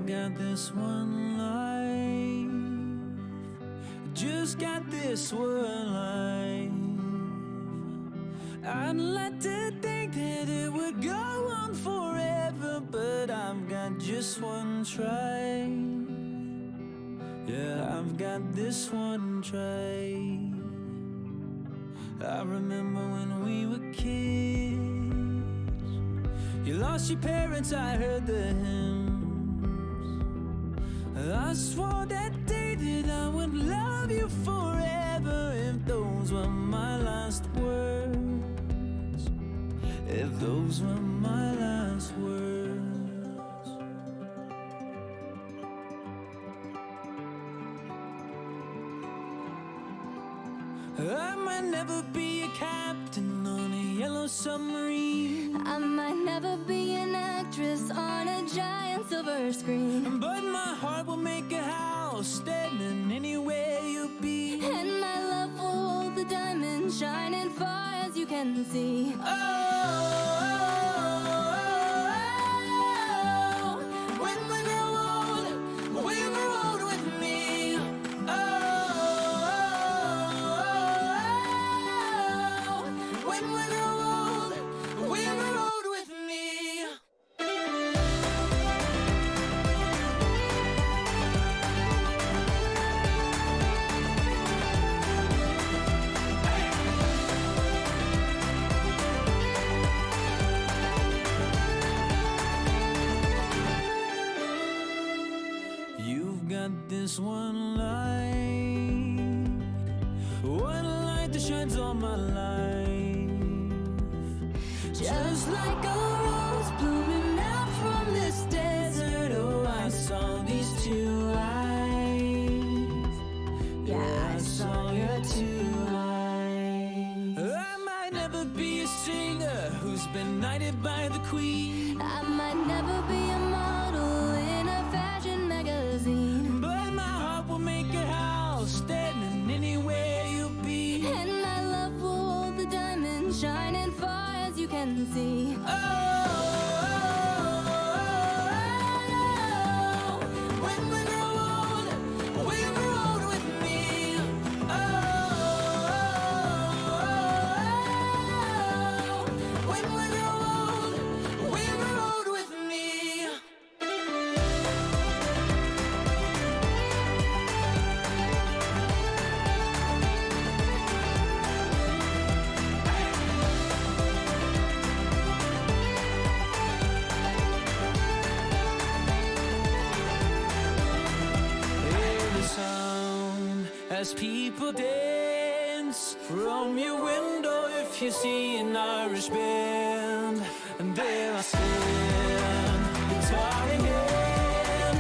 I've got this one life, just got this one life. I'd like to think that it would go on forever, but I've got just one try. Yeah, I've got this one try. I remember when we were kids, you lost your parents, I heard the hymns. I swore that day that I would love you forever, if those were my last words, if those were my last words. I might never be a captain on a yellow submarine, I might never be an actress on a giant silver screen, but my heart will make a house standing anywhere you'll be. and my love will hold the diamonds shining far as you can see. Oh, when we grow old, will grow old with me. Oh, when we grow old, will grow old with me. You've got this one light that shines all my life. Just like a rose blooming out from this desert. Oh, I saw these two eyes. Yeah, I saw your two eyes. I might never be a singer who's been knighted by the queen, I might never be a model in a fashion magazine, but my heart will make a house standing anywhere you'll be. and my love will hold the diamonds shining far as you can see. Oh, when we grow old, will grow old with me. Oh, when we grow old, will grow old with me. Hear the sound as people dance from your window. If you see an Irish band, and there I stand, guitar in hand,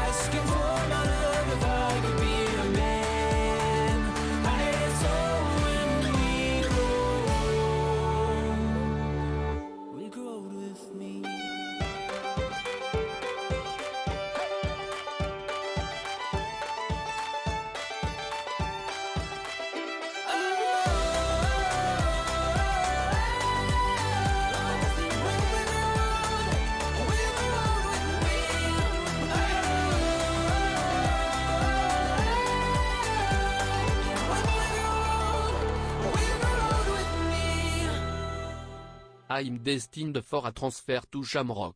asking for my love if I could be a man. And it's all when we grow old with me. I'm destined for a transfer to Shamrock.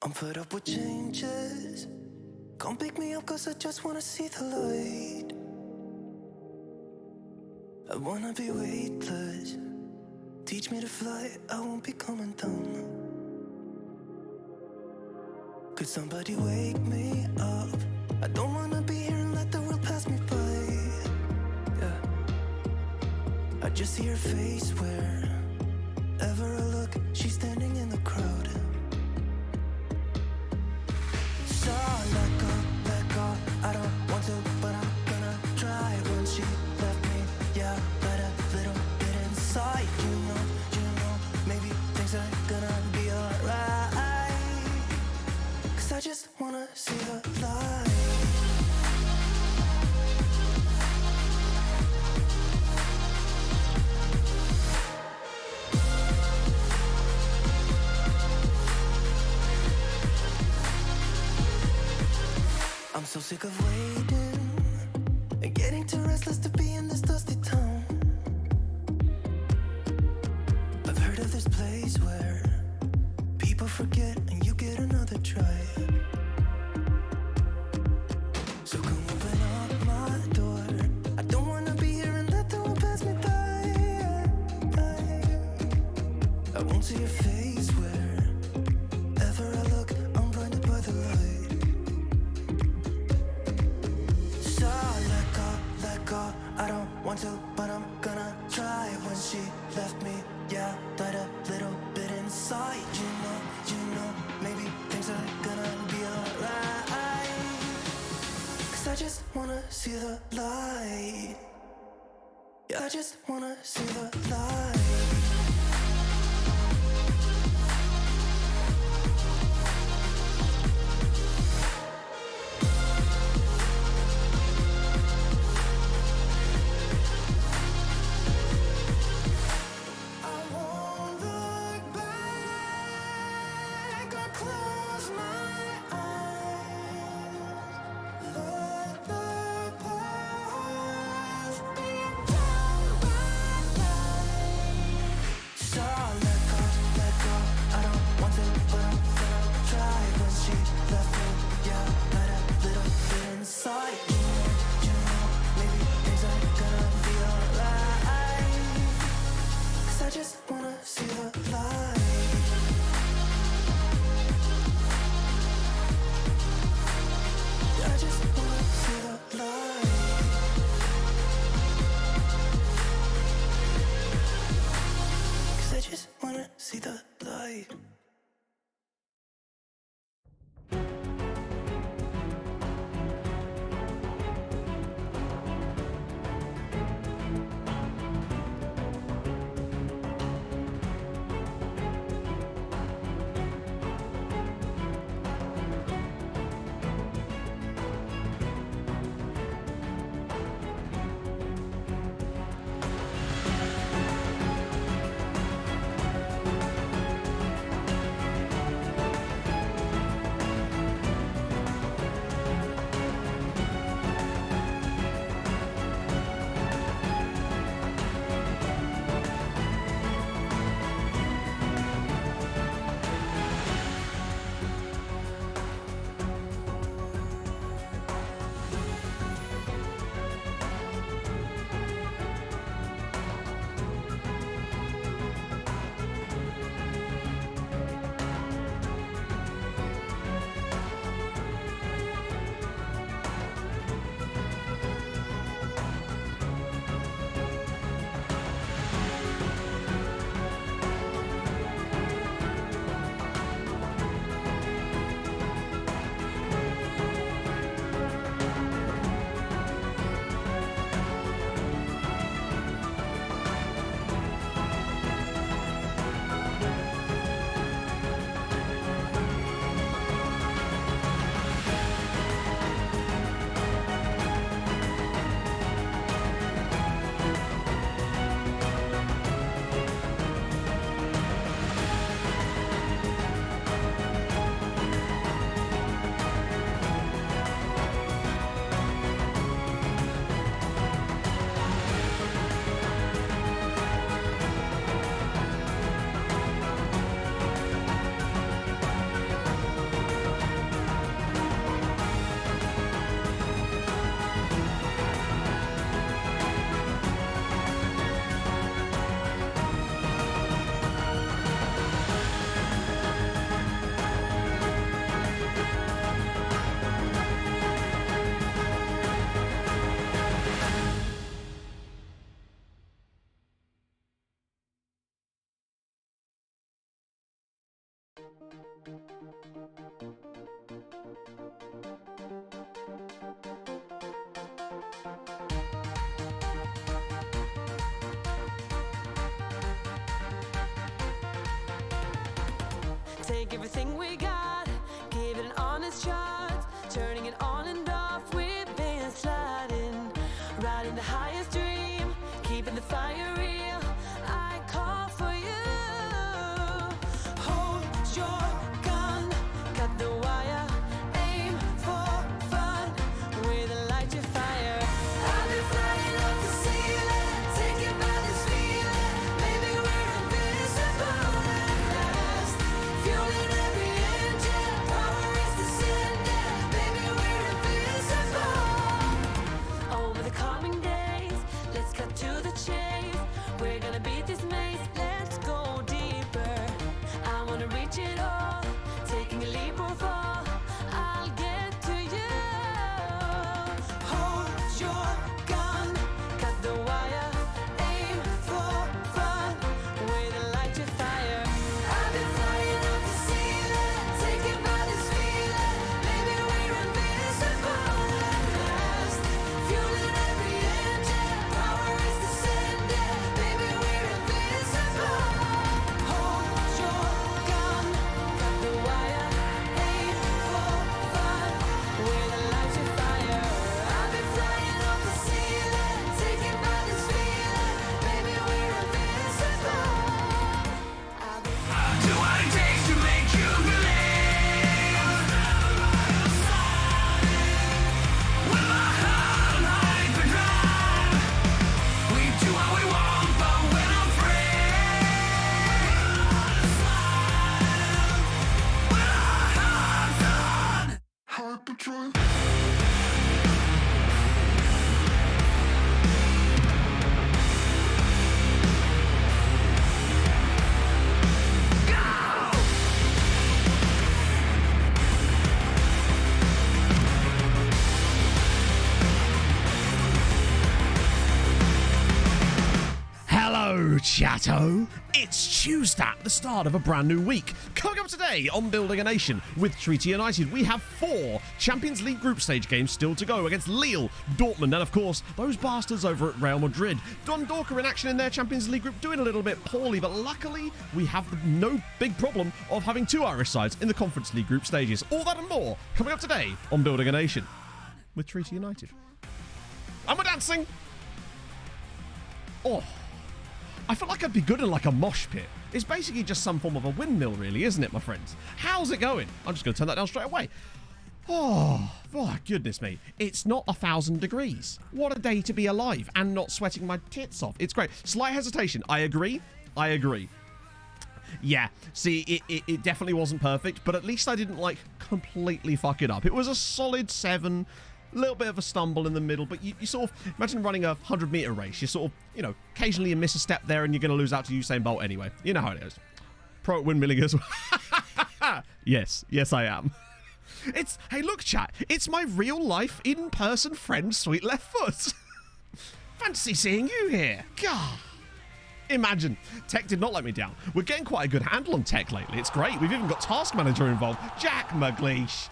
I'm fed up with changes. Come pick me up cause I just wanna see the light. I wanna be weightless. Teach me to fly, I won't be coming down. Could somebody wake me up? I don't wanna be here and let the world pass me by. Yeah, I just see her face wherever I look. She's standing in the crowd. So let go, I don't want to, but I'm gonna try. When she left me, yeah, let a little bit inside. You know, maybe things are gonna be alright. Cause I just wanna see the light. So sick of waiting and getting too restless to be in this dusty town. I've heard of this place where people forget and you get another try. So come open up my door. I don't wanna be here and let the world pass me by. I won't see your face wherever I look. I'm blinded by the light. So let go. I don't want to, but I'm gonna try. When she left me, yeah, died a little bit inside. You know, maybe things are gonna be alright. 'Cause I just wanna see the light. Yeah, I just wanna see the light. See the light. Take everything we got, give it an honest shot. Turning it on and off, we've been sliding. Riding the highest dream, keeping the fire real. I call for you. Hold your gun, cut the wire. Aim for fun, Chateau. It's Tuesday, the start of a brand new week. Coming up today on Building a Nation with Treaty United, we have 4 Champions League group stage games still to go against Lille, Dortmund, and of course, those bastards over at Real Madrid. Dundalk in action in their Champions League group, doing a little bit poorly, but luckily, we have no big problem of having 2 Irish sides in the Conference League group stages. All that and more coming up today on Building a Nation with Treaty United. And we're dancing! Oh, I feel like I'd be good in like a mosh pit. It's basically just some form of a windmill, really, isn't it, my friends? How's it going? I'm just going to turn that down straight away. Oh, goodness me. It's not 1,000 degrees. What a day to be alive and not sweating my tits off. It's great. Slight hesitation. I agree. Yeah, see, it definitely wasn't perfect, but at least I didn't, like, completely fuck it up. It was a solid 7. A little bit of a stumble in the middle, but you sort of, imagine running a 100-meter race. You sort of, you know, occasionally you miss a step there and you're going to lose out to Usain Bolt anyway. You know how it is. Pro at windmilling as well. Yes, I am. Hey, look, chat. It's my real-life, in-person friend, Sweet Left Foot. Fancy seeing you here. God. Imagine. Tech did not let me down. We're getting quite a good handle on Tech lately. It's great. We've even got Task Manager involved. Jack McLeish.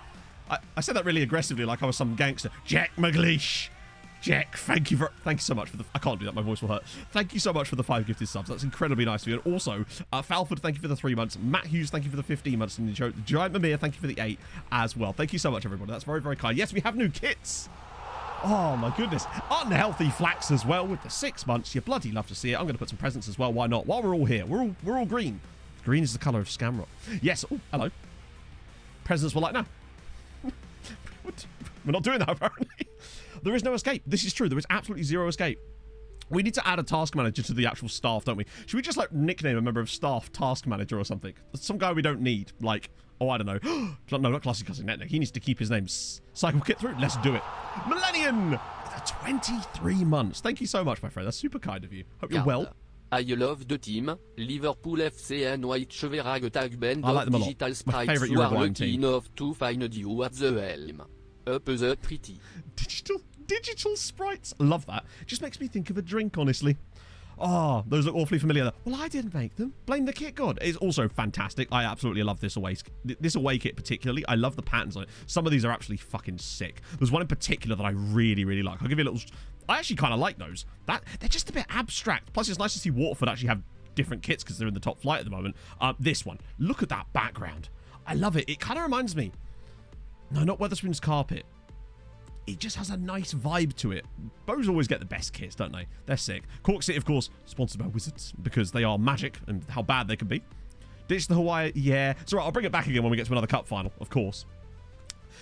I said that really aggressively, like I was some gangster. Jack McLeish. Jack, thank you so much for the... I can't do that, my voice will hurt. Thank you so much for the 5 gifted subs. That's incredibly nice of you. And also, Falford, thank you for the 3 months. Matt Hughes, thank you for the 15 months. And Giant Mimir, thank you for the 8 as well. Thank you so much, everybody. That's very, very kind. Yes, we have new kits. Oh, my goodness. Unhealthy Flax as well with the 6 months. You bloody love to see it. I'm going to put some presents as well. Why not? While we're all here. We're all green. Green is the colour of Scamrock. Yes. Oh, hello. Presents were like, no. We're not doing that, apparently. There is no escape. This is true. There is absolutely 0 escape. We need to add a task manager to the actual staff, don't we? Should we just, like, nickname a member of staff task manager or something? Some guy we don't need. Like, oh, I don't know. No, not Classic Cousin Netnick. He needs to keep his name. Cycle Kit through. Let's do it. Millennium! 23 months. Thank you so much, my friend. That's super kind of you. Hope you're well. I love the team. Liverpool FC and White Cheverag Tag Band I like them a lot. Digital My Sprites favourite who are Uruguayan lucky team. enough to find you at the helm. Up the treaty. Digital sprites. Love that. Just makes me think of a drink, honestly. Oh, those look awfully familiar. Well, I didn't make them. Blame the kit god. It's also fantastic. I absolutely love this away kit particularly. I love the patterns on it. Some of these are actually fucking sick. There's one in particular that I really, really like. I'll give you a little... I actually kind of like those. They're just a bit abstract. Plus, it's nice to see Waterford actually have different kits because they're in the top flight at the moment. This one. Look at that background. I love it. It kind of reminds me... No, not Wetherspoon's Carpet. It just has a nice vibe to it. Bows always get the best kits, don't they? They're sick. Cork City, of course, sponsored by Wizards because they are magic and how bad they can be. Ditch the Hawaii, yeah. It's all right, I'll bring it back again when we get to another cup final, of course.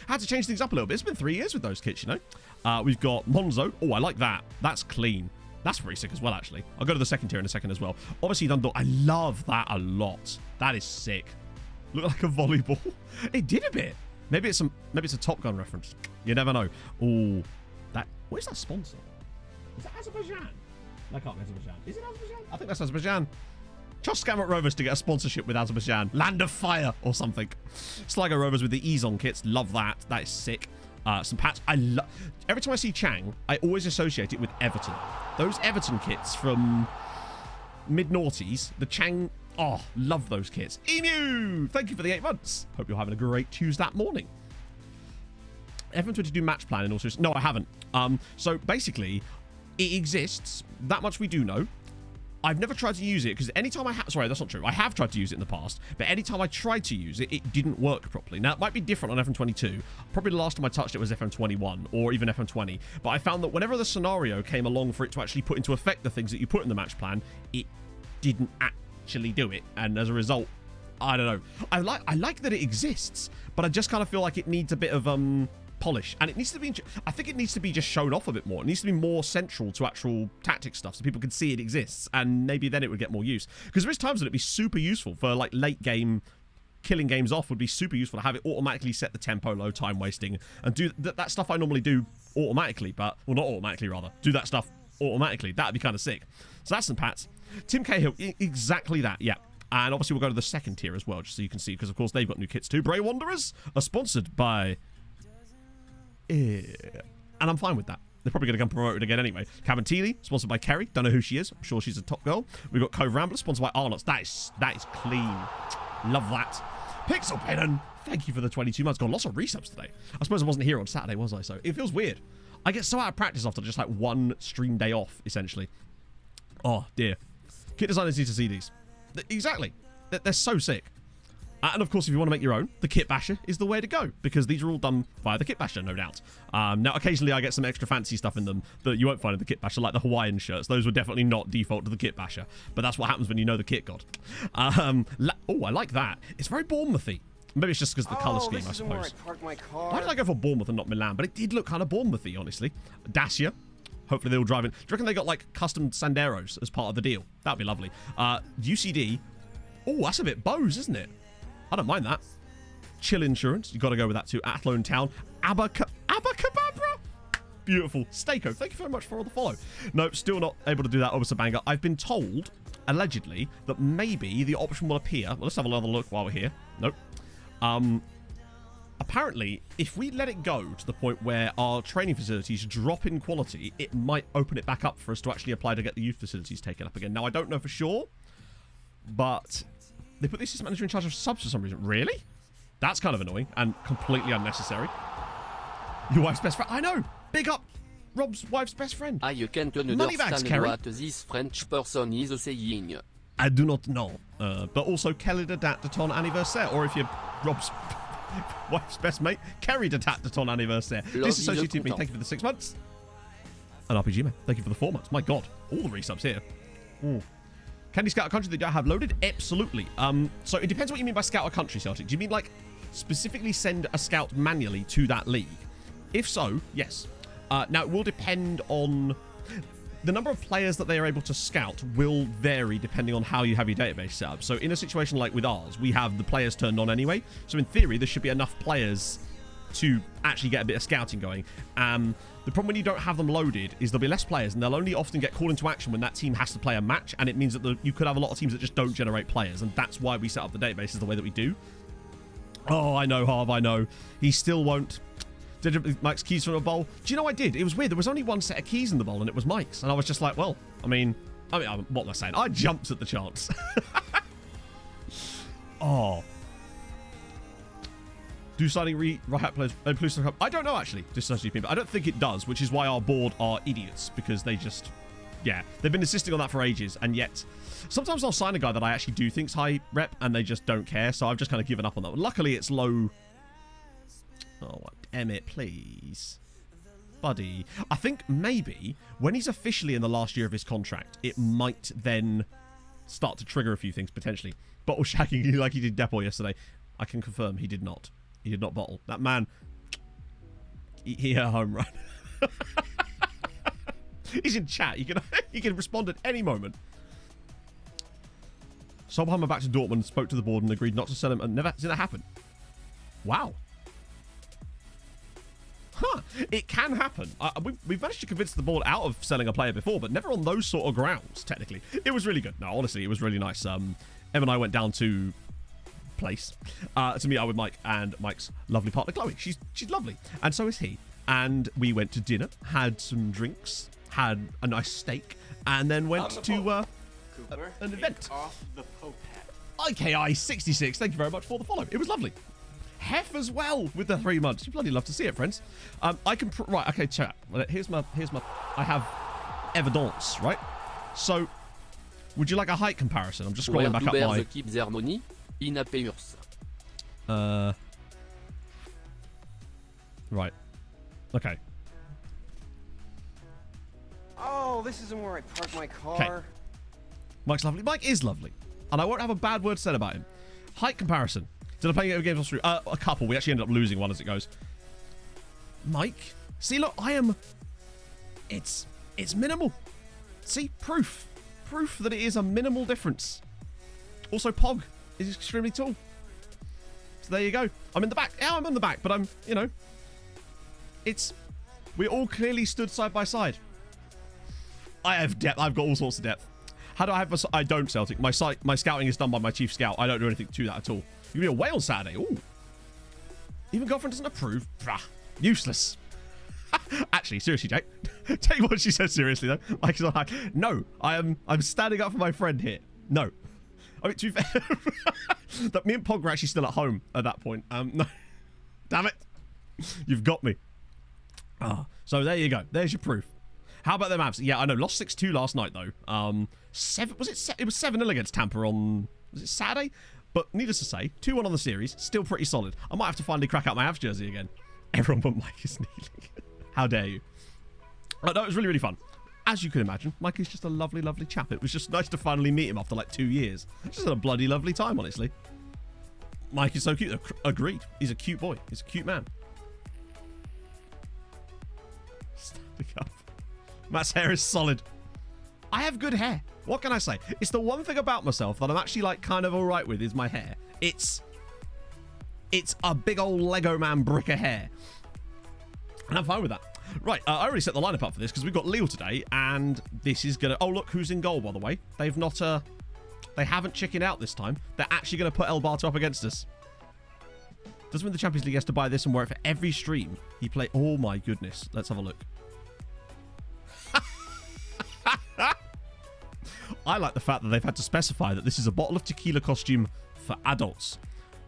Had to change things up a little bit. It's been 3 years with those kits, you know. We've got Monzo. Oh, I like that. That's clean. That's pretty sick as well, actually. I'll go to the second tier in a second as well. Obviously, Dundalk. I love that a lot. That is sick. Look like a volleyball. It did a bit. Maybe it's a Top Gun reference. You never know. Oh, what is that sponsor? Is that Azerbaijan? That can't be Azerbaijan. Is it Azerbaijan? I think that's Azerbaijan. Trust Scammert Rovers to get a sponsorship with Azerbaijan. Land of Fire or something. Sligo Rovers with the ease on kits. Love that. That is sick. Some pats. Every time I see Chang, I always associate it with Everton. Those Everton kits from mid-noughties. The Chang... Oh, love those kits. Emu! Thank you for the 8 months. Hope you're having a great Tuesday morning. Everyone's going to do match plan and also... No, I haven't. So basically, it exists. That much we do know. I've never tried to use it because anytime I have... Sorry, that's not true. I have tried to use it in the past. But anytime I tried to use it, it didn't work properly. Now, it might be different on FM22. Probably the last time I touched it was FM21 or even FM20. But I found that whenever the scenario came along for it to actually put into effect the things that you put in the match plan, it didn't actually do it, and as a result, I don't know. I like that it exists, but I just kind of feel like it needs a bit of polish, and it needs to be... I think it needs to be just shown off a bit more. It needs to be more central to actual tactic stuff, so people can see it exists, and maybe then it would get more use. Because there is times that it'd be super useful for like late game. Killing games off would be super useful to have it automatically set the tempo low, time wasting, and do that stuff I normally do automatically, but well, not automatically rather. Do that stuff automatically. That'd be kind of sick. So that's some pats. Tim Cahill, exactly that, yeah. And obviously we'll go to the second tier as well, just so you can see, because of course they've got new kits too. Bray Wanderers are sponsored by... And I'm fine with that. They're probably going to come promoted again anyway. Cabinteely, sponsored by Kerry. Don't know who she is. I'm sure she's a top girl. We've got Cove Rambler, sponsored by Arnott's. That is clean. Love that. Pixel Pinnon, thank you for the 22 months. Got lots of resubs today. I suppose I wasn't here on Saturday, was I? So it feels weird. I get so out of practice after just like one stream day off, essentially. Oh, dear. Kit designers need to see these. Exactly. They're so sick. And of course, if you want to make your own, the Kit Basher is the way to go, because these are all done via the Kit Basher, no doubt. Now, occasionally I get some extra fancy stuff in them that you won't find in the Kit Basher, like the Hawaiian shirts. Those were definitely not default to the Kit Basher, but that's what happens when you know the Kit God. Oh, I like that. It's very Bournemouthy. Maybe it's just because of the colour scheme, I suppose. Why did I go for Bournemouth and not Milan? But it did look kind of Bournemouthy, honestly. Dacia. Hopefully they'll drive in. Do you reckon they got, like, custom Sanderos as part of the deal? That'd be lovely. UCD. Oh, that's a bit Bose, isn't it? I don't mind that. Chill Insurance. You've got to go with that too. Athlone Town. Abacababra. Beautiful. Stako, thank you very much for all the follow. No, still not able to do that over Sabanga. I've been told, allegedly, that maybe the option will appear. Well, let's have another look while we're here. Nope. Apparently, if we let it go to the point where our training facilities drop in quality, it might open it back up for us to actually apply to get the youth facilities taken up again. Now, I don't know for sure, but they put the assistant manager in charge of subs for some reason. Really? That's kind of annoying and completely unnecessary. Your wife's best friend. I know. Big up Rob's wife's best friend. I can't understand what this French person is saying. I do not know. But also Kelly de date de ton anniversaire. Or if you're Rob's wife's best mate, Kerry de date de ton anniversaire. Disassociated me. Thank you for the 6 months. And RPG Man, thank you for the 4 months. My God, all the resubs here. Can you scout a country that you don't have loaded? Absolutely. So it depends what you mean by scout a country, Celtic. Do you mean like specifically send a scout manually to that league? If so, yes. Now it will depend on the number of players that they are able to scout will vary depending on how you have your database set up. So in a situation like with ours, we have the players turned on anyway. So in theory, there should be enough players to actually get a bit of scouting going. The problem when you don't have them loaded is there'll be less players, and they'll only often get called into action when that team has to play a match, and it means that you could have a lot of teams that just don't generate players, and that's why we set up the databases the way that we do. Oh, I know, Harv, I know. He still won't. Did Mike's keys from a bowl? Do you know I did? It was weird. There was only one set of keys in the bowl, and it was Mike's, and I was just like, well, I mean, what am I saying? I jumped at the chance. Oh. Do signing right players inclusive? I don't know actually. But I don't think it does, which is why our board are idiots, because they just, yeah, they've been insisting on that for ages, and yet sometimes I'll sign a guy that I actually do think's high rep, and they just don't care. So I've just kind of given up on that one. Luckily, it's low. Oh, damn it, please, buddy. I think maybe when he's officially in the last year of his contract, it might then start to trigger a few things potentially. Bottle shagging like he did Depor yesterday. I can confirm he did not. He did not bottle. That man, he hit a home run. He's in chat. He can respond at any moment. Sobheimer back to Dortmund, spoke to the board and agreed not to sell him, and never seen that happen. Wow. Huh. It can happen. We've managed to convince the board out of selling a player before, but never on those sort of grounds, technically. It was really good. No, honestly, it was really nice. Em and I went down to place to meet up with Mike and Mike's lovely partner Chloe. She's lovely, and so is he. And we went to dinner, had some drinks, had a nice steak, and then went to an event. Off the Pope hat. IKI66, thank you very much for the follow. It was lovely. Hef as well with the 3 months. You bloody love to see it, friends. I can right. Okay, chat. Well, here's my. I have evidence, right? So, would you like a height comparison? I'm just scrolling back up my. Right. Okay. Oh, this isn't where I park my car. Okay. Mike's lovely. Mike is lovely, and I won't have a bad word said about him. Height comparison. Did I play games on stream? A couple. We actually ended up losing one as it goes. Mike, see, look, I am. It's minimal. See, proof that it is a minimal difference. Also, Pog is extremely tall. So there you go. I'm in the back. Yeah, I'm in the back, but I'm, we all clearly stood side by side. I have depth. I've got all sorts of depth. How do I have I don't, Celtic. My scouting is done by my chief scout. I don't do anything to that at all. You can be away on Saturday. Ooh. Even girlfriend doesn't approve. Brah. Useless. Actually, seriously, Jake. Take what she says seriously, though. Like, no, I'm standing up for my friend here. No. I mean, to be fair, that me and Pog were actually still at home at that point. No. Damn it. You've got me. So there you go. There's your proof. How about them Avs? Yeah, I know. Lost 6-2 last night, though. It was 7-0 against Tampa on, was it Saturday? But needless to say, 2-1 on the series. Still pretty solid. I might have to finally crack out my Avs jersey again. Everyone but Mike is kneeling. How dare you? No, it was really, really fun. As you can imagine, Mike is just a lovely, lovely chap. It was just nice to finally meet him after like 2 years. Just had a bloody lovely time, honestly. Mike is so cute. Agreed. He's a cute boy. He's a cute man. Standing up. Matt's hair is solid. I have good hair. What can I say? It's the one thing about myself that I'm actually like kind of all right with is my hair. It's a big old Lego man brick of hair. And I'm fine with that. Right, I already set the lineup up for this because we've got Lille today, and this is gonna... Oh, look who's in goal, by the way. They've not... They haven't chickened out this time. They're actually going to put El Barto up against us. Doesn't mean the Champions League has to buy this and wear it for every stream. He play... Oh, my goodness. Let's have a look. I like the fact that they've had to specify that this is a bottle of tequila costume for adults,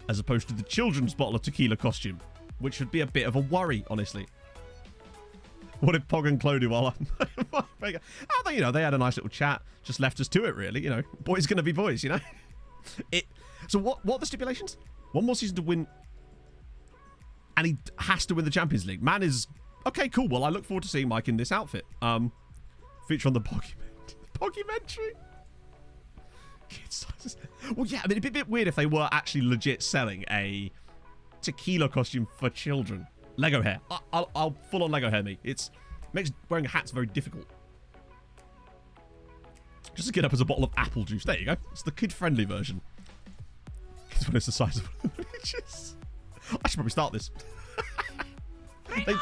as opposed to the children's bottle of tequila costume, which would be a bit of a worry, honestly. What did Pog and Chloe do while I'm... you know, they had a nice little chat. Just left us to it, really. You know, boys going to be boys, you know? So what are the stipulations? One more season to win. And he has to win the Champions League. Man is... Okay, cool. Well, I look forward to seeing Mike in this outfit. Feature on the Poggymentary. Well, yeah, I mean, it'd be a bit weird if they were actually legit selling a tequila costume for children. Lego hair. I'll full on Lego hair me. Makes wearing a hat's very difficult. Just to get up as a bottle of apple juice. There you go. It's the kid-friendly version. Because when it's the size of one of the miniatures. I should probably start this.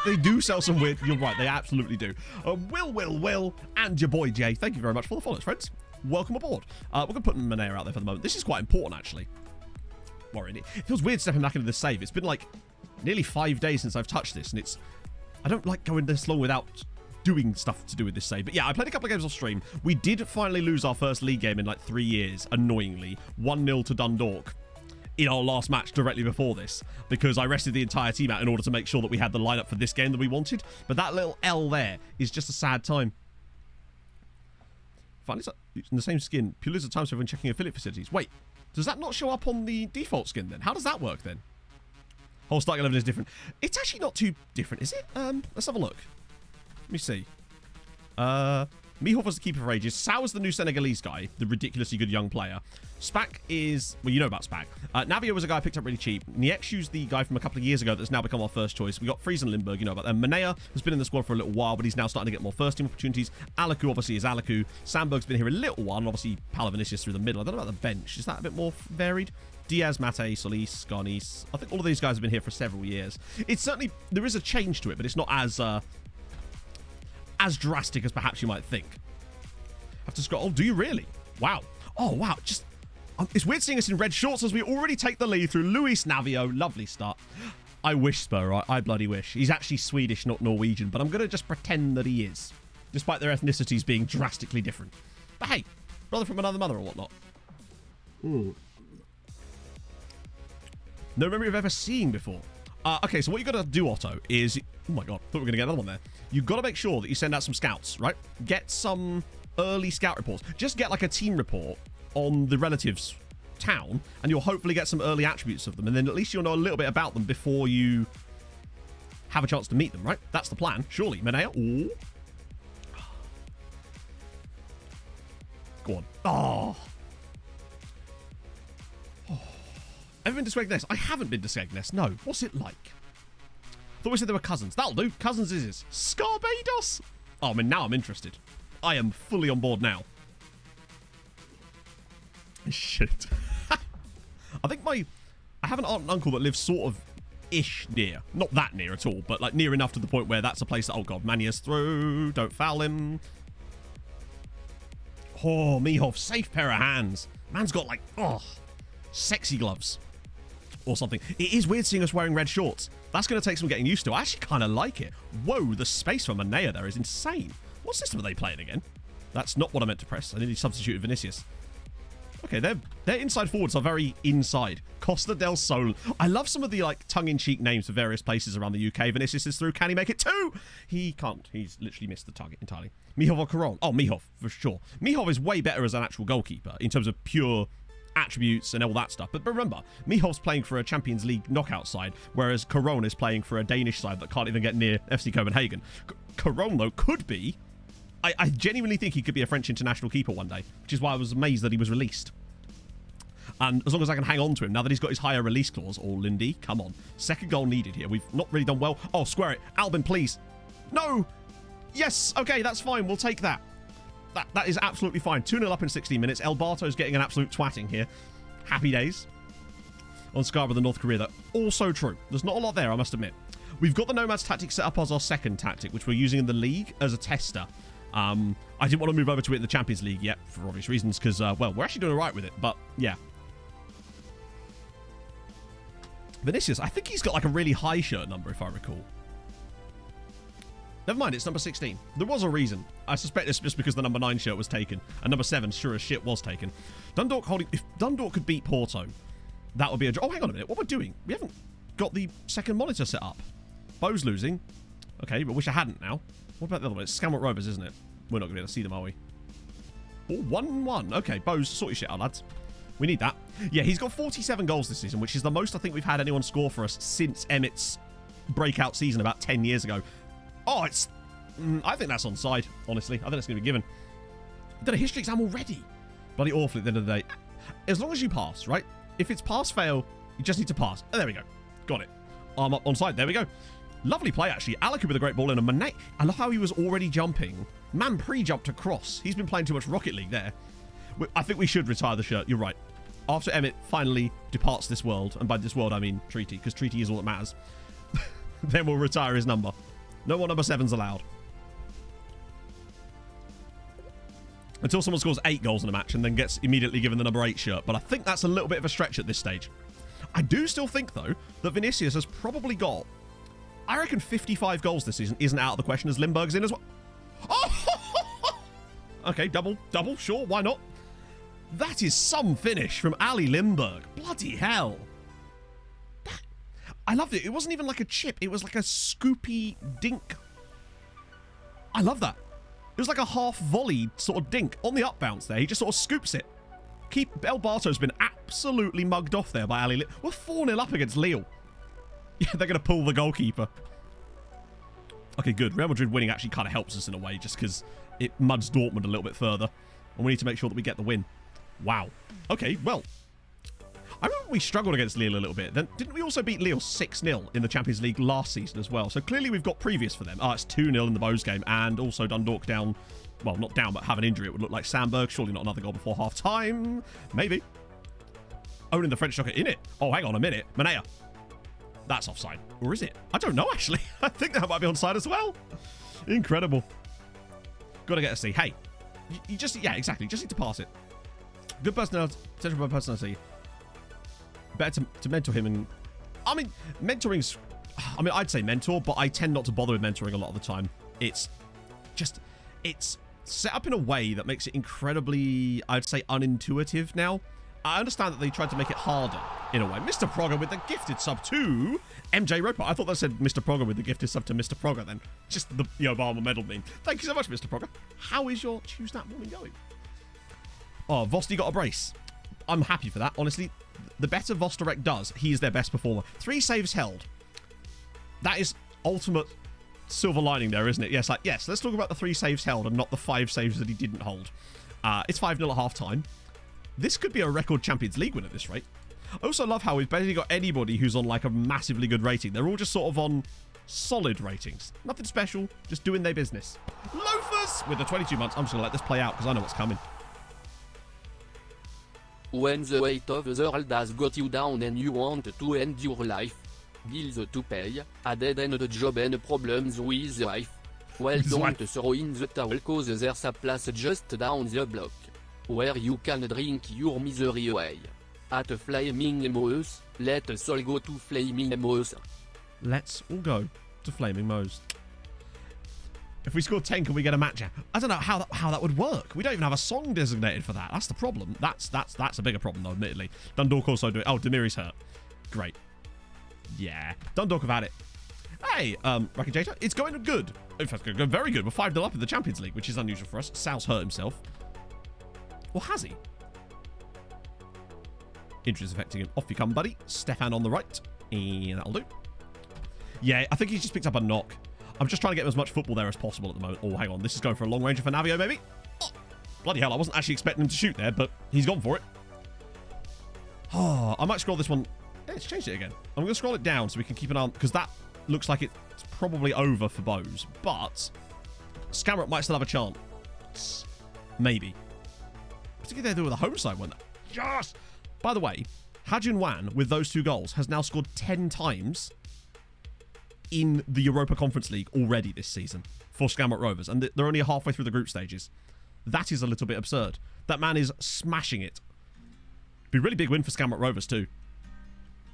They do sell some weird... You're right, they absolutely do. Will, and your boy Jay. Thank you very much for the follows, friends. Welcome aboard. We're going to put Manea out there for the moment. This is quite important, actually. Worrying. It feels weird stepping back into the save. It's been like nearly 5 days since I've touched this, and I don't like going this long without doing stuff to do with this save. But yeah, I played a couple of games off stream. We did finally lose our first league game in like 3 years, annoyingly. 1-0 to Dundalk in our last match directly before this, because I rested the entire team out in order to make sure that we had the lineup for this game that we wanted. But that little L there is just a sad time. Finally, it's in the same skin. Pure lose the time so when checking affiliate facilities. Wait, does that not show up on the default skin then? How does that work then? Whole starting 11 is different. It's actually not too different, is it? Let's have a look. Let me see. Mihov was the keeper for ages. Sao is the new Senegalese guy, the ridiculously good young player. Spack is... Well, you know about Spack. Navio was a guy I picked up really cheap. Niexu's the guy from a couple of years ago that's now become our first choice. We got Fries and Lindbergh, you know about them. Manea has been in the squad for a little while, but he's now starting to get more first-team opportunities. Alaku, obviously, is Alaku. Sandberg's been here a little while, and obviously Palavinicius through the middle. I don't know about the bench. Is that a bit more varied? Diaz, Mate, Solis, Garnis. I think all of these guys have been here for several years. It's certainly... There is a change to it, but it's not as drastic as perhaps you might think. Have to scroll. Oh, do you really? Wow. Oh, wow. Just... it's weird seeing us in red shorts as we already take the lead through Luis Navio. Lovely start. I wish, Spur. I bloody wish. He's actually Swedish, not Norwegian, but I'm going to just pretend that he is, despite their ethnicities being drastically different. But hey, brother from another mother or whatnot. No memory of ever seeing before. Okay, so what you got to do, Otto, is... Oh my god, thought we were going to get another one there. You've got to make sure that you send out some scouts, right? Get some early scout reports. Just get like a team report on the relatives' town, and you'll hopefully get some early attributes of them, and then at least you'll know a little bit about them before you have a chance to meet them, right? That's the plan, surely. Manea, ooh. Go on. Oh. Ever been to Skegness? I haven't been to Skegness, no. What's it like? Thought we said they were cousins. That'll do. Cousins is his. Scarbados? Oh, I mean, now I'm interested. I am fully on board now. Shit. I think I have an aunt and uncle that live sort of ish near. Not that near at all, but like near enough to the point where that's a place that, oh god, Mania's through. Don't foul him. Oh, Mihov, safe pair of hands. Man's got like, oh, sexy gloves. or something. It is weird seeing us wearing red shorts. That's going to take some getting used to. I actually kind of like it. Whoa, the space for Manea there is insane. What system are they playing again? That's not what I meant to press. I nearly substituted Vinicius. Okay, their inside forwards are very inside. Costa del Sol. I love some of the like tongue-in-cheek names for various places around the UK. Vinicius is through. Can he make it 2? He can't. He's literally missed the target entirely. Mihov or Caron? Oh, Mihov, for sure. Mihov is way better as an actual goalkeeper in terms of pure attributes and all that stuff. But remember, Mihov's playing for a Champions League knockout side, whereas Caron is playing for a Danish side that can't even get near FC Copenhagen. Caron, though, could be... I genuinely think he could be a French international keeper one day, which is why I was amazed that he was released. And as long as I can hang on to him, now that he's got his higher release clause, or Lindy, come on. Second goal needed here. We've not really done well. Oh, square it. Albin, please. No! Yes! Okay, that's fine. We'll take that. That is absolutely fine. 2-0 up in 16 minutes. El Barto's getting an absolute twatting here. Happy days. On Scarborough, the North Korea, though. Also true. There's not a lot there, I must admit. We've got the Nomads tactic set up as our second tactic, which we're using in the league as a tester. I didn't want to move over to it in the Champions League yet, for obvious reasons, because, well, we're actually doing all right with it, but, yeah. Vinicius, I think he's got, like, a really high shirt number, if I recall. Never mind, it's number 16. There was a reason. I suspect it's just because the number 9 shirt was taken, and number 7, sure as shit, was taken. Dundalk holding... If Dundalk could beat Porto, that would be a... Oh, hang on a minute. What we're doing? We haven't got the second monitor set up. Bo's losing. Okay, but wish I hadn't now. What about the other one? It's Skamrock Rovers, isn't it? We're not going to be able to see them, are we? Oh, 1-1. Okay, Bo's, sort your shit out, lads. We need that. Yeah, he's got 47 goals this season, which is the most I think we've had anyone score for us since Emmett's breakout season about 10 years ago. Oh, it's... I think that's onside, honestly. I think it's going to be given. I've done a history exam already. Bloody awful at the end of the day. As long as you pass, right? If it's pass-fail, you just need to pass. Oh, there we go. Got it. Arm up onside. There we go. Lovely play, actually. Alaka with a great ball in a Manet. I love how he was already jumping. Man pre-jumped across. He's been playing too much Rocket League there. I think we should retire the shirt. You're right. After Emmett finally departs this world, and by this world I mean Treaty, because Treaty is all that matters, then we'll retire his number. No more number 7s allowed. Until someone scores 8 goals in a match and then gets immediately given the number 8 shirt. But I think that's a little bit of a stretch at this stage. I do still think, though, that Vinicius has probably got... I reckon 55 goals this season isn't out of the question as Lindbergh's in as well. Oh! Okay, double, sure, why not? That is some finish from Ali Lindbergh. Bloody hell. I loved it. It wasn't even like a chip. It was like a scoopy dink. I love that. It was like a half-volleyed sort of dink on the up bounce there. He just sort of scoops it. El Barto's been absolutely mugged off there by Ali. We're 4-0 up against Lille. Yeah, they're going to pull the goalkeeper. Okay, good. Real Madrid winning actually kind of helps us in a way, just because it muds Dortmund a little bit further. And we need to make sure that we get the win. Wow. Okay, well. I remember we struggled against Lille a little bit. Then didn't we also beat Lille 6-0 in the Champions League last season as well? So clearly we've got previous for them. It's 2-0 in the Bows game, and also Dundalk down. Well, not down, but have an injury. It would look like Sandberg. Surely not another goal before half-time. Maybe. Owning the French soccer in it. Oh, hang on a minute. Manea. That's offside. Or is it? I don't know, actually. I think that might be onside as well. Incredible. Got to get a C. Hey. You just... Yeah, exactly. Just need to pass it. Good personality. Central personality. Better to mentor him. And I mean, mentoring's... I mean, I'd say mentor, but I tend not to bother with mentoring a lot of the time. It's just... It's set up in a way that makes it incredibly, I'd say, unintuitive now. I understand that they tried to make it harder in a way. Mr. Progger with the gifted sub to MJ Roper. I thought that said Mr. Progger with the gifted sub to Mr. Progger then. Just the Obama medal meme. Thank you so much, Mr. Progger. How is your Tuesday morning going? Oh, Vosti got a brace. I'm happy for that. Honestly, the better Vostorek does, he is their best performer. 3 saves held. That is ultimate silver lining there, isn't it? Yes, let's talk about the 3 saves held and not the 5 saves that he didn't hold. It's 5-0 at half-time. This could be a record Champions League win at this rate. I also love how we've basically got anybody who's on like a massively good rating. They're all just sort of on solid ratings. Nothing special, just doing their business. Loafers with the 22 months. I'm just going to let this play out because I know what's coming. When the weight of the world has got you down and you want to end your life, bills to pay, a dead end job and problems with the wife. Well, don't throw in the towel cause there's a place just down the block, where you can drink your misery away. At Flaming Moose, let us all go to Flaming Moose. Let's all go to Flaming Moe's. If we score 10, can we get a match out? I don't know how that would work. We don't even have a song designated for that. That's the problem. That's a bigger problem, though, admittedly. Dundalk also do it. Oh, Demiri's hurt. Great. Yeah. Dundalk have had it. Hey, Racky Jata, it's going good. In fact, it's going very good. We're 5-0 up in the Champions League, which is unusual for us. Sal's hurt himself. Or has he? Injuries affecting him. Off you come, buddy. Stefan on the right. And that'll do. Yeah, I think he's just picked up a knock. I'm just trying to get him as much football there as possible at the moment. Oh, hang on. This is going for a long ranger for Navio, maybe? Oh, bloody hell. I wasn't actually expecting him to shoot there, but he's gone for it. Oh, I might scroll this one. Yeah, it's changed it again. I'm going to scroll it down so we can keep an eye on, because that looks like it's probably over for Bose. But Skamrock might still have a chance. Maybe. Particularly they do with the home side one. Yes! By the way, Hajun Wan, with those 2 goals, has now scored 10 times in the Europa Conference League already this season for Skamrock Rovers, and they're only halfway through the group stages. That is a little bit absurd. That man is smashing it. Be a really big win for Skamrock Rovers too.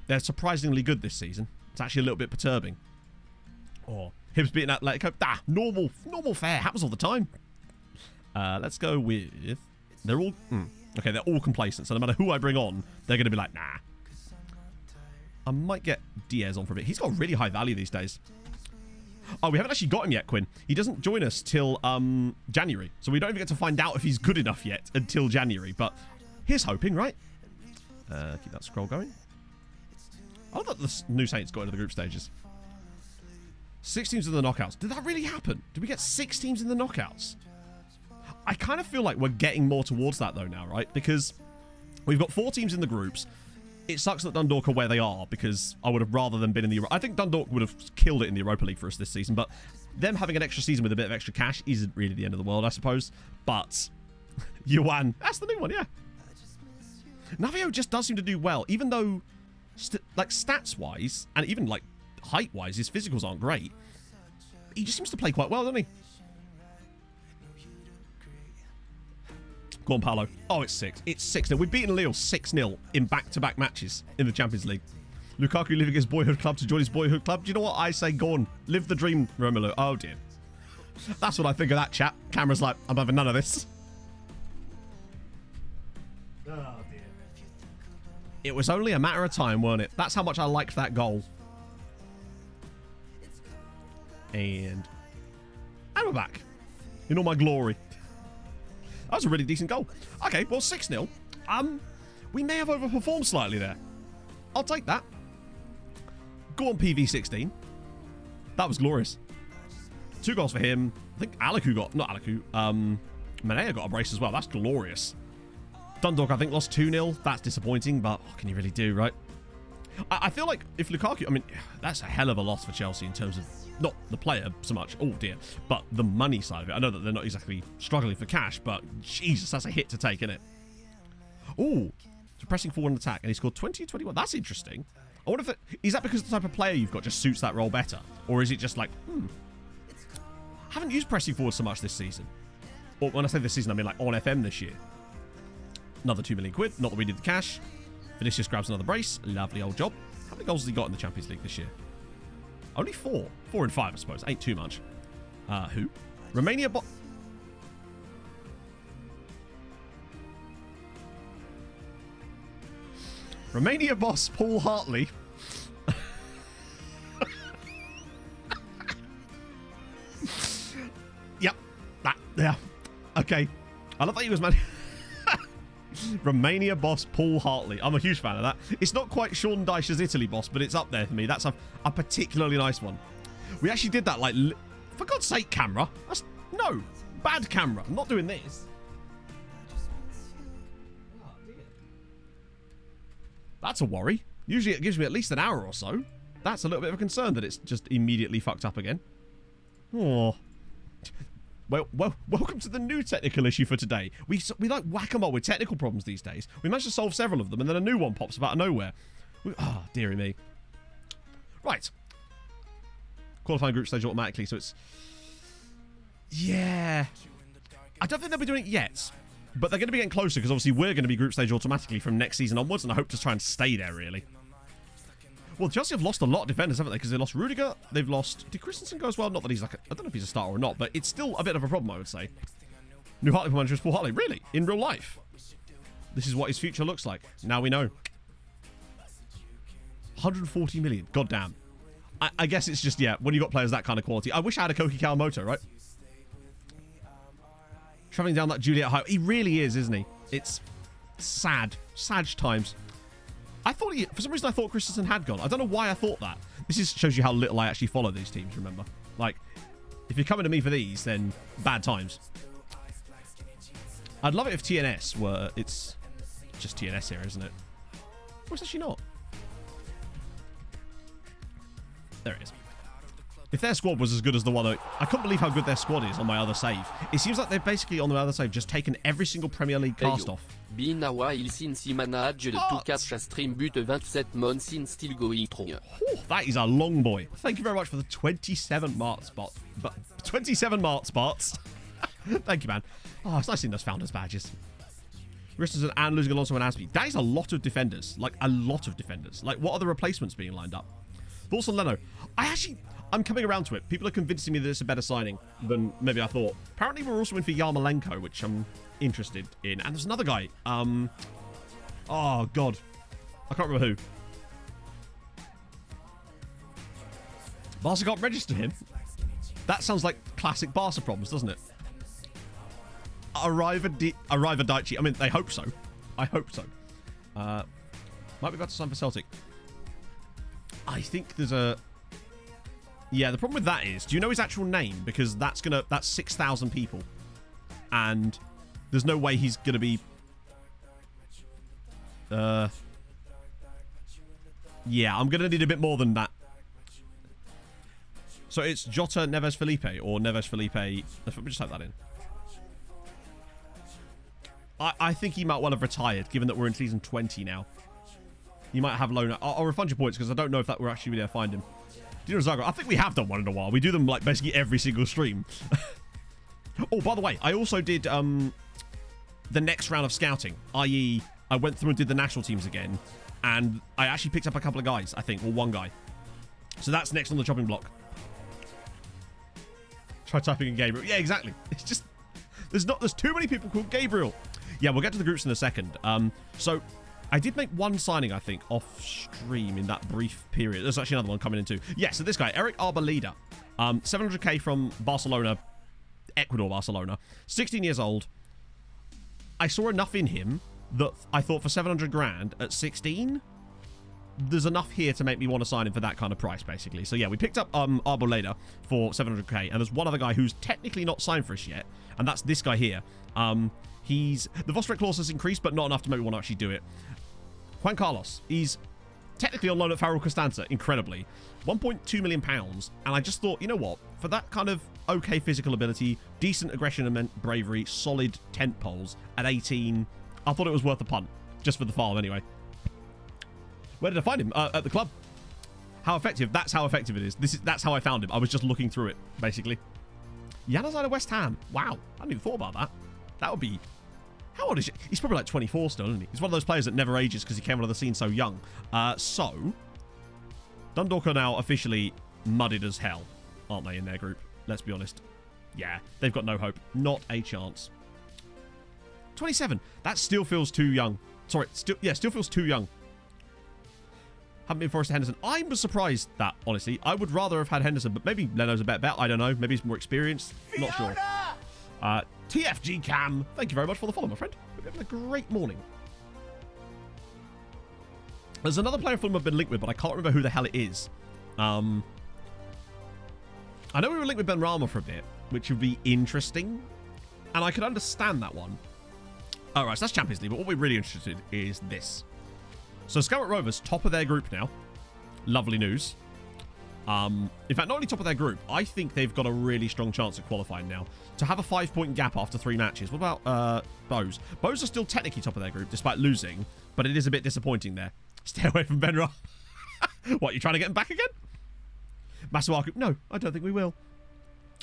They're surprisingly good this season. It's actually a little bit perturbing. Oh, Hibs beating Atletico. Normal fare. Happens all the time. Let's go with... They're all... Okay, they're all complacent, so no matter who I bring on, they're going to be like, nah. I might get Diaz on for a bit. He's got really high value these days. Oh, we haven't actually got him yet, Quinn. He doesn't join us till January. So we don't even get to find out if he's good enough yet until January. But here's hoping, right? Keep that scroll going. I thought the new Saints got into the group stages. 6 teams in the knockouts. Did that really happen? Did we get 6 teams in the knockouts? I kind of feel like we're getting more towards that, though, now, right? Because we've got 4 teams in the groups. It sucks that Dundalk are where they are, because I would have rather them been in the... I think Dundalk would have killed it in the Europa League for us this season, but them having an extra season with a bit of extra cash isn't really the end of the world, I suppose. But Yuan, that's the new one, yeah. Navio just does seem to do well, even though, like, stats-wise, and even, like, height-wise, his physicals aren't great. He just seems to play quite well, doesn't he? Go on, Paolo. Oh, it's 6. It's 6-0. We've beaten Lille 6-0 in back-to-back matches in the Champions League. Lukaku leaving his boyhood club to join his boyhood club. Do you know what I say? Go on. Live the dream, Romelu. Oh, dear. That's what I think of that chat. Camera's like, I'm having none of this. Oh, dear. It was only a matter of time, weren't it? That's how much I liked that goal. And we're back. In all my glory. That was a really decent goal. Okay, well, 6-0. We may have overperformed slightly there. I'll take that. Go on, PV16. That was glorious. 2 goals for him. I think Alaku got... Not Alaku. Manea got a brace as well. That's glorious. Dundalk, I think, lost 2-0. That's disappointing, but what can you really do, right? I feel like if Lukaku... I mean, that's a hell of a loss for Chelsea in terms of... Not the player so much, oh dear, but the money side of it. I know that they're not exactly struggling for cash, but Jesus, that's a hit to take, isn't it? Oh, so pressing forward in attack, and he scored 20-21. That's interesting. I wonder if is that because the type of player you've got just suits that role better, or is it just like, I haven't used pressing forward so much this season. Or when I say this season, I mean like on FM this year. Another 2 million quid. Not that we need the cash. Vinicius grabs another brace. Lovely old job. How many goals has he got in the Champions League this year? Only 4. 4 and 5, I suppose. Ain't too much. Who? Romania Romania boss Paul Hartley. Yep. Yeah. Okay. I love that he was man. Romania boss Paul Hartley. I'm a huge fan of that. It's not quite Sean Dyche's Italy boss, but it's up there for me. That's a particularly nice one. We actually did that, like, for God's sake, camera. No, bad camera. I'm not doing this. Oh, dear. That's a worry. Usually it gives me at least an hour or so. That's a little bit of a concern that it's just immediately fucked up again. Oh. Well, welcome to the new technical issue for today. We like whack-a-mole with technical problems these days. We managed to solve several of them, and then a new one pops up out of nowhere. Oh, dearie me. Right. Qualifying group stage automatically, so it's... Yeah. I don't think they'll be doing it yet. But they're going to be getting closer because obviously we're going to be group stage automatically from next season onwards, and I hope to try and stay there, really. Well, Chelsea have lost a lot of defenders, haven't they? Because they lost Rudiger, they've lost... Did Christensen go as well? Not that he's like... I don't know if he's a starter or not, but it's still a bit of a problem, I would say. New Hartley manager is Paul Hartley. Really? In real life? This is what his future looks like. Now we know. 140 million. God damn. I guess it's just, yeah, when you've got players that kind of quality. I wish I had a Koki Kawamoto, right? Travelling down that Juliet Highway. He really is, isn't he? It's sad. Sad times. I thought for some reason I thought Christensen had gone. I don't know why I thought that. This shows you how little I actually follow these teams, remember? Like, if you're coming to me for these, then bad times. I'd love it if TNS were... It's just TNS here, isn't it? Or it's actually not. There it is. If their squad was as good as the one... I couldn't believe how good their squad is on my other save. It seems like they've basically, on the other save, just taken every single Premier League cast off. Binawa il sin si manage de tout catch stream but 27 months in still going strong. That is a long boy. Thank you very much for the 27 Mart spot. But 27 Mart spots. Thank you, man. Oh, it's nice seeing those founders badges. Christensen and losing Alonso and Asby. That is a lot of defenders. Like, a lot of defenders. Like, what are the replacements being lined up? Thoughts on Leno? I'm coming around to it. People are convincing me that it's a better signing than maybe I thought. Apparently, we're also in for Yarmolenko, which I'm interested in. And there's another guy. Oh, God. I can't remember who. Barca can't register him. That sounds like classic Barca problems, doesn't it? Arriva Daichi. I mean, they hope so. I hope so. Might be about to sign for Celtic. I think there's a... Yeah, the problem with that is, do you know his actual name? Because that's 6,000 people. And there's no way he's gonna be... Yeah, I'm gonna need a bit more than that. So it's Jota Neves Felipe, or Neves Felipe... Let me just type that in. I think he might well have retired, given that we're in season 20 now. You might have loan... I'll refund your points, because I don't know if that we're actually going to find him. Dino Zagreb. I think we have done one in a while. We do them, like, basically every single stream. Oh, by the way, I also did the next round of scouting, i.e. I went through and did the national teams again, and I actually picked up a couple of guys, I think, or one guy. So that's next on the chopping block. Try typing in Gabriel. Yeah, exactly. It's just... There's too many people called Gabriel. Yeah, we'll get to the groups in a second. So I did make one signing, I think, off stream in that brief period. There's actually another one coming in too. Yeah, so this guy, Eric Arboleda, 700k from Barcelona, Ecuador, Barcelona, 16 years old. I saw enough in him that I thought for 700 grand at 16, there's enough here to make me want to sign him for that kind of price, basically. So yeah, we picked up Arboleda for 700k, and there's one other guy who's technically not signed for us yet, and that's this guy here. The Vostok clause has increased, but not enough to make me want to actually do it. Juan Carlos, he's technically on loan at Farrell Costanza, incredibly. £1.2 million, and I just thought, you know what? For that kind of okay physical ability, decent aggression and bravery, solid tent poles at 18, I thought it was worth a punt, just for the farm anyway. Where did I find him? At the club. How effective? That's how effective it is. That's how I found him. I was just looking through it, basically. Januzaj of West Ham. Wow, I hadn't even thought about that. That would be... How old is he? He's probably like 24 still, isn't he? He's one of those players that never ages because he came onto the scene so young. So, Dundalk are now officially muddied as hell, aren't they, in their group? Let's be honest. Yeah, they've got no hope. Not a chance. 27. That still feels too young. Sorry, still feels too young. Haven't been Forrester Henderson. I'm surprised that, honestly. I would rather have had Henderson, but maybe Leno's a better bet. I don't know. Maybe he's more experienced. Not sure. TFG Cam, thank you very much for the follow, my friend. Hope you're having a great morning. There's another player from I've been linked with, but I can't remember who the hell it is. I know we were linked with Ben Rama for a bit, which would be interesting. And I could understand that one. Alright, so that's Champions League, but what we're really interested in is this. So Scarlet Rovers, top of their group now. Lovely news. In fact, not only top of their group, I think they've got a really strong chance of qualifying now. To have a 5-point gap after 3 matches. What about Bose? Bose are still technically top of their group, despite losing, but it is a bit disappointing there. Stay away from Benra. What, you trying to get him back again? Masuaku? No, I don't think we will.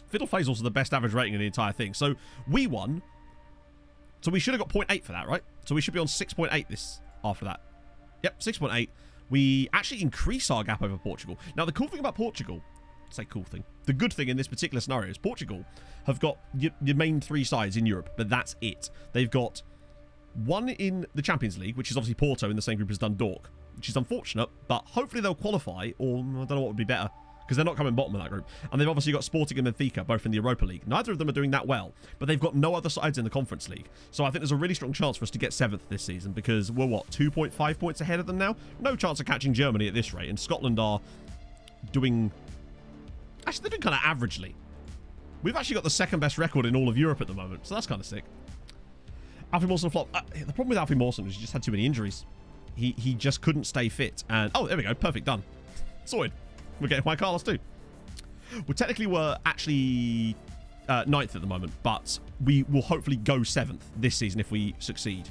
Fiddle Faisal's the best average rating in the entire thing. So we won So we should have got 0.8 for that, right? So we should be on 6.8 this after that. Yep, 6.8. We actually increase our gap over Portugal. Now, the cool thing about Portugal, say cool thing, the good thing in this particular scenario is Portugal have got your main 3 sides in Europe, but that's it. They've got one in the Champions League, which is obviously Porto in the same group as Dundalk, which is unfortunate, but hopefully they'll qualify, or I don't know what would be better, because they're not coming bottom of that group. And they've obviously got Sporting and Benfica, both in the Europa League. Neither of them are doing that well, but they've got no other sides in the Conference League. So I think there's a really strong chance for us to get 7th this season, because we're, what, 2.5 points ahead of them now? No chance of catching Germany at this rate, and Scotland are doing... Actually, they're doing kind of averagely. We've actually got the 2nd best record in all of Europe at the moment, so that's kind of sick. Alfie Mawson flop. The problem with Alfie Mawson is he just had too many injuries. He just couldn't stay fit. And oh, there we go. Perfect. Done. Sorted. We're getting Juan Carlos too. Well, technically, we're actually 9th at the moment, but we will hopefully go 7th this season if we succeed.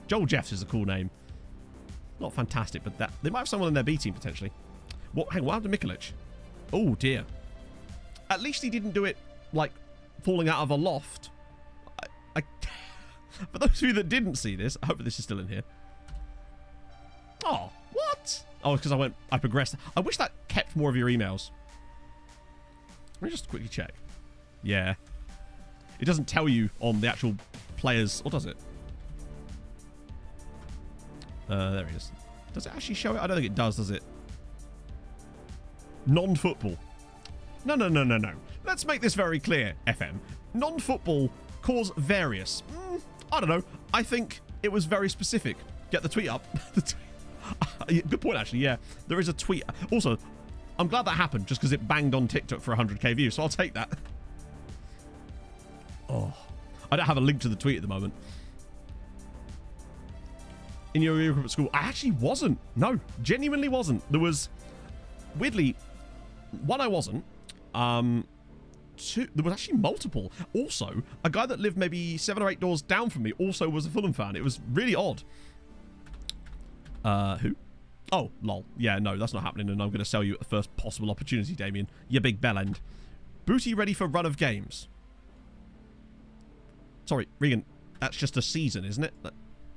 Joel Jeffs is a cool name. Not fantastic, but that they might have someone in their B team potentially. What? Hang on, what happened to Mikulic? Oh dear. At least he didn't do it like falling out of a loft. For those of you that didn't see this, I hope this is still in here. Oh, what? Oh, because I progressed. I wish that kept more of your emails. Let me just quickly check. Yeah. It doesn't tell you on the actual players, or does it? There it is. Does it actually show it? I don't think it does it? Non-football. No. Let's make this very clear, FM. Non-football cause various. I don't know. I think it was very specific. Get the tweet up. Good point, actually. Yeah, there is a tweet. Also, I'm glad that happened just because it banged on TikTok for 100k views, so I'll take that. Oh, I don't have a link to the tweet at the moment. In your Europe at school, I actually wasn't. No, genuinely wasn't. There was, weirdly, one I wasn't. There was actually multiple. Also, a guy that lived maybe 7 or 8 doors down from me also was a Fulham fan. It was really odd. Who? Oh, lol. Yeah, no, that's not happening, and I'm going to sell you at the first possible opportunity, Damien. You big bellend. Booty ready for run of games. Sorry, Regan, that's just a season, isn't it?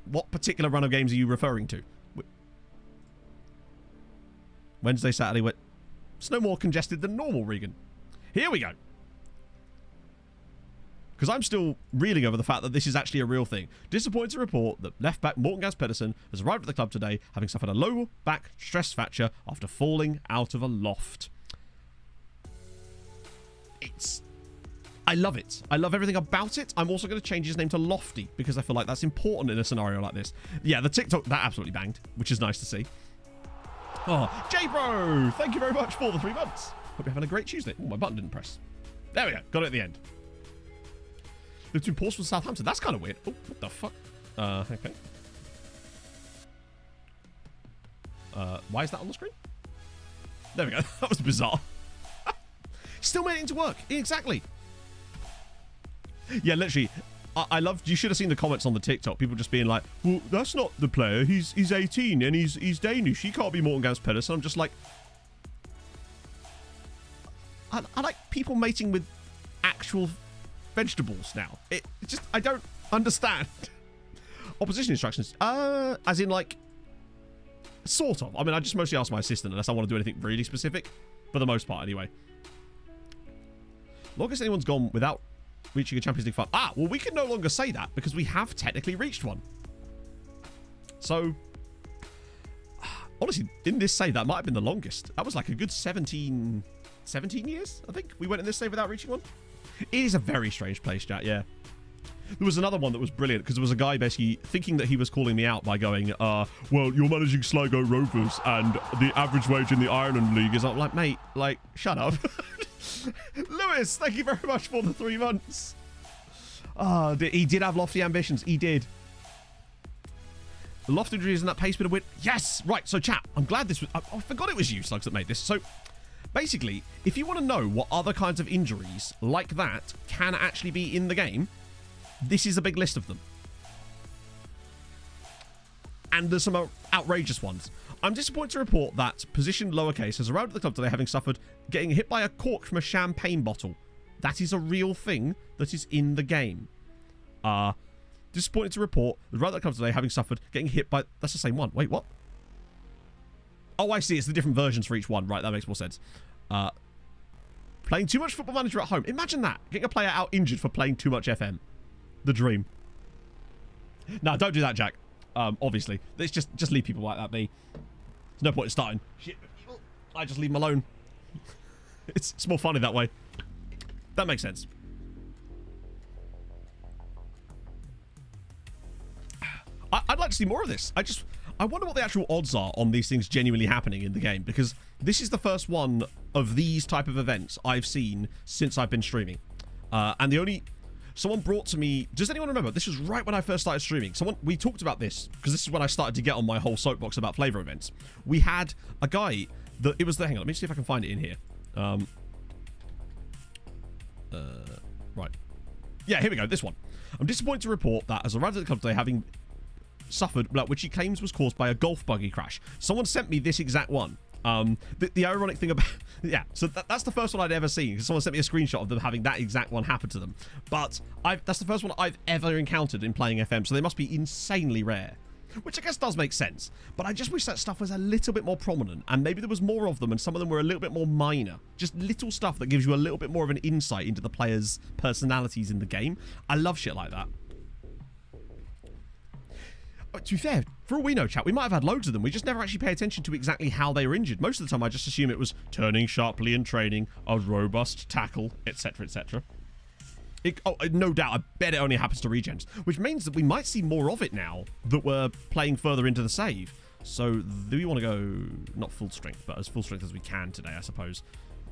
What particular run of games are you referring to? Wednesday, Saturday, it's no more congested than normal, Regan. Here we go. Because I'm still reeling over the fact that this is actually a real thing. Disappointed to report that left-back Morten Gans Pedersen has arrived at the club today, having suffered a low back stress fracture after falling out of a loft. I love it. I love everything about it. I'm also going to change his name to Lofty, because I feel like that's important in a scenario like this. Yeah, the TikTok, that absolutely banged, which is nice to see. Oh, J-Bro, thank you very much for the 3 months. Hope you're having a great Tuesday. Oh, my button didn't press. There we go. Got it at the end. Lived in Portsmouth, Southampton. That's kind of weird. Oh, what the fuck? Okay. Why is that on the screen? There we go. That was bizarre. Still made it into work. Exactly. Yeah, literally. I loved. You should have seen the comments on the TikTok. People just being like, "Well, that's not the player. He's 18 and he's Danish. He can't be Morten Gans Pedersen." I'm just like, I like people mating with actual vegetables now. It just, I don't understand. Opposition instructions. As in like, sort of. I mean, I just mostly ask my assistant unless I want to do anything really specific. For the most part, anyway. Longest anyone's gone without reaching a Champions League final. Ah, well, we can no longer say that because we have technically reached one. So, honestly, in this save, that might have been the longest. That was like a good 17 years, I think. We went in this save without reaching one. It is a very strange place, chat, yeah. There was another one that was brilliant because there was a guy basically thinking that he was calling me out by going, well, you're managing Sligo Rovers and the average wage in the Ireland League is up. Like, mate, like, shut up. Lewis, thank you very much for the 3 months. Oh, he did have lofty ambitions. He did. The loft injuries and that pace bit of wit. Yes, right. So, chat, I'm glad this was... I forgot it was you, Slugs, that made this. So, basically, if you want to know what other kinds of injuries like that can actually be in the game, this is a big list of them. And there's some outrageous ones. I'm disappointed to report that positioned lowercase has arrived at the club today having suffered getting hit by a cork from a champagne bottle. That is a real thing that is in the game. Disappointed to report the route that comes today having suffered getting hit by... That's the same one. Wait, what? Oh, I see. It's the different versions for each one. Right, that makes more sense. Playing too much Football Manager at home. Imagine that. Getting a player out injured for playing too much FM. The dream. No, don't do that, Jack. Obviously. Let's just leave people like that be. There's no point in starting. Shit, I just leave them alone. It's more funny that way. That makes sense. I'd like to see more of this. I wonder what the actual odds are on these things genuinely happening in the game, because this is the first one of these type of events I've seen since I've been streaming. And someone brought to me, does anyone remember? This was right when I first started streaming. We talked about this, because this is when I started to get on my whole soapbox about flavor events. We had a guy that, hang on, let me see if I can find it in here. Right. Yeah, here we go, this one. I'm disappointed to report that as a resident club today, having suffered, which he claims was caused by a golf buggy crash. Someone sent me this exact one. The ironic thing about... yeah, so that's the first one I'd ever seen, because someone sent me a screenshot of them having that exact one happen to them. But that's the first one I've ever encountered in playing FM, so they must be insanely rare. Which I guess does make sense. But I just wish that stuff was a little bit more prominent, and maybe there was more of them, and some of them were a little bit more minor. Just little stuff that gives you a little bit more of an insight into the players' personalities in the game. I love shit like that. To be fair, for all we know, chat, we might have had loads of them. We just never actually pay attention to exactly how they were injured. Most of the time, I just assume it was turning sharply in training, a robust tackle, etc., etc. No doubt, I bet it only happens to regens, which means that we might see more of it now that we're playing further into the save. So, do we want to go, not full strength, but as full strength as we can today, I suppose.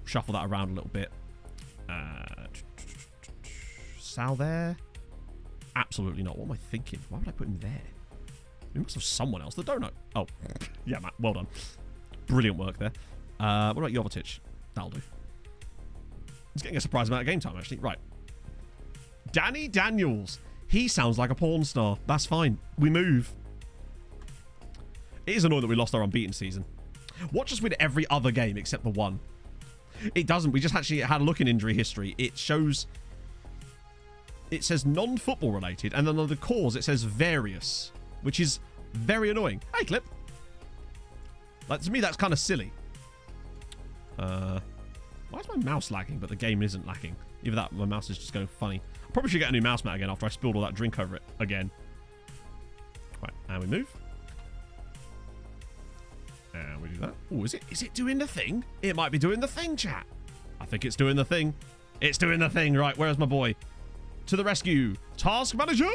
Shuffle that around a little bit. Sal there? Absolutely not. What am I thinking? Why would I put him there? We must have someone else that don't know. Oh, yeah, Matt. Well done. Brilliant work there. What about Jovetic? That'll do. He's getting a surprise amount of game time, actually. Right. Danny Daniels. He sounds like a porn star. That's fine. We move. It is annoying that we lost our unbeaten season. Watch us win every other game except the one. It doesn't. We just actually had a look in injury history. It shows... It says non-football related, and then on the cause it says various, which is very annoying. Hey, Clip. Like, to me, that's kind of silly. Why is my mouse lagging, but the game isn't lagging? Either that, my mouse is just going funny. I probably should get a new mouse mat again after I spilled all that drink over it again. Right, and we move. And we do that. Oh, is it doing the thing? It might be doing the thing, chat. I think it's doing the thing. It's doing the thing. Right, where's my boy? To the rescue. Task manager!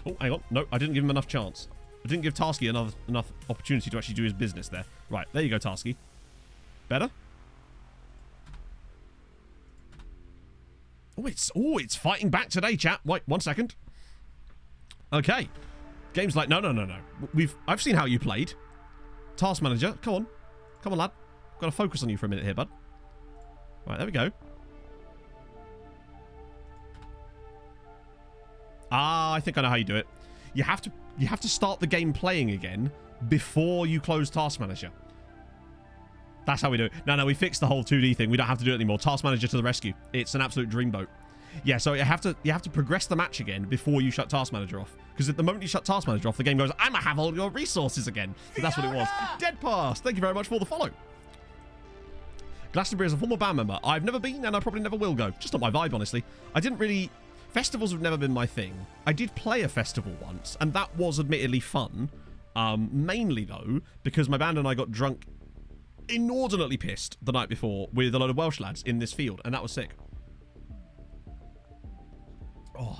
Oh, hang on. No, I didn't give him enough chance. I didn't give Tarsky enough opportunity to actually do his business there. Right, there you go, Tarsky. Better? Oh, it's fighting back today, chat. Wait, 1 second. Okay. Game's like, no. I've seen how you played. Task manager, come on. Come on, lad. Got to focus on you for a minute here, bud. Right, there we go. Ah, I think I know how you do it. You have to start the game playing again before you close Task Manager. That's how we do it. No, we fixed the whole 2D thing. We don't have to do it anymore. Task Manager to the rescue. It's an absolute dreamboat. Yeah, so you have to progress the match again before you shut Task Manager off. Because at the moment you shut Task Manager off, the game goes, I'm gonna have all your resources again. So that's what it was. Dead Pass. Thank you very much for the follow. Glastonbury is a former band member. I've never been, and I probably never will go. Just not my vibe, honestly. I didn't really... Festivals have never been my thing. I did play a festival once, and that was admittedly fun. Mainly, though, because my band and I got drunk, inordinately pissed the night before with a load of Welsh lads in this field, and that was sick. Oh.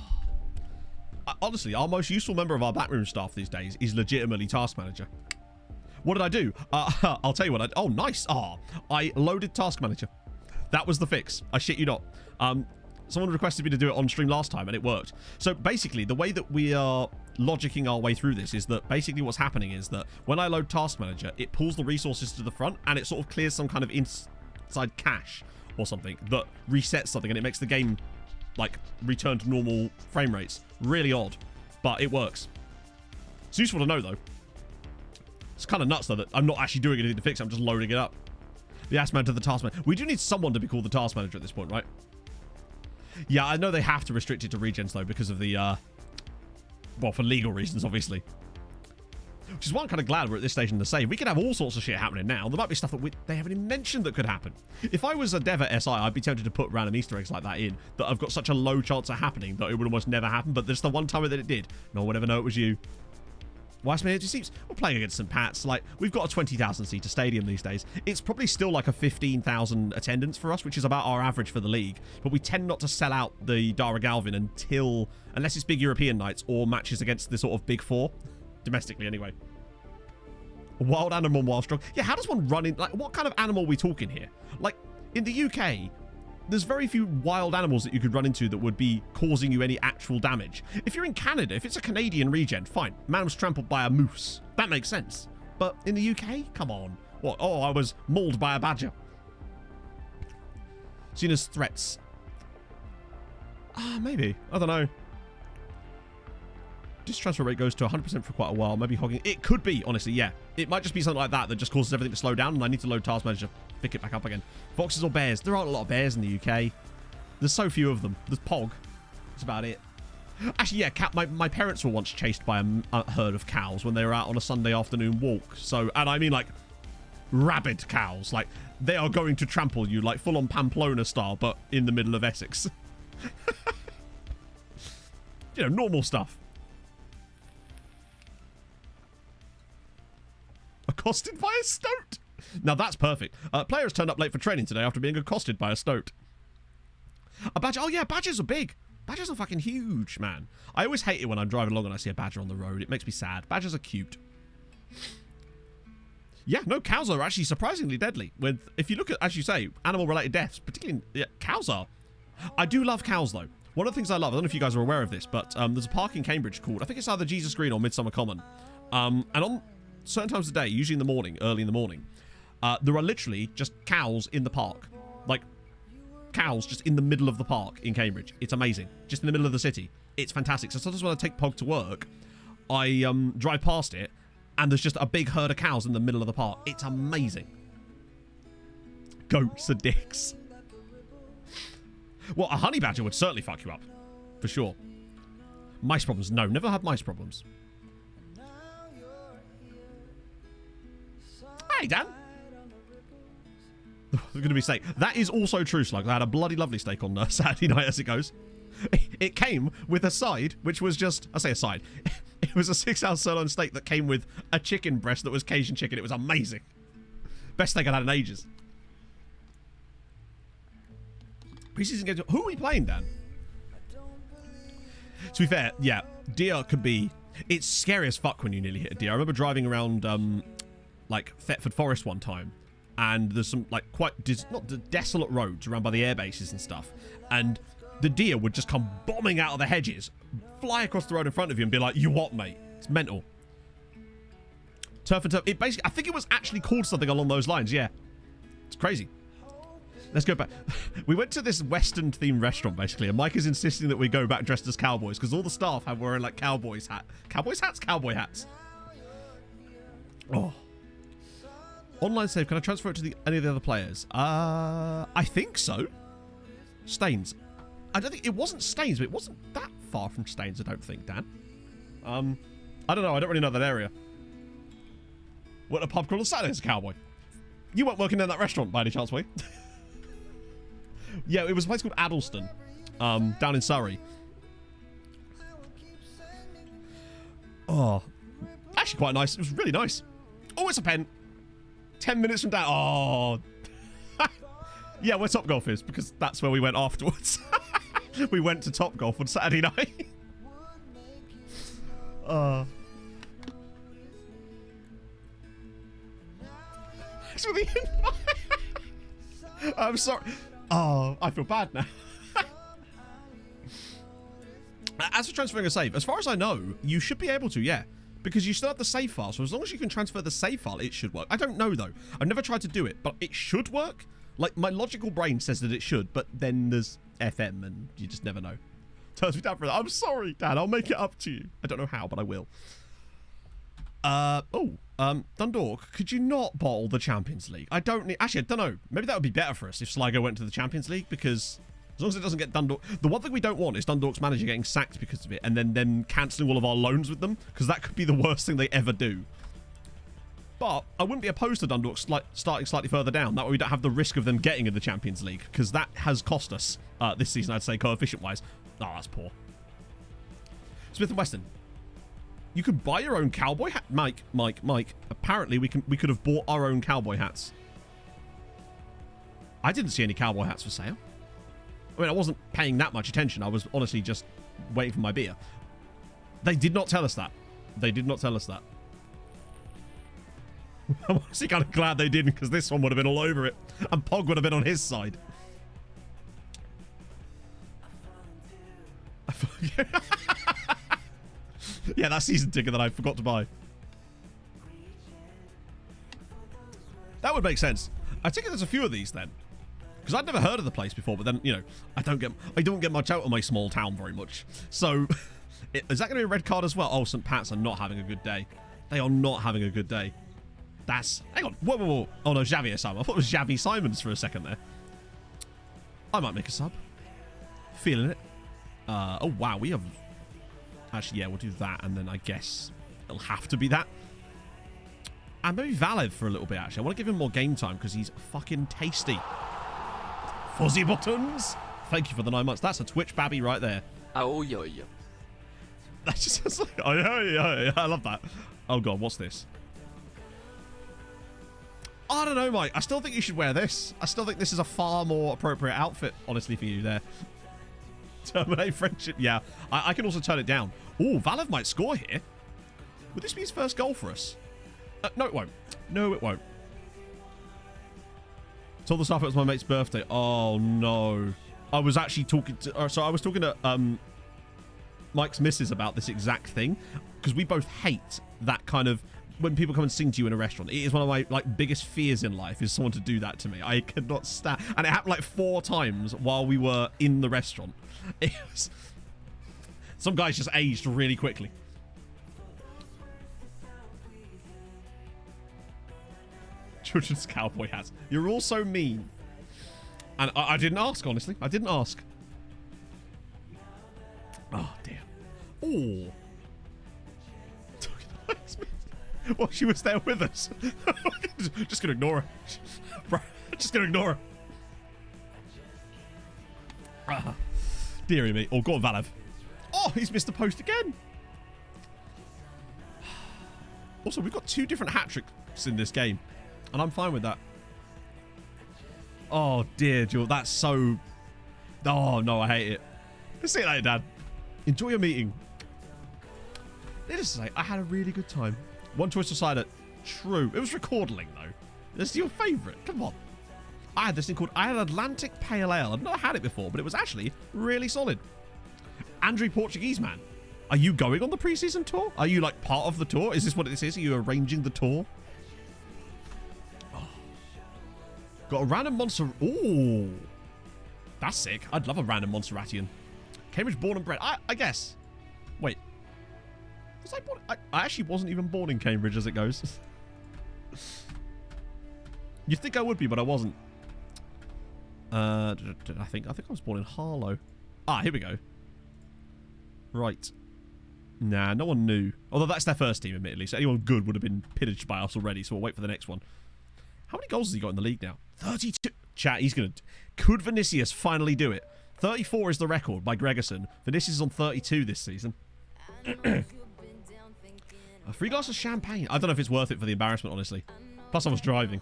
Honestly, our most useful member of our backroom staff these days is legitimately Task Manager. What did I do? I'll tell you what I... Oh, nice. I loaded Task Manager. That was the fix. I shit you not. Someone requested me to do it on stream last time, and it worked. So basically, the way that we are logicking our way through this is that basically what's happening is that when I load Task Manager, it pulls the resources to the front, and it sort of clears some kind of inside cache or something that resets something, and it makes the game, like, return to normal frame rates. Really odd, but it works. It's useful to know, though. It's kind of nuts, though, that I'm not actually doing anything to fix it. I'm just loading it up. The ass man to the task manager. We do need someone to be called the task manager at this point, right? Yeah, I know they have to restrict it to regens, though, because of the, well, for legal reasons, obviously. Which is why I'm kind of glad we're at this stage in the save. We could have all sorts of shit happening now. There might be stuff that they haven't even mentioned that could happen. If I was a dev at SI, I'd be tempted to put random Easter eggs like that in that I've got such a low chance of happening that it would almost never happen. But there's the one time that it did. No one would ever know it was you. Wise Man Energy Seeps. We're playing against St. Pat's. Like, we've got a 20,000 seater stadium these days. It's probably still like a 15,000 attendance for us, which is about our average for the league. But we tend not to sell out the Dara Galvin unless it's big European nights or matches against the sort of big four. Domestically, anyway. Wild animal, wild strong. Yeah, how does one run in? Like, what kind of animal are we talking here? Like, in the UK, there's very few wild animals that you could run into that would be causing you any actual damage. If you're in Canada, if it's a Canadian regen, fine. Man was trampled by a moose. That makes sense. But in the UK? Come on. What? Oh, I was mauled by a badger. Seen as threats. Maybe. I don't know. This transfer rate goes to 100% for quite a while. Maybe hogging. It could be, honestly, yeah. It might just be something like that that just causes everything to slow down, and I need to load Task Manager to pick it back up again. Foxes or bears? There aren't a lot of bears in the UK. There's so few of them. There's Pog. That's about it. Actually, yeah, my parents were once chased by a herd of cows when they were out on a Sunday afternoon walk. So, and I mean, like, rabid cows. Like, they are going to trample you, like, full-on Pamplona style, but in the middle of Essex. You know, normal stuff. Accosted by a stoat. Now that's perfect. Players turned up late for training today after being accosted by a stoat. A badger. Oh yeah, badgers are big. Badgers are fucking huge, man. I always hate it when I'm driving along and I see a badger on the road. It makes me sad. Badgers are cute. Yeah, no, cows are actually surprisingly deadly. If you look at, as you say, animal-related deaths, particularly cows are. I do love cows though. One of the things I love, I don't know if you guys are aware of this, but there's a park in Cambridge called, I think it's either Jesus Green or Midsummer Common. And on certain times of the day, usually in the morning, early in the morning, there are literally just cows in the park. Like, cows just in the middle of the park in Cambridge. It's amazing. Just in the middle of the city. It's fantastic. So sometimes when I take Pog to work, I drive past it, and there's just a big herd of cows in the middle of the park. It's amazing. Goats are dicks. Well, a honey badger would certainly fuck you up. For sure. Mice problems. No, never had mice problems. Hey, Dan. I was going to be steak. That is also true, Slug. I had a bloody lovely steak on Saturday night as it goes. It came with a side, which was just... I say a side. It was a 6-ounce sirloin steak that came with a chicken breast that was Cajun chicken. It was amazing. Best steak I'd had in ages. Preseason games. Who are we playing, Dan? To be fair, yeah. Deer could be... It's scary as fuck when you nearly hit a deer. I remember driving around... like Thetford Forest one time, and there's some like quite desolate roads around by the air bases and stuff, and the deer would just come bombing out of the hedges, fly across the road in front of you and be like, you what, mate? It's mental. Turf and turf. It basically, I think it was actually called something along those lines. Yeah, it's crazy. Let's go back. We went to this Western themed restaurant basically, and Mike is insisting that we go back dressed as cowboys because all the staff have wearing like cowboy hats. Oh. Online save, can I transfer it to any of the other players? I think so. Staines. I don't think, it wasn't Staines, but it wasn't that far from Staines, I don't think, Dan. I don't know, I don't really know that area. What a pub crawler Saturday as a cowboy. You weren't working in that restaurant by any chance, were you? Yeah, it was a place called Addleston, down in Surrey. Oh, actually quite nice. It was really nice. Oh, it's a pen. 10 minutes from down. Oh. Yeah, where Topgolf is, because that's where we went afterwards. We went to Topgolf on Saturday night. Thanks for the invite. I'm sorry. Oh, I feel bad now. As for transferring a save, as far as I know, you should be able to, yeah. Because you still have the save file, so as long as you can transfer the save file, it should work. I don't know, though. I've never tried to do it, but it should work. Like, my logical brain says that it should, but then there's FM, and you just never know. Turns me down for that. I'm sorry, Dad. I'll make it up to you. I don't know how, but I will. Dundalk, could you not bottle the Champions League? I don't need... Actually, I don't know. Maybe that would be better for us if Sligo went to the Champions League, because as long as it doesn't get Dundalk... The one thing we don't want is Dundalk's manager getting sacked because of it, and then them cancelling all of our loans with them, because that could be the worst thing they ever do. But I wouldn't be opposed to Dundalk starting slightly further down. That way we don't have the risk of them getting in the Champions League, because that has cost us this season, I'd say, coefficient-wise. Oh, that's poor. Smith & Weston. You could buy your own cowboy hat. Mike. Apparently, we could have bought our own cowboy hats. I didn't see any cowboy hats for sale. I mean, I wasn't paying that much attention. I was honestly just waiting for my beer. They did not tell us that. They did not tell us that. I'm honestly kind of glad they didn't, because this one would have been all over it. And Pog would have been on his side. Yeah, that season ticket that I forgot to buy. That would make sense. I think there's a few of these then, because I'd never heard of the place before. But then, you know, I don't get much out of my small town very much. So, is that going to be a red card as well? Oh, St. Pat's are not having a good day. They are not having a good day. That's... Hang on. Whoa. Oh no, Xavier Simon. I thought it was Xavi Simons for a second there. I might make a sub. Feeling it. Oh wow, we have... Actually, yeah, we'll do that, and then I guess it'll have to be that. And maybe Valev for a little bit, actually. I want to give him more game time, because he's fucking tasty. Fuzzy buttons! Thank you for the 9 months. That's a Twitch babby right there. Oh, yo, yo. That just sounds like... Oh, yeah. I love that. Oh, God, what's this? I don't know, Mike. I still think you should wear this. I still think this is a far more appropriate outfit, honestly, for you there. Terminate friendship. Yeah, I can also turn it down. Oh, Valev might score here. Would this be his first goal for us? No, it won't. No, it won't. Told the staff it was my mate's birthday. Oh, no. I was actually talking to... so I was talking to Mike's missus about this exact thing, because we both hate that kind of... When people come and sing to you in a restaurant. It is one of my biggest fears in life, is someone to do that to me. I could not stand... And it happened 4 times while we were in the restaurant. It was... Some guys just aged really quickly. Children's cowboy hats. You're all so mean. And I didn't ask, honestly. I didn't ask. Oh, dear. Oh. Well, she was there with us. Just gonna ignore her. Just gonna ignore her. Deary me. Oh, go on, Valev. Oh, he's missed the post again. Also, we've got 2 different hat-tricks in this game, and I'm fine with that. Oh, dear, Joel. That's so... Oh, no, I hate it. See you later, Dad. Enjoy your meeting. Needless to say, I had a really good time. One choice decided. True. It was recordling, though. This is your favourite. Come on. I had this thing called... I had Atlantic Pale Ale. I've not had it before, but it was actually really solid. Andrew Portuguese Man. Are you going on the pre-season tour? Are you, part of the tour? Is this what this is? Are you arranging the tour? Oh. Got a random monster... Ooh. That's sick. I'd love a random Montserratian. Cambridge born and bred. I guess. Wait. Was I born... I actually wasn't even born in Cambridge, as it goes. You'd think I would be, but I wasn't. I think I was born in Harlow. Ah, here we go. Right. Nah, no one knew. Although that's their first team, admittedly. So anyone good would have been pillaged by us already. So we'll wait for the next one. How many goals has he got in the league now? 32. Chat, he's going to... Could Vinicius finally do it? 34 is the record by Gregerson. Vinicius is on 32 this season. A free glass of champagne. I don't know if it's worth it for the embarrassment, honestly. Plus, I was driving.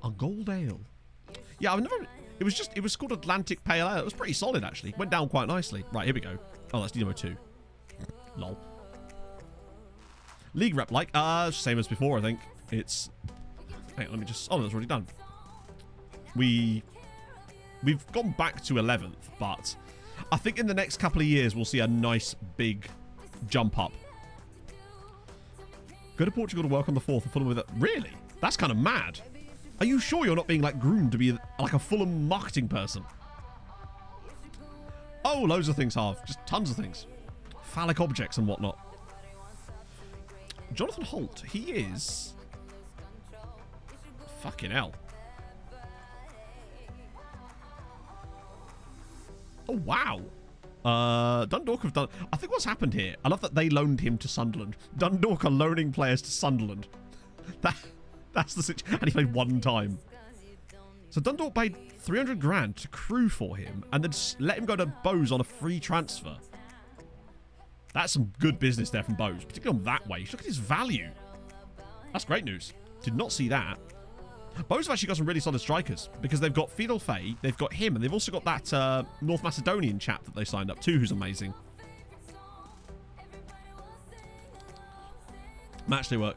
A gold ale. Yeah, I've never... It was called Atlantic Pale Ale. It was pretty solid, actually. Went down quite nicely. Right, here we go. Oh, that's Dynamo 2. Lol. League rep, same as before, I think. It's... Hang on, let me just... Oh, that's already done. We've gone back to 11th, but I think in the next couple of years, we'll see a nice, big jump up. Go to Portugal to work on the 4th and Fulham with it. Really? That's kind of mad. Are you sure you're not being groomed to be a Fulham marketing person? Oh, loads of things, Harv. Just tons of things. Phallic objects and whatnot. Jonathan Holt, he is... Fucking hell. Oh, wow. Dundalk have done... I think what's happened here... I love that they loaned him to Sunderland. Dundalk are loaning players to Sunderland. That's the situation. And he played one time. So Dundalk paid 300 grand to Crew for him and then let him go to Bose on a free transfer. That's some good business there from Bose, particularly on that way. Look at his value. That's great news. Did not see that. Bose have actually got some really solid strikers because they've got Fidel Faye, they've got him, and they've also got that North Macedonian chap that they signed up to, who's amazing. Matchday work.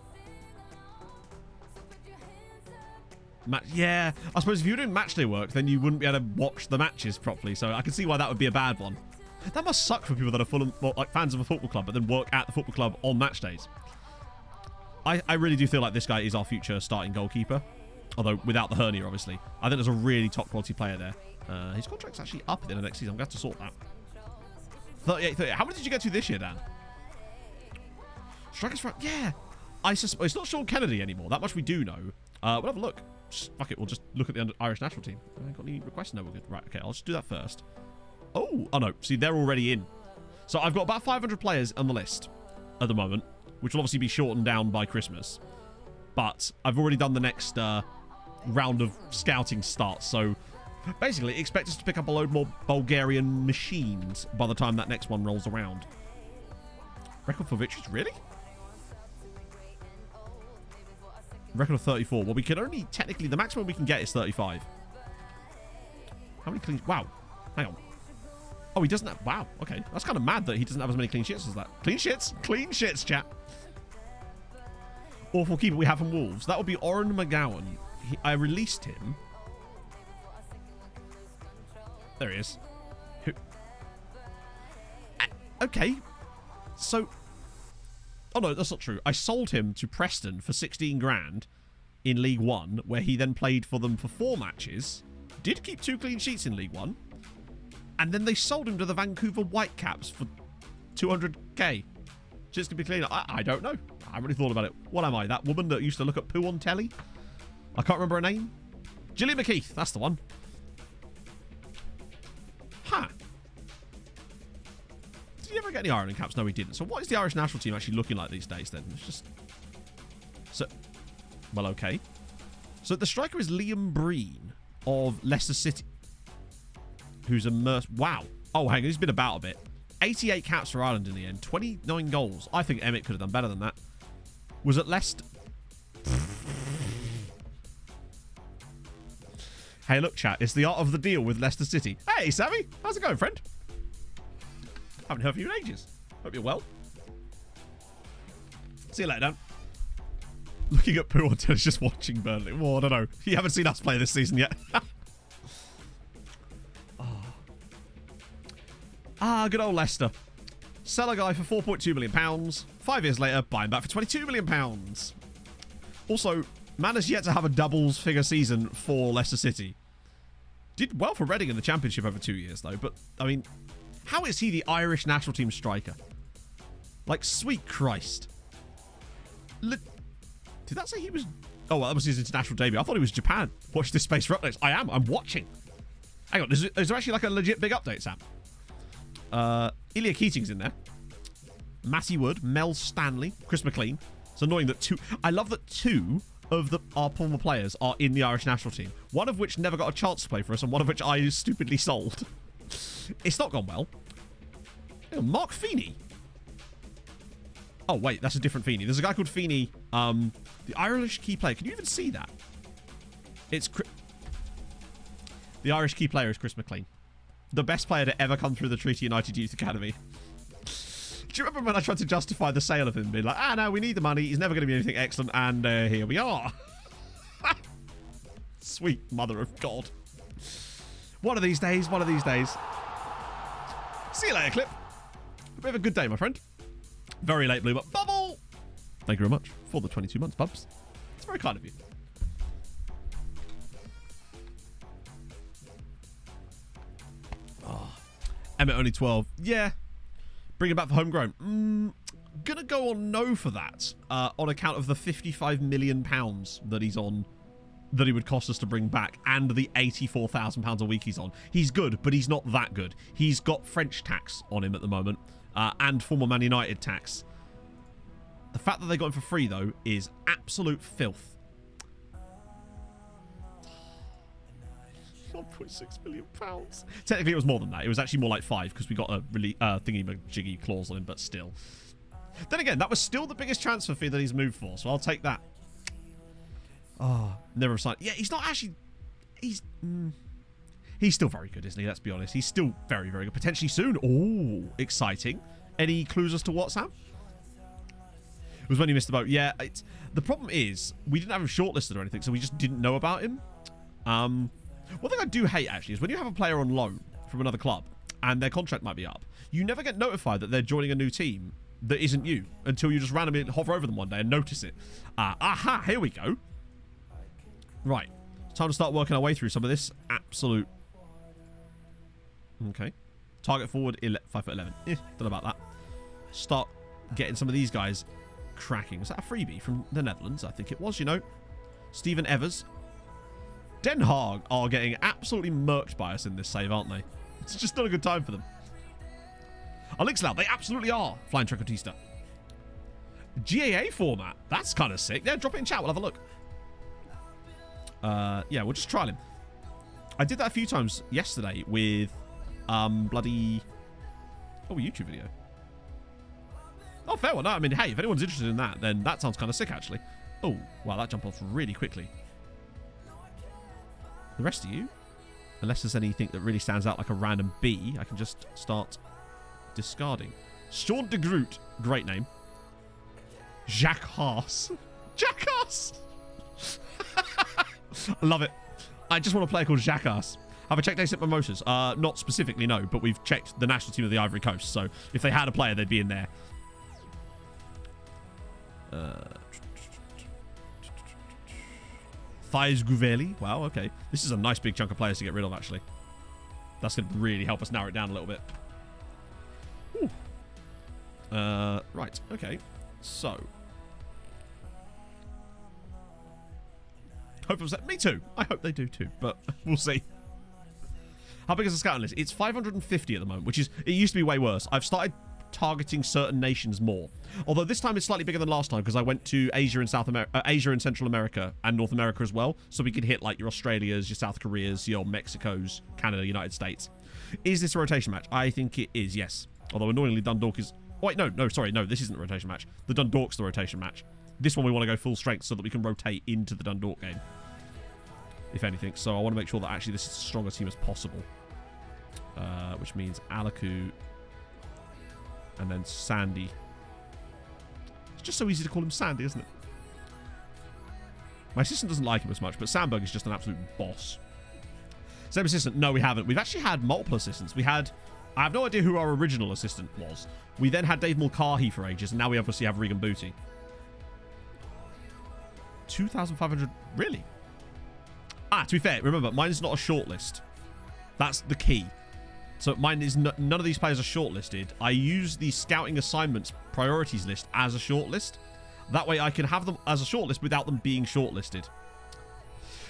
Yeah, I suppose if you were doing matchday work, then you wouldn't be able to watch the matches properly, so I can see why that would be a bad one. That must suck for people that are full of, like fans of a football club, but then work at the football club on match days. I really do feel like this guy is our future starting goalkeeper. Although, without the hernia, obviously. I think there's a really top-quality player there. His contract's actually up at the end of next season. I'm going to have to sort that. 38. How many did you get to this year, Dan? Strikers front. Yeah. It's not Sean Kennedy anymore. That much we do know. We'll have a look. Fuck it. We'll just look at the Irish national team. I got any requests? No, we're good. Right, okay. I'll just do that first. Oh no. See, they're already in. So I've got about 500 players on the list at the moment, which will obviously be shortened down by Christmas. But I've already done the next round of scouting starts, so basically expect us to pick up a load more Bulgarian machines by the time that next one rolls around. Record for victories? Really? Record of 34. Well, we can only technically, the maximum we can get is 35. How many clean... Wow. Hang on. Oh, he doesn't have... Wow. Okay. That's kind of mad that he doesn't have as many clean shits as that. Clean shits? Clean shits, chat. Awful keeper we have from Wolves. That would be Oren McGowan. I released him. There he is. Okay. So... Oh, no, that's not true. I sold him to Preston for 16 grand in League One, where he then played for them for 4 matches. Did keep 2 clean sheets in League One. And then they sold him to the Vancouver Whitecaps for 200k. Just to be clear, I don't know. I haven't really thought about it. What am I? That woman that used to look at poo on telly? I can't remember her name. Gillian McKeith. That's the one. Huh. Did he ever get any Ireland caps? No, he didn't. So what is the Irish national team actually looking like these days then? It's just... So... Well, okay. So the striker is Liam Breen of Leicester City. Who's immersed... Wow. Oh, hang on. He's been about a bit. 88 caps for Ireland in the end. 29 goals. I think Emmett could have done better than that. Was at Leicester... Hey, look, chat. It's the art of the deal with Leicester City. Hey, Sammy. How's it going, friend? Haven't heard from you in ages. Hope you're well. See you later, Dan. Looking at poo on tennis, just watching Burnley. Well, I don't know. You haven't seen us play this season yet. Good old Leicester. Sell a guy for £4.2 million. 5 years later, buy him back for £22 million. Also, man has yet to have a doubles figure season for Leicester City. Did well for Reading in the Championship over 2 years, though. But, I mean, how is he the Irish national team striker? Like, sweet Christ. Did that say he was... Oh, well, that was his international debut. I thought he was Japan. Watch this space for updates. I am. I'm watching. Hang on. Is there actually like a legit big update, Sam? Ilya Keating's in there. Matty Wood, Mel Stanley, Chris McLean. It's annoying that I love that 2 of our former players are in the Irish national team. One of which never got a chance to play for us, and one of which I stupidly sold. It's not gone well. Oh, Mark Feeney. Oh, wait, that's a different Feeney. There's a guy called Feeney, the Irish key player. Can you even see that? It's... The Irish key player is Chris McLean. The best player to ever come through the Treaty United Youth Academy. Do you remember when I tried to justify the sale of him? Being like, no, we need the money. He's never going to be anything excellent. And here we are. Sweet mother of God. One of these days. One of these days. See you later, Clip. Hope you have a good day, my friend. Very late bloomer. Bubble! Thank you very much for the 22 months, Bubs. It's very kind of you. Oh. Emmett only 12. Yeah. Bring him back for homegrown. gonna go on no for that on account of the £55 million that he's on, that he would cost us to bring back, and the £84,000 a week he's on. He's good, but he's not that good. He's got French tax on him at the moment, and former Man United tax. The fact that they got him for free, though, is absolute filth. 1.6 million pounds. Technically, it was more than that. It was actually more like 5 because we got a really thingy-majiggy clause on him, but still. Then again, that was still the biggest transfer fee that he's moved for, so I'll take that. Oh, never signed. Yeah, he's not actually... He's still very good, isn't he? Let's be honest. He's still very, very good. Potentially soon. Oh, exciting. Any clues as to what, Sam? It was when he missed the boat. Yeah, the problem is we didn't have him shortlisted or anything, so we just didn't know about him. One thing I do hate, actually, is when you have a player on loan from another club and their contract might be up, you never get notified that they're joining a new team that isn't you until you just randomly hover over them one day and notice it. Aha, here we go. Right. It's time to start working our way through some of this absolute... Okay. Target forward, 5'11". Don't know about that. Start getting some of these guys cracking. Was that a freebie from the Netherlands? I think it was, you know. Steven Evers. Den Haag are getting absolutely murked by us in this save, aren't they? It's just not a good time for them. Alixlau, they absolutely are. Flying Trecotista. GAA format. That's kind of sick. Yeah, drop it in chat. We'll have a look. Yeah, we'll just trial him. I did that a few times yesterday with bloody... Oh, a YouTube video. Oh, fair one. No, I mean, hey, if anyone's interested in that, then that sounds kind of sick, actually. Oh, wow, that jumped off really quickly. The rest of you, unless there's anything that really stands out like a random B, I can just start discarding. Sean de Groot, great name. Jacques Haas. Jacques Haas! I love it. I just want a player called Jacques Haas. Have I checked ASIC Mimosas? Not specifically, no, but we've checked the national team of the Ivory Coast, so if they had a player, they'd be in there. Thais Gouvelli. Wow, okay. This is a nice big chunk of players to get rid of, actually. That's going to really help us narrow it down a little bit. Ooh. Right, okay. So. Hope it was that. Me too. I hope they do too, but we'll see. How big is the scouting list? It's 550 at the moment, which is... It used to be way worse. I've started targeting certain nations more. Although this time it's slightly bigger than last time because I went to Asia and Asia and Central America and North America as well. So we could hit like your Australias, your South Koreas, your Mexicos, Canada, United States. Is this a rotation match? I think it is, yes. Although annoyingly Dundalk is... Oh, wait, no, sorry, no, this isn't the rotation match. The Dundalk's the rotation match. This one we want to go full strength so that we can rotate into the Dundalk game. If anything. So I want to make sure that actually this is as strong a team as possible. Which means Alaku and then Sandy. It's just so easy to call him Sandy, isn't it? My assistant doesn't like him as much, but Sandberg is just an absolute boss. Same assistant? No, we haven't. We've actually had multiple assistants. We had... I have no idea who our original assistant was. We then had Dave Mulcahy for ages, and now we obviously have Regan Booty. 2,500... Really? Ah, to be fair, remember, mine is not a shortlist. That's the key. So mine is none of these players are shortlisted. I use the scouting assignments priorities list as a shortlist. That way I can have them as a shortlist without them being shortlisted.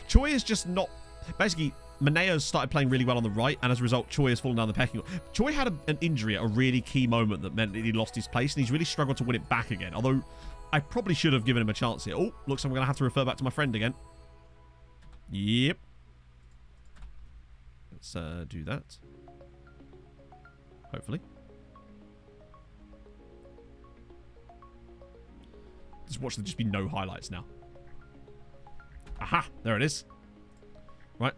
Choi is just not... Basically, Manea's started playing really well on the right, and as a result, Choi has fallen down the pecking order. Choi had an injury at a really key moment that meant that he lost his place, and he's really struggled to win it back again. Although, I probably should have given him a chance here. Oh, looks like I'm going to have to refer back to my friend again. Yep. Let's do that. Hopefully. Just watch there just be no highlights now. Aha! There it is. Right.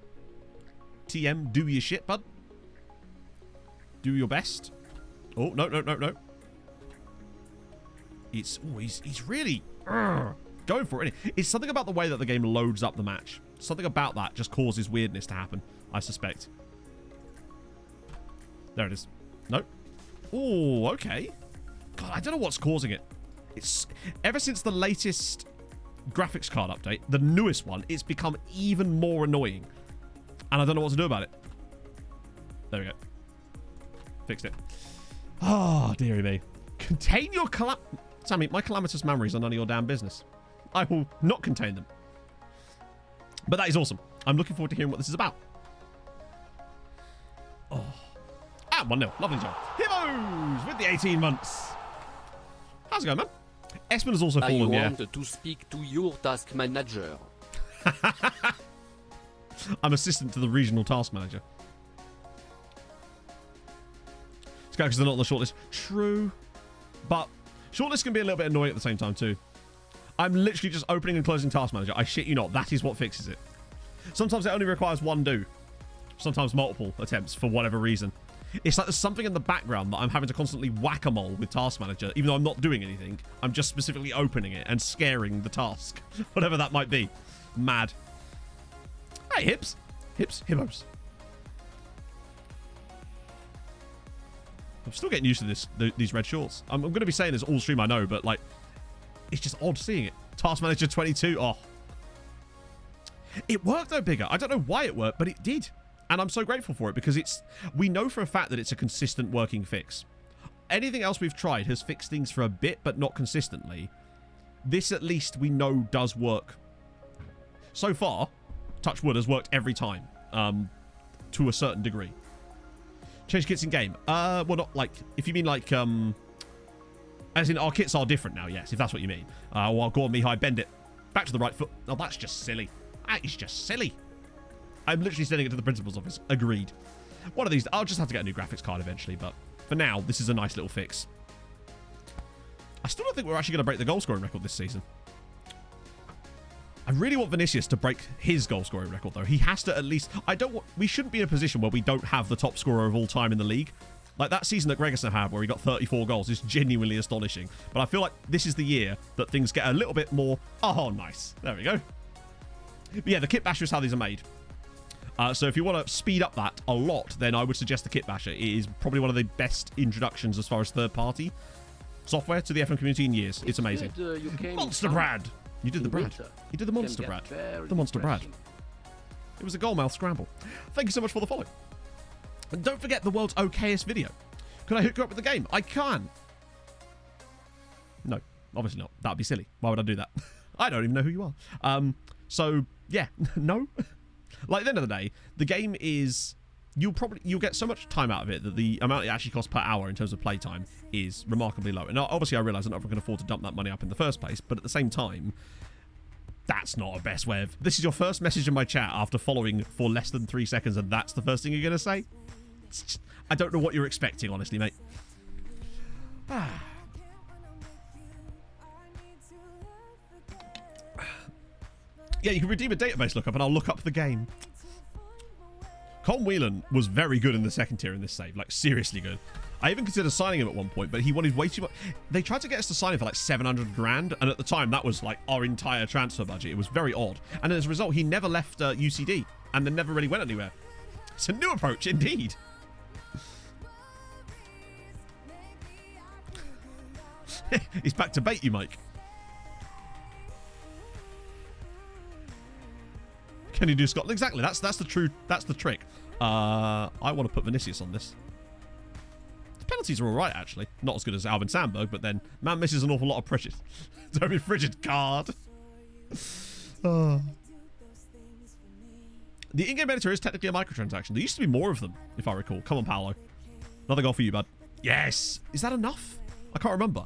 TM, do your shit, bud. Do your best. Oh, no. It's... Oh, he's really... going for it. It's something about the way that the game loads up the match. Something about that just causes weirdness to happen, I suspect. There it is. Nope. Oh, okay. God, I don't know what's causing it. It's ever since the latest graphics card update, the newest one, it's become even more annoying. And I don't know what to do about it. There we go. Fixed it. Oh, dearie me. Contain your Sammy, my calamitous memories are none of your damn business. I will not contain them. But that is awesome. I'm looking forward to hearing what this is about. Oh. 1-0. Lovely job. Hibbos with the 18 months. How's it going, man? Espen has also fallen, yeah. I want to speak to your task manager. I'm assistant to the regional task manager. It's because they're not on the shortlist. True. But shortlist can be a little bit annoying at the same time, too. I'm literally just opening and closing task manager. I shit you not. That is what fixes it. Sometimes it only requires one do. Sometimes multiple attempts for whatever reason. It's like there's something in the background that I'm having to constantly whack-a-mole with task manager, even though I'm not doing anything. I'm just specifically opening it and scaring the task. Whatever that might be. Mad. Hey, hips. Hips. Hibbos. I'm still getting used to these red shorts. I'm going to be saying this all stream, I know, but like, it's just odd seeing it. Task Manager 22. Oh. It worked though, Bigger. I don't know why it worked, but it did. And I'm so grateful for it because we know for a fact that it's a consistent working fix. Anything else we've tried has fixed things for a bit, but not consistently. This at least we know does work. So far, touch wood, has worked every time. To a certain degree. Change kits in game. Well, not like, if you mean like, as in our kits are different now, yes, if that's what you mean. Well, go on, Mihai, bend it. Back to the right foot. Oh, that's just silly. That is just silly. I'm literally sending it to the principal's office. Agreed. One of these, I'll just have to get a new graphics card eventually, but for now, this is a nice little fix. I still don't think we're actually going to break the goal scoring record this season. I really want Vinicius to break his goal scoring record, though. He has to at least... we shouldn't be in a position where we don't have the top scorer of all time in the league. Like that season that Gregerson had where he got 34 goals is genuinely astonishing. But I feel like this is the year that things get a little bit more... Oh, nice. There we go. But yeah, the Kit Basher is how these are made. So if you want to speed up that a lot, then I would suggest the Kit Basher. It is probably one of the best introductions as far as third-party software to the FM community in years. It's amazing. Monster Brad! You did the Brad. You did the Monster Brad. The Monster Brad. It was a goalmouth scramble. Thank you so much for the follow. And don't forget the world's okayest video. Could I hook you up with the game? I can. No, obviously not. That'd be silly. Why would I do that? I don't even know who you are. So, yeah. No. Like, at the end of the day, the game is... You'll get so much time out of it that the amount it actually costs per hour in terms of playtime is remarkably low. And obviously I realise I'm not going to afford to dump that money up in the first place, but at the same time, that's not a best way of... This is your first message in my chat after following for less than 3 seconds, and that's the first thing you're going to say? I don't know what you're expecting, honestly, mate. Yeah, you can redeem a database lookup, and I'll look up the game. Colm Whelan was very good in the second tier in this save, like seriously good. I even considered signing him at one point, but he wanted way too much. They tried to get us to sign him for like 700 grand, and at the time that was like our entire transfer budget. It was very odd, and as a result, he never left UCD, and then never really went anywhere. It's a new approach indeed. He's back to bait you, Mike. Can you do Scotland? Exactly. That's the trick. I want to put Vinicius on this. The penalties are all right, actually. Not as good as Alvin Sandberg, but then man misses an awful lot of pressure. Toby Frigid card. Oh. The in-game editor is technically a microtransaction. There used to be more of them, if I recall. Come on, Paolo. Another goal for you, bud. Yes. Is that enough? I can't remember.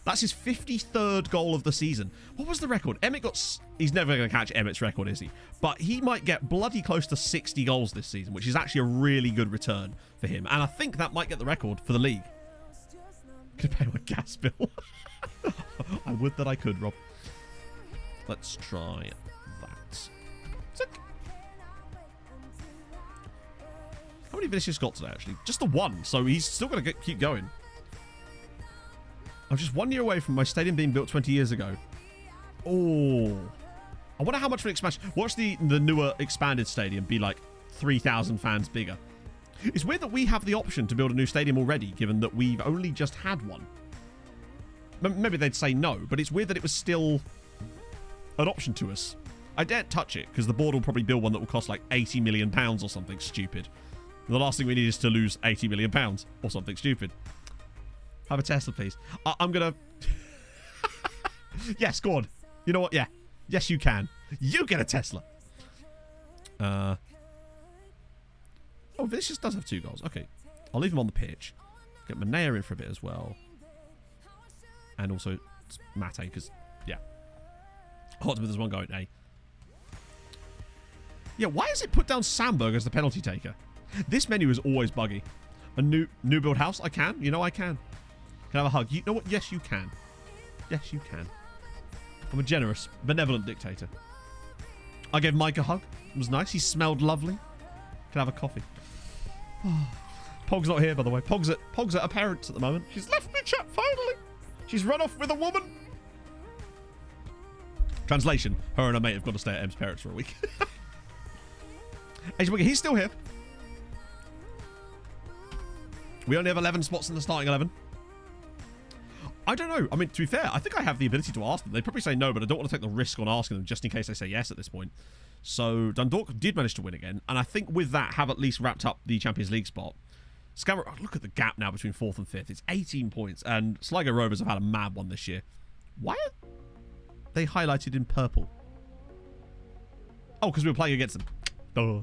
That's his 53rd goal of the season. What was the record? Emmett got... He's never going to catch Emmett's record, is he? But he might get bloody close to 60 goals this season, which is actually a really good return for him. And I think that might get the record for the league. Could pay my gas bill. I would that I could, Rob. Let's try that. Tick. How many Vinicius got today, actually? Just the one, so he's still going to keep going. I'm just 1 year away from my stadium being built 20 years ago. Oh. I wonder how much for an expansion. Watch the newer expanded stadium be like 3,000 fans bigger. It's weird that we have the option to build a new stadium already, given that we've only just had one. Maybe they'd say no, but it's weird that it was still an option to us. I daren't touch it, because the board will probably build one that will cost like £80 million or something stupid. The last thing we need is to lose £80 million or something stupid. Have a Tesla, please. I'm gonna... Yes, go on. You know what? Yeah. Yes, you can. You get a Tesla. Oh, Vinicius does have 2 goals. Okay. I'll leave him on the pitch. Get Manea in for a bit as well. And also Mate, because, yeah. Hotman, there's one going, A. Yeah, why is it put down Sandberg as the penalty taker? This menu is always buggy. A new build house? I can. You know I can. Can I have a hug? You know what? Yes, you can. Yes, you can. I'm a generous, benevolent dictator. I gave Mike a hug. It was nice. He smelled lovely. Can I have a coffee? Pog's not here, by the way. Pog's at her parents at the moment. She's left me, chat, finally. She's run off with a woman. Translation. Her and her mate have got to stay at Em's parents for a week. He's still here. We only have 11 spots in the starting 11. I don't know. I mean, to be fair, I think I have the ability to ask them. They'd probably say no, but I don't want to take the risk on asking them just in case they say yes at this point. So Dundalk did manage to win again, and I think with that have at least wrapped up the Champions League spot. Scammer, oh, look at the gap now between 4th and 5th. It's 18 points, and Sligo Rovers have had a mad one this year. Why are they highlighted in purple? Oh, because we were playing against them. Duh.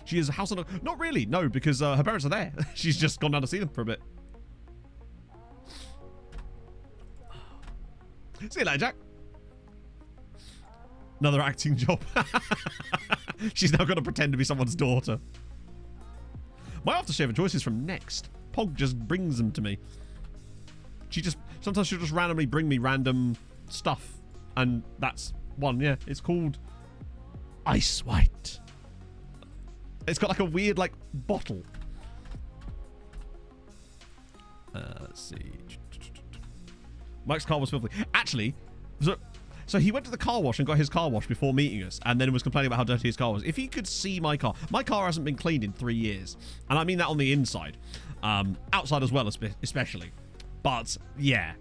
She is a house on a... Not really, no, because her parents are there. She's just gone down to see them for a bit. See you later, Jack. Another acting job. She's now got to pretend to be someone's daughter. My aftershave of choice is from Next. Pog just brings them to me. Sometimes she'll just randomly bring me random stuff. And that's one, yeah. It's called Ice White. It's got like a weird, like, bottle. Let's see. Mike's car was filthy. Actually, so he went to the car wash and got his car wash before meeting us, and then was complaining about how dirty his car was. If he could see my car hasn't been cleaned in 3 years, and I mean that on the inside, outside as well, especially. But yeah,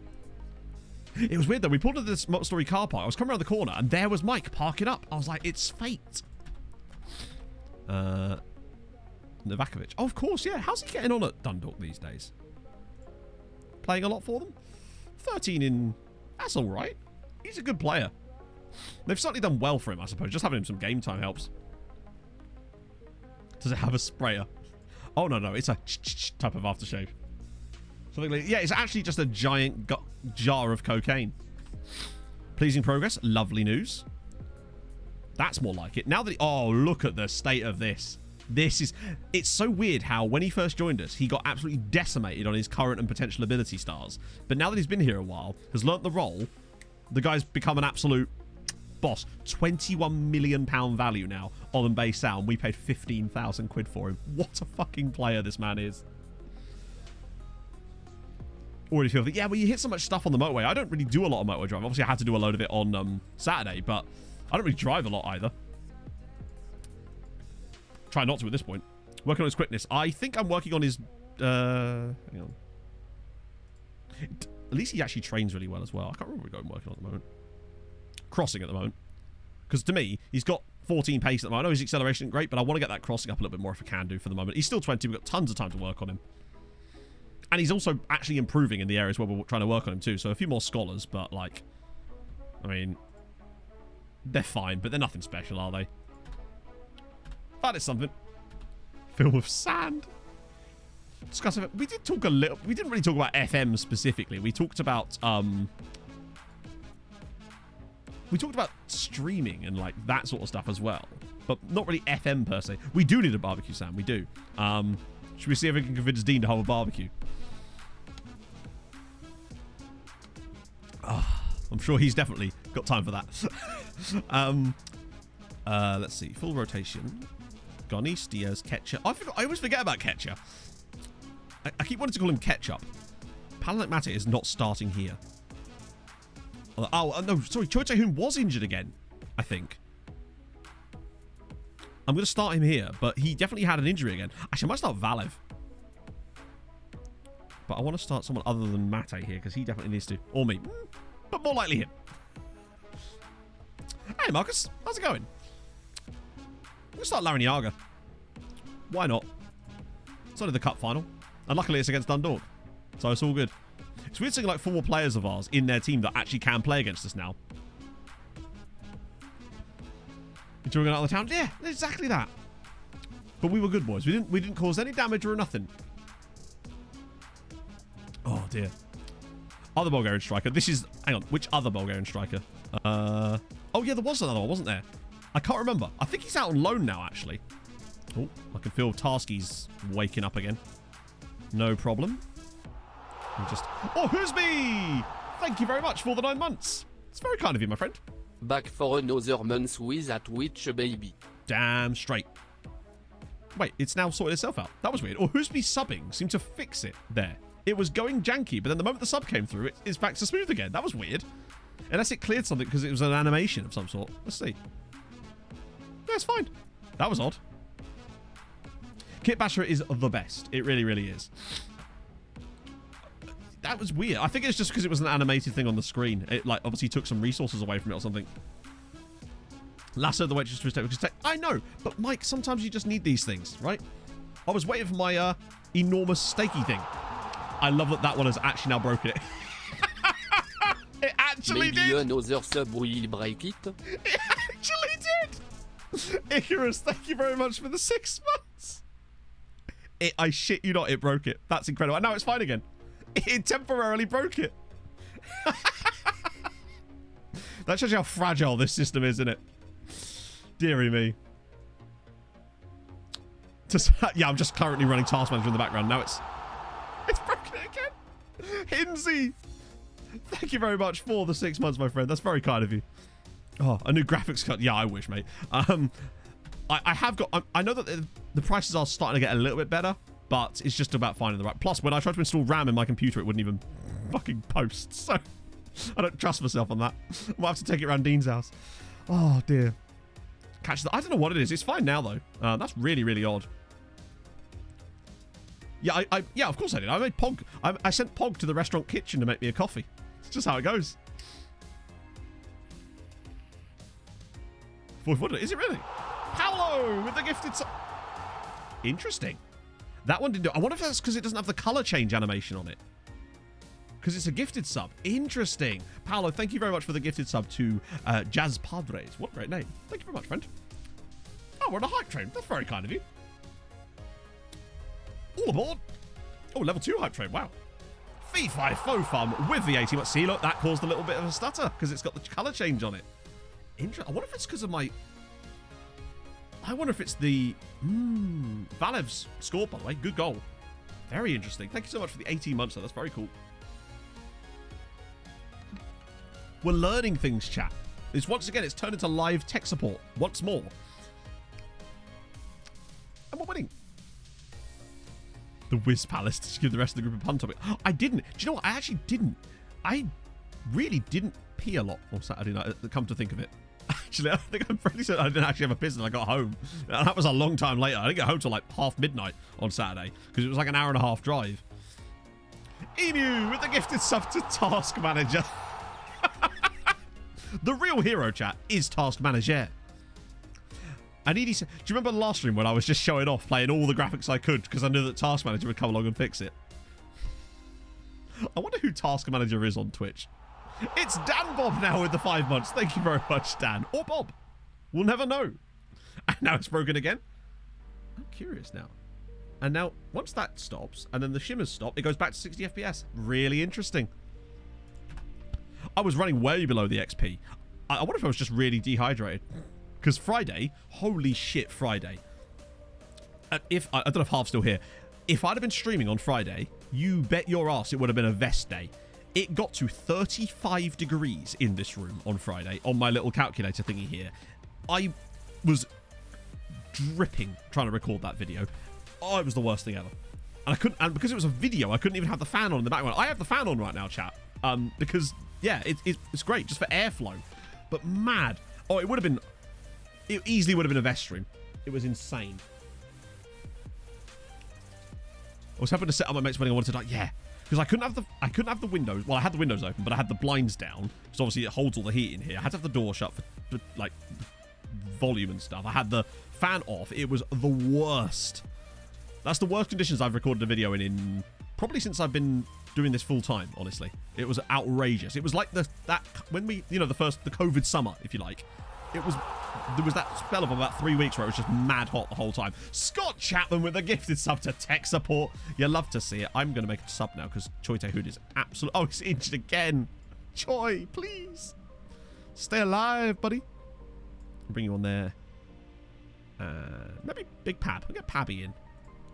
it was weird though. We pulled into this multi-story car park. I was coming around the corner, and there was Mike parking up. I was like, it's fate. Novakovic. Oh, of course, yeah. How's he getting on at Dundalk these days? Playing a lot for them? 13 in... That's all right. He's a good player. They've certainly done well for him, I suppose. Just having him some game time helps. Does it have a sprayer? Oh, no. It's a type of aftershave. Something like... Yeah, it's actually just a giant jar of cocaine. Pleasing progress. Lovely news. That's more like it. Now that... Oh, look at the state of this. This is... It's so weird how when he first joined us, he got absolutely decimated on his current and potential ability stars. But now that he's been here a while, has learnt the role, the guy's become an absolute boss. £21 million value now on base sound. We paid 15,000 quid for him. What a fucking player this man is. Already feel that... Yeah, well, you hit so much stuff on the motorway. I don't really do a lot of motorway driving. Obviously, I had to do a load of it on Saturday, but I don't really drive a lot either. Try not to at this point. Working on his quickness. I think I'm working on his... hang on. At least he actually trains really well as well. I can't remember what we're working on at the moment. Crossing at the moment. Because to me, he's got 14 pace at the moment. I know his acceleration isn't great, but I want to get that crossing up a little bit more if I can do for the moment. He's still 20. We've got tons of time to work on him. And he's also actually improving in the areas where we're trying to work on him too. So a few more scholars, but like... I mean... They're fine, but they're nothing special, are they? That is something. Filled with sand. Discuss it. We did talk a little... We didn't really talk about FM specifically. We talked about... We talked about streaming and like that sort of stuff as well. But not really FM per se. We do need a barbecue, Sam. We do. Should we see if we can convince Dean to have a barbecue? I'm sure he's definitely got time for that. Let's see. Full rotation. Gonis, Diaz, Ketchup. I always forget about Ketchup. I keep wanting to call him Ketchup. Palanic Mate is not starting here. Oh, no, sorry. Choi Tae-hoon was injured again, I think. I'm going to start him here, but he definitely had an injury again. Actually, I might start Valev. But I want to start someone other than Mate here, because he definitely needs to. Or me. But more likely him. Hey, Marcus. How's it going? We'll start Larinaga. Why not? It's only the cup final. And luckily it's against Dundalk. So it's all good. It's weird seeing like 4 players of ours in their team that actually can play against us now. Enjoying out of the town? Yeah, exactly that. But we were good boys. We didn't cause any damage or nothing. Oh dear. Other Bulgarian striker. This is, hang on, which other Bulgarian striker? Oh yeah, there was another one, wasn't there? I can't remember. I think he's out on loan now, actually. Oh, I can feel Tarsky's waking up again. No problem. Oh, who's me? Thank you very much for the 9 months. It's very kind of you, my friend. Back for another month with a Twitch baby. Damn straight. Wait, it's now sorted itself out. That was weird. Or who's me subbing seemed to fix it there. It was going janky, but then the moment the sub came through, it's back to smooth again. That was weird. Unless it cleared something because it was an animation of some sort. Let's see. Yeah, it's fine. That was odd. Kit Basher is the best. It really, really is. That was weird. I think it's just because it was an animated thing on the screen. It like obviously took some resources away from it or something. Lasso the waitress to his tech. I know, but Mike, sometimes you just need these things, right? I was waiting for my enormous steaky thing. I love that one has actually now broken it. It actually Maybe did. another sub will break it. It actually did. Icarus, thank you very much for the 6 months. I shit you not, it broke it. That's incredible. And now it's fine again. It temporarily broke it. That shows you how fragile this system is, isn't it? Deary me. Yeah, I'm just currently running Task Manager in the background. Now it's broken it again. Hinsey, thank you very much for the 6 months, my friend. That's very kind of you. Oh, a new graphics card. Yeah, I wish, mate. I have got... I know that the prices are starting to get a little bit better, but it's just about finding the right... Plus, when I tried to install RAM in my computer, it wouldn't even fucking post. So, I don't trust myself on that. I might have to take it around Dean's house. Oh, dear. Catch that. I don't know what it is. It's fine now, though. That's really, really odd. Yeah, yeah, of course I did. I made Pog. I sent Pog to the restaurant kitchen to make me a coffee. It's just how it goes. Is it really? Paolo with the gifted sub. Interesting. That one didn't do. I wonder if that's because it doesn't have the color change animation on it. Because it's a gifted sub. Interesting. Paolo, thank you very much for the gifted sub to Jazz Padres. What a great name. Thank you very much, friend. Oh, we're on a hype train. That's very kind of you. All aboard. Oh, level 2 hype train. Wow. Fee Fi Fo Fum with the 80. See, look, that caused a little bit of a stutter because it's got the color change on it. I wonder if it's because of my... I wonder if it's the... Valev's score, by the way. Good goal. Very interesting. Thank you so much for the 18 months, though. That's very cool. We're learning things, chat. Once again, it's turned into live tech support. Once more. And we're winning. The Whiz Palace to give the rest of the group a pun topic. I didn't. Do you know what? I actually didn't. I really didn't pee a lot on Saturday night, come to think of it. Actually, I think I'm pretty certain I didn't actually have a piss and I got home. And that was a long time later. I didn't get home till like half midnight on Saturday because it was like an hour and a half drive. Emu with the gifted sub to Task Manager. The real hero, chat, is Task Manager. I need do you remember the last stream when I was just showing off, playing all the graphics I could because I knew that Task Manager would come along and fix it? I wonder who Task Manager is on Twitch. It's Dan Bob now with the 5 months. Thank you very much, Dan. Or Bob. We'll never know. And now it's broken again. I'm curious now. And now, once that stops, and then the shimmers stop, it goes back to 60 FPS. Really interesting. I was running way below the XP. I wonder if I was just really dehydrated. Because Friday, holy shit, Friday. I don't know if Half's still here. If I'd have been streaming on Friday, you bet your ass it would have been a vest day. It got to 35 degrees in this room on Friday on my little calculator thingy here. I was dripping trying to record that video. Oh, it was the worst thing ever. And I couldn't, and because it was a video, I couldn't even have the fan on in the background. I have the fan on right now, chat. Because yeah, it's great just for airflow. But mad. Oh, it would have been. It easily would have been a vest stream. It was insane. I was having to set up my mate's wedding. I wanted to like, yeah, because I couldn't have the windows. Well, I had the windows open, but I had the blinds down because obviously it holds all the heat in here. I had to have the door shut for like volume and stuff. I had the fan off. It was the worst. That's the worst conditions I've recorded a video in probably since I've been doing this full time, honestly. It was outrageous. It was like when we, the COVID summer, if you like. There was that spell of about 3 weeks where it was just mad hot the whole time. Scott Chapman with a gifted sub to tech support. You love to see it. I'm going to make a sub now because Choi Tae-hoon is absolute. Oh, he's injured again. Choi, please. Stay alive, buddy. I'll bring you on there. Maybe Big Pab. We'll get Pabby in.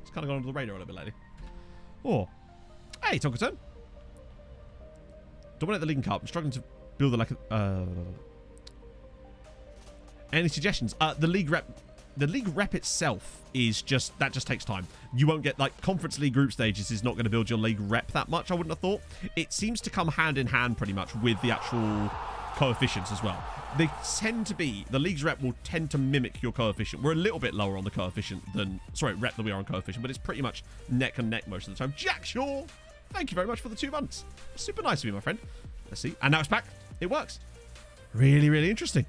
It's kind of gone under the radar a little bit lately. Oh. Hey, Tonkaton. Dominate the League Cup. I'm struggling to build any suggestions? The league rep itself is just takes time. You won't get like Conference League group stages is not going to build your league rep that much. I wouldn't have thought. It seems to come hand in hand pretty much with the actual coefficients as well. They tend to be, the league's rep will tend to mimic your coefficient. We're a little bit lower on the coefficient than, rep than we are on coefficient, but it's pretty much neck and neck most of the time. Jack Shaw, thank you very much for the 2 months. Super nice of you, my friend. Let's see. And now it's back. It works. Really, really interesting.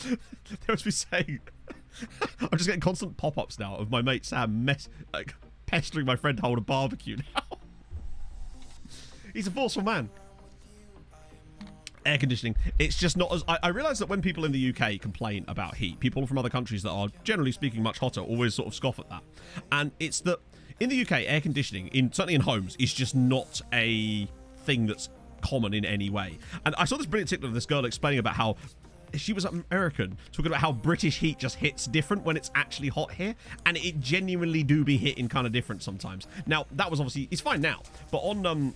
They must be saying, I'm just getting constant pop-ups now of my mate Sam pestering my friend to hold a barbecue now. He's a forceful man. Air conditioning. It's just not as... I realise that when people in the UK complain about heat, people from other countries that are generally speaking much hotter always sort of scoff at that. And it's that in the UK, air conditioning, certainly in homes, is just not a thing that's common in any way. And I saw this brilliant TikTok of this girl explaining about how she was American, talking about how British heat just hits different when it's actually hot here, and it genuinely do be hitting kind of different sometimes. Now, that was obviously... It's fine now, but on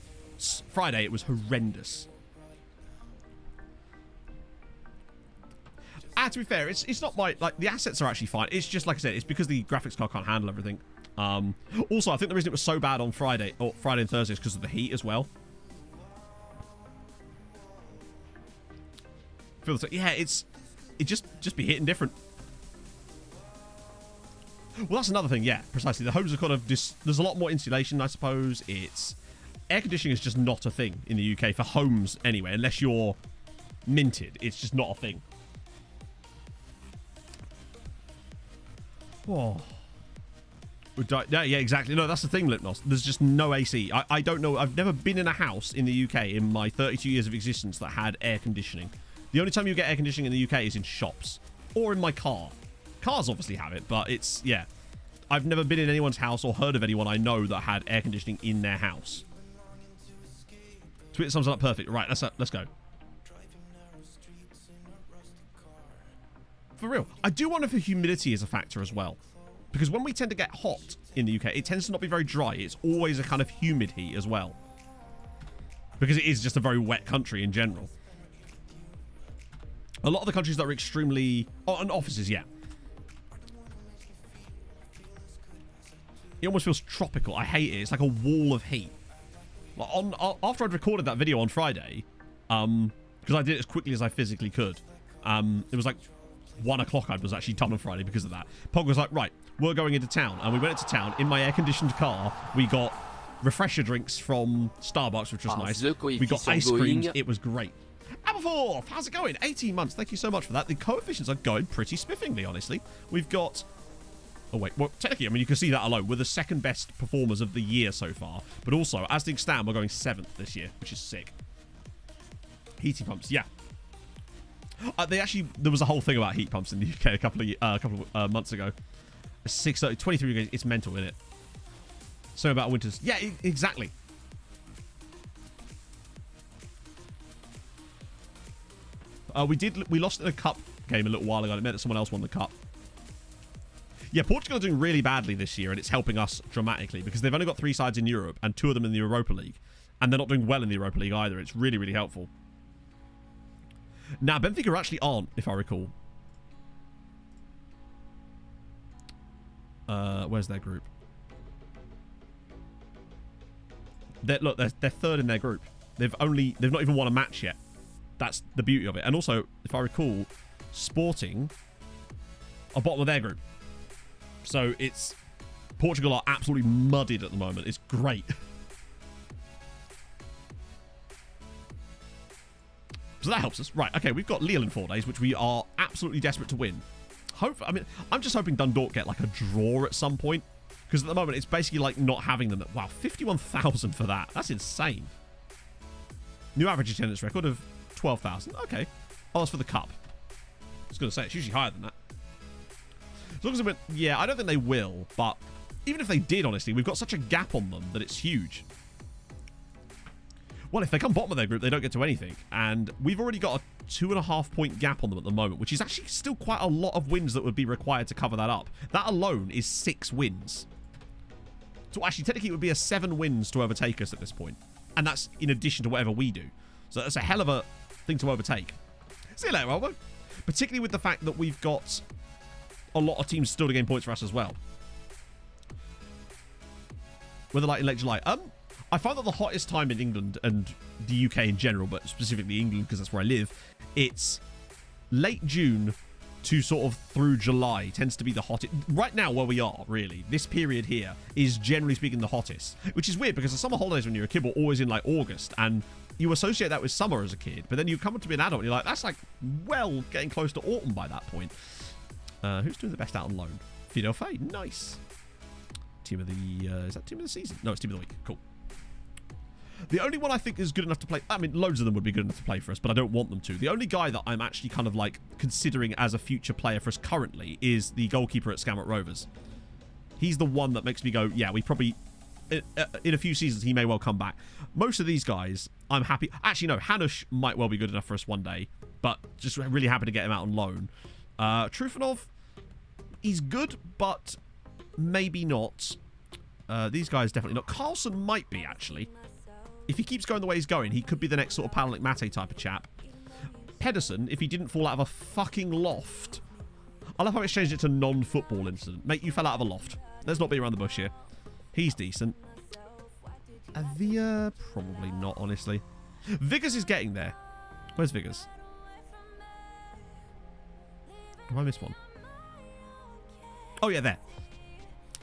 Friday, it was horrendous. To be fair, it's not my... Like, the assets are actually fine. It's just, like I said, it's because the graphics card can't handle everything. Also, I think the reason it was so bad on Friday and Thursday is because of the heat as well. Yeah, it just be hitting different. Well, that's another thing. Yeah, precisely. The homes are kind of there's a lot more insulation, I suppose. It's air conditioning is just not a thing in the UK for homes anyway, unless you're minted. It's just not a thing. Oh. Yeah, exactly. No, that's the thing, Lipnos. There's just no AC. I don't know. I've never been in a house in the UK in my 32 years of existence that had air conditioning. The only time you get air conditioning in the UK is in shops or in my car. Cars obviously have it, but it's, yeah. I've never been in anyone's house or heard of anyone I know that had air conditioning in their house. Twitter sums it up perfect. Right, let's go. For real. I do wonder if the humidity is a factor as well. Because when we tend to get hot in the UK, it tends to not be very dry. It's always a kind of humid heat as well. Because it is just a very wet country in general. A lot of the countries that are extremely... Oh, and offices, yeah. It almost feels tropical. I hate it. It's like a wall of heat. Like after I'd recorded that video on Friday, because I did it as quickly as I physically could, it was like 1 o'clock I was actually done on Friday because of that. Pog was like, right, we're going into town. And we went into town. In my air-conditioned car, we got refresher drinks from Starbucks, which was nice. We got ice creams. It was great. Aberforth, how's it going? 18 months. Thank you so much for that. The coefficients are going pretty spiffingly, honestly. We've got... Oh, wait. Well, technically, I mean, you can see that alone. We're the second best performers of the year so far. But also, as things stand, we're going 7th this year, which is sick. Heating pumps, yeah. There was a whole thing about heat pumps in the UK a couple of months ago. 630, 23 degrees. It's mental, isn't it? So about winters. Yeah, exactly. We lost in a cup game a little while ago. It meant that someone else won the cup. Yeah, Portugal are doing really badly this year, and it's helping us dramatically because they've only got 3 sides in Europe and 2 of them in the Europa League, and they're not doing well in the Europa League either. It's really, really helpful. Now, Benfica actually aren't, if I recall. Where's their group? They're 3rd in their group. They've not even won a match yet. That's the beauty of it. And also, if I recall, Sporting are bottom of their group. So it's... Portugal are absolutely muddied at the moment. It's great. So that helps us. Right, okay, we've got Lille in 4 days, which we are absolutely desperate to win. I mean, I'm just hoping Dundalk get like a draw at some point. Because at the moment, it's basically like not having them. Wow, 51,000 for that. That's insane. New average attendance record of 12,000. Okay. Oh, that's for the cup. I was going to say, it's usually higher than that. As long as they went, yeah, I don't think they will. But even if they did, honestly, we've got such a gap on them that it's huge. Well, if they come bottom of their group, they don't get to anything. And we've already got a 2.5 point gap on them at the moment, which is actually still quite a lot of wins that would be required to cover that up. That alone is 6 wins. So actually, technically, it would be a 7 wins to overtake us at this point. And that's in addition to whatever we do. So that's a hell of a thing to overtake. See you later, Albo. Particularly with the fact that we've got a lot of teams still to gain points for us as well. Whether like in late July. I find that the hottest time in England and the UK in general, but specifically England because that's where I live, it's late June to sort of through July tends to be the hottest. Right now where we are, really, this period here is generally speaking the hottest, which is weird because the summer holidays when you're a kid were always in like August, and you associate that with summer as a kid, but then you come up to be an adult and you're like, that's like well getting close to autumn by that point. Who's doing the best out on loan? Fido Faye, nice. Team of the, is that team of the season? No, it's team of the week, cool. The only one I think is good enough to play... I mean, loads of them would be good enough to play for us, but I don't want them to. The only guy that I'm actually kind of, like, considering as a future player for us currently is the goalkeeper at Scammert Rovers. He's the one that makes me go, yeah, we probably... In a few seasons, he may well come back. Most of these guys, I'm happy... Actually, no, Hanush might well be good enough for us one day, but just really happy to get him out on loan. Trufanov, he's good, but maybe not. These guys definitely not. Carlson might be, actually. If he keeps going the way he's going, he could be the next sort of Palanic Mate type of chap. Pedersen, if he didn't fall out of a fucking loft. I love how it's changed it to non-football incident. Mate, you fell out of a loft. Let's not be around the bush here. He's decent. Avia, probably not, honestly. Viggers is getting there. Where's Viggers? Have I missed one? Oh, yeah, there.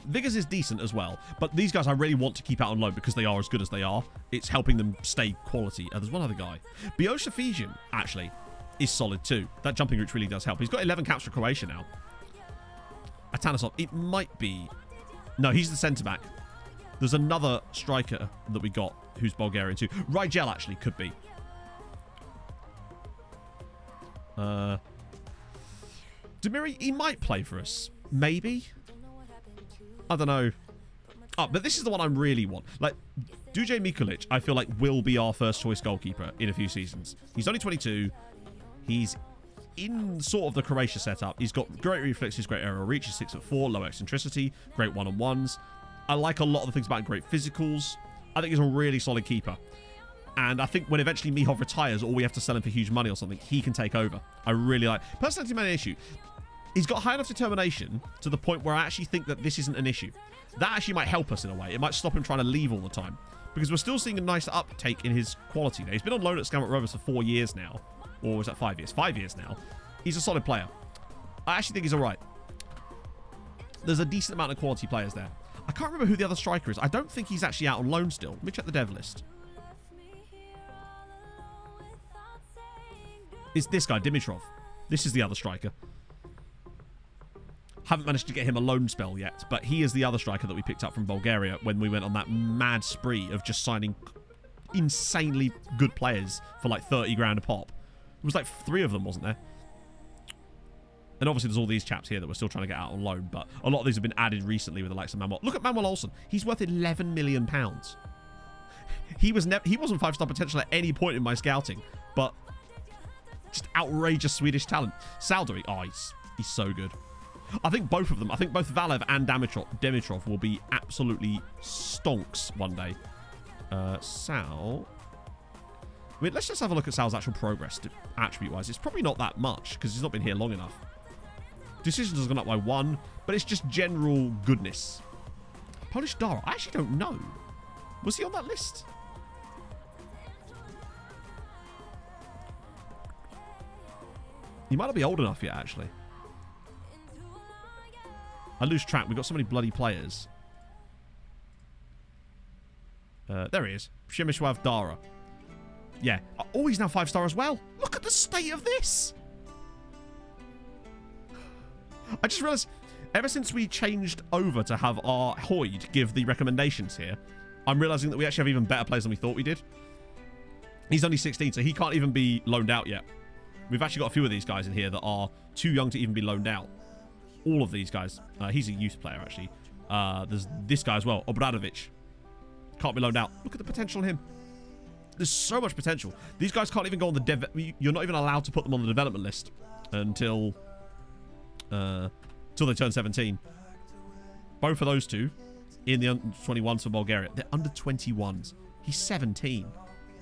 Viggers is decent as well, but these guys I really want to keep out on loan because they are as good as they are. It's helping them stay quality. There's one other guy. Biosha Fijian, actually, is solid too. That jumping route really does help. He's got 11 caps for Croatia now. Atanasov, it might be... No, he's the centre-back. There's another striker that we got who's Bulgarian too. Rigel, actually, could be. Demiri, he might play for us. Maybe. I don't know. Oh, but this is the one I really want. Like, Duje Mikulic, I feel like will be our first choice goalkeeper in a few seasons. He's only 22. He's in sort of the Croatia setup. He's got great reflexes, great aerial reach. He's 6'4", low eccentricity, great one-on-ones. I like a lot of the things about him. Great physicals. I think he's a really solid keeper. And I think when eventually Mihov retires or we have to sell him for huge money or something, he can take over. I really like... Personality man issue. He's got high enough determination to the point where I actually think that this isn't an issue. That actually might help us in a way. It might stop him trying to leave all the time. Because we're still seeing a nice uptake in his quality now. He's been on loan at Scammert Rovers for 4 years now. Or was that 5 years? 5 years now. He's a solid player. I actually think he's alright. There's a decent amount of quality players there. I can't remember who the other striker is. I don't think he's actually out on loan still. Let me check the dev list. It's this guy, Dimitrov. This is the other striker. Haven't managed to get him a loan spell yet, but he is the other striker that we picked up from Bulgaria when we went on that mad spree of just signing insanely good players for like 30 grand a pop. It was like 3 of them, wasn't there? And obviously there's all these chaps here that we're still trying to get out on loan, but a lot of these have been added recently with the likes of Manuel. Look at Manuel Olsen. He's worth £11 million. He wasn't 5-star potential at any point in my scouting, but just outrageous Swedish talent. Saldary, oh, he's so good. I think both of them, I think both Valev and Dimitrov will be absolutely stonks one day. Sal... I mean, let's just have a look at Sal's actual progress attribute-wise. It's probably not that much because he's not been here long enough. Decisions has gone up by 1, but it's just general goodness. Polish Dara, I actually don't know. Was he on that list? He might not be old enough yet, actually. I lose track. We've got so many bloody players. There he is. Przemysław Dara. Yeah. Oh, he's now 5-star as well. Look at the state of this. I just realised, ever since we changed over to have our Hoyd give the recommendations here, I'm realising that we actually have even better players than we thought we did. He's only 16, so he can't even be loaned out yet. We've actually got a few of these guys in here that are too young to even be loaned out. All of these guys. He's a youth player, actually. There's this guy as well, Obradovic. Can't be loaned out. Look at the potential in him. There's so much potential. These guys can't even go on the you're not even allowed to put them on the development list until they turn 17. Both of those two in the under 21s for Bulgaria. They're under 21s. He's 17.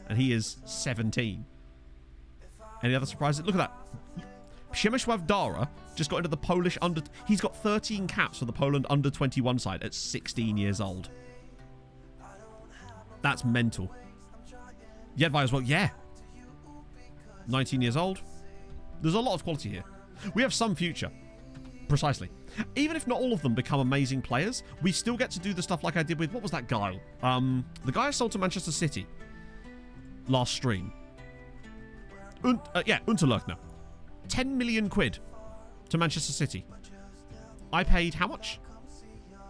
And he is 17. Any other surprises? Look at that. Przemysław Dara just got into the Polish under... He's got 13 caps for the Poland under 21 side at 16 years old. That's mental. Jedwai as well. Yeah. 19 years old. There's a lot of quality here. We have some future. Precisely. Even if not all of them become amazing players, we still get to do the stuff like I did with... What was that guy? The guy I sold to Manchester City last stream. Unterlechner. 10 million quid to Manchester City. I paid how much?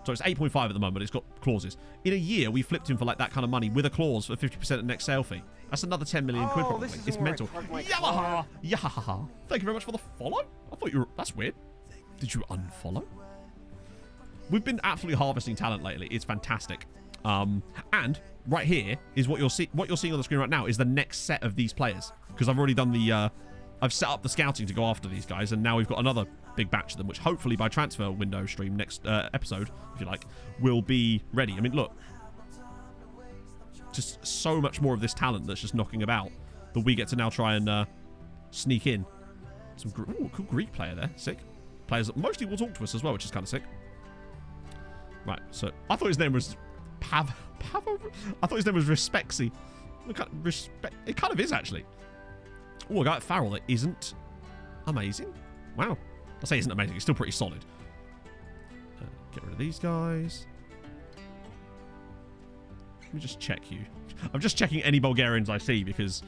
So it's 8.5 at the moment. It's got clauses. In a year, we flipped him for like that kind of money with a clause for 50% of next sale fee. That's another 10 million quid probably. It's mental. Yamaha! Yahaha! Thank you very much for the follow. I thought you were... That's weird. Did you unfollow? We've been absolutely harvesting talent lately. It's fantastic. And right here is what you're seeing on the screen right now is the next set of these players. Because I've already done the... I've set up the scouting to go after these guys, and now we've got another big batch of them, which hopefully by transfer window stream next episode, if you like, will be ready. I mean, look. Just so much more of this talent that's just knocking about that we get to now try and sneak in. Some cool Greek player there. Sick. Players that mostly will talk to us as well, which is kind of sick. Right, so I thought his name was I thought his name was Respexy. It kind of is, actually. Oh, a guy at Farrell that isn't amazing. Wow. I say isn't amazing. It's still pretty solid. Get rid of these guys. Let me just check you. I'm just checking any Bulgarians I see because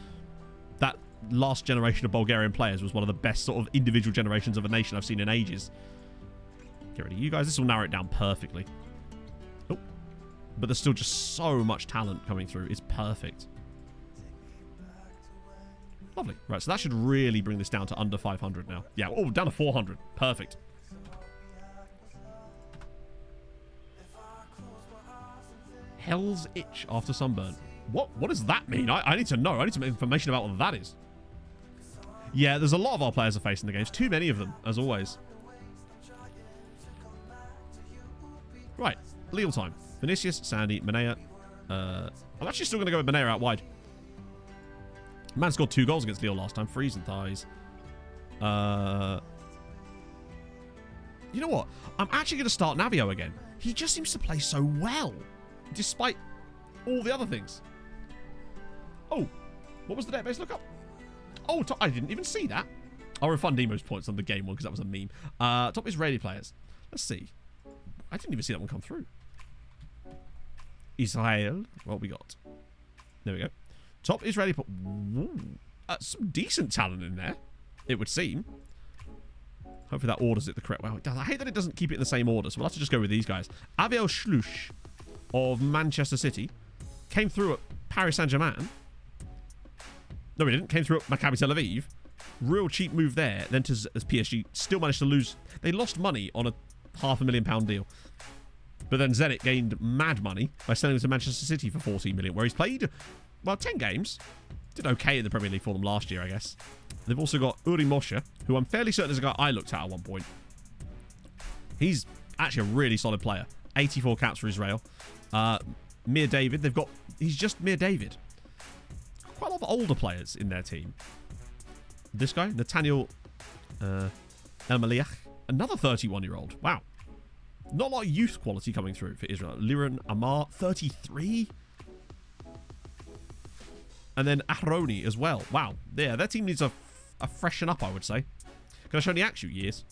that last generation of Bulgarian players was one of the best sort of individual generations of a nation I've seen in ages. Get rid of you guys. This will narrow it down perfectly. Oh. But there's still just so much talent coming through. It's perfect. Lovely. Right, so that should really bring this down to under 500 now. Yeah, oh, down to 400. Perfect. Hell's itch after sunburn. What does that mean? I need to know. I need some information about what that is. Yeah, there's a lot of our players are facing the games. Too many of them, as always. Right, legal time. Vinicius, Sandy, Manea. I'm actually still going to go with Manea out wide. Man scored 2 goals against Lille last time. Freeze and thighs. You know what? I'm actually going to start Navio again. He just seems to play so well. Despite all the other things. Oh. What was the database lookup? Oh, I didn't even see that. I'll refund Nemo's points on the game one because that was a meme. Top Israeli players. Let's see. I didn't even see that one come through. Israel. What we got? There we go. Top Israeli... some decent talent in there, it would seem. Hopefully that orders it the correct way. I hate that it doesn't keep it in the same order, so we'll have to just go with these guys. Aviel Schluch of Manchester City came through at Paris Saint-Germain. No, he didn't. Came through at Maccabi Tel Aviv. Real cheap move there. Then to PSG. Still managed to lose. They lost money on a £500,000 deal. But then Zenit gained mad money by selling him to Manchester City for 14 million, where he's played... Well, 10 games. Did okay in the Premier League for them last year, I guess. They've also got Uri Moshe, who I'm fairly certain is a guy I looked at one point. He's actually a really solid player. 84 caps for Israel. Mir David. He's just Mir David. Quite a lot of older players in their team. This guy, Nathaniel Elmaliach. Another 31-year-old. Wow. Not a lot of youth quality coming through for Israel. Liran Amar, 33. And then Ahroni as well. Wow. Yeah, their team needs a freshen up, I would say. Can I show any actual years?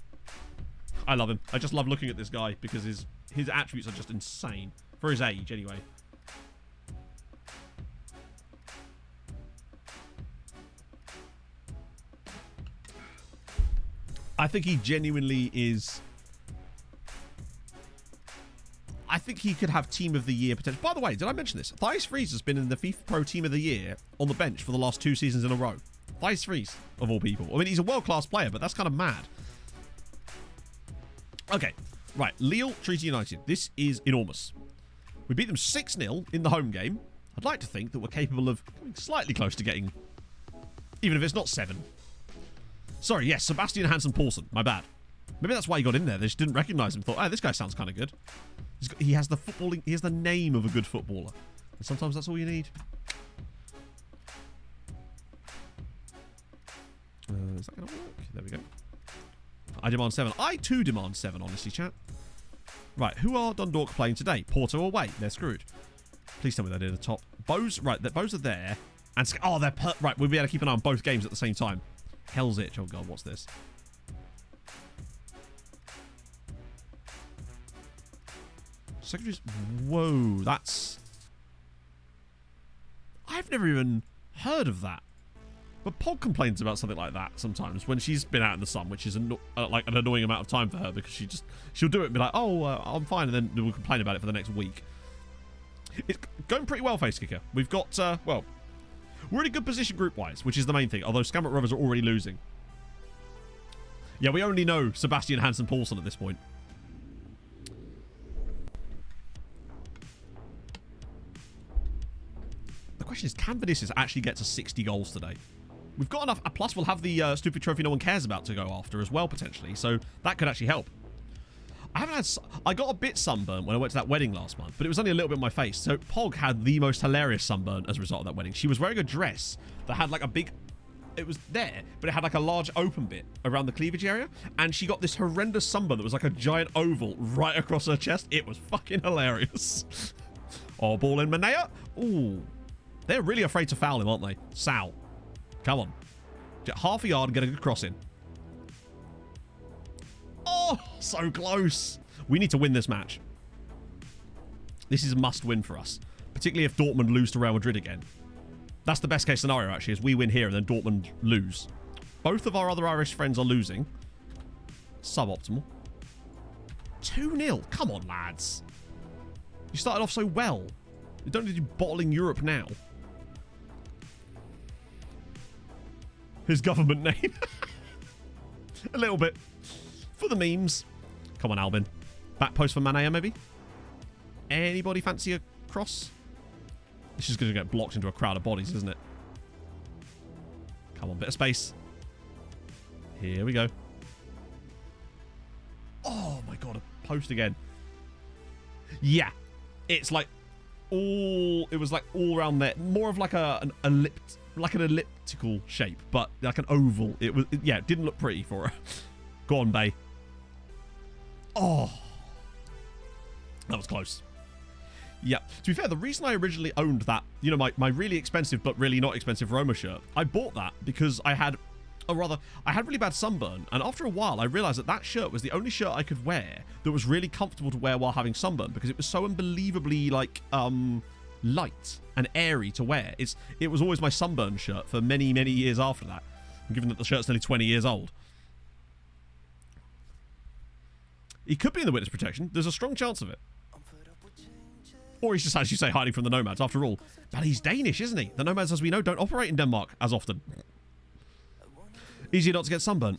I love him. I just love looking at this guy because his attributes are just insane. For his age, anyway. I think he genuinely is... I think he could have Team of the Year potential. By the way, did I mention this? Thijs Freeze has been in the FIFA Pro Team of the Year on the bench for the last 2 seasons in a row. Thijs Freeze, of all people. I mean, he's a world-class player, but that's kind of mad. Okay, right. Lille, Treaty United. This is enormous. We beat them 6-0 in the home game. I'd like to think that we're capable of coming slightly close to getting, even if it's not 7. Sorry, yes, Sebastian Hansen-Paulsen. My bad. Maybe that's why he got in there. They just didn't recognise him. Thought, oh, this guy sounds kind of good. He has the footballing. He has the name of a good footballer. And sometimes that's all you need. Is that going to work? There we go. I demand 7. I too demand 7, honestly, chat. Right, who are Dundalk playing today? Porto away. They're screwed. Please tell me they're near the top. Bows, right, the Bows are there. And oh, they're right. We'll be able to keep an eye on both games at the same time. Hell's itch. Oh god, what's this? Secretaries. Whoa, that's. I've never even heard of that. But Pog complains about something like that sometimes when she's been out in the sun, which is like an annoying amount of time for her because she'll do it and be like, oh, I'm fine, and then we'll complain about it for the next week. It's going pretty well, Face Kicker. We've got, well, we're in a good position group-wise, which is the main thing, although Scammert Rovers are already losing. Yeah, we only know Sebastian Hansen-Paulsen at this point. The question is, can Vinicius actually get to 60 goals today? We've got enough. Plus, we'll have the stupid trophy no one cares about to go after as well, potentially. So that could actually help. I got a bit sunburned when I went to that wedding last month, but it was only a little bit on my face. So Pog had the most hilarious sunburn as a result of that wedding. She was wearing a dress that had like a big... It was there, but it had like a large open bit around the cleavage area. And she got this horrendous sunburn that was like a giant oval right across her chest. It was fucking hilarious. Oh, ball in Manea. Ooh. They're really afraid to foul him, aren't they? Sal. Come on. Get half a yard and get a good cross in. Oh, so close. We need to win this match. This is a must win for us. Particularly if Dortmund lose to Real Madrid again. That's the best case scenario, actually, is we win here and then Dortmund lose. Both of our other Irish friends are losing. Suboptimal. 2-0. Come on, lads. You started off so well. You don't need to be bottling Europe now. His government name. A little bit. For the memes. Come on, Albin. Back post for Manea, maybe? Anybody fancy a cross? This is going to get blocked into a crowd of bodies, isn't it? Come on, bit of space. Here we go. Oh, my God. A post again. Yeah. It's like all... It was like all around there. More of like an elliptical shape, but like an oval. It was... Yeah, it didn't look pretty for her. Go on, Bay. Oh. That was close. Yeah. To be fair, the reason I originally owned that, you know, my really expensive but really not expensive Roma shirt, I bought that because I had, or rather, I had really bad sunburn. And after a while, I realized that that shirt was the only shirt I could wear that was really comfortable to wear while having sunburn because it was so unbelievably, like, light and airy to wear. It was always my sunburn shirt for many, many years after that, given that the shirt's nearly 20 years old. He could be in the witness protection. There's a strong chance of it. Or he's just, as you say, hiding from the Nomads. After all, but he's Danish, isn't he? The Nomads, as we know, don't operate in Denmark as often. Easier not to get sunburnt.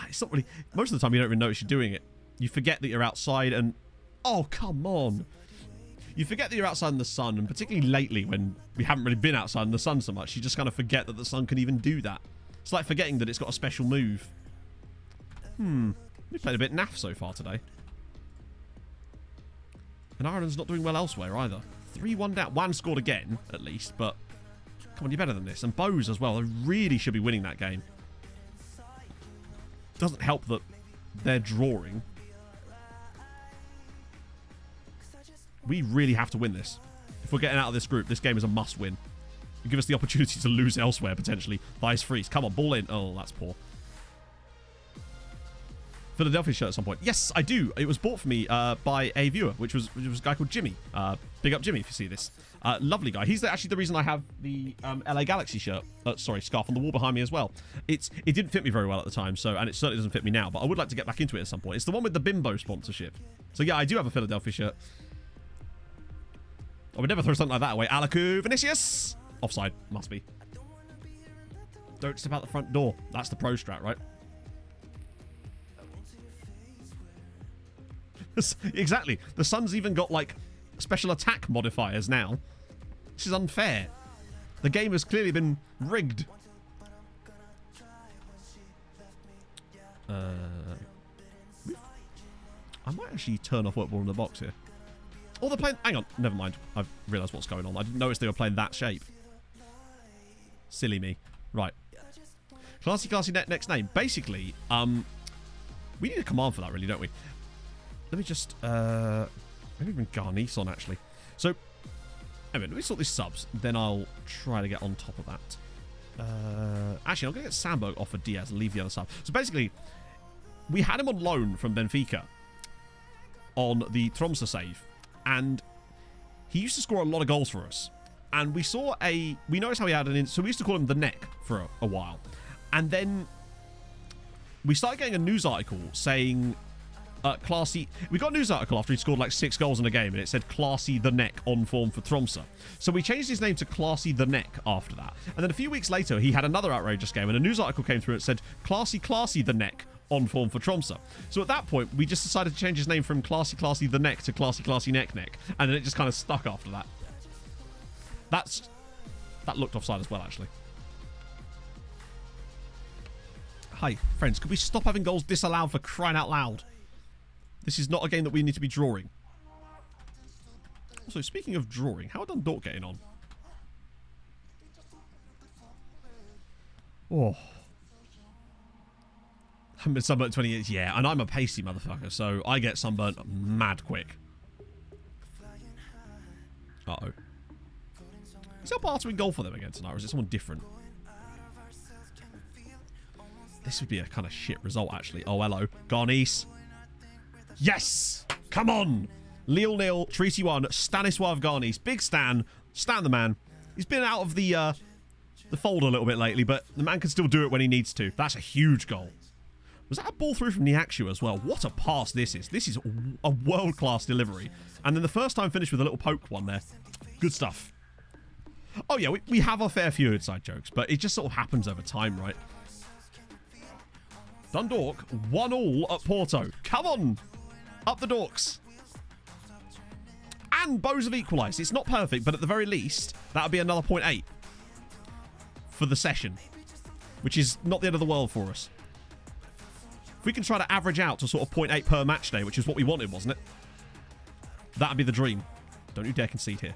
It's not really... Most of the time, you don't even notice you're doing it. You forget that you're outside and... Oh, come on. You forget that you're outside in the sun, and particularly lately when we haven't really been outside in the sun so much, you just kind of forget that the sun can even do that. It's like forgetting that it's got a special move. We played a bit naff so far today. And Ireland's not doing well elsewhere either. 3-1 down. One scored again, at least, but come on, you're better than this. And Bose as well. They really should be winning that game. Doesn't help that they're drawing. We really have to win this. If we're getting out of this group, this game is a must-win. You give us the opportunity to lose elsewhere, potentially. Thijs Freeze. Come on, ball in. Oh, that's poor. Philadelphia shirt at some point. Yes, I do. It was bought for me by a viewer, which was a guy called Jimmy. Big up Jimmy if you see this. Lovely guy. He's actually the reason I have the LA Galaxy shirt. Scarf on the wall behind me as well. It didn't fit me very well at the time, and it certainly doesn't fit me now, but I would like to get back into it at some point. It's the one with the Bimbo sponsorship. So yeah, I do have a Philadelphia shirt. I would never throw something like that away. Alaku Vinicius! Offside. Must be. Don't step out the front door. That's the pro strat, right? Exactly. The Sun's even got, like, special attack modifiers now. This is unfair. The game has clearly been rigged. I might actually turn off work ball in the box here. Oh, they're playing... Hang on. Never mind. I've realised what's going on. I didn't notice they were playing that shape. Silly me. Right. Classy next name. Basically, we need a command for that, really, don't we? Let me just... maybe bring Garnice on, actually. So, anyway, let me sort these subs. Then I'll try to get on top of that. Actually, I'm going to get Sandberg off for Diaz and leave the other sub. So, basically, we had him on loan from Benfica on the Tromsø save. And he used to score a lot of goals for us. And we saw we noticed how he had so we used to call him the Neck for a while. And then we started getting a news article saying Classy... We got a news article after he scored like 6 goals in a game, and it said Classy the Neck on form for Tromsø. So we changed his name to Classy the Neck after that. And then a few weeks later, he had another outrageous game, and a news article came through and said Classy the Neck on form for Tromsø. So at that point, we just decided to change his name from Classy the Neck to Classy Neck. And then it just kind of stuck after that. That looked offside as well, actually. Hi, friends. Could we stop having goals disallowed, for crying out loud? This is not a game that we need to be drawing. Also, speaking of drawing, how are Dundalk getting on? Oh. I haven't been sunburnt 20 years. Yeah, and I'm a pasty motherfucker, so I get sunburnt mad quick. Uh-oh. Is El Barto in goal for them again tonight, or is it someone different? This would be a kind of shit result, actually. Oh, hello. Garnice. Yes! Come on! Lille 0, Treaty 1, Stanisław Garnice. Big Stan. Stan the man. He's been out of the fold a little bit lately, but the man can still do it when he needs to. That's a huge goal. Was that a ball through from Niakshu as well? What a pass this is. This is a world-class delivery. And then the first time finished with a little poke one there. Good stuff. Oh, yeah, we have our fair few inside jokes, but it just sort of happens over time, right? Dundalk, 1-1 at Porto. Come on! Up the Dorks. And Bows have equalised. It's not perfect, but at the very least, that would be another 0.8 for the session, which is not the end of the world for us. If we can try to average out to sort of 0.8 per match day, which is what we wanted, wasn't it? That would be the dream. Don't you dare concede here.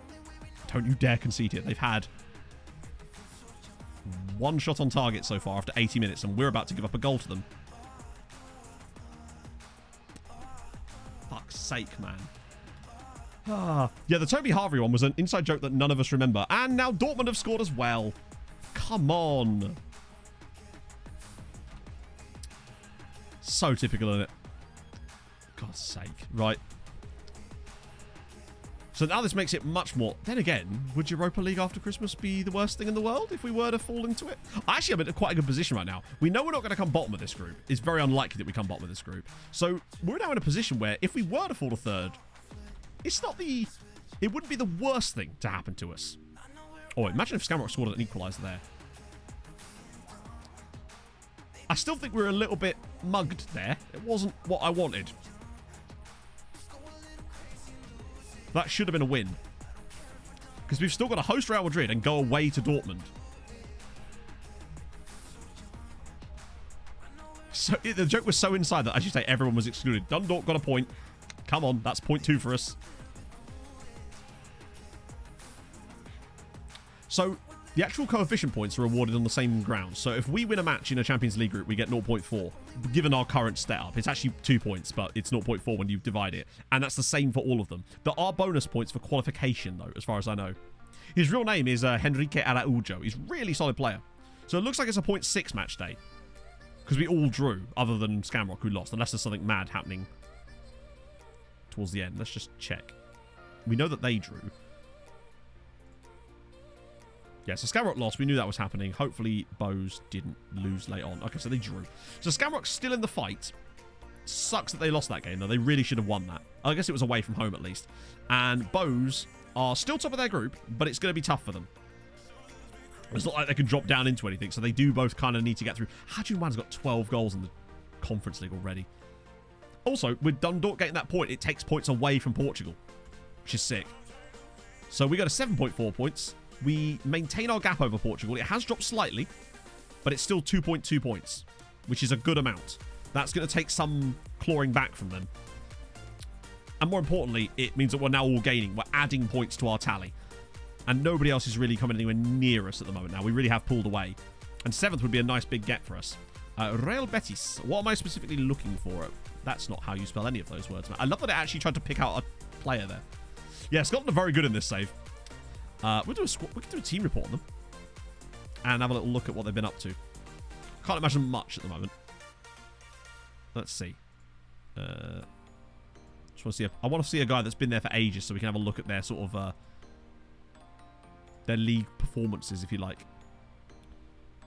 Don't you dare concede here. They've had 1 shot on target so far after 80 minutes, and we're about to give up a goal to them. Fuck's sake, man. Yeah, the Toby Harvey one was an inside joke that none of us remember. And now Dortmund have scored as well. Come on. So typical, isn't it? God's sake. Right. So now this makes it much more... Then again, would Europa League after Christmas be the worst thing in the world if we were to fall into it? Actually, I'm in quite a good position right now. We know we're not going to come bottom of this group. It's very unlikely that we come bottom of this group. So we're now in a position where if we were to fall to third, it's not the... It wouldn't be the worst thing to happen to us. Oh, imagine if Skamrock scored an equaliser there. I still think we're a little bit mugged there. It wasn't what I wanted. That should have been a win. Because we've still got to host Real Madrid and go away to Dortmund. So the joke was so inside that, as you say, everyone was excluded. Dundalk got a point. Come on, that's 0.2 for us. So the actual coefficient points are awarded on the same ground. So if we win a match in a Champions League group, we get 0.4. Given our current setup, it's actually 2 points, but it's 0.4 when you divide it. And that's the same for all of them. There are bonus points for qualification, though, as far as I know. His real name is Henrique Araujo. He's a really solid player. So it looks like it's a 0.6 match day. Because we all drew, other than Scamrock, who lost. Unless there's something mad happening towards the end. Let's just check. We know that they drew. Yeah, so Scamrock lost. We knew that was happening. Hopefully, Bose didn't lose late on. Okay, so they drew. So Scamrock's still in the fight. Sucks that they lost that game, though. They really should have won that. I guess it was away from home, at least. And Bose are still top of their group, but it's going to be tough for them. It's not like they can drop down into anything, so they do both kind of need to get through. Hajunwan's got 12 goals in the Conference League already. Also, with Dundalk getting that point, it takes points away from Portugal, which is sick. So we got a 7.4 points. We maintain our gap over Portugal. It has dropped slightly, but it's still 2.2 points, which is a good amount. That's going to take some clawing back from them. And more importantly, it means that we're now all gaining. We're adding points to our tally. And nobody else is really coming anywhere near us at the moment now. We really have pulled away. And 7th would be a nice big get for us. Real Betis. What am I specifically looking for? That's not how you spell any of those words, man. I love that it actually tried to pick out a player there. Yeah, Scotland are very good in this save. We can do a team report on them. And have a little look at what they've been up to. Can't imagine much at the moment. Let's see. Just want to see. I want to see a guy that's been there for ages, so we can have a look at their sort of their league performances, if you like.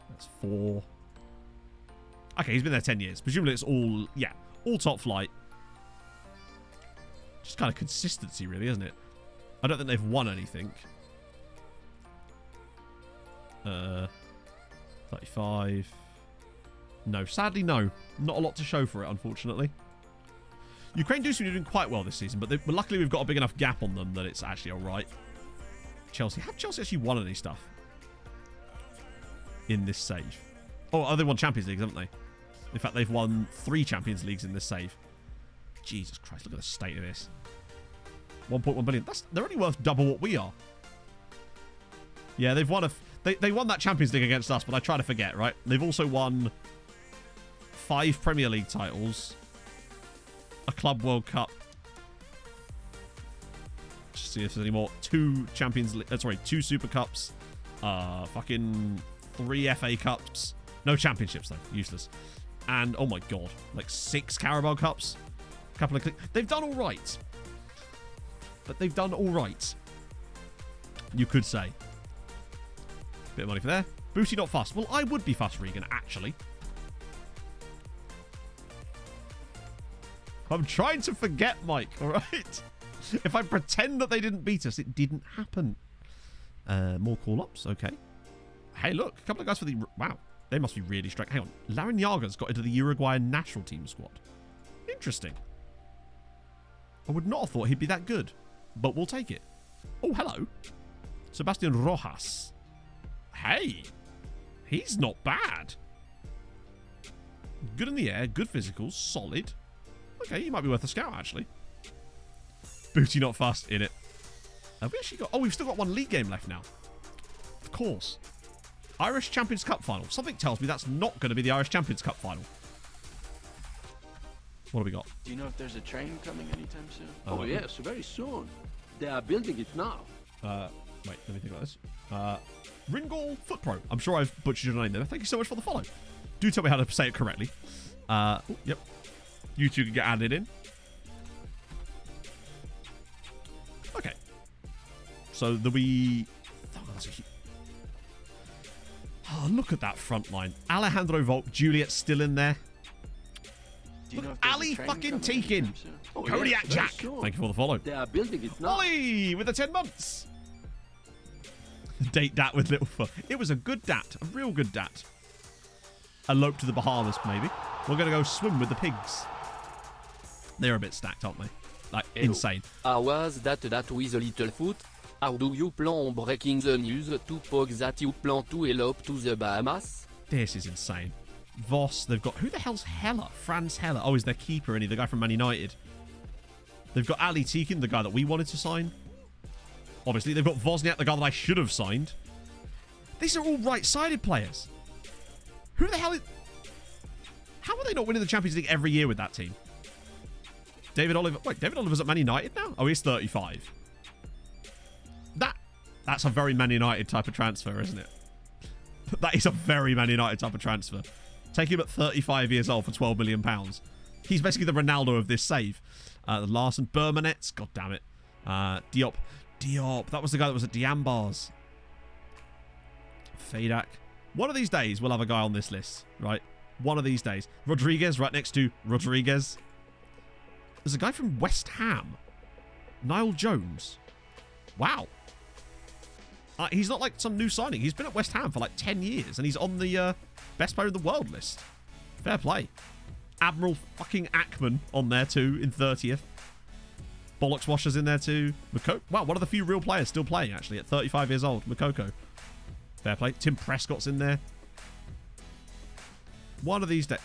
That's 4. Okay, he's been there 10 years. Presumably it's all, yeah, all top flight. Just kind of consistency, really, isn't it? I don't think they've won anything. 35. No, sadly, no. Not a lot to show for it, unfortunately. Ukraine do seem to be doing quite well this season, but luckily we've got a big enough gap on them that it's actually all right. Chelsea. Have Chelsea actually won any stuff in this save? Oh, they won Champions Leagues, haven't they? In fact, they've won 3 Champions Leagues in this save. Jesus Christ, look at the state of this. 1.1 billion. They're only worth double what we are. Yeah, they've won they won that Champions League against us, but I try to forget, right? They've also won 5 Premier League titles, a Club World Cup. Just see if there's any more. 2 Champions League, 2 Super Cups, fucking 3 FA Cups. No championships though, useless. And oh my god, like 6 Carabao Cups, a couple of they've done all right. But they've done all right, you could say. Bit of money for there. Booty not fussed. Well, I would be fussed, Regan, actually. I'm trying to forget, Mike, all right? If I pretend that they didn't beat us, it didn't happen. More call-ups, okay. Hey, look, a couple of guys for the... Wow, they must be really strong. Hang on, Larrañaga's got into the Uruguayan national team squad. Interesting. I would not have thought he'd be that good, but we'll take it. Oh, hello. Sebastian Rojas. Hey, he's not bad. Good in the air, good physicals, solid. Okay, he might be worth a scout, actually. Booty not fast in it. Have we actually got... Oh, we've still got 1 league game left now. Of course. Irish Champions Cup final. Something tells me that's not going to be the Irish Champions Cup final. What do we got? Do you know if there's a train coming anytime soon? Oh, yes, very soon. They are building it now. Wait, let me think about this. Ringall Foot Pro. I'm sure I've butchered your name there. Thank you so much for the follow. Do tell me how to say it correctly. Yep. You two can get added in. Okay. So Oh, look at that front line. Alejandro Volp, Juliet still in there. Do you know Look, if there's a Ali train fucking coming Teakin. anytime soon? Oh, Kodiak yes, Jack. very soon. Thank you for the follow. They are building it now. Ollie with the 10 months. Date dat with little foot. It was a good dat. A real good dat. Elope to the Bahamas, maybe. We're going to go swim with the pigs. They're a bit stacked, aren't they? Like, insane. How was that with a little foot? How do you plan on breaking the news to poke that you plan to elope to the Bahamas? This is insane. Voss, they've got... Who the hell's Heller? Franz Heller. Oh, he's their keeper, isn't he? The guy from Man United. They've got Ali Teakin, the guy that we wanted to sign. Obviously, they've got Wozniak, the guy that I should have signed. These are all right-sided players. Who the hell is... How are they not winning the Champions League every year with that team? David Oliver... Wait, David Oliver's at Man United now? Oh, he's 35. That's a very Man United type of transfer, isn't it? That is a very Man United type of transfer. Take him at 35 years old for £12 million. He's basically the Ronaldo of this save. Larson, Bermanets, god damn it. Diop. That was the guy that was at Diambars. Fadak. One of these days, we'll have a guy on this list, right? One of these days. Rodriguez, right next to Rodriguez. There's a guy from West Ham. Niall Jones. Wow. He's not like some new signing. He's been at West Ham for like 10 years, and he's on the best player in the world list. Fair play. Admiral fucking Ackman on there too in 30th. Bollocks Washer's in there too. Wow, one of the few real players still playing actually at 35 years old. Makoko. Fair play. Tim Prescott's in there. One of these days.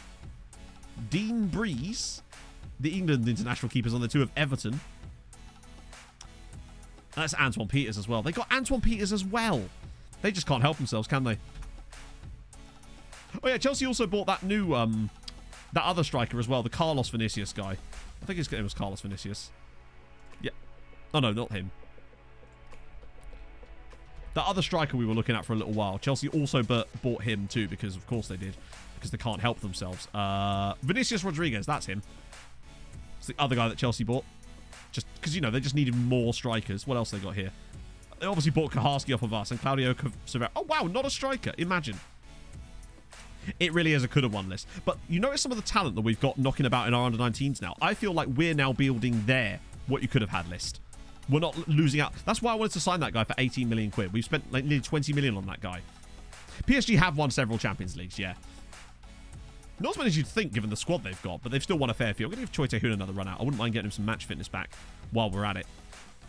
Dean Breeze. The England international keeper's on there too of Everton. That's Antoine Peters as well. They got Antoine Peters as well. They just can't help themselves, can they? Oh yeah, Chelsea also bought that new, that other striker as well, the Carlos Vinicius guy. I think his name was Carlos Vinicius. Yeah. Oh no, not him. The other striker we were looking at for a little while. Chelsea also bought him too, because of course they did. Because they can't help themselves. Vinicius Rodriguez, that's him. It's the other guy that Chelsea bought. Just because, you know, they just needed more strikers. What else they got here? They obviously bought Kaharski off of us and Claudio Severo. Oh, wow, not a striker. Imagine. It really is a could-have-won list. But you notice some of the talent that we've got knocking about in our under-19s now. I feel like we're now building their what-you-could-have-had list. We're not losing out. That's why I wanted to sign that guy for 18 million quid. We've spent like nearly 20 million on that guy. PSG have won several Champions Leagues, yeah. Not as many as you'd think, given the squad they've got, but they've still won a fair few. I'm going to give Choi Tae-hoon another run out. I wouldn't mind getting him some match fitness back while we're at it.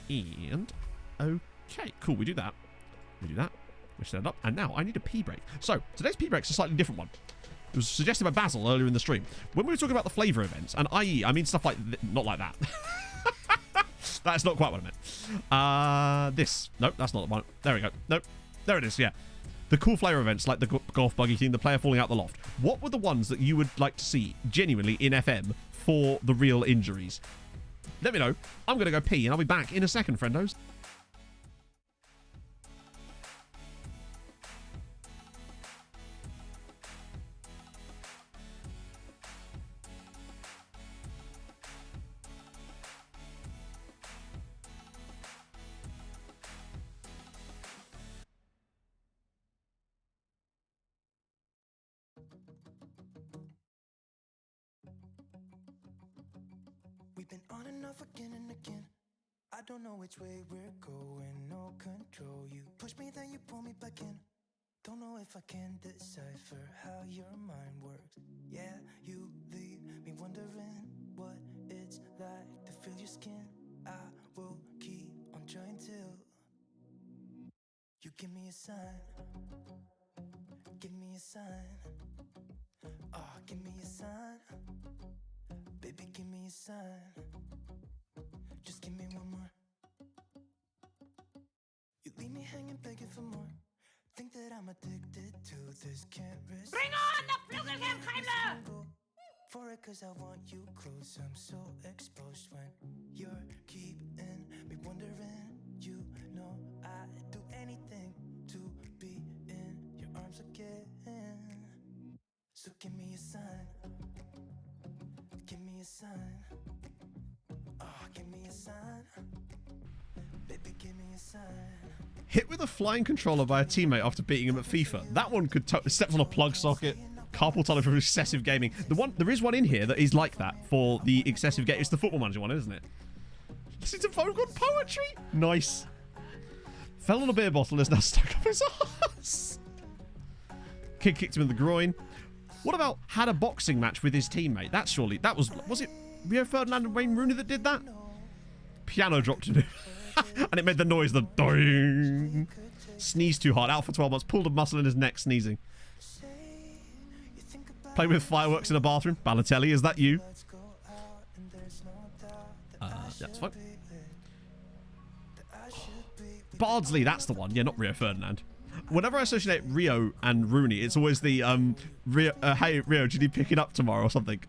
And, okay, cool, we do that. We do that. We set it up. And now I need a pee break. So, today's pee break's a slightly different one. It was suggested by Basil earlier in the stream. When we were talking about the flavour events, and i.e., I mean stuff like... not like that. That's not quite what I meant. This. Nope, that's not the one. There we go. Nope. There it is, yeah. The cool flavour events like the golf buggy team, the player falling out the loft. What were the ones that you would like to see genuinely in FM for the real injuries? Let me know. I'm going to go pee and I'll be back in a second, friendos. We've been on and off again and again. I don't know which way we're going, no control. You push me, then you pull me back in. Don't know if I can decipher how your mind works. Yeah, you leave me wondering what it's like to feel your skin. I will keep on trying till you give me a sign. Give me a sign. Oh, give me a sign. Baby, give me a sign. Just give me one more. You leave me hanging, begging for more. Think that I'm addicted to this, can't resist. Bring on the Flugelham for it, cause I want you close. I'm so exposed when you're keeping me wondering. You know I'd do anything to be in your arms again. So give me a sign. Give me a sign. Oh, give me a sign. Baby, give me a sign. Hit with a flying controller by a teammate after beating him at FIFA. That one could step on a plug socket. Carpal tunnel for excessive gaming. There is one in here that is like that for the excessive game. It's the Football Manager one, isn't it? Listen to vocal poetry. Nice. Fell on a beer bottle, is now stuck up his ass. Kid kicked him in the groin. What about had a boxing match with his teammate? That surely, that was it Rio Ferdinand and Wayne Rooney that did that? Piano dropped in it. And it made the noise, the doing. Sneezed too hard, out for 12 months, pulled a muscle in his neck sneezing. Playing with fireworks in a bathroom. Balotelli, is that you? That's fine. Bardsley, that's the one. Yeah, not Rio Ferdinand. Whenever I associate Rio and Rooney, it's always the hey Rio, do you need picking up tomorrow or something?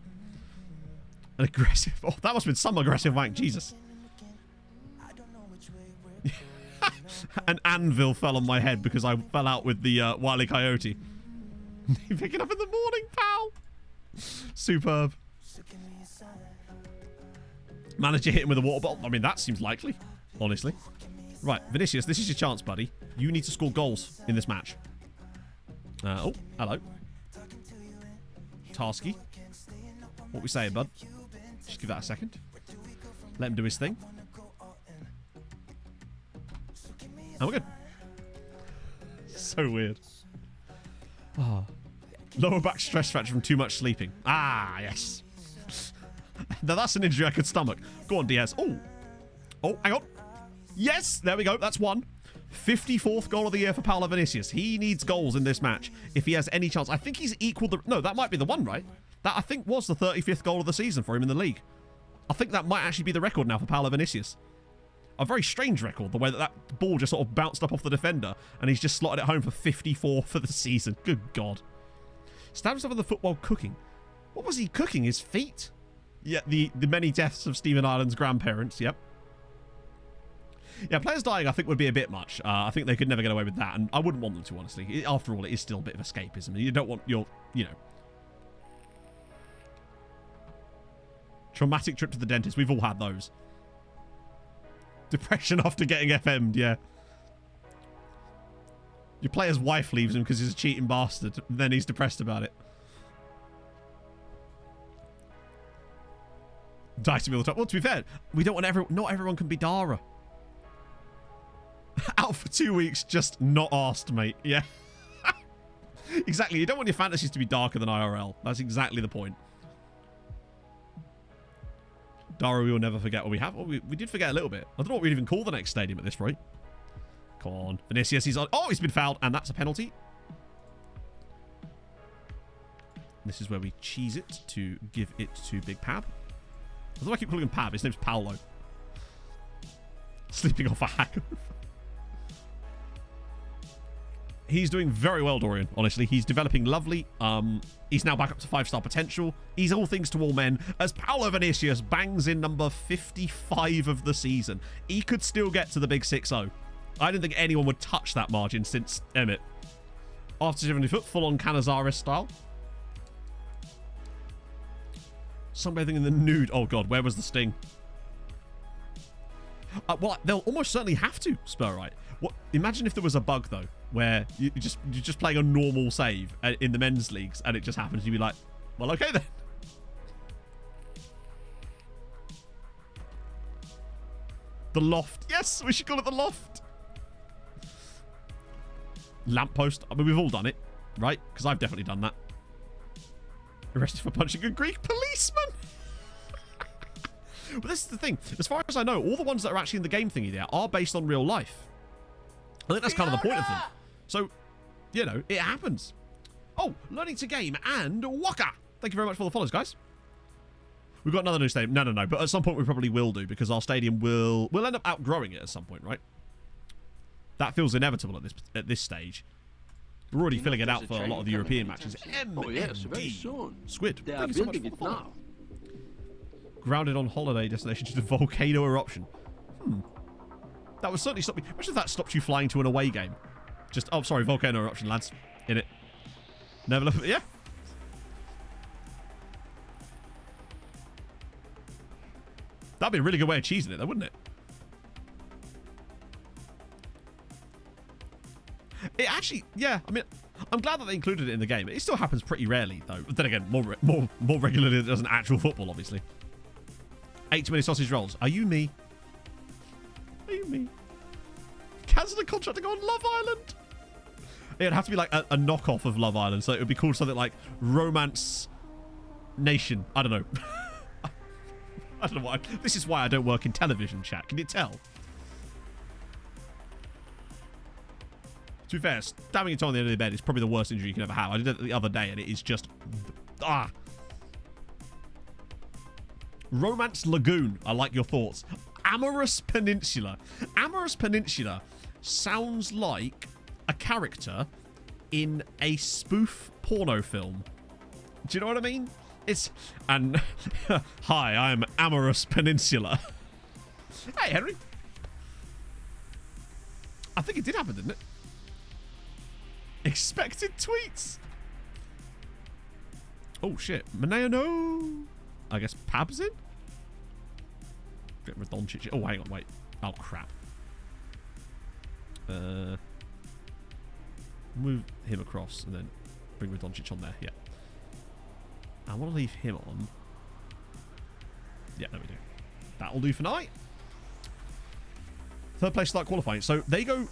An aggressive. Oh, that must have been some aggressive wank. Jesus. An anvil fell on my head because I fell out with the Wile E. Coyote. Pick it up in the morning, pal. Superb. Manager hit him with a water bottle. I mean, that seems likely, honestly. Right, Vinicius, this is your chance, buddy. You need to score goals in this match. Oh, hello. Tarsky. What we saying, bud? Just give that a second. Let him do his thing. And we're good. So weird. Oh. Lower back stress fracture from too much sleeping. Ah, yes. Now that's an injury I could stomach. Go on, Diaz. Oh. Oh, hang on. Yes, there we go. That's one. 54th goal of the year for Paulo Vinicius. He needs goals in this match if he has any chance. I think he's equaled the... No, that might be the one, right? That, I think, was the 35th goal of the season for him in the league. I think that might actually be the record now for Paulo Vinicius. A very strange record, the way that that ball just sort of bounced up off the defender and he's just slotted it home for 54 for the season. Good God. Stabbed himself in the football cooking. What was he cooking? His feet? Yeah, the many deaths of Stephen Ireland's grandparents. Yep. Yeah, players dying I think would be a bit much. I think they could never get away with that, and I wouldn't want them to, honestly. After all, it is still a bit of escapism. You don't want your, you know... Traumatic trip to the dentist. We've all had those. Depression after getting FM'd, yeah. Your player's wife leaves him because he's a cheating bastard. Then he's depressed about it. Die to me all the time. Well, to be fair, we don't want not everyone can be Dara. Out for 2 weeks, just not asked, mate. Yeah. Exactly. You don't want your fantasies to be darker than IRL. That's exactly the point. Dara, we will never forget what we have. Well, we did forget a little bit. I don't know what we'd even call the next stadium at this rate. Come on. Vinicius, he's on. Oh, he's been fouled, and that's a penalty. This is where we cheese it to give it to Big Pab. Although I keep calling him Pab, his name's Paolo. Sleeping off a hangover. He's doing very well, Dorian, honestly. He's developing lovely. He's now back up to 5-star potential. He's all things to all men. As Paulo Vinicius bangs in number 55 of the season. He could still get to the big 6-0. I didn't think anyone would touch that margin since Emmett. After 70 foot, full-on Canizares style. Sunbathing in the nude. Oh, God, where was the sting? Well, they'll almost certainly have to, Spurrite. What? Imagine if there was a bug, though, where you're just playing a normal save in the men's leagues, and it just happens to be like, well, okay then. The loft. Yes, we should call it the loft. Lamppost. I mean, we've all done it, right? Because I've definitely done that. Arrested for punching a Greek policeman. But this is the thing. As far as I know, all the ones that are actually in the game thingy there are based on real life. I think that's kind of the point of them. So, you know, it happens. Oh, learning to game and Waka. Thank you very much for the follows, guys. We've got another new stadium. No. But at some point we probably will do because our stadium will end up outgrowing it at some point, right? That feels inevitable at this stage. We're already filling it out for a lot of the European matches. Oh yes, very soon. Squid. They are Thank you so much building for it the follow. now. Grounded on holiday destination due to volcano eruption. That would certainly stop me. Imagine if that stopped you flying to an away game. Just, oh, sorry, volcano eruption, lads. In it. Never look at it. Yeah. That'd be a really good way of cheesing it, though, wouldn't it? It actually, yeah. I mean, I'm glad that they included it in the game. It still happens pretty rarely, though. But then again, more regularly than it does in actual football, obviously. 8 too many sausage rolls. Are you me? Are you me? Cancel the contracting on Love Island. It'd have to be like a knockoff of Love Island, so it would be called something like Romance Nation. I don't know. I don't know why. This is why I don't work in television, chat. Can you tell? To be fair, stabbing it on the end of the bed is probably the worst injury you can ever have. I did it the other day, and it is just... Ah. Romance Lagoon. I like your thoughts. Amorous Peninsula. Amorous Peninsula sounds like a character in a spoof porno film. Do you know what I mean? It's... And... Hi, I'm Amorous Peninsula. Hey, Henry. I think it did happen, didn't it? Expected tweets. Oh, shit. Manea, no. I guess Pab's in? Get Radonjic. Oh, hang on, wait. Oh, crap. Move him across and then bring Radonjic on there. Yeah. I want to leave him on. Yeah, there we do. That'll do for night. Third place start qualifying. So they go,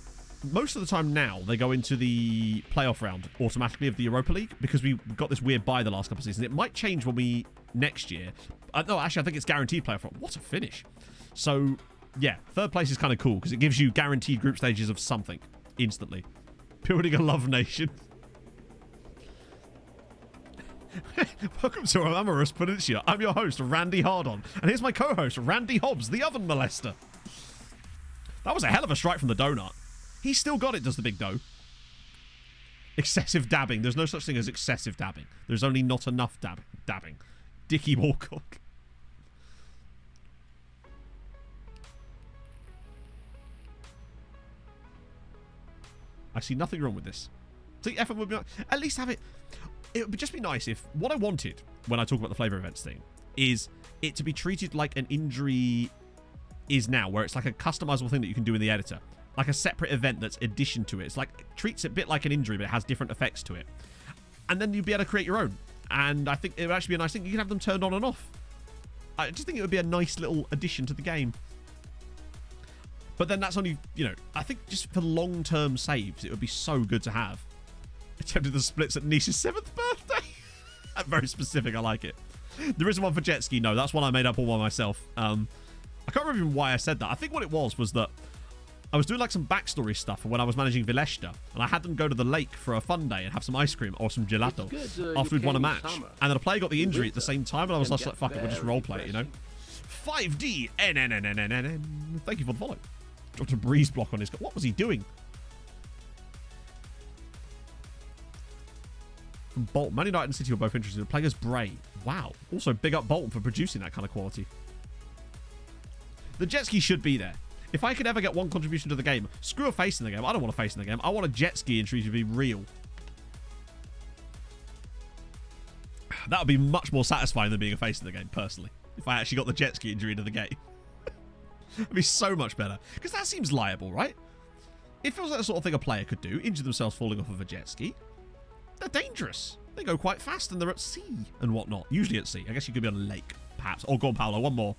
most of the time now, they go into the playoff round automatically of the Europa League because we got this weird bye the last couple of seasons. It might change when we, next year. No, actually, I think it's guaranteed playoff round. What a finish. So, yeah, third place is kind of cool because it gives you guaranteed group stages of something instantly. Building a love nation. Welcome to our amorous peninsula. I'm your host, Randy Hardon. And here's my co-host, Randy Hobbs, the oven molester. That was a hell of a strike from the donut. He still got it, does the big dough. Excessive dabbing. There's no such thing as excessive dabbing. There's only not enough dabbing. Dickie Walcock. I see nothing wrong with this. See, effort would be at least have it. It would just be nice if what I wanted when I talk about the flavor events thing is it to be treated like an injury is now, where it's like a customizable thing that you can do in the editor, like a separate event that's addition to it. It's like it treats it a bit like an injury, but it has different effects to it, and then you'd be able to create your own. And I think it would actually be a nice thing. You can have them turned on and off. I just think it would be a nice little addition to the game. But then that's only, you know, I think just for long-term saves, it would be so good to have. Attempted the splits at Nisha's 7th birthday. That's very specific. I like it. There isn't one for jet ski. No, that's one I made up all by myself. I can't remember even why I said that. I think what it was that I was doing like some backstory stuff for when I was managing Vileshta, and I had them go to the lake for a fun day and have some ice cream or some gelato after we'd won a match. And then a player got the injury at the same time, and I was like, fuck it, we'll just roleplay it, you know? 5D NNNNNN. Thank you for the follow. Dropped a breeze block on his... What was he doing? From Bolton. Man United and City were both interested in playing as Bray. Wow. Also, big up Bolton for producing that kind of quality. The jet ski should be there. If I could ever get one contribution to the game, screw a face in the game. I don't want a face in the game. I want a jet ski entry to be real. That would be much more satisfying than being a face in the game, personally. If I actually got the jet ski injury into the game. It'd be so much better. Because that seems liable, right? It feels like the sort of thing a player could do. Injure themselves falling off of a jet ski. They're dangerous. They go quite fast and they're at sea and whatnot. Usually at sea. I guess you could be on a lake, perhaps. Oh, go on, Paolo. One more.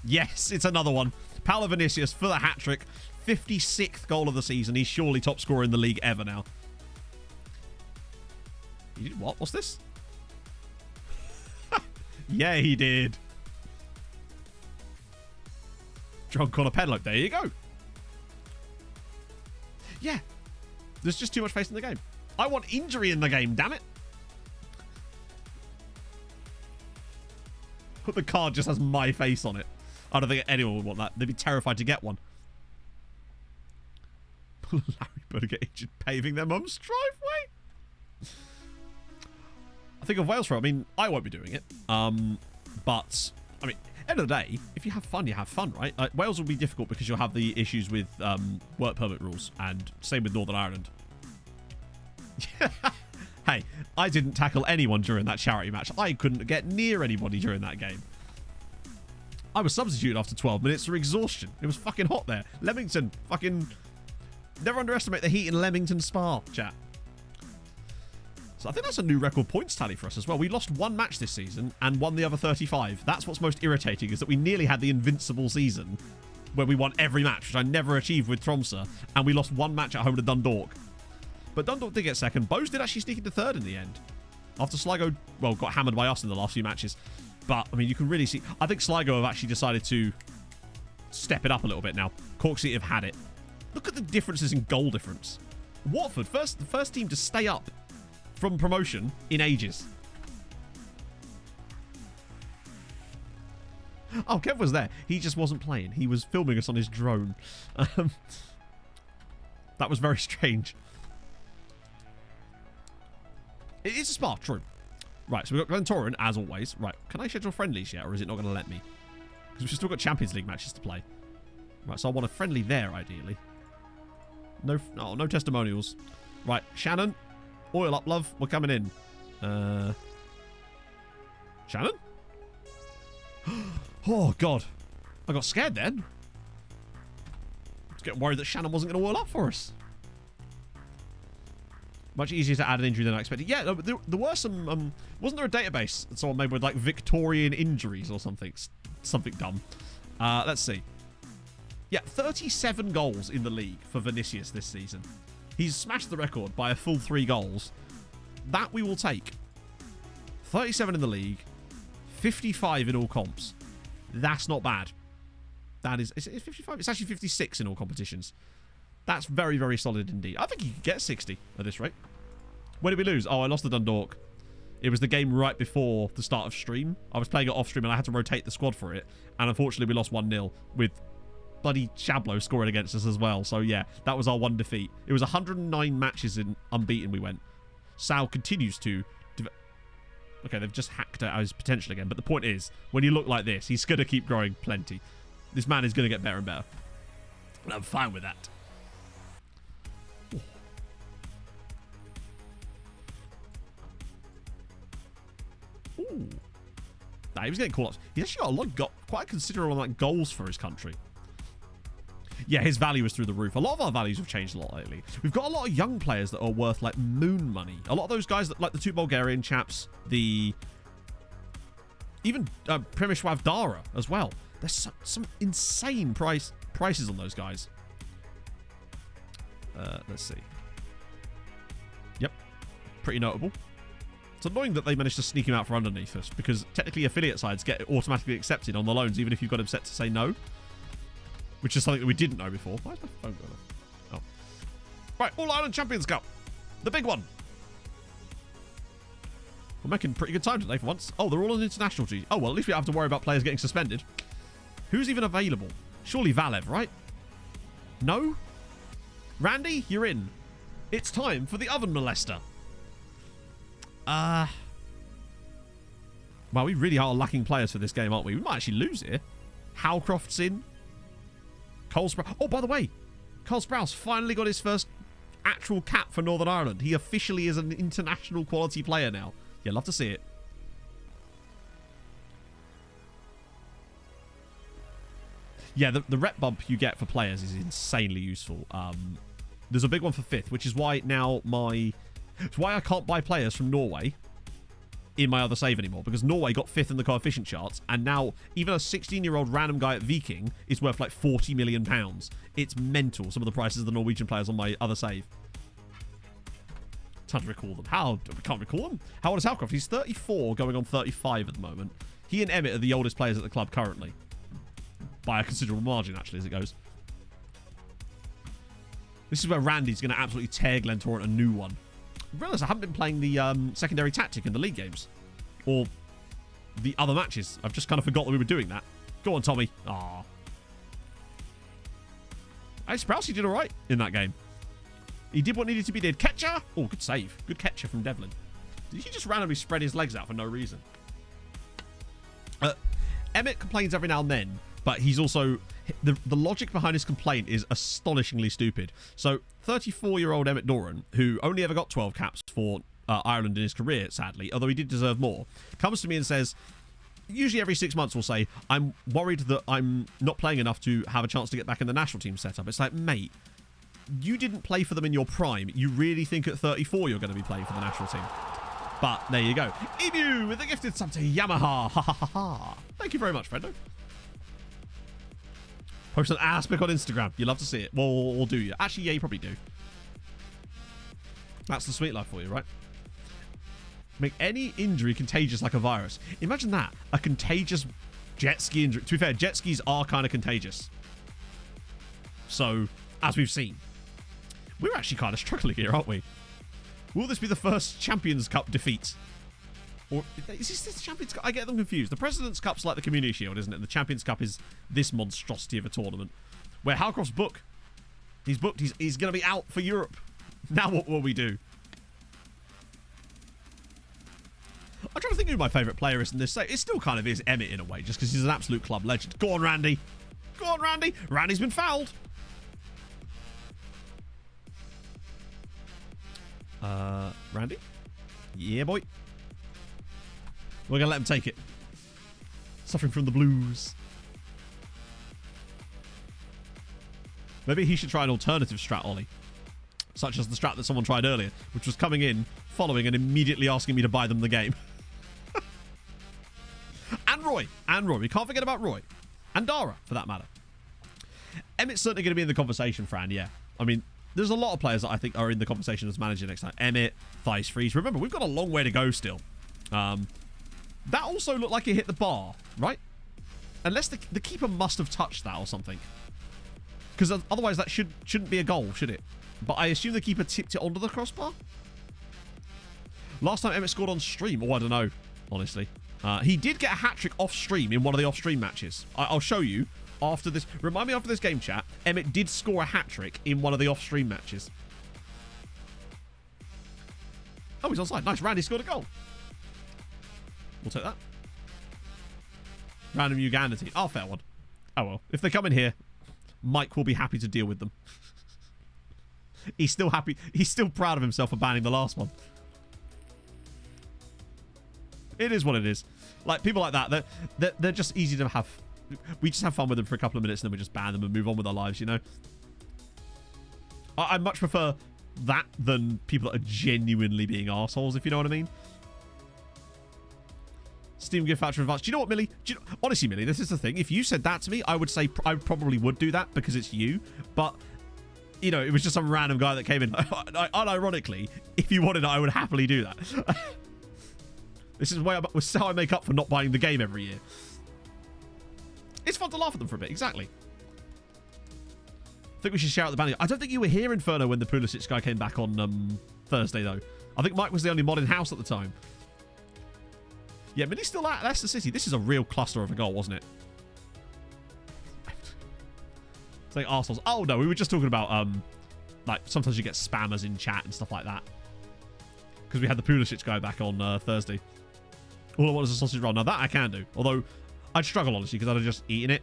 Yes, it's another one. Paolo Vinicius for the hat-trick. 56th goal of the season. He's surely top scorer in the league ever now. He did what? What's this? Yeah, he did. Drunk on a pedalope. There you go. Yeah. There's just too much face in the game. I want injury in the game, damn it. The card just has my face on it. I don't think anyone would want that. They'd be terrified to get one. Larry better get injured paving their mum's driveway. I think of Wales for it. I mean, I won't be doing it. But, I mean, end of the day, if you have fun, you have fun, right? Like, Wales will be difficult because you'll have the issues with work permit rules, and same with Northern Ireland. Hey, I didn't tackle anyone during that charity match. I couldn't get near anybody during that game. I was substituted after 12 minutes for exhaustion. It was fucking hot there. Leamington, fucking... Never underestimate the heat in Leamington Spa, chat. So I think that's a new record points tally for us as well. We lost one match this season and won the other 35. That's what's most irritating, is that we nearly had the invincible season where we won every match, which I never achieved with Tromsø, and we lost one match at home to Dundalk. But Dundalk did get second. Bose did actually sneak into third in the end. After Sligo, well, got hammered by us in the last few matches. But, I mean, you can really see... I think Sligo have actually decided to step it up a little bit now. Cork City have had it. Look at the differences in goal difference. Watford, the first team to stay up from promotion in ages. Oh, Kev was there. He just wasn't playing. He was filming us on his drone. That was very strange. It is a spa, true. Right, so we've got Glentoran, as always. Right, can I schedule friendlies yet, or is it not going to let me? Because we've still got Champions League matches to play. Right, so I want a friendly there, ideally. No testimonials. Right, Shannon, oil up, love. We're coming in. Shannon? Oh, God. I got scared then. I was getting worried that Shannon wasn't going to wall up for us. Much easier to add an injury than I expected. Yeah, there were some... wasn't there a database that someone made with, like, Victorian injuries or something? Something dumb. Let's see. Yeah, 37 goals in the league for Vinicius this season. He's smashed the record by a full 3 goals. That we will take. 37 in the league. 55 in all comps. That's not bad. That is... Is it 55? It's actually 56 in all competitions. That's very, very solid indeed. I think he could get 60 at this rate. When did we lose? Oh, I lost the Dundalk. It was the game right before the start of stream. I was playing it off stream and I had to rotate the squad for it. And unfortunately, we lost 1-0 with bloody Chablo scoring against us as well. So yeah, that was our one defeat. It was 109 matches in unbeaten we went. Sal continues to... Okay, they've just hacked out his potential again. But the point is, when you look like this, he's going to keep growing plenty. This man is going to get better and better. And I'm fine with that. Ooh. Nah, he was getting call-ups. He's actually got quite a considerable amount of goals for his country. Yeah, his value is through the roof. A lot of our values have changed a lot lately. We've got a lot of young players that are worth, like, moon money. A lot of those guys, that, like the 2 Bulgarian chaps, even Premishlav Dara as well. There's some insane prices on those guys. Let's see. Yep. Pretty notable. It's annoying that they managed to sneak him out for underneath us, because technically affiliate sides get automatically accepted on the loans, even if you've got him set to say no. Which is something that we didn't know before. Why is my phone going off? Oh. Right, All-Ireland Champions Cup. The big one. We're making pretty good time today for once. Oh, they're all on international G. Oh, well, at least we don't have to worry about players getting suspended. Who's even available? Surely Valev, right? No? Randy, you're in. It's time for the oven molester. Well, we really are lacking players for this game, aren't we? We might actually lose here. Howcroft's in. Cole Sprouse. Oh, by the way, Cole Sprouse finally got his first actual cap for Northern Ireland. He officially is an international quality player now. Yeah, love to see it. Yeah, the rep bump you get for players is insanely useful. There's a big one for 5th, which is why now it's why I can't buy players from Norway in my other save anymore, because Norway got 5th in the coefficient charts, and now even a 16-year-old random guy at Viking is worth like £40 million. It's mental, some of the prices of the Norwegian players on my other save. Time to recall them. How? We can't recall them. How old is Halcroft? He's 34, going on 35 at the moment. He and Emmett are the oldest players at the club currently. By a considerable margin, actually, as it goes. This is where Randy's going to absolutely tear Glentoran a new one. I realise I haven't been playing the secondary tactic in the league games. Or the other matches. I've just kind of forgot that we were doing that. Go on, Tommy. Aww. Hey, Sprousey did alright in that game. He did what needed to be did. Catcher! Oh, good save. Good catcher from Devlin. Did he just randomly spread his legs out for no reason? Emmett complains every now and then, but he's also... The logic behind his complaint is astonishingly stupid. So, 34-year-old Emmett Doran, who only ever got 12 caps for Ireland in his career, sadly, although he did deserve more, comes to me and says, usually every 6 months will say, I'm worried that I'm not playing enough to have a chance to get back in the national team setup. It's like, mate, you didn't play for them in your prime. You really think at 34 you're going to be playing for the national team? But there you go. Emu with a gifted sub to Yamaha. Ha ha ha ha. Thank you very much, Fredo. Post an ass pic on Instagram. You love to see it. Well, or do you? Actually, yeah, you probably do. That's the sweet life for you, right? Make any injury contagious like a virus. Imagine that. A contagious jet ski injury. To be fair, jet skis are kind of contagious. So, as we've seen, we're actually kind of struggling here, aren't we? Will this be the first Champions Cup defeat? Or is this the Champions Cup? I get them confused. The President's Cup's like the Community Shield, isn't it? The Champions Cup is this monstrosity of a tournament. Where Halcroft's booked. He's booked. He's going to be out for Europe. Now what will we do? I'm trying to think who my favourite player is in this set. It still kind of is Emmett in a way, just because he's an absolute club legend. Go on, Randy. Go on, Randy. Randy's been fouled. Randy? Yeah, boy. We're going to let him take it. Suffering from the blues. Maybe he should try an alternative strat, Ollie. Such as the strat that someone tried earlier, which was coming in, following, and immediately asking me to buy them the game. And Roy. And Roy. We can't forget about Roy. And Dara, for that matter. Emmett's certainly going to be in the conversation, Fran, yeah. I mean, there's a lot of players that I think are in the conversation as manager next time. Emmett, Thice Freeze. Remember, we've got a long way to go still. That also looked like it hit the bar, right? Unless the keeper must have touched that or something. Because otherwise that shouldn't be a goal, should it? But I assume the keeper tipped it onto the crossbar? Last time Emmett scored on stream. Oh, I don't know, honestly. He did get a hat-trick off-stream in one of the off-stream matches. I'll show you after this. Remind me after this game chat. Emmett did score a hat-trick in one of the off-stream matches. Oh, he's onside. Nice. Randy scored a goal. We'll take that. Random Uganda team. Oh, fair one. Oh, well. If they come in here, Mike will be happy to deal with them. He's still happy. He's still proud of himself for banning the last one. It is what it is. Like, people like that, they're just easy to have. We just have fun with them for a couple of minutes and then we just ban them and move on with our lives, you know? I much prefer that than people that are genuinely being arseholes, if you know what I mean. Steam gift voucher advance. Do you know what, Millie? Honestly, Millie, this is the thing. If you said that to me, I would say I probably would do that because it's you. But, you know, it was just some random guy that came in. Unironically, if you wanted it, I would happily do that. This is how I make up for not buying the game every year. It's fun to laugh at them for a bit, exactly. I think we should shout out the banning. I don't think you were here, Inferno, when the Pulisic guy came back on Thursday, though. I think Mike was the only mod in house at the time. Yeah, but he's still at Leicester City. This is a real cluster of a goal, wasn't it? It's like arseholes. Oh, no, we were just talking about, like, sometimes you get spammers in chat and stuff like that. Because we had the Pulisic guy back on Thursday. All I want is a sausage roll. Now, that I can do. Although, I'd struggle, honestly, because I'd have just eaten it.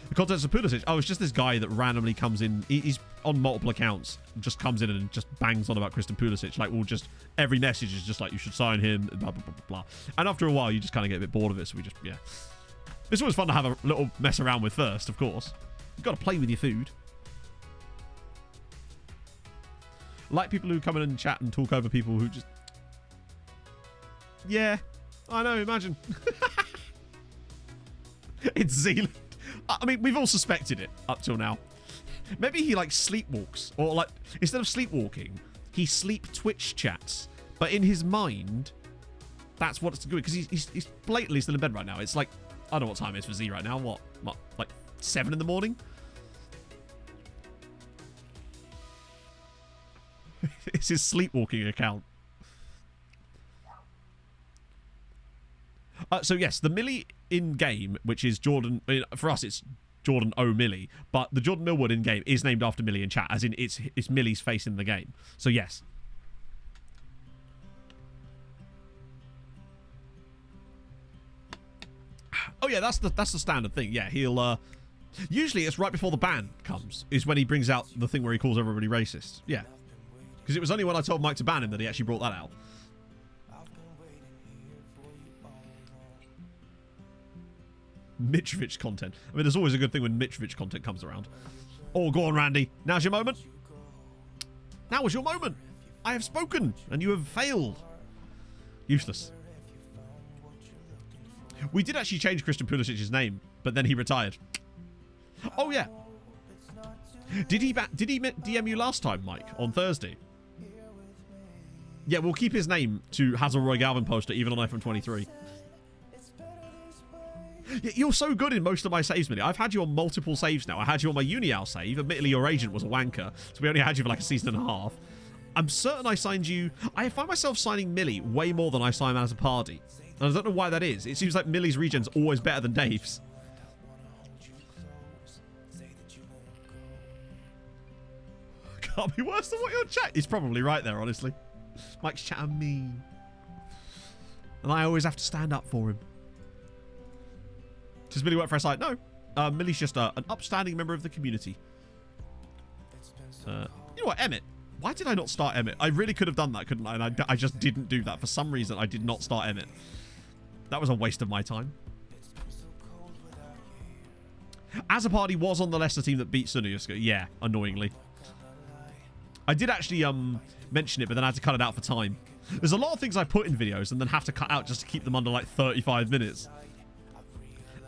The contents of Pulisic. Oh, it's just this guy that randomly comes in. He's on multiple accounts. Just comes in and just bangs on about Christian Pulisic. Like, we'll just... Every message is just like, you should sign him, blah, blah, blah, blah, blah. And after a while, you just kind of get a bit bored of it. So we just, yeah. It's always fun to have a little mess around with first, of course. You've got to play with your food. Like people who come in and chat and talk over people who just... Yeah, I know, imagine. It's Zealand. I mean, we've all suspected it up till now. Maybe he, like, sleepwalks. Or, like, instead of sleepwalking, he sleep Twitch chats. But in his mind, that's what it's doing. Because he's blatantly still in bed right now. It's like, I don't know what time it is for Z right now. What like 7 in the morning? It's his sleepwalking account. So yes, the Millie in game, which is Jordan. I mean, for us, it's Jordan O Millie, but the Jordan Millwood in game is named after Millie in chat, as in it's Millie's face in the game. So yes. Oh yeah, that's the standard thing. Yeah, he'll. Usually it's right before the ban comes is when he brings out the thing where he calls everybody racist. Yeah, because it was only when I told Mike to ban him that he actually brought that out. Mitrovic content. I mean, there's always a good thing when Mitrovic content comes around. Oh, go on, Randy. Now's your moment. Now is your moment. I have spoken, and you have failed. Useless. We did actually change Christian Pulisic's name, but then he retired. Oh, yeah. Did he DM you last time, Mike, on Thursday? Yeah, we'll keep his name to Hazelroy Galvin poster, even on iPhone 23. You're so good in most of my saves, Millie. I've had you on multiple saves now. I had you on my Unial save. Admittedly, your agent was a wanker, so we only had you for like a season and a half. I'm certain I signed you... I find myself signing Millie way more than I sign as a party. And I don't know why that is. It seems like Millie's regen's always better than Dave's. Can't be worse than what your chat... He's probably right there, honestly. Mike's chatting mean. And I always have to stand up for him. Does Millie work for a site? No. Millie's just an upstanding member of the community. You know what, Emmett? Why did I not start Emmett? I really could have done that, couldn't I? And I just didn't do that. For some reason, I did not start Emmett. That was a waste of my time. As a party was on the Leicester team that beat Sunayuska. Yeah, annoyingly. I did actually mention it, but then I had to cut it out for time. There's a lot of things I put in videos and then have to cut out just to keep them under like 35 minutes.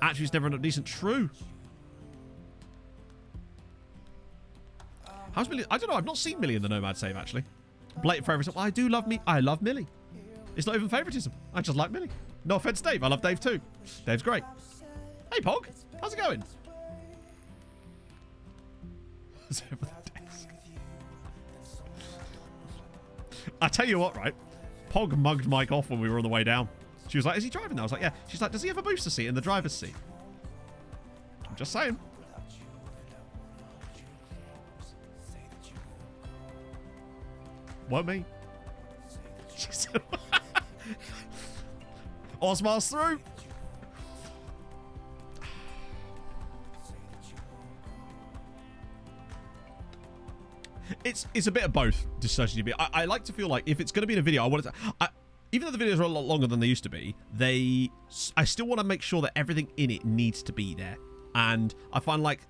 Actually, it's never ended up decent. True. How's Millie? I don't know. I've not seen Millie in the Nomad save, actually. Blatant favoritism. Well, I do love me. I love Millie. It's not even favoritism. I just like Millie. No offense, Dave. I love Dave too. Dave's great. Hey, Pog. How's it going? It's over the desk. I tell you what, right? Pog mugged Mike off when we were on the way down. She was like, is he driving now? I was like, yeah. She's like, does he have a booster seat in the driver's seat? I'm just saying. Won't me. She said, Osmar's through. It's a bit of both, dissociative. I like to feel like if it's going to be in a video, I want it to... even though the videos are a lot longer than they used to be, I still want to make sure that everything in it needs to be there. And I find like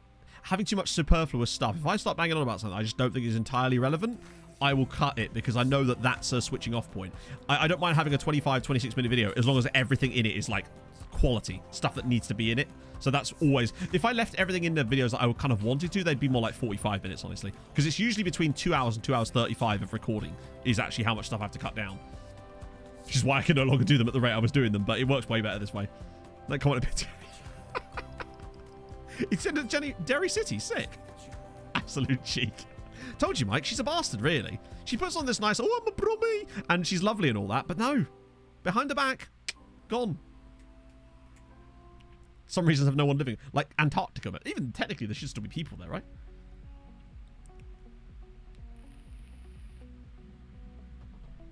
having too much superfluous stuff, if I start banging on about something I just don't think is entirely relevant, I will cut it because I know that that's a switching off point. I don't mind having a 25, 26 minute video as long as everything in it is like quality, stuff that needs to be in it. So that's always, if I left everything in the videos that I kind of wanted to, they'd be more like 45 minutes, honestly. Because it's usually between 2 hours and 2 hours 35 of recording is actually how much stuff I have to cut down. Which is why I can no longer do them at the rate I was doing them, but it works way better this way. That comment a bit. It's in Derry City, sick. Absolute cheek. Told you, Mike, she's a bastard, really. She puts on this nice, oh, I'm a brummy, and she's lovely and all that, but no. Behind the back, gone. Some reasons have no one living. Like Antarctica, but even technically there should still be people there, right?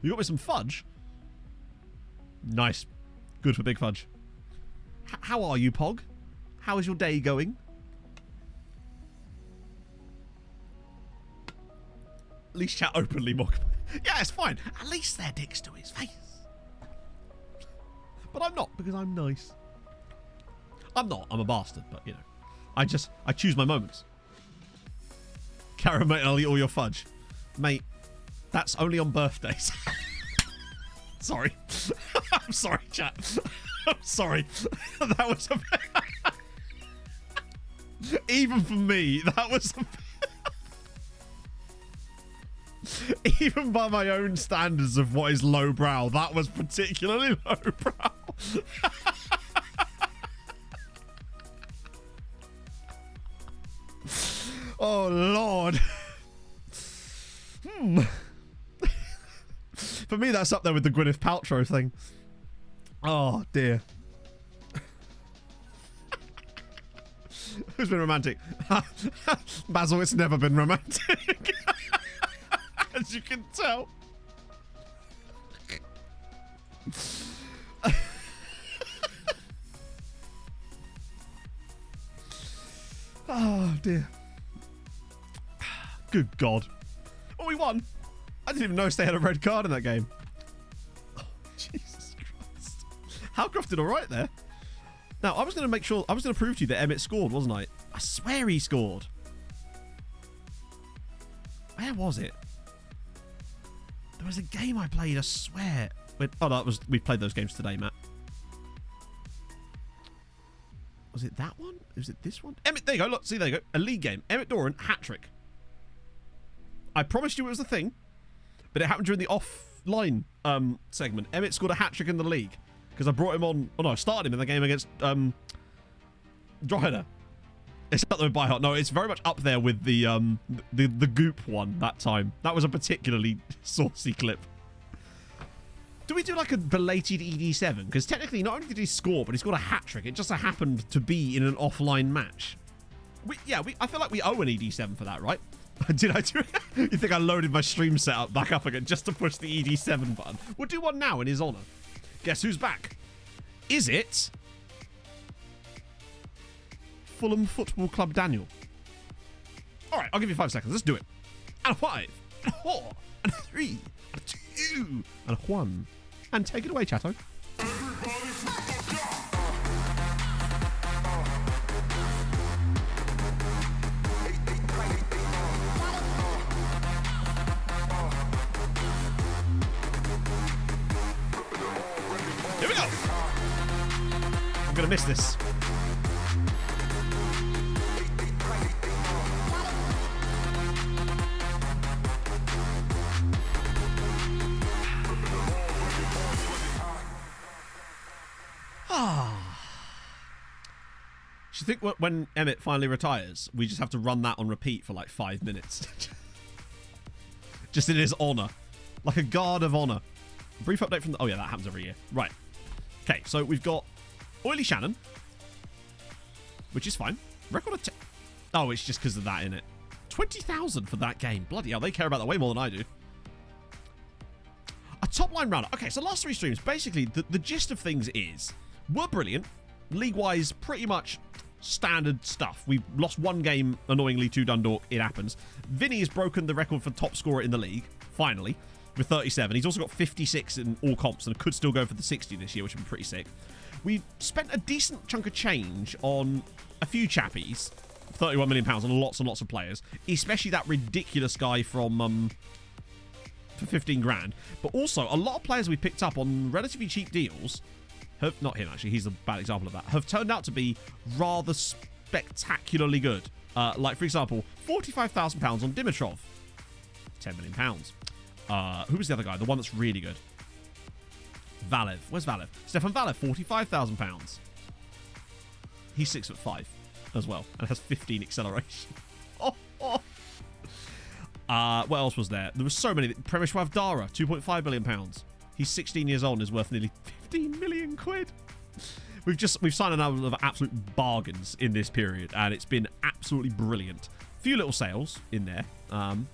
You got me some fudge? Nice. Good for big fudge. How are you, Pog? How is your day going? At least chat openly, mock. Yeah, it's fine. At least they're dicks to his face. But I'm not, because I'm nice. I'm not. I'm a bastard, but, you know. I choose my moments. Karen, mate, I'll eat all your fudge. Mate, that's only on birthdays. Sorry. I'm sorry, chat. I'm sorry. That was a even for me, that was even by my own standards of what is lowbrow, that was particularly lowbrow. Oh, Lord. For me, that's up there with the Gwyneth Paltrow thing. Oh, dear. Who's been romantic? Basil, it's never been romantic. As you can tell. Oh, dear. Good God. Oh, we won. I didn't even notice they had a red card in that game. Oh, Jesus Christ. Halcroft did all right there. Now, I was going to prove to you that Emmett scored, wasn't I? I swear he scored. Where was it? There was a game I played, I swear. Oh, no, we played those games today, Matt. Was it that one? Was it this one? Emmett, there you go. Look, see, there you go. A league game. Emmett Doran, hat-trick. I promised you it was a thing, but it happened during the offline segment. Emmett scored a hat-trick in the league because I brought him on. Oh, no, I started him in the game against Dryder. It's up there with By Heart. No, it's very much up there with the Goop one that time. That was a particularly saucy clip. Do we do like a belated ED7? Because technically, not only did he score, but he scored a hat-trick. It just so happened to be in an offline match. I feel like we owe an ED7 for that, right? Did I do it? You think I loaded my stream setup back up again just to push the ED7 button? We'll do one now in his honour. Guess who's back? Is it Fulham Football Club Daniel? Alright, I'll give you 5 seconds. Let's do it. And a 5, and a 4, and a 3, and a 2, and a 1. And take it away, chatto. Everybody I'm going to miss this. Do you think when Emmett finally retires, we just have to run that on repeat for like 5 minutes? Just in his honour. Like a guard of honour. Brief update from the... Oh yeah, that happens every year. Right. Okay, so we've got Oily Shannon. Which is fine. Record of... Oh, it's just because of that in it. 20,000 for that game. Bloody hell, they care about that way more than I do. A top-line roundup. Okay, so last 3 streams, basically, the gist of things is... We're brilliant. League-wise, pretty much... standard stuff. We've lost 1 game, annoyingly, to Dundalk. It happens. Vinny has broken the record for top scorer in the league, finally, with 37. He's also got 56 in all comps and could still go for the 60 this year, which would be pretty sick. We spent a decent chunk of change on a few chappies, £31 million on lots and lots of players, especially that ridiculous guy from for 15 grand. But also, a lot of players we picked up on relatively cheap deals have, not him actually, he's a bad example of that, have turned out to be rather spectacularly good. Like, for example, £45,000 on Dimitrov. £10 million. Who was the other guy? The one that's really good. Valev. Where's Valev? Stefan Valev, £45,000. He's 6'5" as well, and has 15 acceleration. What else was there? There were so many. Premishwav Dara, £2.5 million. He's 16 years old and is worth nearly 15 million quid. We've signed a number of absolute bargains in this period, and it's been absolutely brilliant. Few little sales in there,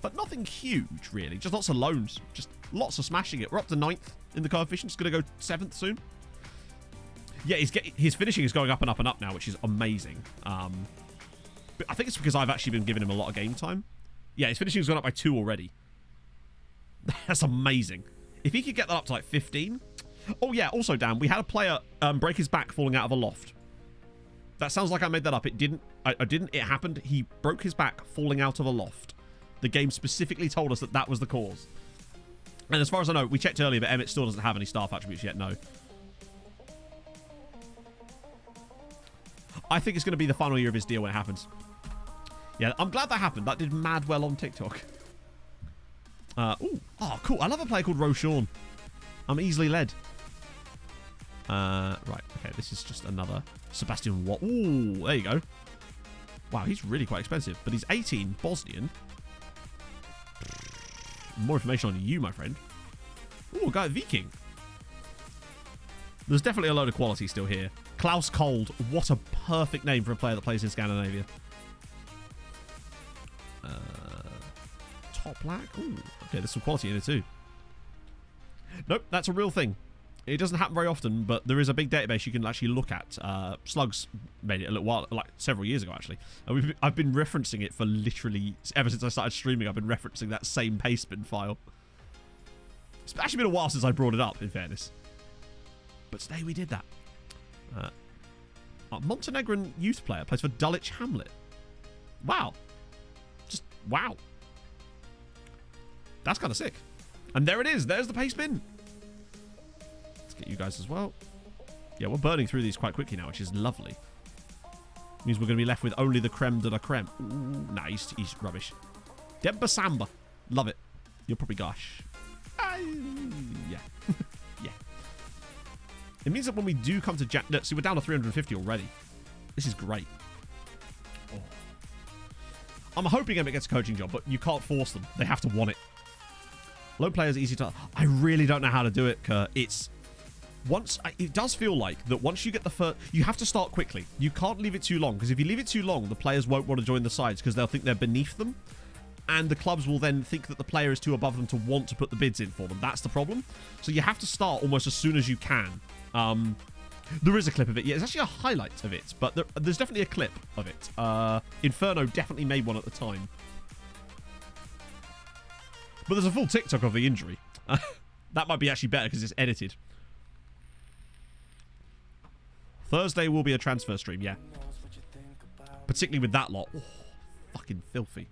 but nothing huge really. Just lots of loans, just lots of smashing it. We're up to 9th in the coefficient. It's going to go 7th soon. Yeah, his finishing is going up and up and up now, which is amazing. But I think it's because I've actually been giving him a lot of game time. Yeah, his finishing has gone up by 2 already. That's amazing. If he could get that up to like 15. Oh yeah, also Dan, we had a player break his back falling out of a loft. That sounds like I made that up. It didn't. I didn't. It happened. He broke his back falling out of a loft. The game specifically told us that that was the cause. And as far as I know, we checked earlier, but Emmett still doesn't have any staff attributes yet. No. I think it's going to be the final year of his deal when it happens. Yeah, I'm glad that happened. That did mad well on TikTok. Oh, cool. I love a player called Roshan. I'm easily led. Right. Okay, this is just another Sebastian Watt. Ooh, there you go. Wow, he's really quite expensive. But he's 18, Bosnian. More information on you, my friend. Ooh, a guy at Viking. There's definitely a load of quality still here. Klaus Kold. What a perfect name for a player that plays in Scandinavia. Top black. Ooh, okay, there's some quality in it too. Nope, that's a real thing. It doesn't happen very often, but there is a big database you can actually look at. Slugs made it a little while, like several years ago actually. I've been referencing it for literally ever since I started streaming. I've been referencing that same pastebin file. It's actually been a while since I brought it up, in fairness. But today we did that. A Montenegrin youth player plays for Dulwich Hamlet. Wow. Just wow. That's kind of sick. And there it is. There's the paste bin. Let's get you guys as well. Yeah, we're burning through these quite quickly now, which is lovely. Means we're going to be left with only the creme de la creme. Ooh, nah, he's rubbish. Demba Samba. Love it. You'll probably gosh. Yeah. Yeah. It means that when we do come to no, see, we're down to 350 already. This is great. Oh. I'm hoping Emmett gets a coaching job, but you can't force them. They have to want it. Low players easy to... I really don't know how to do it, Kurt. It's... it does feel like that once you get the first... You have to start quickly. You can't leave it too long, because if you leave it too long, the players won't want to join the sides because they'll think they're beneath them. And the clubs will then think that the player is too above them to want to put the bids in for them. That's the problem. So you have to start almost as soon as you can. There is a clip of it. Yeah, it's actually a highlight of it, but there's definitely a clip of it. Inferno definitely made one at the time. But there's a full TikTok of the injury. That might be actually better because it's edited. Thursday will be a transfer stream, yeah. Particularly with that lot. Oh, fucking filthy.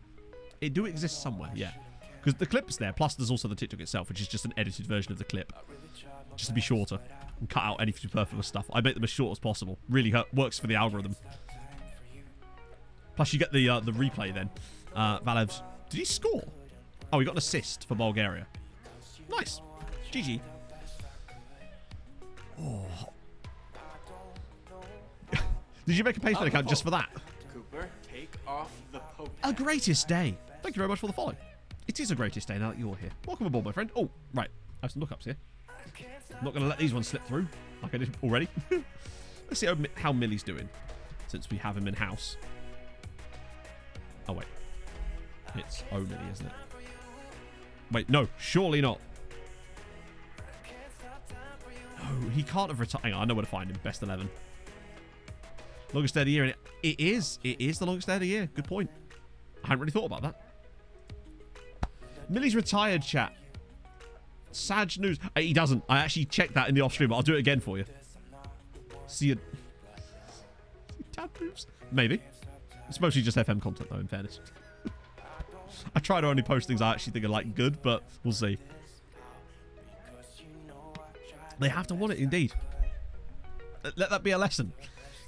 It do exist somewhere, yeah. Because the clip's there, plus there's also the TikTok itself, which is just an edited version of the clip. Just to be shorter and cut out any superfluous stuff. I make them as short as possible. Really works for the algorithm. Plus you get the replay then. Valev's... Did he score? Oh, he got an assist for Bulgaria. Nice. GG. Oh. Did you make a PayPal account just for that? Cooper, take off the poke. A greatest day. Thank you very much for the follow. It is a greatest day now that you're here. Welcome aboard, my friend. Oh, right. I have some lookups here. I'm not going to let these ones slip through like I did already. Let's see how Millie's doing since we have him in house. Oh, wait. It's Millie, isn't it? Wait, no. Surely not. No, he can't have retired. Hang on, I know where to find him. Best 11. Longest day of the year. And it is. It is the longest day of the year. Good point. I hadn't really thought about that. Millie's retired, chat. Sad news. He doesn't. I actually checked that in the off stream, but I'll do it again for you. See you. Dad moves? Maybe. It's mostly just FM content, though, in fairness. I try to only post things I actually think are, like, good, but we'll see. They have to want it, indeed. Let that be a lesson.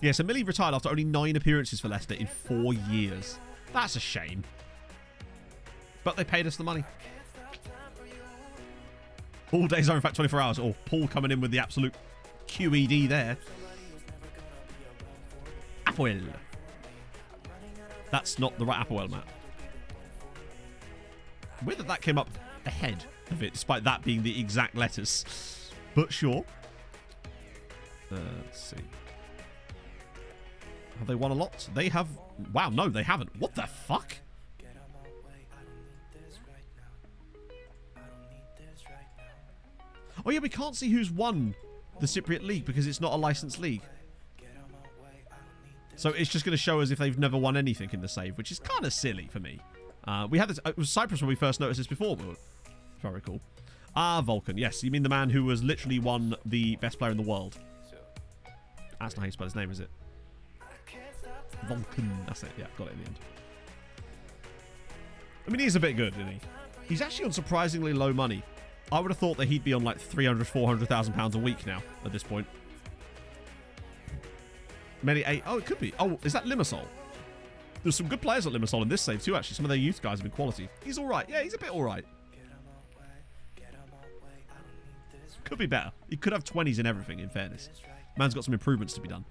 Yeah, so Millie retired after only 9 appearances for Leicester in 4 years. That's a shame. But they paid us the money. All days are, in fact, 24 hours. Or Paul coming in with the absolute QED there. Apoel. That's not the right Apoel, Matt. Weird that that came up ahead of it, despite that being the exact letters. But sure. Let's see. Have they won a lot? They have... Wow, no, they haven't. What the fuck? Oh, yeah, we can't see who's won the Cypriot League because it's not a licensed league. So it's just going to show us if they've never won anything in the save, which is kind of silly for me. We had this... It was Cyprus when we first noticed this before, but if I recall. Vulcan. Yes, you mean the man who was literally won the best player in the world. That's not how you spell his name, is it? Vulcan. That's it. Yeah, got it in the end. I mean, he's a bit good, isn't he? He's actually on surprisingly low money. I would have thought that he'd be on like 300,000, 400,000 pounds a week now at this point. Many 8. Oh, it could be. Oh, is that Limassol? There's some good players at Limassol in this save too, actually. Some of their youth guys have been quality. He's all right. Yeah, he's a bit all right. Could be better. He could have 20s in everything, in fairness. Man's got some improvements to be done.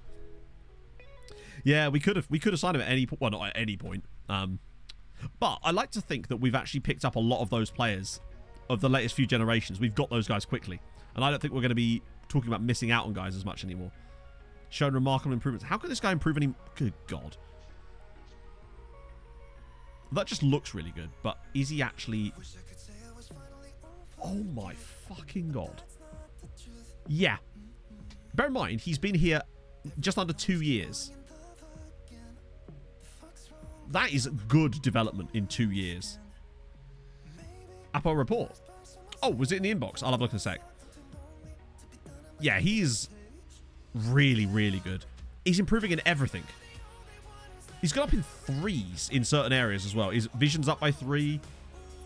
Yeah, we could have signed him at any point. Well, not at any point. But I like to think that we've actually picked up a lot of those players of the latest few generations. We've got those guys quickly. And I don't think we're going to be talking about missing out on guys as much anymore. Shown remarkable improvements. How could this guy improve any... Good God. That just looks really good. But is he actually... Oh my fucking God. Yeah. Bear in mind, he's been here just under 2 years. That is good development in 2 years. Apple report. Oh, was it in the inbox? I'll have a look in a sec. Yeah, he's really, really good. He's improving in everything. He's gone up in 3s in certain areas as well. His vision's up by 3.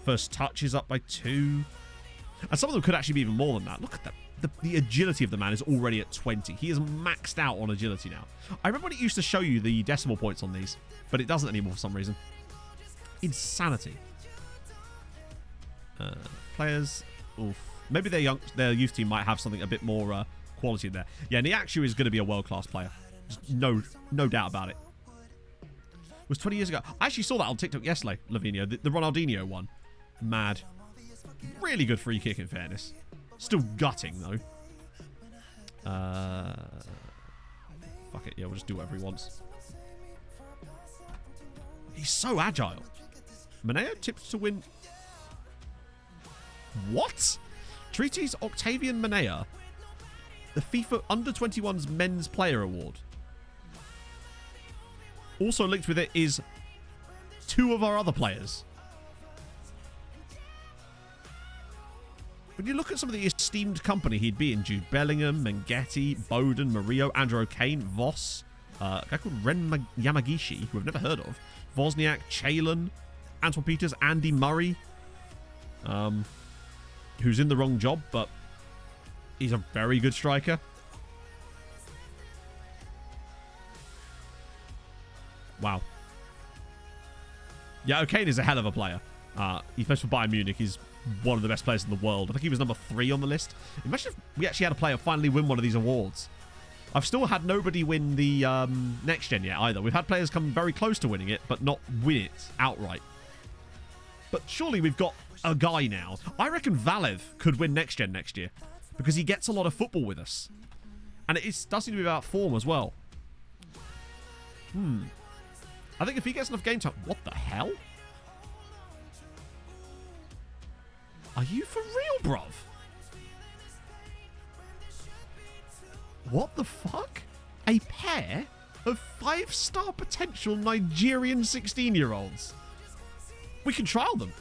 First touch is up by 2. And some of them could actually be even more than that. Look at that. The agility of the man is already at 20. He is maxed out on agility now. I remember when it used to show you the decimal points on these, but it doesn't anymore for some reason. Insanity. Players. Oof. Maybe their youth team might have something a bit more quality in there. Yeah, Niakchu is going to be a world-class player. Just no doubt about it. It was 20 years ago. I actually saw that on TikTok yesterday, Lavinio. The Ronaldinho one. Mad. Really good free kick, in fairness. Still gutting, though. Fuck it. Yeah, we'll just do whatever he wants. He's so agile. Maneo tipped to win... What? Treaties Octavian Manea. The FIFA Under-21's Men's Player Award. Also linked with it is 2 of our other players. When you look at some of the esteemed company he'd be in, Jude Bellingham, Mengetti, Bowden, Murillo, Andrew Kane, Voss, a guy called Ren Yamagishi, who I've never heard of, Wozniak, Chalon, Antoine Peters, Andy Murray. who's in the wrong job, but he's a very good striker. Wow. Yeah, O'Kane is a hell of a player. He plays for Bayern Munich. He's one of the best players in the world. I think he was number 3 on the list. Imagine if we actually had a player finally win one of these awards. I've still had nobody win the next gen yet either. We've had players come very close to winning it, but not win it outright. But surely we've got a guy now. I reckon Valev could win next gen next year because he gets a lot of football with us. And it does seem to be about form as well. I think if he gets enough game time... What the hell? Are you for real, bruv? What the fuck? A pair of 5-star potential Nigerian 16-year-olds. We can trial them.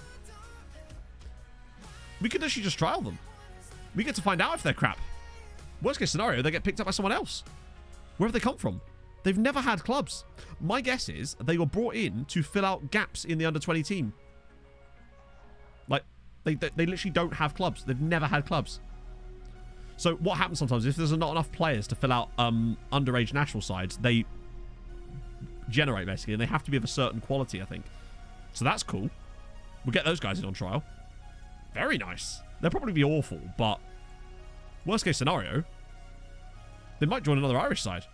We could actually just trial them. We get to find out if they're crap. Worst case scenario, they get picked up by someone else. Where have they come from? They've never had clubs. My guess is they were brought in to fill out gaps in the under-20 team. Like, they literally don't have clubs. They've never had clubs. So what happens sometimes, if there's not enough players to fill out underage national sides, they generate, basically, and they have to be of a certain quality, I think. So that's cool. We'll get those guys in on trial. Very nice. They'll probably be awful, but worst case scenario, they might join another Irish side.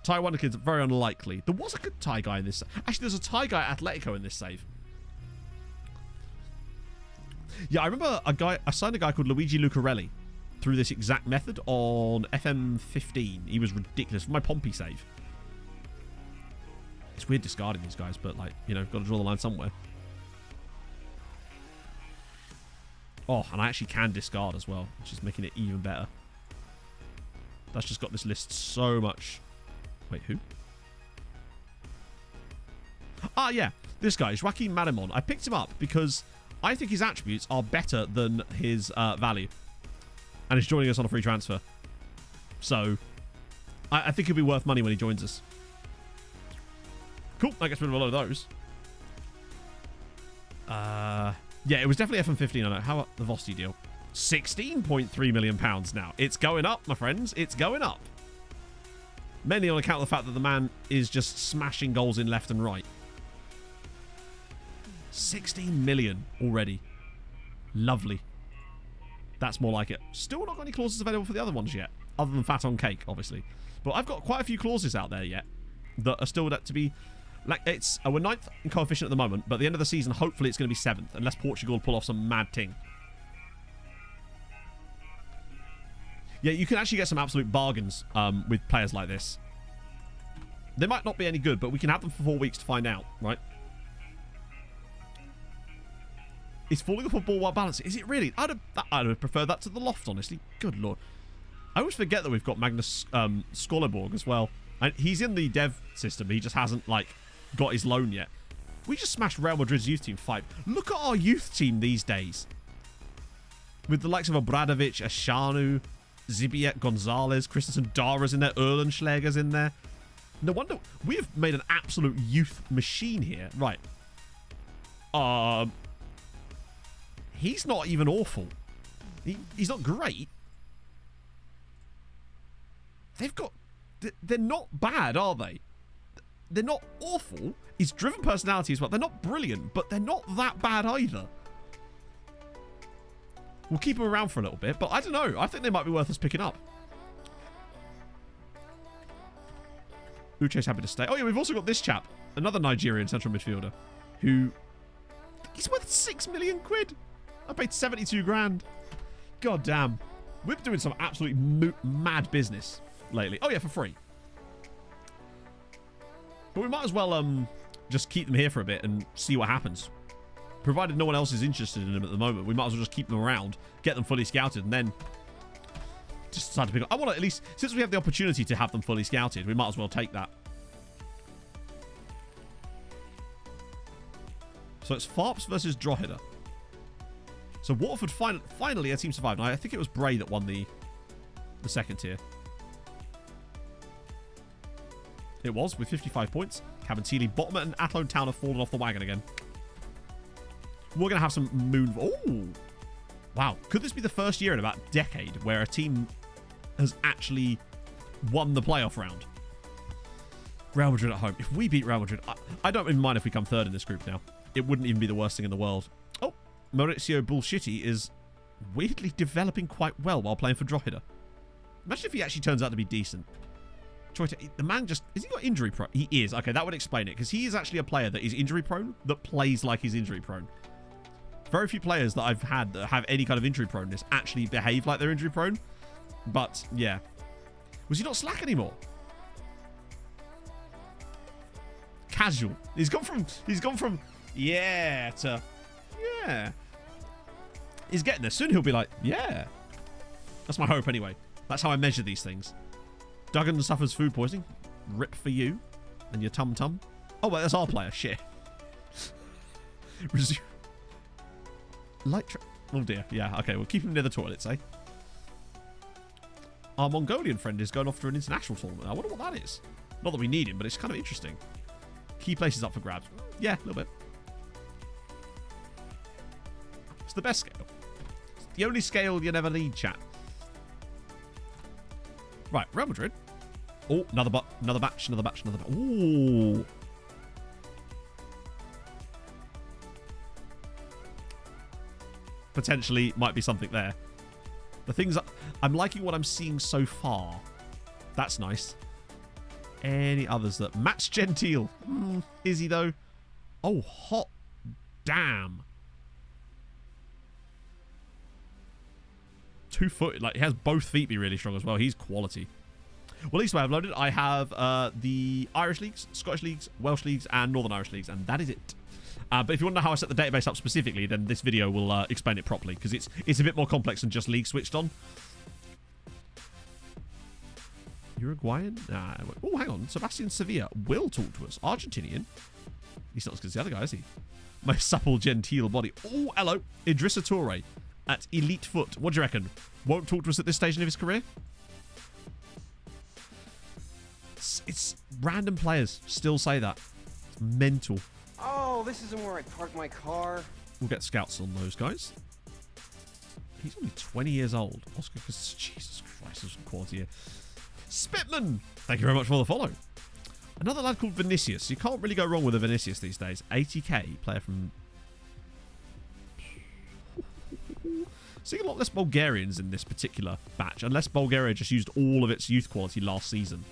Thai Wonder Kids, very unlikely. There was a good Thai guy in this. Actually, there's a Thai guy at Atletico in this save. Yeah, I remember I signed a guy called Luigi Lucarelli through this exact method on FM15. He was ridiculous for my Pompey save. It's weird discarding these guys, but, like, you know, got to draw the line somewhere. Oh, and I actually can discard as well, which is making it even better. That's just got this list so much. Wait, who? Ah, yeah. This guy, Joaquin Marimon. I picked him up because I think his attributes are better than his value. And he's joining us on a free transfer. So, I think he'll be worth money when he joins us. Cool. That gets rid of a lot of those. Yeah, it was definitely FM15. I know. How about the Vosti deal? £16.3 million now. It's going up, my friends. It's going up. Mainly on account of the fact that the man is just smashing goals in left and right. 16 million already. Lovely. That's more like it. Still not got any clauses available for the other ones yet. Other than fat on cake, obviously. But I've got quite a few clauses out there yet that are still to be... Like, it's... we're 9th in coefficient at the moment, but at the end of the season, hopefully it's going to be 7th, unless Portugal pull off some mad thing. Yeah, you can actually get some absolute bargains with players like this. They might not be any good, but we can have them for 4 weeks to find out, right? Is falling off a ball while balancing? Is it really? I'd have preferred that to the loft, honestly. Good lord. I always forget that we've got Magnus Skåleborg as well. And he's in the dev system. He just hasn't, like, got his loan yet. We just smashed Real Madrid's youth team 5. Look at our youth team these days. With the likes of Obradovic, Ashanu, Zibiet, Gonzalez, Christensen, Dara's in there, Erlenschläger's in there. No wonder we've made an absolute youth machine here. Right. He's not even awful. He's not great. They've got... They're not bad, are they? They're not awful. He's driven personality as well. They're not brilliant, but they're not that bad either. We'll keep them around for a little bit, but I don't know. I think they might be worth us picking up. Uche's happy to stay. Oh, yeah, we've also got this chap. Another Nigerian central midfielder. Who... He's worth 6 million quid. I paid 72 grand. God damn. We're doing some absolutely mad business lately. Oh, yeah, for free. But we might as well just keep them here for a bit and see what happens. Provided no one else is interested in them at the moment, we might as well just keep them around, get them fully scouted, and then just decide to pick up. I want to at least, since we have the opportunity to have them fully scouted, we might as well take that. So it's Farps versus Drogheda. So Waterford finally a team survived. Now, I think it was Bray that won the second tier. It was, with 55 points. Cabinteely, Bottom and Athlone Town have fallen off the wagon again. We're going to have some moon... Oh! Wow. Could this be the first year in about a decade where a team has actually won the playoff round? Real Madrid at home. If we beat Real Madrid, I don't even mind if we come third in this group now. It wouldn't even be the worst thing in the world. Oh, Mauricio Bullshitty is weirdly developing quite well while playing for Drogheda. Imagine if he actually turns out to be decent. The man just... Is he got injury prone? He is. Okay, that would explain it. Because he is actually a player that is injury prone, that plays like he's injury prone. Very few players that I've had that have any kind of injury proneness actually behave like they're injury prone. But, yeah. Was he not slack anymore? Casual. He's gone from yeah to yeah. He's getting there. Soon he'll be like, yeah. That's my hope anyway. That's how I measure these things. Duggan suffers food poisoning. Rip for you and your tum-tum. Oh, well, that's our player. Shit. Resume. Oh, dear. Yeah, okay. We'll keep him near the toilets, eh? Our Mongolian friend is going off to an international tournament. I wonder what that is. Not that we need him, but it's kind of interesting. Key places up for grabs. Yeah, a little bit. It's the best scale. It's the only scale you never need, chat. Right, Real Madrid. Oh, another batch. Ooh. Potentially might be something there. The things I'm liking what I'm seeing so far. That's nice. Any others that Matt's Gentile? Is he though? Oh, hot damn. 2-foot, like he has both feet be really strong as well. He's quality. Well, at least I have loaded. I have the Irish leagues, Scottish leagues, Welsh leagues, and Northern Irish leagues, and that is it. But if you want to know how I set the database up specifically, then this video will explain it properly, because it's a bit more complex than just league switched on. Uruguayan? Oh, hang on. Sebastian Sevilla will talk to us. Argentinian? He's not as good as the other guy, is he? My supple, genteel body. Oh, hello. Idrissa Toure at Elite Foot. What do you reckon? Won't talk to us at this stage of his career? It's random players still say that. It's mental. Oh, this isn't where I park my car. We'll get scouts on those guys. He's only 20 years old. Oscar, Jesus Christ, there's some quality here. Spitman! Thank you very much for the follow. Another lad called Vinicius. You can't really go wrong with a Vinicius these days. 80k, player from... Seeing a lot less Bulgarians in this particular batch, unless Bulgaria just used all of its youth quality last season.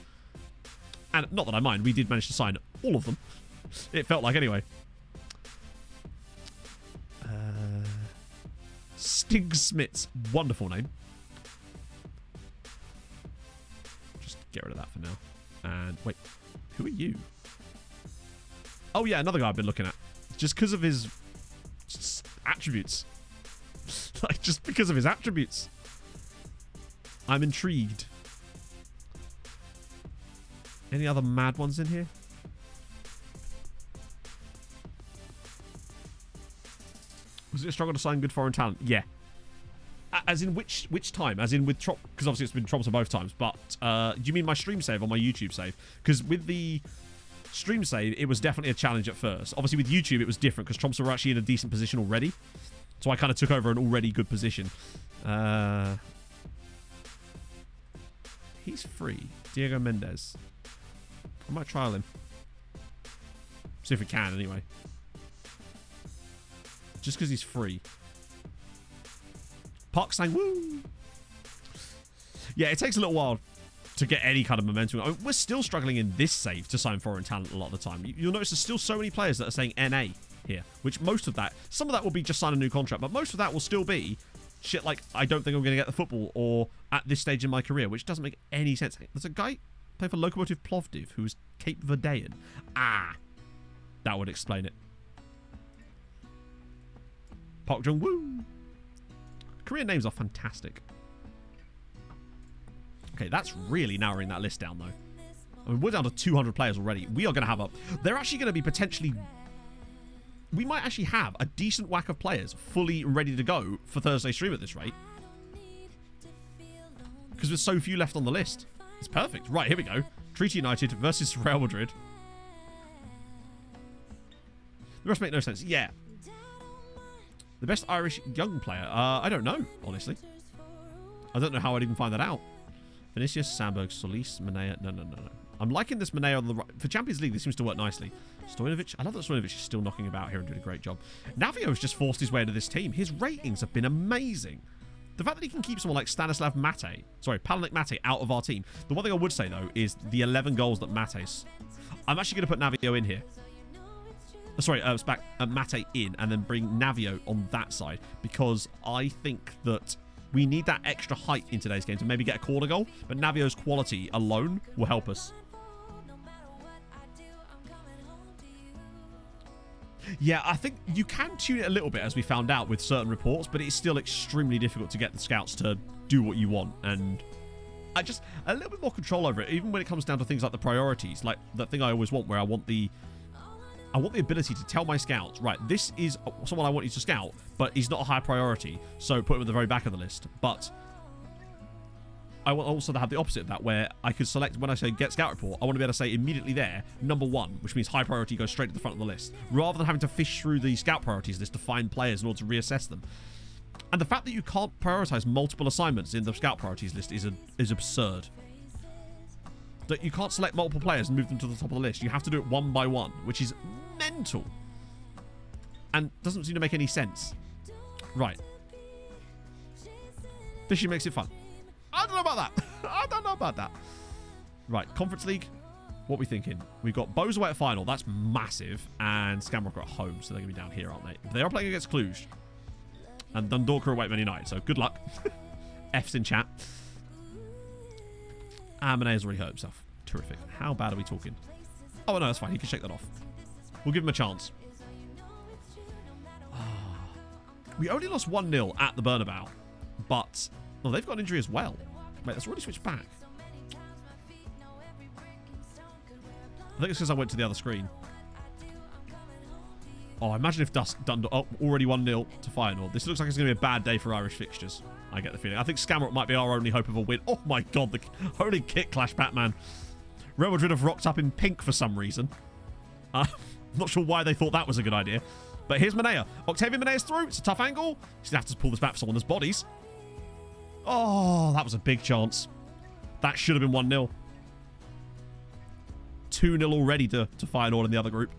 And not that I mind, we did manage to sign all of them. It felt like anyway. Stig Smits. Wonderful name. Just get rid of that for now. And wait, who are you? Oh yeah, another guy I've been looking at. Just because of his attributes. Like, just because of his attributes. I'm intrigued. Any other mad ones in here? Was it a struggle to sign good foreign talent? Yeah. As in which time? As in with Trop? Because obviously it's been Tromsø both times. But do you mean my stream save or my YouTube save? Because with the stream save, it was definitely a challenge at first. Obviously with YouTube, it was different because Tromsø were actually in a decent position already. So I kind of took over an already good position. He's free. Diego Mendes. I might trial him. See if we can anyway. Just because he's free. Park Sang-woo. Yeah, it takes a little while to get any kind of momentum. I mean, we're still struggling in this save to sign foreign talent a lot of the time. You'll notice there's still so many players that are saying NA here, which most of that, some of that will be just sign a new contract, but most of that will still be shit like, I don't think I'm going to get the football, or at this stage in my career, which doesn't make any sense. There's a guy playing for Lokomotiv Plovdiv who's Cape Verdean. Ah, that would explain it. Park Jung-woo. Korean names are fantastic. Okay, that's really narrowing that list down, though. I mean, we're down to 200 players already. We are going to have a... They're actually going to be potentially... We might actually have a decent whack of players fully ready to go for Thursday stream at this rate. Because there's so few left on the list. It's perfect. Right, here we go. Treaty United versus Real Madrid. The rest make no sense. Yeah. The best Irish young player? I don't know, honestly. I don't know how I'd even find that out. Vinicius, Sandberg, Solis, Manea. No. I'm liking this Manea on the right. For Champions League, this seems to work nicely. Stojanovic. I love that Stojanovic is still knocking about here and doing a great job. Navio has just forced his way into this team. His ratings have been amazing. The fact that he can keep someone like Palanic Mate out of our team. The one thing I would say, though, is the 11 goals that Mate's... I'm actually going to put Navio in here. Sorry, Mate in and then bring Navio on that side because I think that we need that extra height in today's game to maybe get a corner goal, but Navio's quality alone will help us. Yeah, I think you can tune it a little bit, as we found out with certain reports, but it's still extremely difficult to get the scouts to do what you want, and I just a little bit more control over it, even when it comes down to things like the priorities, like the thing I always want, where I want the ability to tell my scouts, right, this is someone I want you to scout, but he's not a high priority, so put him at the very back of the list. But I want also to have the opposite of that, where I could select, when I say get scout report, I want to be able to say immediately there, number 1, which means high priority goes straight to the front of the list, rather than having to fish through the scout priorities list to find players in order to reassess them. And the fact that you can't prioritize multiple assignments in the scout priorities list is absurd. That you can't select multiple players and move them to the top of the list. You have to do it one by one, which is mental. And doesn't seem to make any sense. Right. Fishing makes it fun. I don't know about that. I don't know about that. Right, Conference League. What are we thinking? We've got Bows away at final. That's massive. And Skamrock are at home, so they're going to be down here, aren't they? They are playing against Cluj. And Dundalk are away at Man United, so good luck. F's in chat. Manet has already hurt himself. Terrific. How bad are we talking? Oh, no, that's fine. He can shake that off. We'll give him a chance. We only lost 1-0 at the Bernabeu, but... well, they've got an injury as well. Wait, that's already switched back. I think it's because I went to the other screen. Oh, imagine if Dundalk... oh, already 1-0 to Feyenoord. This looks like it's going to be a bad day for Irish fixtures. I get the feeling. I think Skamrock might be our only hope of a win. Oh my god, the holy kick clash, Batman. Real Madrid have rocked up in pink for some reason. I'm not sure why they thought that was a good idea. But here's Manea. Octavian Manea's through. It's a tough angle. He's going to have to pull this back for someone's bodies. Oh, that was a big chance. That should have been 1-0. 2-0 already to Feyenoord in the other group.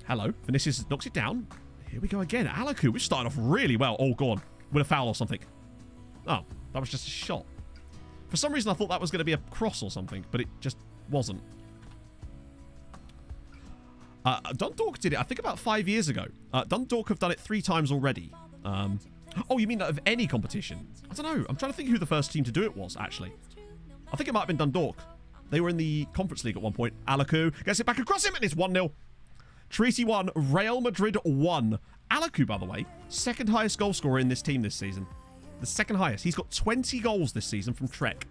Hello. Vinicius knocks it down. Here we go again. Alaku, we've started off really well. Oh, go on. With a foul or something. Oh, that was just a shot. For some reason, I thought that was going to be a cross or something, but it just wasn't. Dundalk did it, I think, about 5 years ago. Dundalk have done it 3 times already. Oh, you mean that of any competition? I don't know. I'm trying to think who the first team to do it was, actually. I think it might have been Dundalk. They were in the Conference League at one point. Alaku gets it back across him, and it's 1-0. Treaty 1, Real Madrid 1. Alaku, by the way, second highest goal scorer in this team this season. The second highest. He's got 20 goals this season from Trek,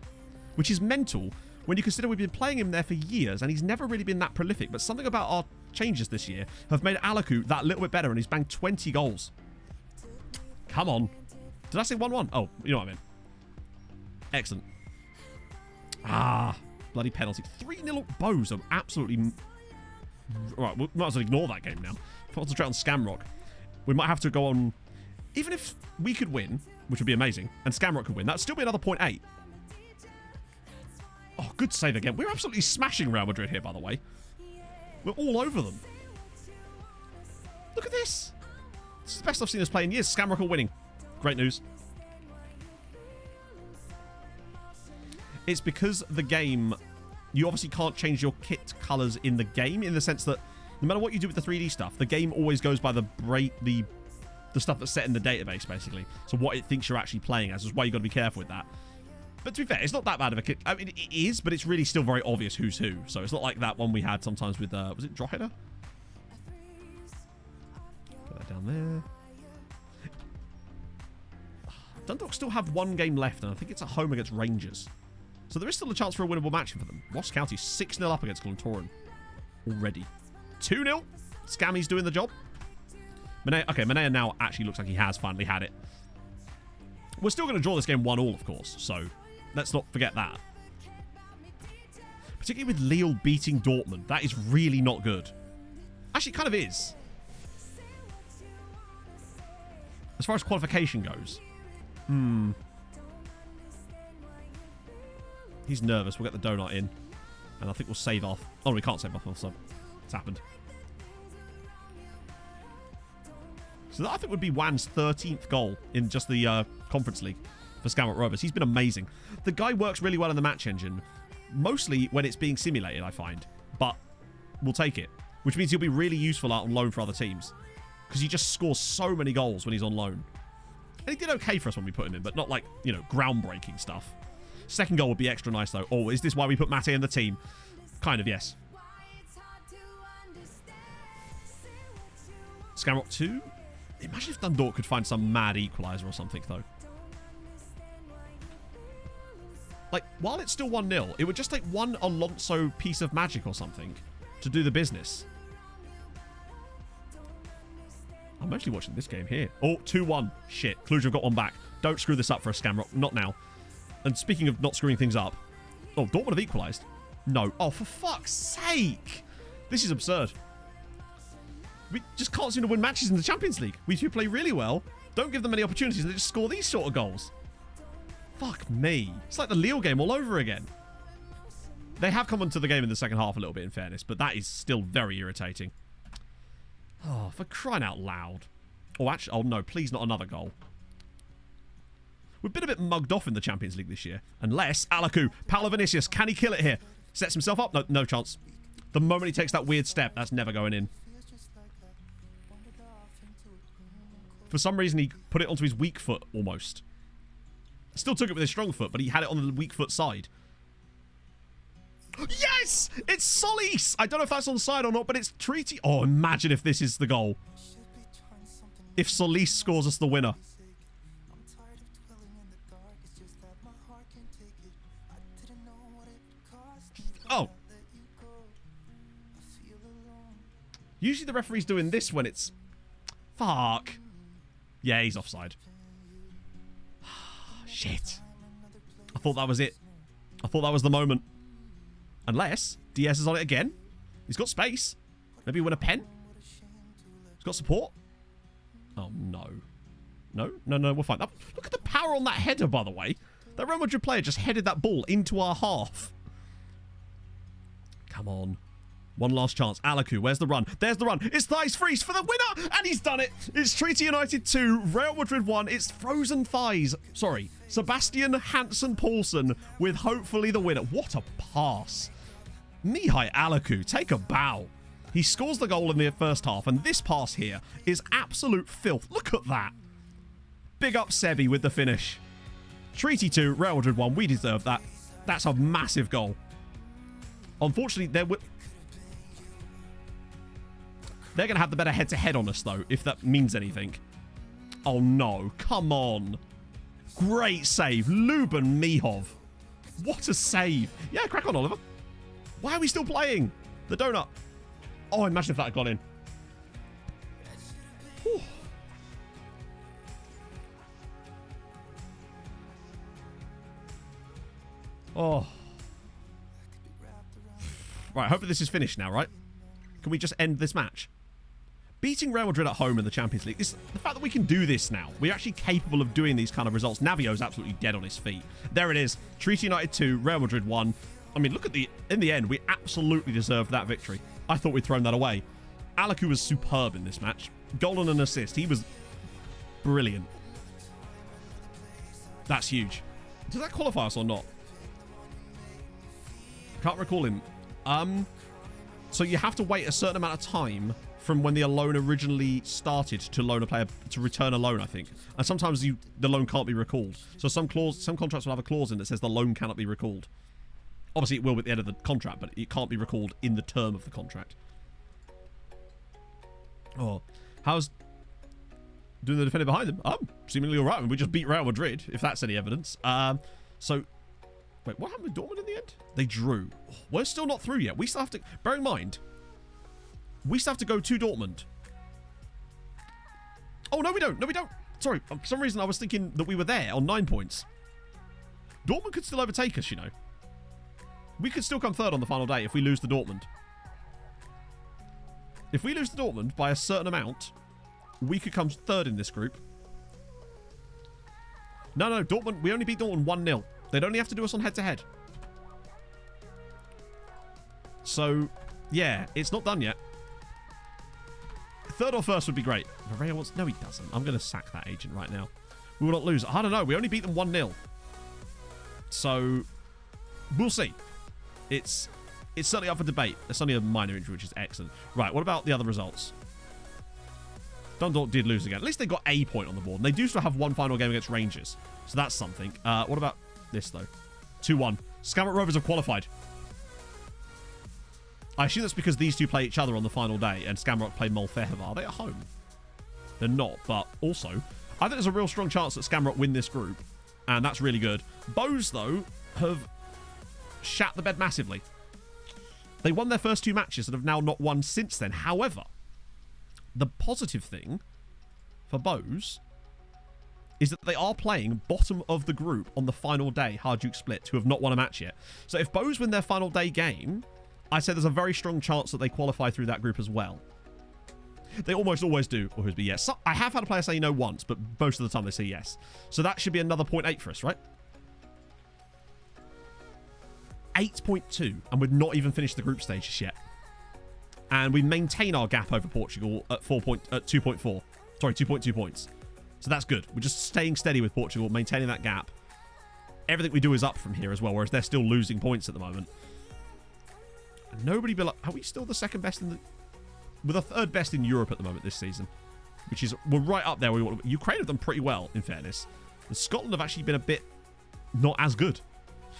which is mental when you consider we've been playing him there for years, and he's never really been that prolific. But something about our changes this year have made Alaku that little bit better, and he's banged 20 goals. Come on. Did I say 1-1? Oh, you know what I mean. Excellent. Ah, bloody penalty. 3-0 Bows are absolutely... right, we might as well ignore that game now. Concentrate on Skamrock. We might have to go on... even if we could win, which would be amazing, and Skamrock could win, that'd still be another 0.8. Oh, good save again. We're absolutely smashing Real Madrid here, by the way. We're all over them. Look at this. This is the best I've seen us play in years. Skamrock are winning. Great news. It's because the game... you obviously can't change your kit colours in the game, in the sense that no matter what you do with the 3D stuff, the game always goes by the stuff that's set in the database, basically. So what it thinks you're actually playing as is why you've got to be careful with that. But to be fair, it's not that bad of a kit. I mean, it is, but it's really still very obvious who's who. So it's not like that one we had sometimes with, was it Drogheda? Put that down there. Dundalk still have one game left, and I think it's at home against Rangers. So there is still a chance for a winnable match for them. Ross County 6-0 up against Glentoran already. 2-0. Scammy's doing the job. Manea now actually looks like he has finally had it. We're still going to draw this game 1-1, of course, so let's not forget that. Particularly with Lille beating Dortmund. That is really not good. Actually, it kind of is. As far as qualification goes. He's nervous. We'll get the donut in. And I think we'll save off. Oh, we can't save off, so it's happened. So that I think would be Wan's 13th goal in just the Conference League for Skamrock Rovers. He's been amazing. The guy works really well in the match engine. Mostly when it's being simulated, I find. But we'll take it. Which means he'll be really useful out on loan for other teams. Because he just scores so many goals when he's on loan. And he did okay for us when we put him in, but not like, you know, groundbreaking stuff. Second goal would be extra nice, though. Oh, is this why we put Mate in the team? Kind of, yes. Skamrock 2? Imagine if Dundalk could find some mad equaliser or something, though. Like, while it's still 1-0, it would just take one Alonso piece of magic or something to do the business. I'm actually watching this game here. Oh, 2-1. Shit. Cluj have got one back. Don't screw this up for a Skamrock. Not now. And speaking of not screwing things up. Oh, Dortmund have equalised. No. Oh, for fuck's sake. This is absurd. We just can't seem to win matches in the Champions League. We do play really well. Don't give them any opportunities and they just score these sort of goals. Fuck me. It's like the Lille game all over again. They have come into the game in the second half a little bit, in fairness, but that is still very irritating. Oh, for crying out loud. Oh, actually, oh no, please not another goal. We've been a bit mugged off in the Champions League this year. Unless, Alaku, Paulo Vinicius, can he kill it here? Sets himself up? No, no chance. The moment he takes that weird step, that's never going in. For some reason, he put it onto his weak foot, almost. Still took it with his strong foot, but he had it on the weak foot side. Yes! It's Solis! I don't know if that's onside or not, but it's Treaty. Oh, imagine if this is the goal. If Solis scores us the winner. Oh. Usually the referee's doing this when it's... Fuck. Yeah, he's offside. Shit. I thought that was it. I thought that was the moment. Unless Diaz is on it again. He's got space. Maybe win a pen. He's got support. Oh, no. No, no, no, we'll find that. Look at the power on that header, by the way. That Real Madrid player just headed that ball into our half. Come on. One last chance. Alaku, where's the run? There's the run. It's Thijs Fries for the winner! And he's done it! It's Treaty United 2, Real Madrid 1. It's Frozen Thighs. Sorry. Sebastian Hansen-Paulsen with hopefully the winner. What a pass. Mihai Alaku, take a bow. He scores the goal in the first half, and this pass here is absolute filth. Look at that. Big up Sebi with the finish. Treaty 2, Real Madrid 1. We deserve that. That's a massive goal. Unfortunately, they're going to have the better head-to-head on us, though, if that means anything. Oh, no. Come on. Great save. Luben Mihov. What a save. Yeah, crack on, Oliver. Why are we still playing? The donut. Oh, imagine if that had gone in. Whew. Oh. Right, hopefully this is finished now, right? Can we just end this match? Beating Real Madrid at home in the Champions League, the fact that we can do this now, we're actually capable of doing these kind of results. Navio's absolutely dead on his feet. There it is. Treaty United 2, Real Madrid 1. I mean, look at in the end, we absolutely deserved that victory. I thought we'd thrown that away. Alaku was superb in this match. Goal and an assist. He was brilliant. That's huge. Does that qualify us or not? Can't recall him. So you have to wait a certain amount of time from when the loan originally started to loan a player to return a loan, I think. And sometimes the loan can't be recalled. So some contracts will have a clause in that says the loan cannot be recalled. Obviously, it will at the end of the contract, but it can't be recalled in the term of the contract. Oh, how's doing the defender behind them? Seemingly all right. I mean, we just beat Real Madrid, if that's any evidence. So, wait, what happened with Dortmund in the end? They drew. We're still not through yet. We still have to... Bear in mind, we still have to go to Dortmund. Oh, no, we don't. No, we don't. Sorry, for some reason I was thinking that we were there on 9 points. Dortmund could still overtake us, you know. We could still come third on the final day if we lose to Dortmund. If we lose to Dortmund by a certain amount, we could come third in this group. No, Dortmund. We only beat Dortmund 1-0. They'd only have to do us on head-to-head. So, yeah, it's not done yet. Third or first would be great. Maria wants... No, he doesn't. I'm going to sack that agent right now. We will not lose. I don't know. We only beat them 1-0. So, we'll see. It's certainly up for debate. It's only a minor injury, which is excellent. Right, what about the other results? Dundalk did lose again. At least they got a point on the board. And they do still have one final game against Rangers. So that's something. What about this, though? 2-1. Skamrock Rovers have qualified. I assume that's because these two play each other on the final day, and Skamrock play Molfeheva. Are they at home? They're not, but also, I think there's a real strong chance that Skamrock win this group, and that's really good. Bows, though, have shat the bed massively. They won their first two matches and have now not won since then. However, the positive thing for Bows is that they are playing bottom of the group on the final day, Harjuk Split, who have not won a match yet. So if Bows win their final day game, I say there's a very strong chance that they qualify through that group as well. They almost always do, or be yes. So I have had a player say no once, but most of the time they say yes. So that should be another 0.8 for us, right? 8.2, and we've not even finished the group stages yet. And we maintain our gap over Portugal at 2.4. Sorry, 2.2 points. So that's good. We're just staying steady with Portugal, maintaining that gap. Everything we do is up from here as well, whereas they're still losing points at the moment. And nobody below... Are we still the second best in the... We're the third best in Europe at the moment this season, which is... We're right up there. Ukraine have done pretty well, in fairness. And Scotland have actually been a bit not as good.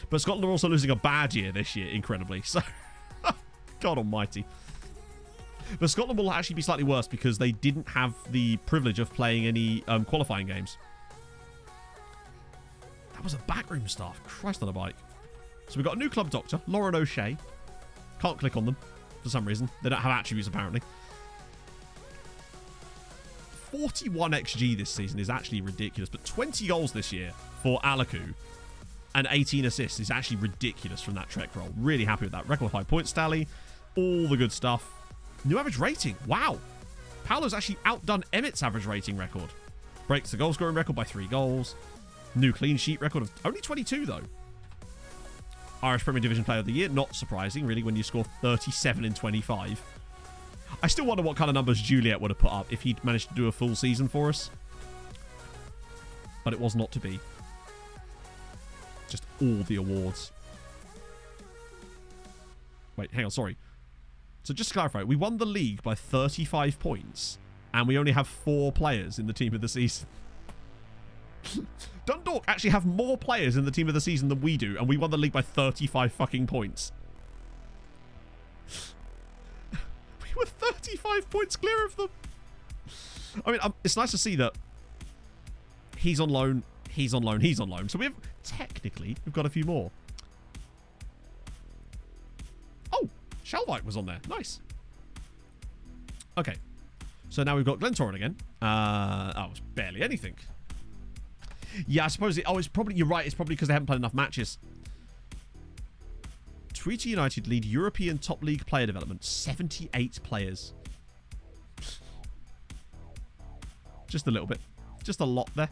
But Scotland are also losing a bad year this year, incredibly. So, God almighty. But Scotland will actually be slightly worse because they didn't have the privilege of playing any qualifying games. That was a backroom staff. Christ on a bike. So we've got a new club doctor, Lauren O'Shea. Can't click on them for some reason. They don't have attributes, apparently. 41 XG this season is actually ridiculous. But 20 goals this year for Alaku and 18 assists is actually ridiculous from that Trek roll. Really happy with that. Record 5 points tally. All the good stuff. New average rating. Wow. Paolo's actually outdone Emmett's average rating record. Breaks the goal scoring record by 3 goals. New clean sheet record of only 22, though. Irish Premier Division Player of the Year. Not surprising, really, when you score 37 in 25. I still wonder what kind of numbers Juliet would have put up if he'd managed to do a full season for us. But it was not to be. Just all the awards. Wait, hang on, sorry. So just to clarify, we won the league by 35 points, and we only have 4 players in the team of the season. Dundalk actually have more players in the team of the season than we do, and we won the league by 35 fucking points. We were 35 points clear of them. I mean, it's nice to see that he's on loan, he's on loan, he's on loan. So technically, we've got a few more. Oh, Shalvite was on there. Nice. Okay. So now we've got Glentoran again. Oh, it's barely anything. Yeah, I suppose it's probably... You're right. It's probably because they haven't played enough matches. Tweeter United lead European top league player development. 78 players. Just a little bit. Just a lot there.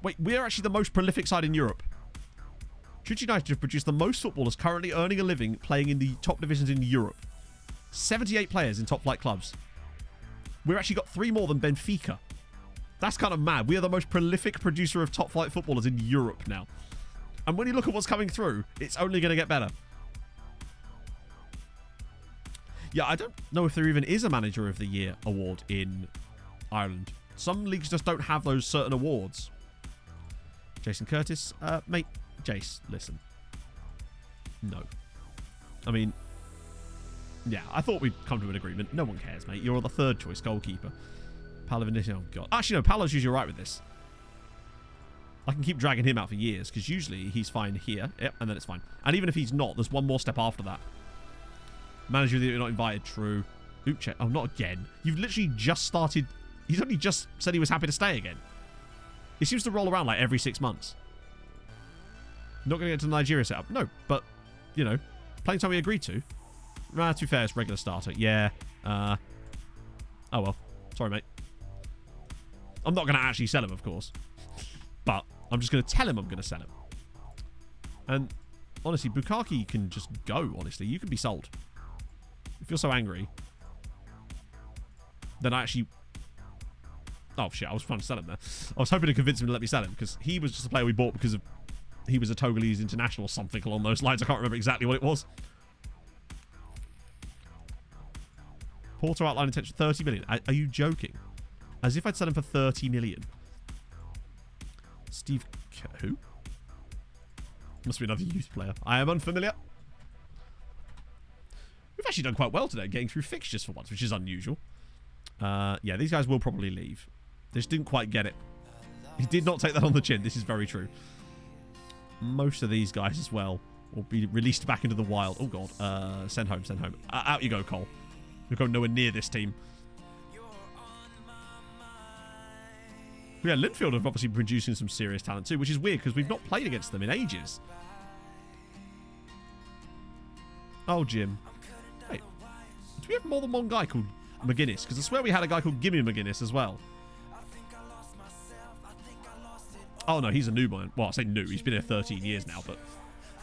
Wait, we're actually the most prolific side in Europe. Tweeter United have produced the most footballers currently earning a living playing in the top divisions in Europe. 78 players in top flight clubs. We've actually got 3 more than Benfica. That's kind of mad. We are the most prolific producer of top flight footballers in Europe now. And when you look at what's coming through, it's only going to get better. Yeah, I don't know if there even is a Manager of the Year award in Ireland. Some leagues just don't have those certain awards. Jason Curtis. Mate, Jace, listen. No. I mean, yeah, I thought we'd come to an agreement. No one cares, mate. You're the 3rd choice goalkeeper. Paolo Vinicius, oh god. Actually, no, Paolo's usually right with this. I can keep dragging him out for years, because usually he's fine here. Yep, and then it's fine. And even if he's not, there's one more step after that. Manager that you're not invited, true. Oop check. Oh, not again. You've literally just started... He's only just said he was happy to stay again. He seems to roll around like every 6 months. Not going to get to the Nigeria setup. No, but, you know, playing time we agreed to. To be fair, it's regular starter. Yeah. Oh, well. Sorry, mate. I'm not going to actually sell him, of course. But I'm just going to tell him I'm going to sell him. And honestly, Bukkake can just go, honestly. You can be sold. If you're so angry, then I actually... Oh, shit, I was trying to sell him there. I was hoping to convince him to let me sell him, because he was just a player we bought because of... He was a Togolese international or something along those lines. I can't remember exactly what it was. Porto outline intention 30 million. Are you joking? As if I'd sell him for 30 million. Steve... Who? Must be another youth player. I am unfamiliar. We've actually done quite well today, getting through fixtures for once, which is unusual. Yeah, these guys will probably leave. They just didn't quite get it. He did not take that on the chin. This is very true. Most of these guys as well will be released back into the wild. Oh, God. Send home, send home. Out you go, Cole. You're going nowhere near this team. Yeah, Linfield have obviously been producing some serious talent too, which is weird because we've not played against them in ages. Oh, Jim. Wait, do we have more than one guy called McGuinness? Because I swear we had a guy called Gimme McGuinness as well. Oh, no, he's a new one. Well, I say new. He's been here 13 years now, but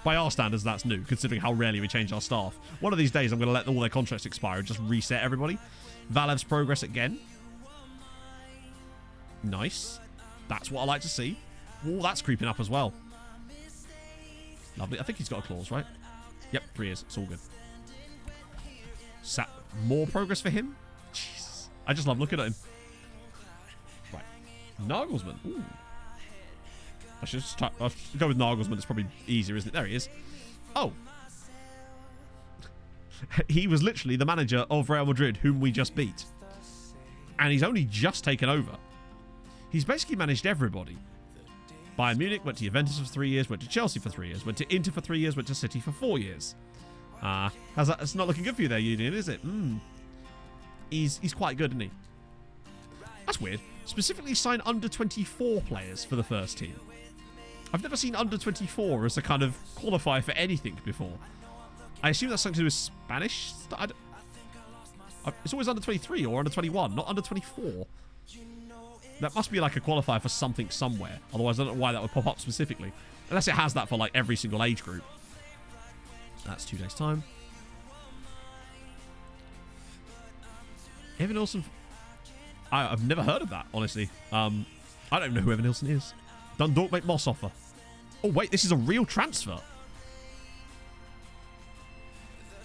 by our standards, that's new, considering how rarely we change our staff. One of these days, I'm going to let all their contracts expire and just reset everybody. Valev's progress again. Nice. That's what I like to see. Oh, that's creeping up as well. Lovely. I think he's got a clause, right? Yep, 3 years. It's all good. More progress for him? Jesus. I just love looking at him. Right. Nagelsmann. Ooh. I should just I'll go with Nagelsmann. It's probably easier, isn't it? There he is. Oh. He was literally the manager of Real Madrid, whom we just beat. And he's only just taken over. He's basically managed everybody. Bayern Munich, went to Juventus for 3 years, went to Chelsea for 3 years, went to Inter for 3 years, went to City for 4 years. How's that? It's not looking good for you there, Union, is it? He's quite good, isn't he? That's weird. Specifically signed under 24 players for the first team. I've never seen under 24 as a kind of qualifier for anything before. I assume that's something to do with Spanish. It's always under 23 or under 21, not under 24. That must be like a qualifier for something somewhere. Otherwise, I don't know why that would pop up specifically. Unless it has that for like every single age group. That's 2 days' time. Evan Nilsson. I've never heard of that, honestly. I don't even know who Evan Nilsson is. Dundalk make Moss offer. Oh, wait, this is a real transfer.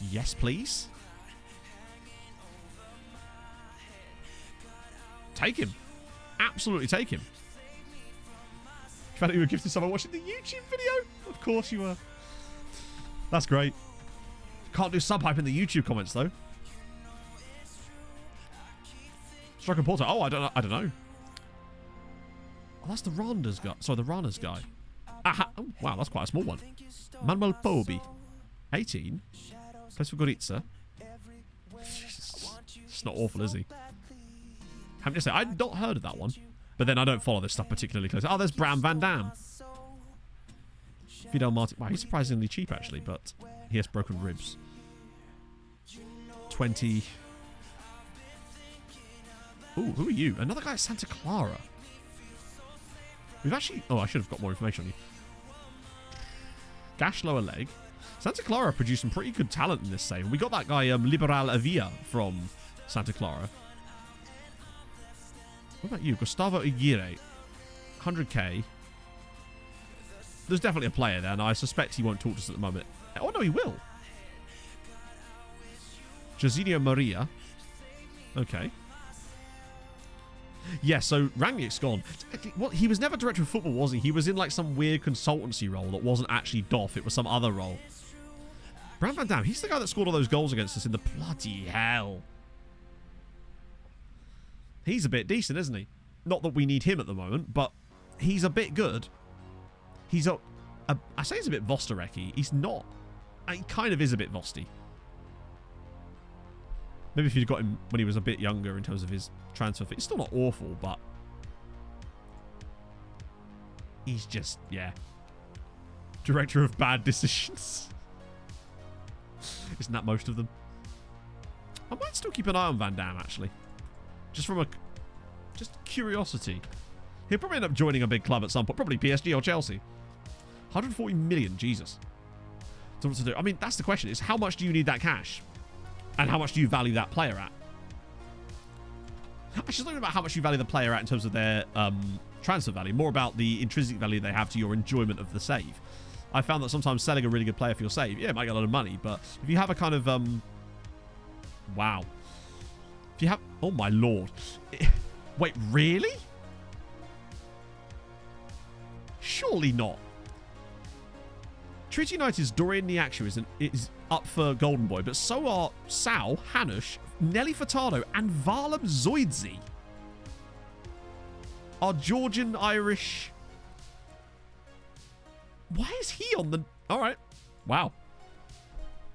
Yes, please. Take him. Absolutely take him. You found out you were gifted someone watching the YouTube video? Of course you were. That's great. Can't do sub-hype in the YouTube comments, though. Striker Porto. Oh, I don't know. Oh, that's the Randas guy. Sorry, the Ranas guy. Aha. Oh, wow, that's quite a small one. Manuel Pobi. 18. Plays for Gorica. It's not awful, is he? I'm just saying, I'd not heard of that one. But then I don't follow this stuff particularly close. Oh, there's Bram Van Dam. Fidel Martin. Wow, he's surprisingly cheap, actually, but he has broken ribs. 20. Ooh, who are you? Another guy at Santa Clara. We've actually... Oh, I should have got more information on you. Gash lower leg. Santa Clara produced some pretty good talent in this save. We got that guy, Liberal Avia, from Santa Clara. What about you? Gustavo Aguirre. 100k. There's definitely a player there, and I suspect he won't talk to us at the moment. Oh, no, he will. Josinho Maria. Okay. Yeah, so Rangnick's gone. Well, he was never director of football, was he? He was in like some weird consultancy role that wasn't actually DOF. It was some other role. Bram Van Dam, he's the guy that scored all those goals against us in the bloody hell. He's a bit decent, isn't he? Not that we need him at the moment, but he's a bit good. He's I say he's a bit Vosterek-y. He's not. He kind of is a bit Vosty. Maybe if you'd got him when he was a bit younger in terms of his transfer fee. It's still not awful, but he's just, yeah. Director of bad decisions. Isn't that most of them? I might still keep an eye on Van Dam, actually. Just from Just curiosity. He'll probably end up joining a big club at some point. Probably PSG or Chelsea. 140 million, Jesus. So what to do? I mean, that's the question. Is how much do you need that cash? And how much do you value that player at? I should think about how much you value the player at in terms of their transfer value. More about the intrinsic value they have to your enjoyment of the save. I found that sometimes selling a really good player for your save, yeah, it might get a lot of money, but if you have a kind of wow. If you have, oh my lord. Wait, really? Surely not. Treaty United's Dorian Niaksu is up for Golden Boy, but so are Sal, Hanush, Nelly Furtado, and Varlam Zoidze. Our Georgian Irish. Why is he on the? All right, wow.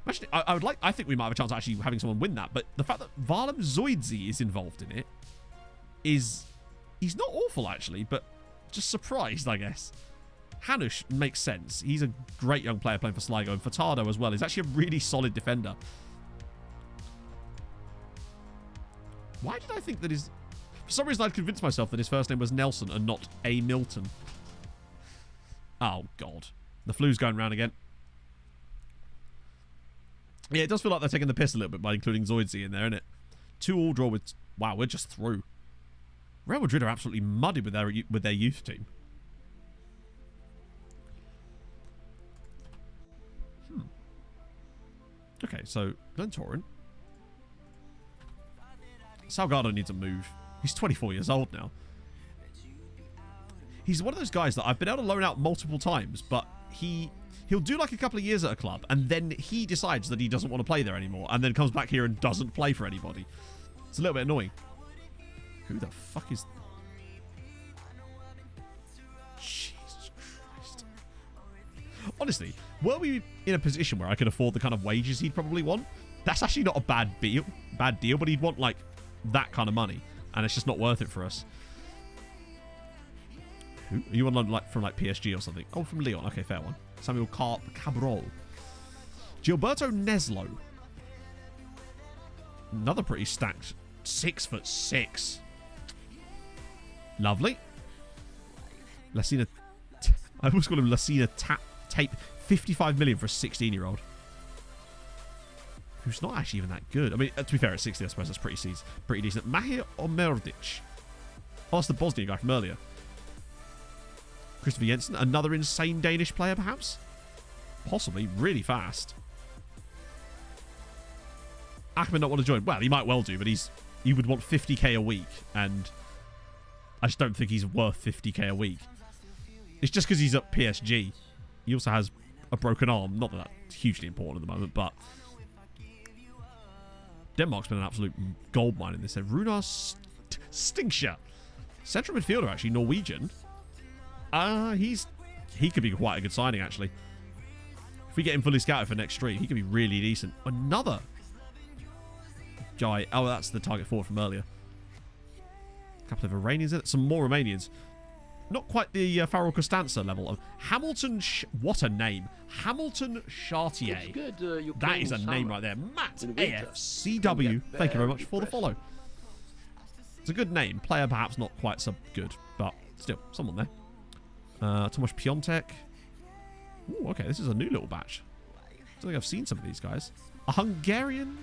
Actually, I would like. I think we might have a chance of actually having someone win that. But the fact that Varlam Zoidze is involved in it is, he's not awful actually, but just surprised, I guess. Hanush makes sense. He's a great young player playing for Sligo, and Furtado as well. He's actually a really solid defender. Why did I think that his... For some reason, I'd convinced myself that his first name was Nelson and not A. Milton. Oh, God. The flu's going round again. Yeah, it does feel like they're taking the piss a little bit by including Zoidze in there, innit? 2-2 draw with... Wow, we're just through. Real Madrid are absolutely muddy with their youth team. Okay, so Glentoran. Salgado needs a move. He's 24 years old now. He's one of those guys that I've been able to loan out multiple times, but he'll do like a couple of years at a club, and then he decides that he doesn't want to play there anymore, and then comes back here and doesn't play for anybody. It's a little bit annoying. Who the fuck is... Jesus Christ. Honestly, were we in a position where I could afford the kind of wages he'd probably want, that's actually not a bad deal, but he'd want like that kind of money, and it's just not worth it for us. Who? Are you on like from like PSG or something? Oh, from Lyon. Okay, fair one. Samuel Cabral. Gilberto Neslo. Another pretty stacked 6'6". Lovely. Lassina. I always call him Lassina Tape. 55 million for a 16-year-old. Who's not actually even that good. I mean, to be fair, at 60, I suppose that's pretty decent. Mahir Omerdic. Oh, that's the Bosnian guy from earlier. Christopher Jensen. Another insane Danish player, perhaps? Possibly. Really fast. Ahmed not want to join. Well, he might well do, but he would want 50k a week, and I just don't think he's worth 50k a week. It's just because he's at PSG. He also has a broken arm. Not that that's hugely important at the moment, but Denmark's been an absolute gold mine in this. Runar Stinksha. Central midfielder, actually, Norwegian. He could be quite a good signing, actually. If we get him fully scouted for next stream, he could be really decent. Another guy. Oh, that's the target forward from earlier. A couple of Iranians in it. Some more Romanians. Not quite the Farrell Costanza level of Hamilton. What a name. Hamilton Chartier. That is a name right there. Matt AFCW. Thank you very much for the follow. It's a good name. Player perhaps not quite so good, but still, someone there. Tomasz Piontek. Ooh, okay, this is a new little batch. I don't think I've seen some of these guys. A Hungarian.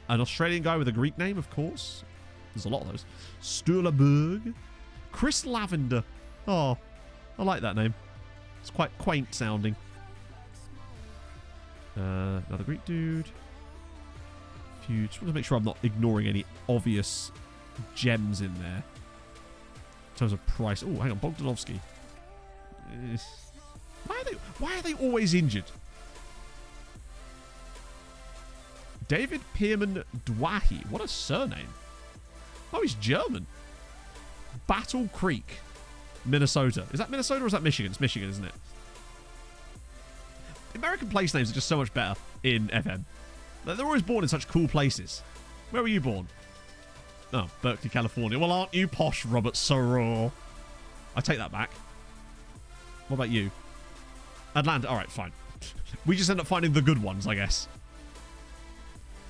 An Australian guy with a Greek name, of course. There's a lot of those. Sturlaberg. Chris Lavender. Oh, I like that name. It's quite quaint sounding. Another Greek dude. Just want to make sure I'm not ignoring any obvious gems in there. In terms of price. Oh, hang on. Bogdanovsky. Why are they always injured? David Pierman Dwahi. What a surname. Oh, he's German. Battle Creek, Minnesota. Is that Minnesota or is that Michigan? It's Michigan, isn't it? American place names are just so much better in FM. They're always born in such cool places. Where were you born? Oh, Berkeley, California. Well, aren't you posh, Robert Soror? I take that back. What about you? Atlanta. All right, fine. We just end up finding the good ones, I guess.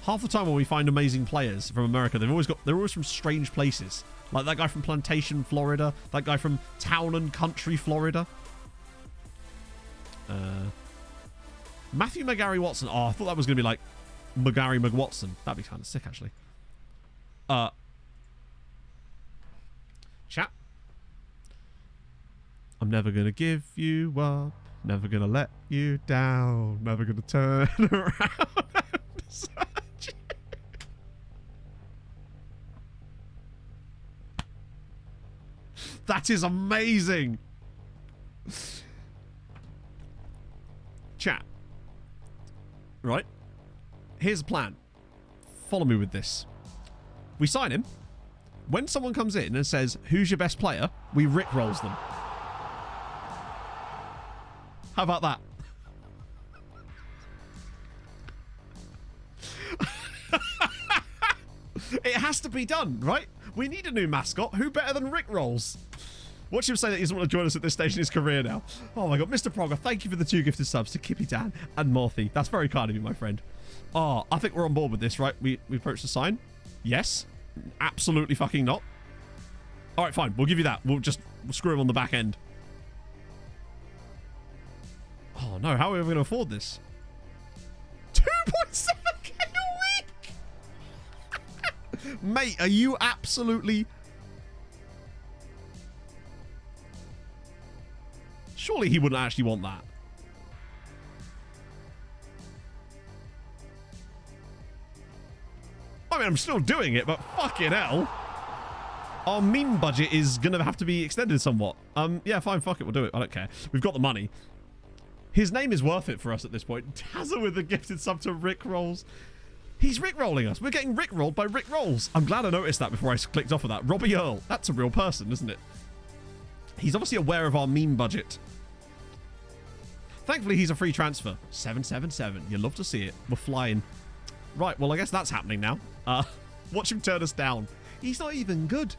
Half the time when we find amazing players from America, they're always from strange places. Like that guy from Plantation, Florida. That guy from Town and Country, Florida. Matthew McGarry Watson. Oh, I thought that was going to be like McGarry McWatson. That'd be kind of sick, actually. Chat. I'm never going to give you up. Never going to let you down. Never going to turn around and desert you. That is amazing. Chat. Right. Here's the plan. Follow me with this. We sign him. When someone comes in and says, who's your best player? We rickrolls them. How about that? It has to be done, right? We need a new mascot. Who better than Rickrolls? Watch him say that he doesn't want to join us at this stage in his career now. Oh my god, Mr. Progger, thank you for the 2 gifted subs to Kippy Dan and Morthy. That's very kind of you, my friend. Oh, I think we're on board with this, right? We approached the sign. Yes. Absolutely fucking not. All right, fine. We'll give you that. We'll screw him on the back end. Oh no, how are we ever going to afford this? 2.7k a week! Mate, are you absolutely... Surely he wouldn't actually want that. I mean, I'm still doing it, but fucking hell. Our meme budget is going to have to be extended somewhat. Yeah, fine, fuck it, we'll do it. I don't care. We've got the money. His name is worth it for us at this point. Tazza with the gifted sub to Rick Rolls. He's Rickrolling us. We're getting Rickrolled by Rick Rolls. I'm glad I noticed that before I clicked off of that. Robbie Earl. That's a real person, isn't it? He's obviously aware of our meme budget. Thankfully, he's a free transfer. 777. You love to see it. We're flying. Right, well, I guess that's happening now. Watch him turn us down. He's not even good.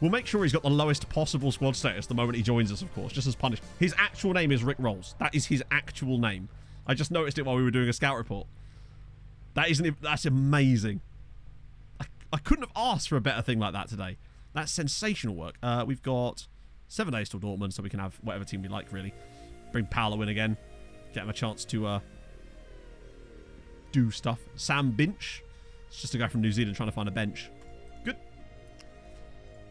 We'll make sure he's got the lowest possible squad status the moment he joins us, of course, just as punishment. His actual name is Rick Rolls. That is his actual name. I just noticed it while we were doing a scout report. That's amazing. I couldn't have asked for a better thing like that today. That's sensational work. We've got 7 days till Dortmund, so we can have whatever team we like, really. Bring Paolo in again. Get him a chance to do stuff. Sam Binch. It's just a guy from New Zealand trying to find a bench. Good.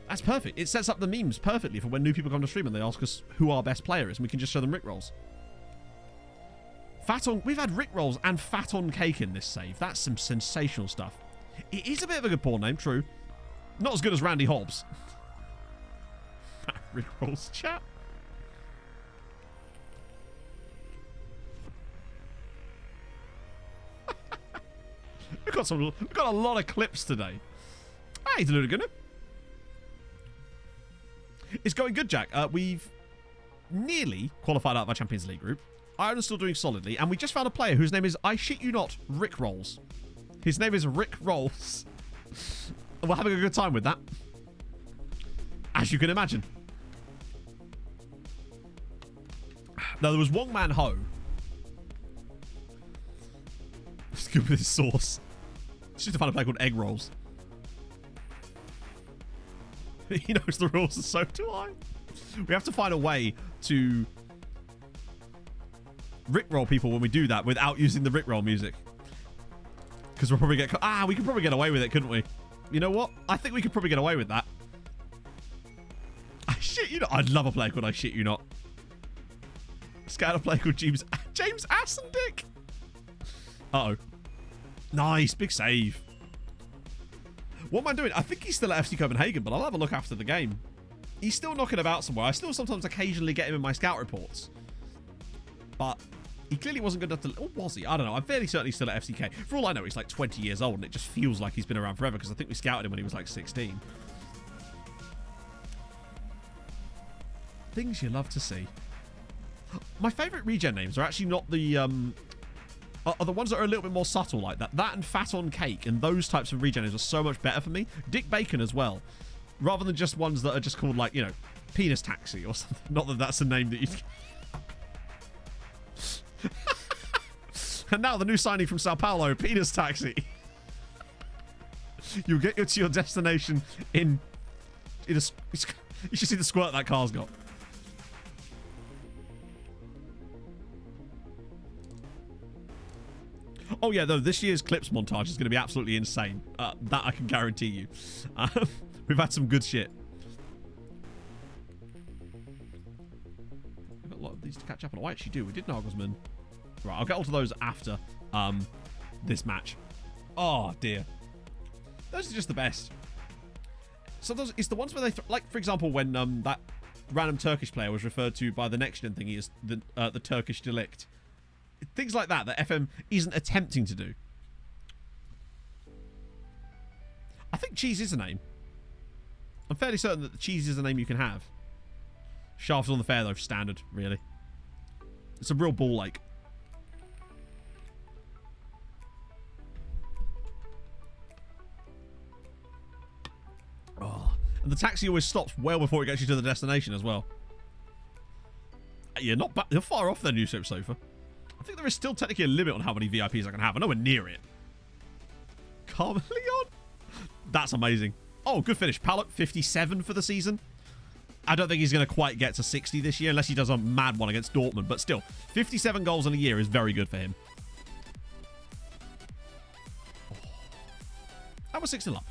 That's perfect. It sets up the memes perfectly for when new people come to stream and they ask us who our best player is, and we can just show them Rickrolls. We've had Rickrolls and Fat on Cake in this save. That's some sensational stuff. It is a bit of a good porn name, true. Not as good as Randy Hobbs. Rickrolls chat. We've got a lot of clips today. Hey, Deludaguna. It's going good, Jack. We've nearly qualified out of our Champions League group. Ireland's still doing solidly, and we just found a player whose name is, I shit you not, Rick Rolls. His name is Rick Rolls. We're having a good time with that. As you can imagine. Now, there was One Man Ho. It's good with his sauce. It's just to find a player called Egg Rolls. He knows the rules, and so do I. We have to find a way to Rickroll people when we do that without using the Rickroll music. Because we'll probably get... we could probably get away with it, couldn't we? You know what? I think we could probably get away with that. I shit you not. I'd love a player called I shit you not. Scout a player called James Assendick. Uh-oh. Nice. Big save. What am I doing? I think he's still at FC Copenhagen, but I'll have a look after the game. He's still knocking about somewhere. I still sometimes occasionally get him in my scout reports. But he clearly wasn't good enough to... Or was he? I don't know. I'm fairly certain he's still at FCK. For all I know, he's like 20 years old, and it just feels like he's been around forever, because I think we scouted him when he was like 16. Things you love to see. My favourite regen names are actually not the... are the ones that are a little bit more subtle like that. That and Fat on Cake and those types of regen names are so much better for me. Dick Bacon as well. Rather than just ones that are just called, like, you know, Penis Taxi or something. Not that that's a name that you... And now the new signing from Sao Paulo, Penis Taxi. You'll get to your destination in a... You should see the squirt that car's got. Oh, yeah, though, this year's clips montage is going to be absolutely insane. That I can guarantee you. We've had some good shit. We've got a lot of these to catch up on. Oh, I actually do. We did Nagelsmann. Right, I'll get all to those after this match. Oh, dear. Those are just the best. So those, it's the ones where they... like, for example, when that random Turkish player was referred to by the next-gen thingy as the Turkish delict. Things like that FM isn't attempting to do. I think cheese is a name. I'm fairly certain that the cheese is a name you can have. Shafted on the fair, though. Standard, really. It's a real ball like. Oh. And the taxi always stops well before it gets you to the destination as well. You're not bad. You're far off their new soap sofa. I think there is still technically a limit on how many VIPs I can have. I'm nowhere near it. Carmelion? That's amazing. Oh, good finish. Paolo, 57 for the season. I don't think he's going to quite get to 60 this year unless he does a mad one against Dortmund. But still, 57 goals in a year is very good for him. That was 6-0 up.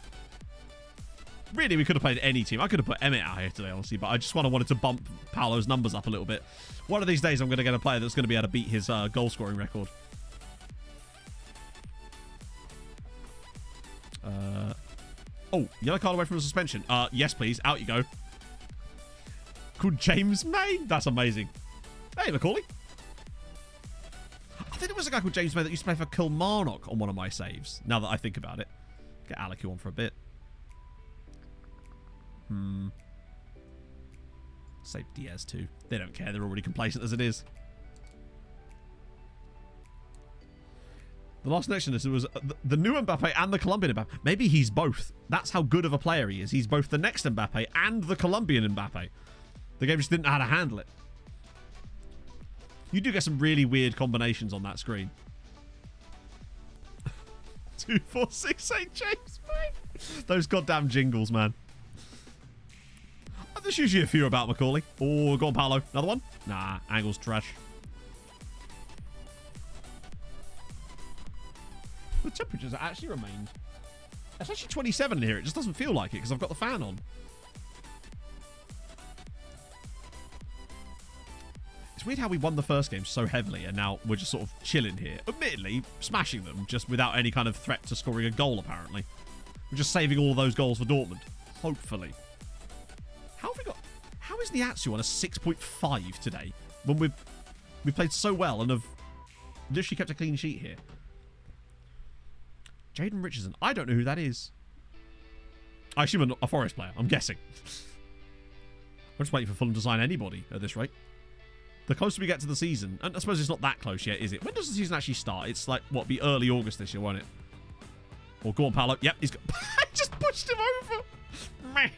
Really, we could have played any team. I could have put Emmett out here today, honestly, but I just wanted to bump Paolo's numbers up a little bit. One of these days, I'm going to get a player that's going to be able to beat his goal-scoring record. Oh, yellow card away from a suspension. Yes, please. Out you go. Called James May? That's amazing. Hey, Macaulay. I think it was a guy called James May that used to play for Kilmarnock on one of my saves, now that I think about it. Get Alec on for a bit. Save Diaz too. They don't care. They're already complacent as it is. The last connection was the new Mbappe and the Colombian Mbappe. Maybe he's both. That's how good of a player he is. He's both the next Mbappe and the Colombian Mbappe. The game just didn't know how to handle it. You do get some really weird combinations on that screen. 2468 James May. Those goddamn jingles, man. There's usually a few about Macaulay. Oh, go on, Paolo. Another one? Nah, angle's trash. The temperatures actually remained. It's actually 27 in here. It just doesn't feel like it because I've got the fan on. It's weird how we won the first game so heavily and now we're just sort of chilling here. Admittedly, smashing them just without any kind of threat to scoring a goal, apparently. We're just saving all of those goals for Dortmund. Hopefully. How have we got... How is Niatsu on a 6.5 today when we've played so well and have literally kept a clean sheet here? Jaden Richardson. I don't know who that is. I assume a Forest player. I'm guessing. I'm just waiting for Fulham to sign anybody at this rate. The closer we get to the season, and I suppose it's not that close yet, is it? When does the season actually start? It's like, what, be early August this year, won't it? Or go on, Paolo. Yep, he's got... I just pushed him over. Meh.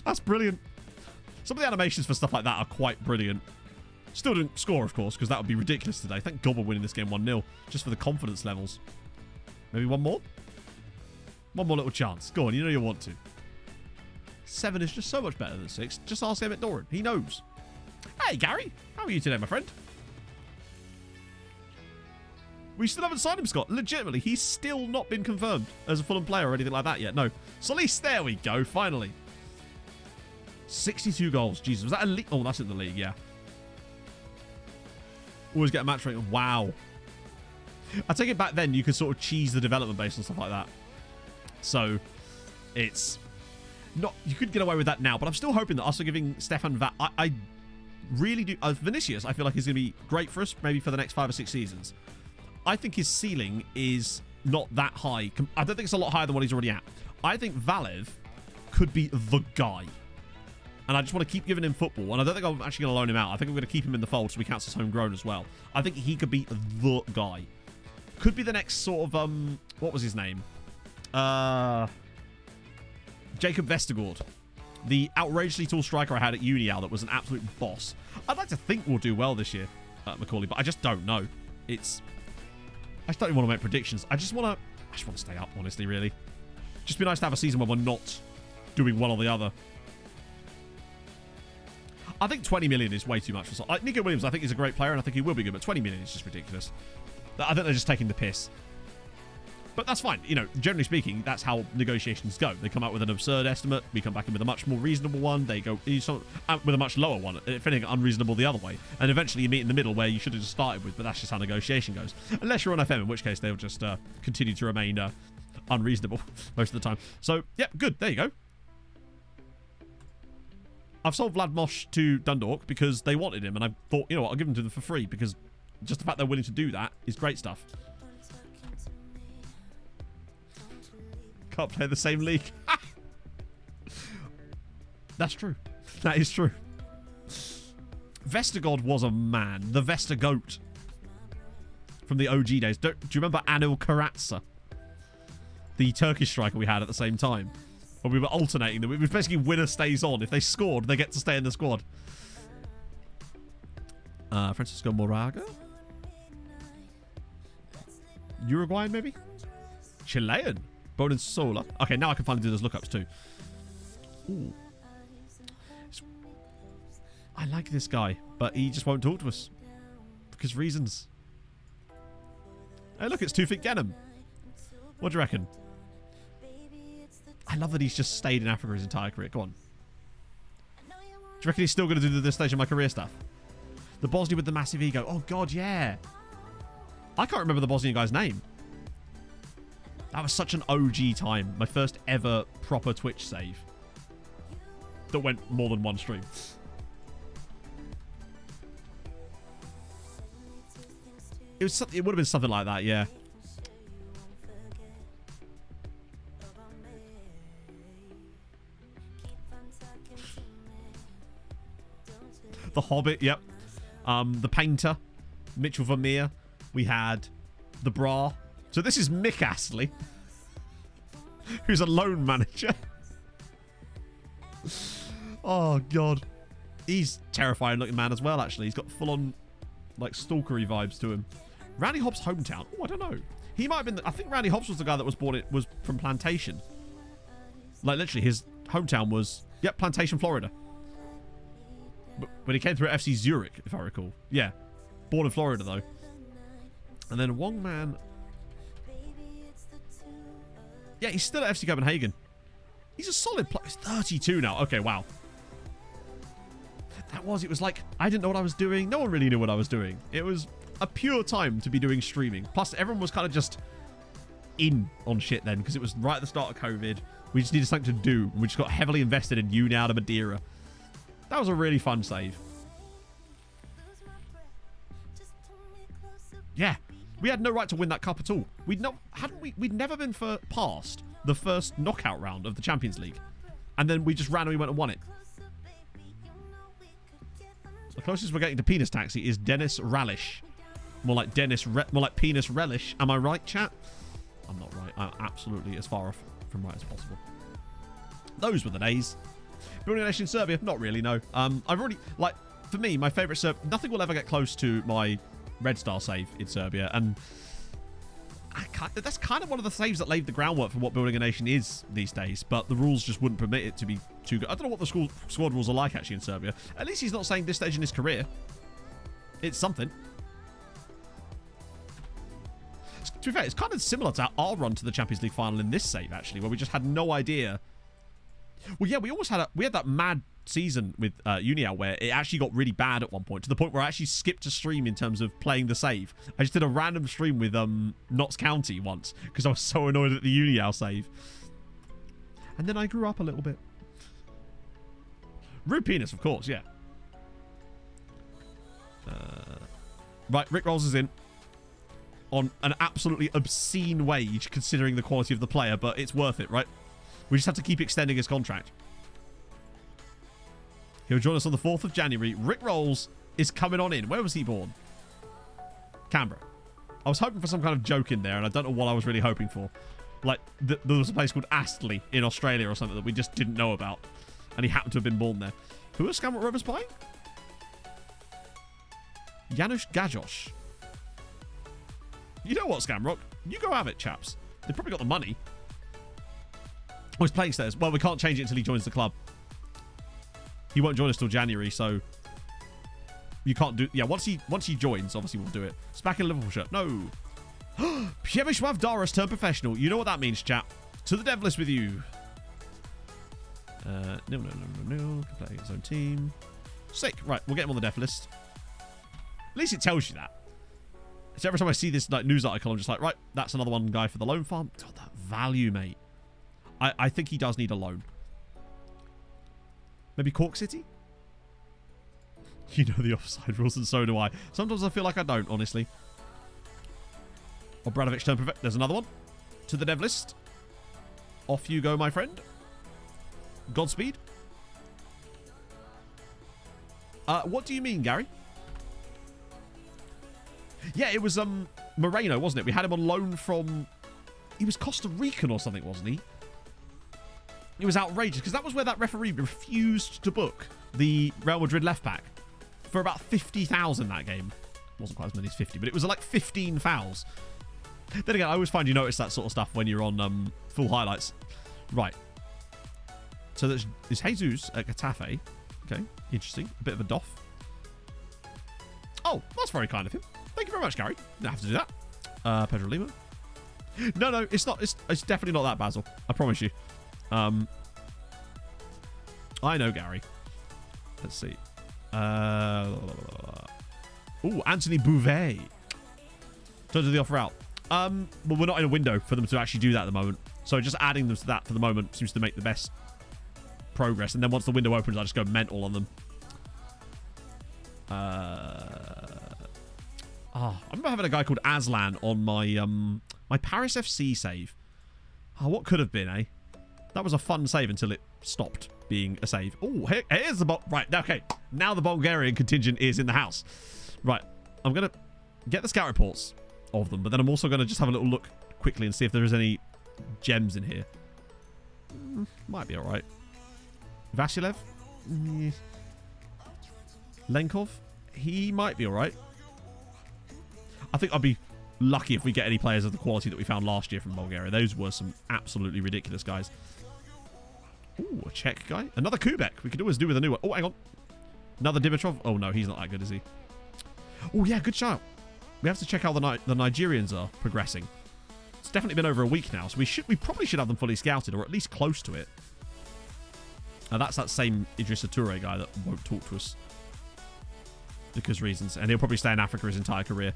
That's brilliant. Some of the animations for stuff like that are quite brilliant. Still didn't score, of course, because that would be ridiculous today. Thank God we're winning this game 1-0, just for the confidence levels. Maybe one more? One more little chance. Go on, you know you want to. 7 is just so much better than 6. Just ask Emmett Doran. He knows. Hey, Gary. How are you today, my friend? We still haven't signed him, Scott. Legitimately, he's still not been confirmed as a Fulham player or anything like that yet. No. Solis, there we go, finally. 62 goals. Jesus, was that a league? Oh, that's in the league, yeah. Always get a match rating. Wow. I take it back then, you could sort of cheese the development base and stuff like that. So, it's not... You could get away with that now, but I'm still hoping that us are giving Stefan... I really do... Vinicius, I feel like he's going to be great for us, maybe for the next 5 or 6 seasons. I think his ceiling is not that high. I don't think it's a lot higher than what he's already at. I think Valev could be the guy. And I just want to keep giving him football. And I don't think I'm actually going to loan him out. I think I'm going to keep him in the fold so he counts as homegrown as well. I think he could be the guy. Could be the next sort of... what was his name? Jacob Vestergaard. The outrageously tall striker I had at Unial that was an absolute boss. I'd like to think we'll do well this year, Macaulay, but I just don't know. It's... I just don't even want to make predictions. I just want to stay up, honestly, really. Just be nice to have a season where we're not doing one or the other. I think 20 million is way too much for like Nico Williams. I think he's a great player and I think he will be good, but 20 million is just ridiculous. I think they're just taking the piss. But that's fine. You know, generally speaking, that's how negotiations go. They come out with an absurd estimate. We come back in with a much more reasonable one. They go with a much lower one. If anything, unreasonable the other way. And eventually you meet in the middle where you should have just started with, but that's just how negotiation goes. Unless you're on FM, in which case they'll just continue to remain unreasonable most of the time. So, yeah, good. There you go. I've sold Vlad Mosh to Dundalk because they wanted him, and I thought, you know what, I'll give him to them for free because just the fact they're willing to do that is great stuff. Can't play the same league. That's true. That is true. Vestergaard was a man. The Vestergoat. From the OG days. Do you remember Anil Karatsa? The Turkish striker we had at the same time. When we were alternating them. It was basically winner stays on. If they scored, they get to stay in the squad. Francisco Moraga? Uruguayan, maybe? Chilean? Bonin Sola. Okay, now I can finally do those lookups too. Ooh. I like this guy, but he just won't talk to us. Because reasons. Hey, look, it's 2 Feet Genham. What do you reckon? I love that he's just stayed in Africa his entire career. Go on. Do you reckon he's still going to do this stage of my career stuff? The Bosnian with the massive ego. Oh, God, yeah. I can't remember the Bosnian guy's name. That was such an OG time. My first ever proper Twitch save. That went more than one stream. It would have been something like that, yeah. The Hobbit, yep. The Painter, Mitchell Vermeer. We had the Bra. So this is Mick Astley, who's a loan manager. Oh, God. He's terrifying looking man as well, actually. He's got full-on, like, stalkery vibes to him. Randy Hobbs' hometown. Oh, I don't know. He might have been... I think Randy Hobbs was the guy that was born... was from Plantation. Like, literally, his hometown was... Yep, Plantation, Florida. But he came through at FC Zurich, if I recall. Yeah. Born in Florida, though. And then Wong Man... Yeah, he's still at FC Copenhagen. He's a solid player. He's 32 now. Okay, wow. It was like, I didn't know what I was doing. No one really knew what I was doing. It was a pure time to be doing streaming. Plus, everyone was kind of just in on shit then, because it was right at the start of COVID. We just needed something to do. And we just got heavily invested in uni out of Madeira. That was a really fun save. Yeah. We had no right to win that cup at all. We'd never been past the first knockout round of the Champions League. And then we just randomly went and won it. The closest we're getting to penis taxi is Dennis Ralish. More like penis relish. Am I right, chat? I'm not right. I'm absolutely as far off from right as possible. Those were the days. Building a nation in Serbia? Not really, no. I've already, like, for me, my favourite nothing will ever get close to my Red Star save in Serbia, and that's kind of one of the saves that laid the groundwork for what Building a Nation is these days, but the rules just wouldn't permit it to be too good. I don't know what the squad rules are like, actually, in Serbia. At least he's not saying this stage in his career. It's something. To be fair, it's kind of similar to our run to the Champions League final in this save, actually, where we just had no idea. Well, yeah, we had that mad season with Unial where it actually got really bad at one point, to the point where I actually skipped a stream in terms of playing the save. I just did a random stream with Notts County once because I was so annoyed at the Unial save. And then I grew up a little bit. Rude penis, of course, yeah. Right, Rick Rolls is in on an absolutely obscene wage considering the quality of the player, but it's worth it, right? We just have to keep extending his contract. He'll join us on the 4th of January. Rick Rolls is coming on in. Where was he born? Canberra. I was hoping for some kind of joke in there, and I don't know what I was really hoping for. Like, there was a place called Astley in Australia or something that we just didn't know about. And he happened to have been born there. Who are Scamrock Rovers buying? Janusz Gajos. You know what, Scamrock? You go have it, chaps. They've probably got the money. Oh, he's playing status. Well, we can't change it until he joins the club. He won't join us till January, so you can't do. Yeah, once he joins, obviously we'll do it. Spack in a Liverpool shirt. No. Przemysław Doris turned professional. You know what that means, chap. To the devil is with you. No. Can play his own team. Sick. Right, we'll get him on the death list. At least it tells you that. So every time I see this like news article, I'm just like, right, that's another one guy for the loan farm. God, that value, mate. I think he does need a loan. Maybe Cork City? You know the offside rules, and so do I. Sometimes I feel like I don't, honestly. Obradovic turned perfect. There's another one. To the dev list. Off you go, my friend. Godspeed. What do you mean, Gary? Yeah, it was Moreno, wasn't it? We had him on loan from... He was Costa Rican or something, wasn't he? It was outrageous, because that was where that referee refused to book the Real Madrid left back for about 50,000 that game. Wasn't quite as many as 50, but it was like 15 fouls. Then again, I always find you notice that sort of stuff when you're on full highlights. Right. So there's Jesus at Getafe. Okay, interesting. A bit of a doff. Oh, that's very kind of him. Thank you very much, Gary. Didn't have to do that. Pedro Lima. No, it's not. It's definitely not that, Basil. I promise you. I know, Gary. Let's see. Ooh, Anthony Bouvet. Turns the offer out. Well, we're not in a window for them to actually do that at the moment. So just adding them to that for the moment seems to make the best progress. And then once the window opens, I just go mental on them. I remember having a guy called Aslan on my my Paris FC save. Oh, what could have been, eh? That was a fun save until it stopped being a save. Oh, here's the... Right, okay. Now the Bulgarian contingent is in the house. Right, I'm going to get the scout reports of them, but then I'm also going to just have a little look quickly and see if there is any gems in here. Might be all right. Vasilev? Lenkov? He might be all right. I think I'd be lucky if we get any players of the quality that we found last year from Bulgaria. Those were some absolutely ridiculous guys. Ooh, a Czech guy. Another Kubek. We could always do with a new one. Oh, hang on. Another Dimitrov. Oh, no, he's not that good, is he? Oh, yeah, good shout. We have to check how the Nigerians are progressing. It's definitely been over a week now, so we probably should have them fully scouted, or at least close to it. That's that same Idrissa Toure guy that won't talk to us because reasons, and he'll probably stay in Africa his entire career,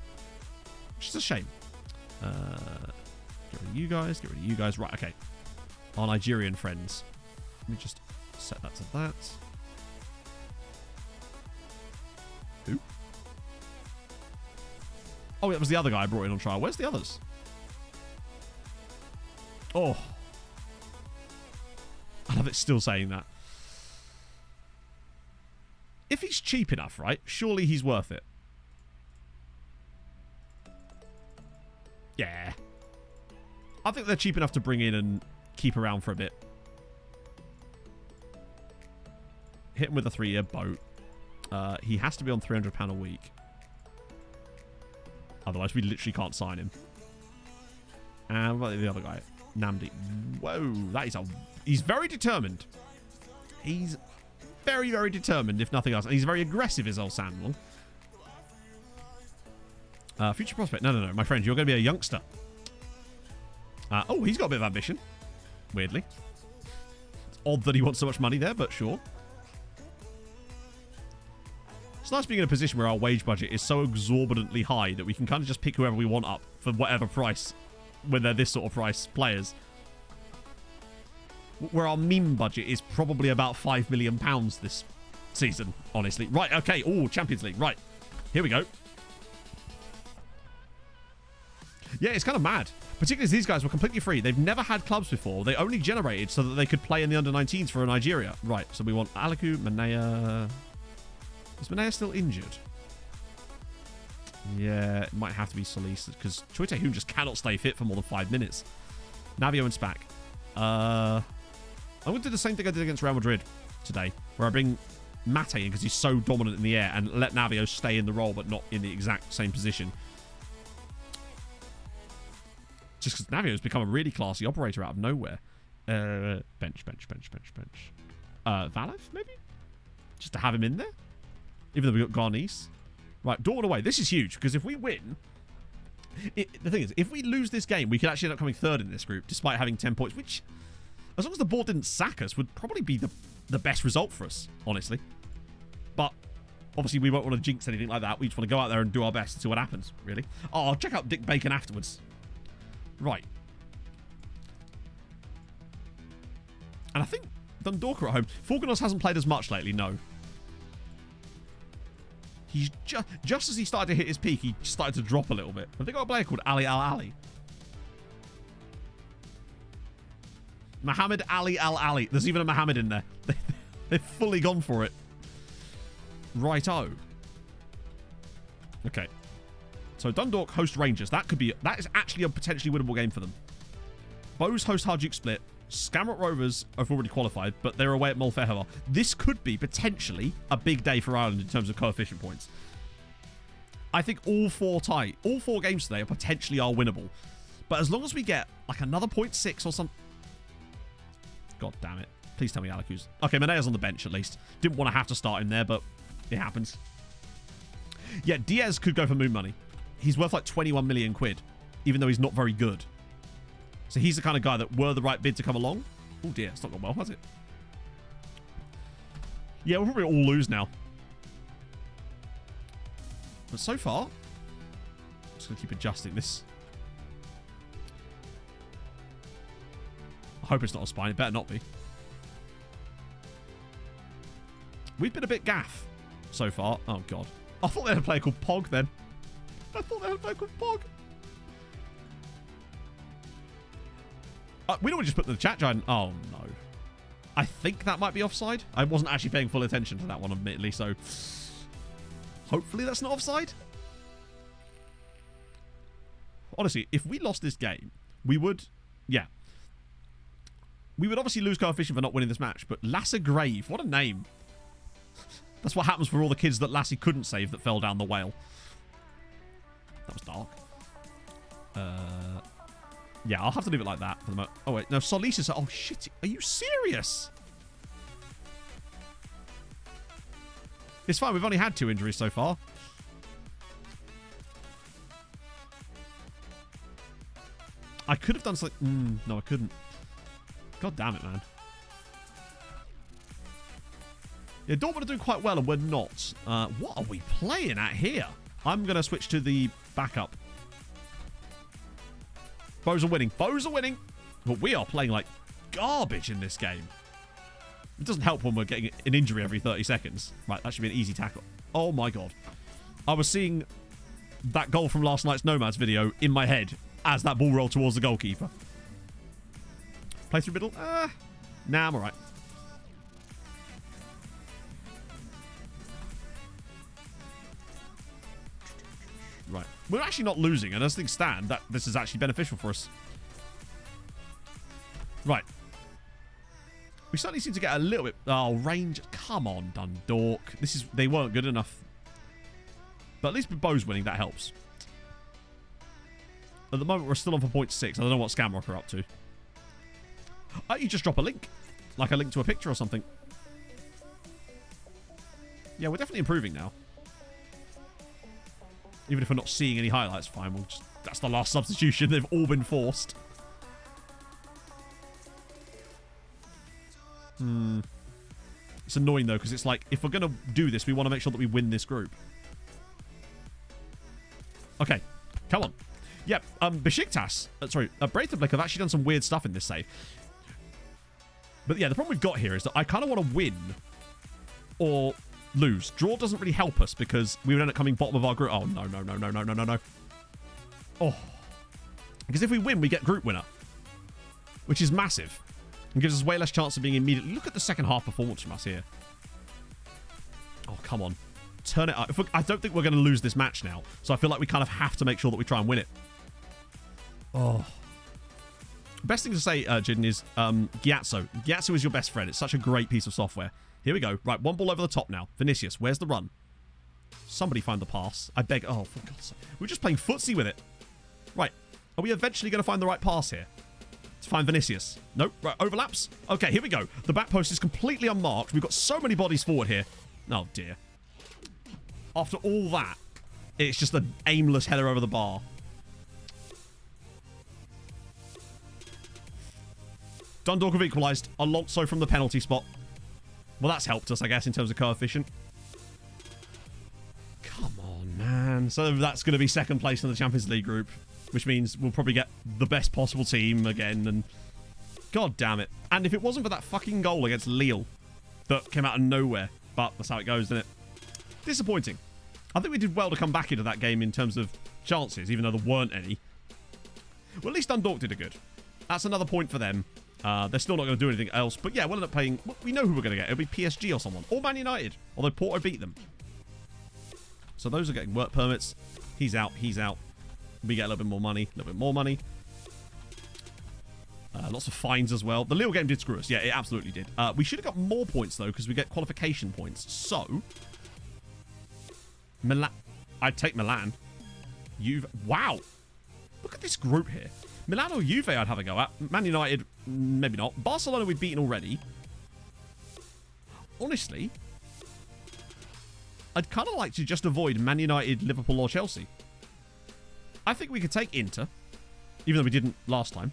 which is a shame. Get rid of you guys. Get rid of you guys. Right, okay. Our Nigerian friends. Let me just set that to that. Who? Oh, that was the other guy I brought in on trial. Where's the others? Oh. I love it still saying that. If he's cheap enough, right? Surely he's worth it. Yeah. I think they're cheap enough to bring in and keep around for a bit. Hit him with a 3-year boat. He has to be on £300 a week. Otherwise, we literally can't sign him. And what about the other guy? Namdi. Whoa, that is he's very determined. He's very, very determined, if nothing else. And he's very aggressive, is old Samuel. Future prospect. No, my friend, you're going to be a youngster. Oh, he's got a bit of ambition. Weirdly. It's odd that he wants so much money there, but sure. It's nice being in a position where our wage budget is so exorbitantly high that we can kind of just pick whoever we want up for whatever price when they're this sort of price players. Where our meme budget is probably about £5 million this season, honestly. Right, okay. Oh, Champions League. Right. Here we go. Yeah, it's kind of mad. Particularly as these guys were completely free. They've never had clubs before. They only generated so that they could play in the under-19s for Nigeria. Right, so we want Aliku, Manea. Is Manea still injured? Yeah, it might have to be Solis because Choi Tae-hoon just cannot stay fit for more than 5 minutes. Navio and Spack. I'm going to do the same thing I did against Real Madrid today, where I bring Mate in because he's so dominant in the air and let Navio stay in the role but not in the exact same position. Just because Navio's become a really classy operator out of nowhere. Bench. Valef, maybe? Just to have him in there? Even though we got Garnice. Right, Dortmund away. This is huge, because if we win... the thing is, if we lose this game, we could actually end up coming third in this group, despite having 10 points, which, as long as the board didn't sack us, would probably be the best result for us, honestly. But, obviously, we won't want to jinx anything like that. We just want to go out there and do our best and see what happens, really. Oh, I'll check out Dick Bacon afterwards. Right. And I think Dundalk are at home. Forganos hasn't played as much lately, no. He's just as he started to hit his peak, he started to drop a little bit. Have they got a player called Ali Al Ali? Muhammad Ali Al Ali. There's even a Muhammad in there. They've fully gone for it. Righto. Okay. So Dundalk host Rangers. That is actually a potentially winnable game for them. Bows host Harjuk Split. Skamrock Rovers have already qualified, but they're away at Molfehova. This could be potentially a big day for Ireland in terms of coefficient points. I think all four games today are potentially winnable. But as long as we get like another 0.6 or something... God damn it. Please tell me Alaku's... Okay, Manea's on the bench at least. Didn't want to have to start him there, but it happens. Yeah, Diaz could go for moon money. He's worth like 21 million quid, even though he's not very good. So he's the kind of guy that were the right bid to come along. Oh dear, it's not gone well, has it? Yeah, we'll probably all lose now. But so far, I'm just going to keep adjusting this. I hope it's not a spine. It better not be. We've been a bit gaff so far. Oh, God. I thought they had a player called Pog then. I thought they had a player called Pog. We don't just put the chat giant. Oh, no. I think that might be offside. I wasn't actually paying full attention to that one, admittedly, so hopefully that's not offside. Honestly, if we lost this game, we would, yeah. We would obviously lose coefficient for not winning this match, but Lasse Grave, what a name. That's what happens for all the kids that Lassie couldn't save that fell down the whale. That was dark. Yeah, I'll have to leave it like that for the moment. Oh, wait. No, Solis is... Oh, shit. Are you serious? It's fine. We've only had 2 injuries so far. I could have done something... no, I couldn't. God damn it, man. Yeah, Dortmund are doing quite well, and we're not. What are we playing at here? I'm going to switch to the backup. Bows are winning. Bows are winning. But we are playing like garbage in this game. It doesn't help when we're getting an injury every 30 seconds. Right, that should be an easy tackle. Oh, my God. I was seeing that goal from last night's Nomads video in my head as that ball rolled towards the goalkeeper. Play through middle? Nah, I'm all right. Right. We're actually not losing, and as things stand, that this is actually beneficial for us. Right. We certainly seem to get a little bit... Oh, range. Come on, Dundalk. They weren't good enough. But at least with Bows winning, that helps. At the moment, we're still on for 0.6. I don't know what Scamrock are up to. You just drop a link. Like a link to a picture or something. Yeah, we're definitely improving now. Even if we're not seeing any highlights, fine. That's the last substitution. They've all been forced. It's annoying, though, because it's like, if we're going to do this, we want to make sure that we win this group. Okay. Come on. Yep. Besiktas. Breithablik have actually done some weird stuff in this save. But yeah, the problem we've got here is that I kind of want to win or lose. Draw doesn't really help us because we would end up coming bottom of our group. Oh, no. Oh. Because if we win, we get group winner, which is massive and gives us way less chance of being immediately... Look at the second half performance from us here. Oh, come on. Turn it up. I don't think we're going to lose this match now, so I feel like we kind of have to make sure that we try and win it. Oh. Best thing to say, Jidden, is Gyatso. Gyatso is your best friend. It's such a great piece of software. Here we go. Right, one ball over the top now. Vinicius, where's the run? Somebody find the pass. I beg. Oh, for God's sake. We're just playing footsie with it. Right. Are we eventually going to find the right pass here? to find Vinicius. Nope. Right, overlaps. Okay, here we go. The back post is completely unmarked. We've got so many bodies forward here. Oh, dear. After all that, it's just an aimless header over the bar. Dundalk have equalised. Alonso from the penalty spot. Well, that's helped us, I guess, in terms of coefficient. Come on, man. So that's going to be second place in the Champions League group, which means we'll probably get the best possible team again. And God damn it. And if it wasn't for that fucking goal against Lille that came out of nowhere, but that's how it goes, isn't it? Disappointing. I think we did well to come back into that game in terms of chances, even though there weren't any. Well, at least Dundalk did a good. That's another point for them. They're still not going to do anything else. But yeah, we'll end up playing... We know who we're going to get. It'll be PSG or someone. Or Man United. Although Porto beat them. So those are getting work permits. He's out. He's out. We get a little bit more money. A little bit more money. Lots of fines as well. The Lille game did screw us. Yeah, it absolutely did. We should have got more points, though, because we get qualification points. So... Milan. I'd take Milan. Wow. Look at this group here. Milan or Juve I'd have a go at. Man United, maybe not. Barcelona we've beaten already. Honestly, I'd kind of like to just avoid Man United, Liverpool or Chelsea. I think we could take Inter, even though we didn't last time.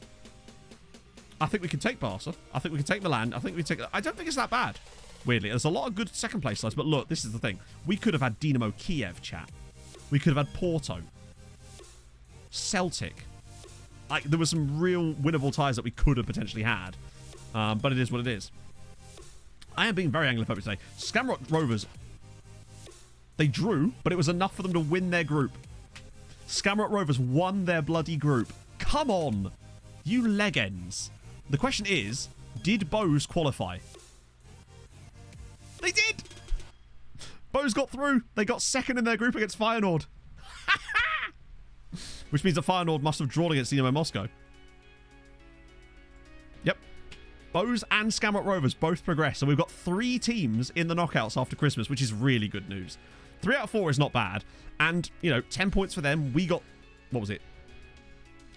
I think we could take Barca. I think we could take Milan. I think we take... I don't think it's that bad. Weirdly, there's a lot of good second place sides, but look, this is the thing. We could have had Dinamo Kiev, chat. We could have had Porto. Celtic. Like, there were some real winnable ties that we could have potentially had. But it is what it is. I am being very Anglophobic today. Skamrock Rovers. They drew, but it was enough for them to win their group. Skamrock Rovers won their bloody group. Come on! You legends. The question is, did Bose qualify? They did! Bose got through. They got second in their group against Feyenoord. Which means that Feyenoord must have drawn against Dinamo Moscow. Yep. Bose and Skamrock Rovers both progressed. So we've got 3 teams in the knockouts after Christmas, which is really good news. 3 out of 4 is not bad. And, you know, 10 points for them. We got, what was it?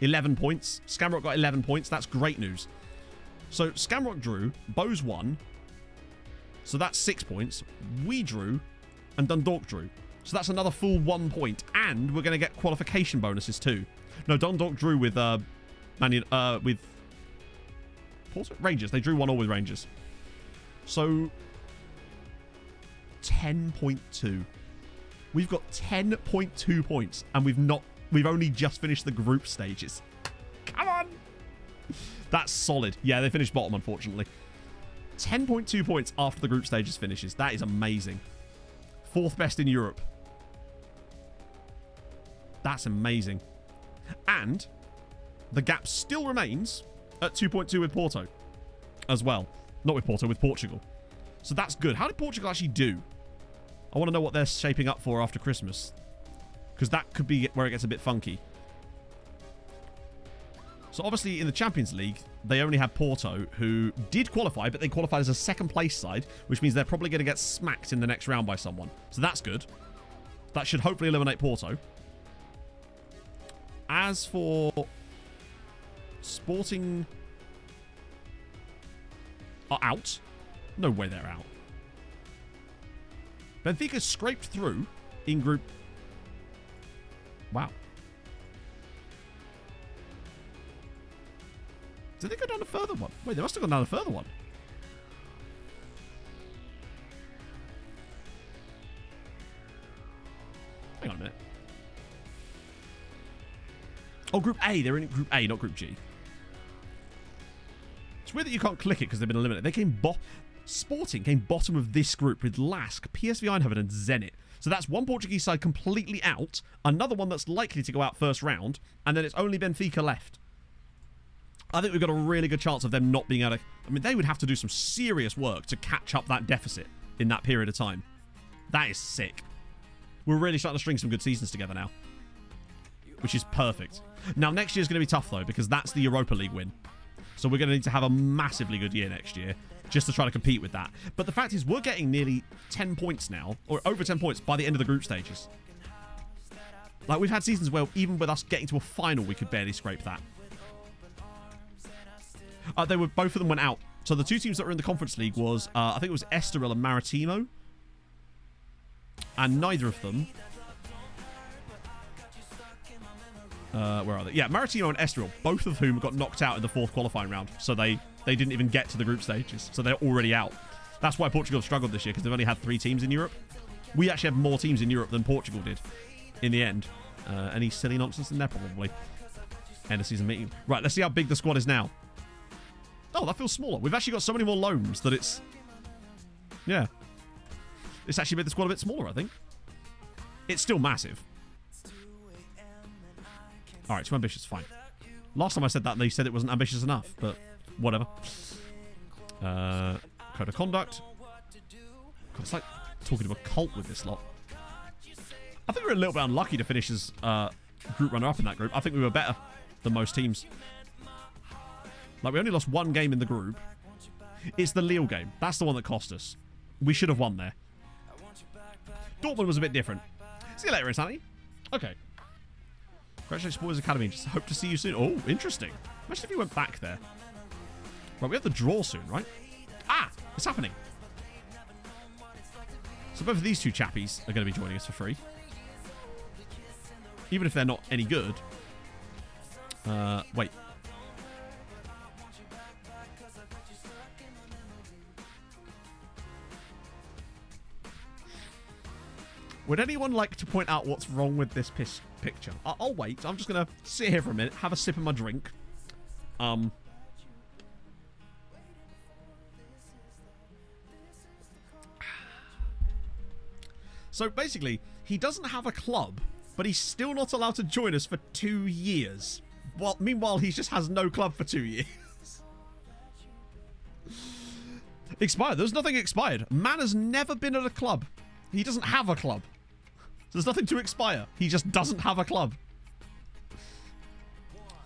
11 points. Skamrock got 11 points. That's great news. So Skamrock drew. Bose won. So that's 6 points. We drew. And Dundalk drew. So that's another full 1 point. And we're going to get qualification bonuses too. No, Dundalk drew with with Porto? Rangers. They drew 1-1 with Rangers. So 10.2. We've got 10.2 points. And we've only just finished the group stages. Come on! That's solid. Yeah, they finished bottom, unfortunately. 10.2 points after the group stages finishes. That is amazing. 4th best in Europe. That's amazing. And the gap still remains at 2.2 with Porto as well. Not with Porto, with Portugal. So that's good. How did Portugal actually do? I want to know what they're shaping up for after Christmas. Because that could be where it gets a bit funky. So obviously in the Champions League, they only had Porto, who did qualify, but they qualified as a second place side, which means they're probably going to get smacked in the next round by someone. So that's good. That should hopefully eliminate Porto. As for Sporting are out. No way they're out. Benfica scraped through in group. Wow. Did they go down a further one? Wait, they must have gone down a further one. Hang on a minute. Oh, Group A. They're in Group A, not Group G. It's weird that you can't click it because they've been eliminated. They came Sporting came bottom of this group with Lask, PSV Eindhoven and Zenit. So that's one Portuguese side completely out, another one that's likely to go out first round, and then it's only Benfica left. I think we've got a really good chance of them not being able to... I mean, they would have to do some serious work to catch up that deficit in that period of time. That is sick. We're really starting to string some good seasons together now, which is perfect. Now, next year's going to be tough, though, because that's the Europa League win. So we're going to need to have a massively good year next year just to try to compete with that. But the fact is, we're getting nearly 10 points now, or over 10 points by the end of the group stages. Like, we've had seasons where even with us getting to a final, we could barely scrape that. They were, both of them went out. So the two teams that were in the Conference League was, I think it was Estoril and Maritimo. And neither of them... where are they? Yeah, Maritimo and Estoril, both of whom got knocked out in the 4th qualifying round. So they didn't even get to the group stages. So they're already out. That's why Portugal have struggled this year, because they've only had 3 teams in Europe. We actually have more teams in Europe than Portugal did in the end. Any silly nonsense in there? Probably. End of season meeting. Right, let's see how big the squad is now. Oh, that feels smaller. We've actually got so many more loans that it's... Yeah. It's actually made the squad a bit smaller, I think. It's still massive. Alright, too ambitious. Fine. Last time I said that, they said it wasn't ambitious enough, but whatever. Code of conduct. God, it's like talking to a cult with this lot. I think we were a little bit unlucky to finish as group runner-up in that group. I think we were better than most teams. Like, we only lost 1 game in the group. It's the Lille game. That's the one that cost us. We should have won there. Dortmund was a bit different. See you later, Insanity. Okay. Congratulations, Boys Academy. Just hope to see you soon. Oh, interesting. Imagine if you went back there. Right, we have the draw soon, right? Ah, it's happening. So both of these two chappies are going to be joining us for free. Even if they're not any good. Wait. Would anyone like to point out what's wrong with this picture? I'll wait. I'm just going to sit here for a minute, have a sip of my drink. So basically, he doesn't have a club, but he's still not allowed to join us for 2 years. Well, meanwhile, he just has no club for 2 years. Expired. There's nothing expired. Man has never been at a club. He doesn't have a club. There's nothing to expire. He just doesn't have a club.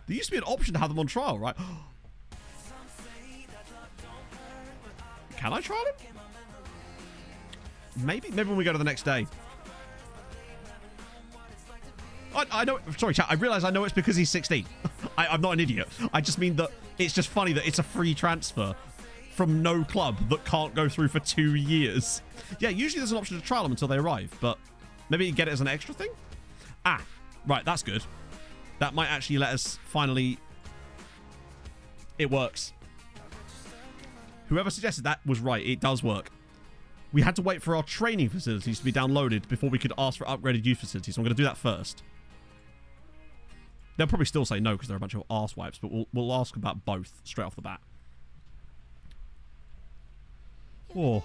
There used to be an option to have them on trial, right? Can I trial him? Maybe when we go to the next day. I know. Sorry, chat. I realise I know it's because he's 16. I'm not an idiot. I just mean that it's just funny that it's a free transfer from no club that can't go through for 2 years. Yeah, usually there's an option to trial them until they arrive, but maybe you get it as an extra thing? Ah, right, that's good. That might actually let us finally... It works. Whoever suggested that was right. It does work. We had to wait for our training facilities to be downloaded before we could ask for upgraded youth facilities, so I'm going to do that first. They'll probably still say no because they're a bunch of arse wipes, but we'll ask about both straight off the bat. Oh,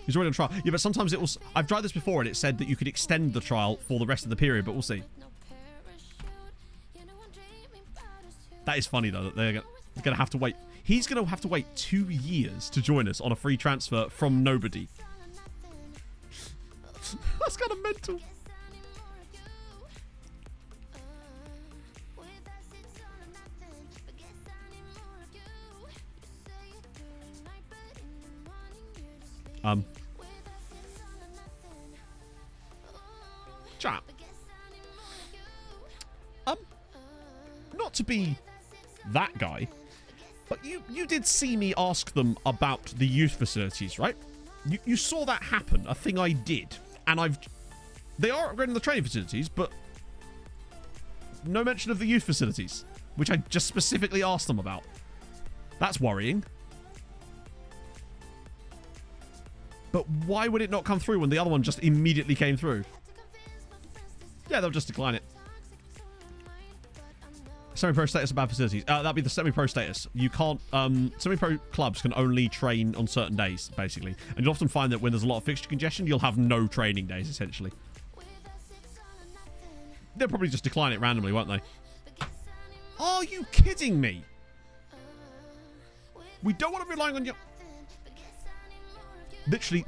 he's already on trial. Yeah, but sometimes it will... I've tried this before and it said that you could extend the trial for the rest of the period, but we'll see. That is funny, though, that they're going to have to wait. He's going to have to wait 2 years to join us on a free transfer from nobody. That's kind of mental. Chat. Not to be that guy, but you did see me ask them about the youth facilities, right? You saw that happen, a thing I did, and they are upgrading the training facilities, but no mention of the youth facilities, which I just specifically asked them about. That's worrying. But why would it not come through when the other one just immediately came through? Yeah, they'll just decline it. Semi-pro status of bad facilities. That'd be the semi-pro status. You can't... semi-pro clubs can only train on certain days, basically. And you'll often find that when there's a lot of fixture congestion, you'll have no training days, essentially. They'll probably just decline it randomly, won't they? Are you kidding me? We don't want to rely on your... Literally,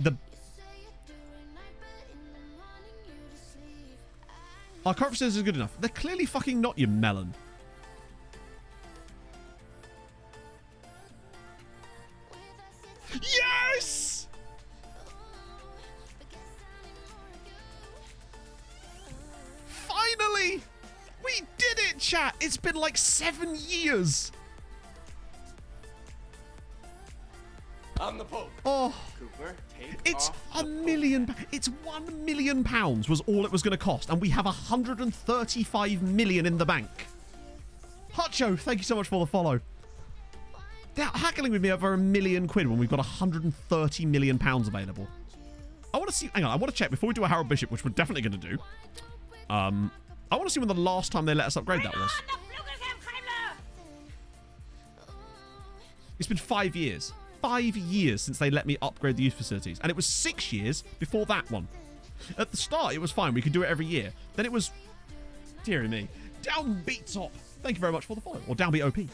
our current facilities is good enough. They're clearly fucking not, you melon. Yes! Finally! We did it, chat! It's been like 7 years! I'm the Pope. Oh, Cooper, take it's off a the million. It's £1 million was all it was going to cost, and we have 135 million in the bank. Hutcho, thank you so much for the follow. They're haggling with me over £1 million when we've got 130 million pounds available. I want to see. Hang on, I want to check before we do a Harold Bishop, which we're definitely going to do. I want to see when the last time they let us upgrade that was. It's been 5 years. 5 years since they let me upgrade the youth facilities. And it was 6 years before that one. At the start, it was fine. We could do it every year. Then it was... Dear me. Downbeat Top. Thank you very much for the follow. Or Downbeat OP.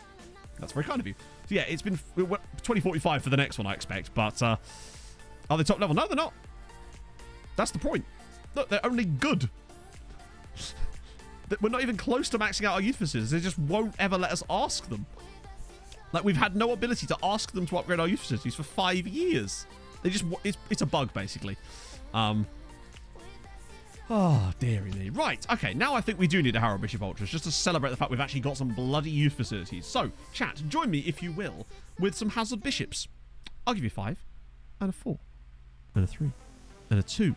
That's very kind of you. So yeah, it's been 2045 for the next one, I expect. But are they top level? No, they're not. That's the point. Look, they're only good. We're not even close to maxing out our youth facilities. They just won't ever let us ask them. Like, we've had no ability to ask them to upgrade our youth facilities for 5 years. They just... It's a bug, basically. Oh, dearie me. Right, okay, now I think we do need a Harold Bishop Ultras, just to celebrate the fact we've actually got some bloody youth facilities. So, chat, join me, if you will, with some Hazard Bishops. I'll give you 5, and a 4, and a 3, and a 2,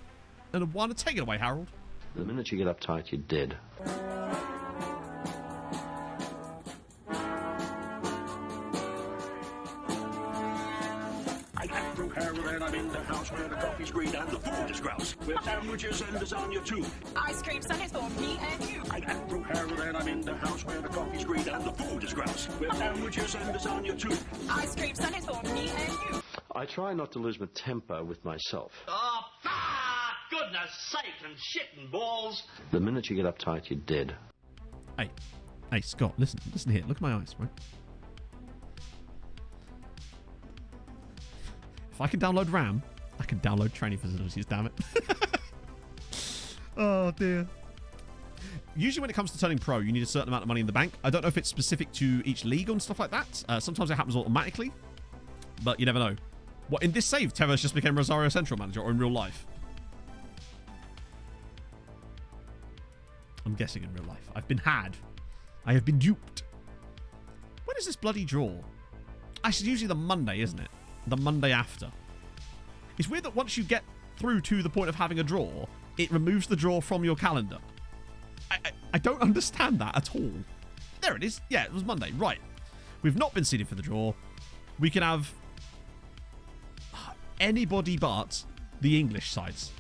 and a 1. Take it away, Harold. The minute you get uptight, you're dead. And I'm in the house where the coffee's green and the food is grouse. With sandwiches and lasagna too. Ice cream sundaes for me and you. I'm Andrew Harold and I'm in the house where the coffee's green and the food is grouse. With sandwiches and lasagna too. Ice cream sundaes for me and you. I try not to lose my temper with myself. Oh, goodness sake and shit and balls. The minute you get uptight, you're dead. Hey, Scott, listen here. Look at my eyes, right? If I can download RAM, I can download training facilities, damn it. Oh, dear. Usually when it comes to turning pro, you need a certain amount of money in the bank. I don't know if it's specific to each league and stuff like that. Sometimes it happens automatically, but you never know. What, in this save, Tevez just became Rosario Central manager, or in real life? I'm guessing in real life. I've been had. I have been duped. When is this bloody draw? Actually, it's usually the Monday, isn't it? The Monday after. It's weird that once you get through to the point of having a draw, it removes the draw from your calendar. I don't understand that at all. There it is. Yeah, it was Monday. Right. We've not been seeded for the draw. We can have anybody but the English sides.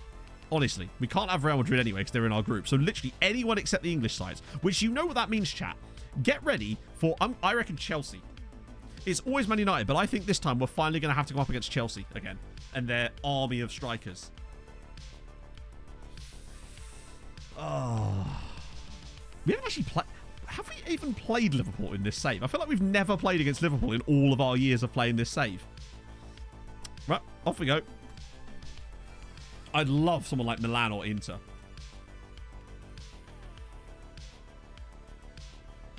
Honestly, we can't have Real Madrid anyway because they're in our group. So literally anyone except the English sides, which you know what that means, chat. Get ready for, I reckon, Chelsea. It's always Man United, but I think this time we're finally going to have to go up against Chelsea again. And their army of strikers. Oh. We haven't actually played... Have we even played Liverpool in this save? I feel like we've never played against Liverpool in all of our years of playing this save. Right, off we go. I'd love someone like Milan or Inter.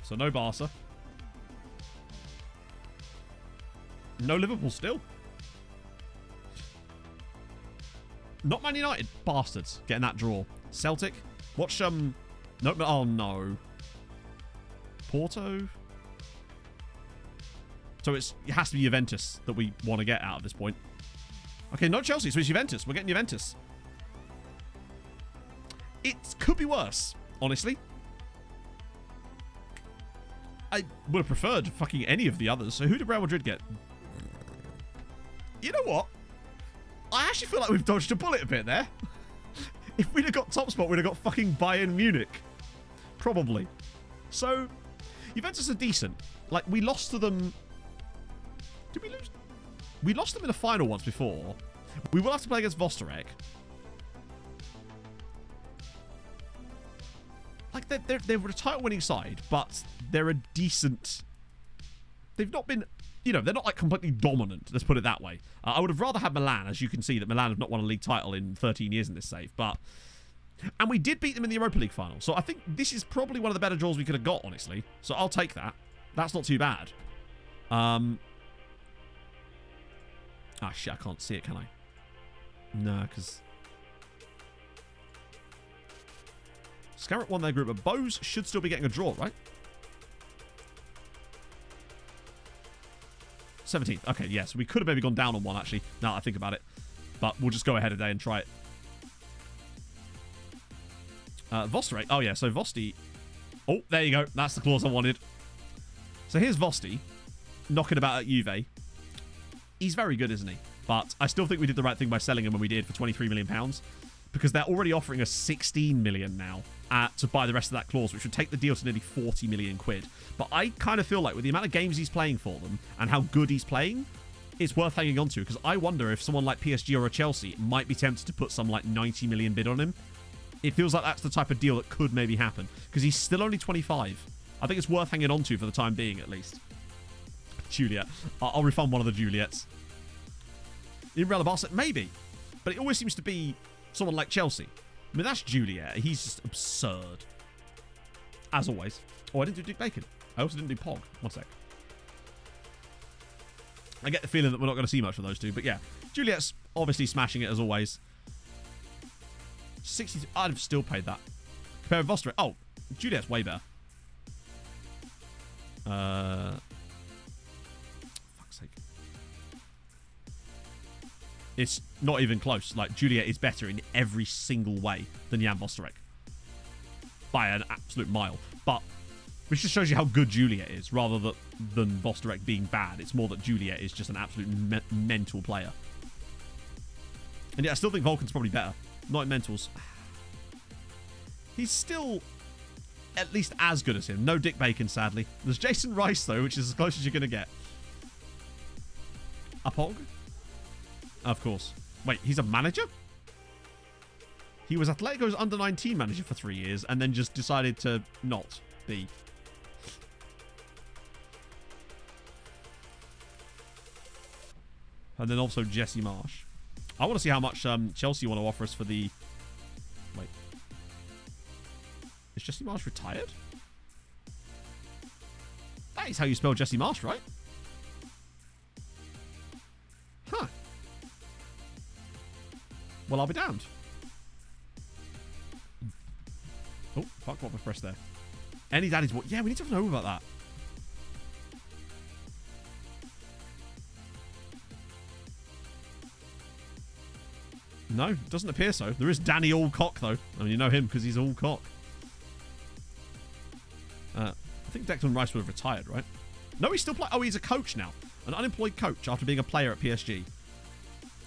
So no Barca. No Liverpool still. Not Man United. Bastards. Getting that draw. Celtic. Watch, no, oh no. Porto. So it has to be Juventus that we want to get out of this point. Okay, not Chelsea, so it's Juventus. We're getting Juventus. It could be worse, honestly. I would have preferred fucking any of the others. So who did Real Madrid get? You know what? I actually feel like we've dodged a bullet a bit there. If we'd have got top spot, we'd have got fucking Bayern Munich. Probably. So, Juventus are decent. Like, we lost to them... Did we lose? We lost them in a final once before. We will have to play against Vostarek. Like, they're a title-winning side, but they're a decent... They've not been... You know, they're not, like, completely dominant. Let's put it that way. I would have rather had Milan, as you can see, that Milan have not won a league title in 13 years in this save, but... And we did beat them in the Europa League final, so I think this is probably one of the better draws we could have got, honestly. So I'll take that. That's not too bad. Ah, shit, I can't see it, can I? No, because... Scarrett won their group, but Bose should still be getting a draw, right? 17th. Okay, yes. We could have maybe gone down on one, actually, now that I think about it. But we'll just go ahead today and try it. Vostorek. Oh, yeah. So Vosti. Oh, there you go. That's the clause I wanted. So here's Vosti. Knocking about at Juve. He's very good, isn't he? But I still think we did the right thing by selling him when we did for £23 million. Because they're already offering us 16 million now to buy the rest of that clause, which would take the deal to nearly 40 million quid. But I kind of feel like with the amount of games he's playing for them and how good he's playing, it's worth hanging on to. Because I wonder if someone like PSG or a Chelsea might be tempted to put some like 90 million bid on him. It feels like that's the type of deal that could maybe happen. Because he's still only 25. I think it's worth hanging on to for the time being, at least. Juliet. I'll refund one of the Juliets. In Real Barca, maybe. But it always seems to be someone like Chelsea. I mean, that's Juliet. He's just absurd. As always. Oh, I didn't do Dick Bacon. I also didn't do Pog. One sec. I get the feeling that we're not going to see much of those two. But yeah, Juliet's obviously smashing it as always. 60. I'd have still paid that. Compare with Vostorek. Oh, Juliet's way better. Fuck's sake. It's not even close. Like, Juliet is better in every single way than Jan Vostorek. By an absolute mile. But, which just shows you how good Juliet is, rather than Vostorek being bad. It's more that Juliet is just an absolute mental player. And yeah, I still think Vulcan's probably better. Not in mentals. He's still at least as good as him. No Dick Bacon, sadly. There's Jason Rice, though, which is as close as you're going to get. A Pog? Of course. Wait, he's a manager? He was Atletico's under-19 manager for 3 years and then just decided to not be. And then also Jesse Marsh. I want to see how much Chelsea want to offer us for the... Wait. Is Jesse Marsh retired? That is how you spell Jesse Marsh, right? Huh. Well, I'll be damned. Oh, fuck, what have I pressed there? Any daddy's what? Yeah, we need to know about that. No, doesn't appear so. There is Danny Allcock, though. I mean, you know him because he's Allcock. I think Declan Rice would have retired, right? No, he's still playing. Oh, he's a coach now. An unemployed coach after being a player at PSG.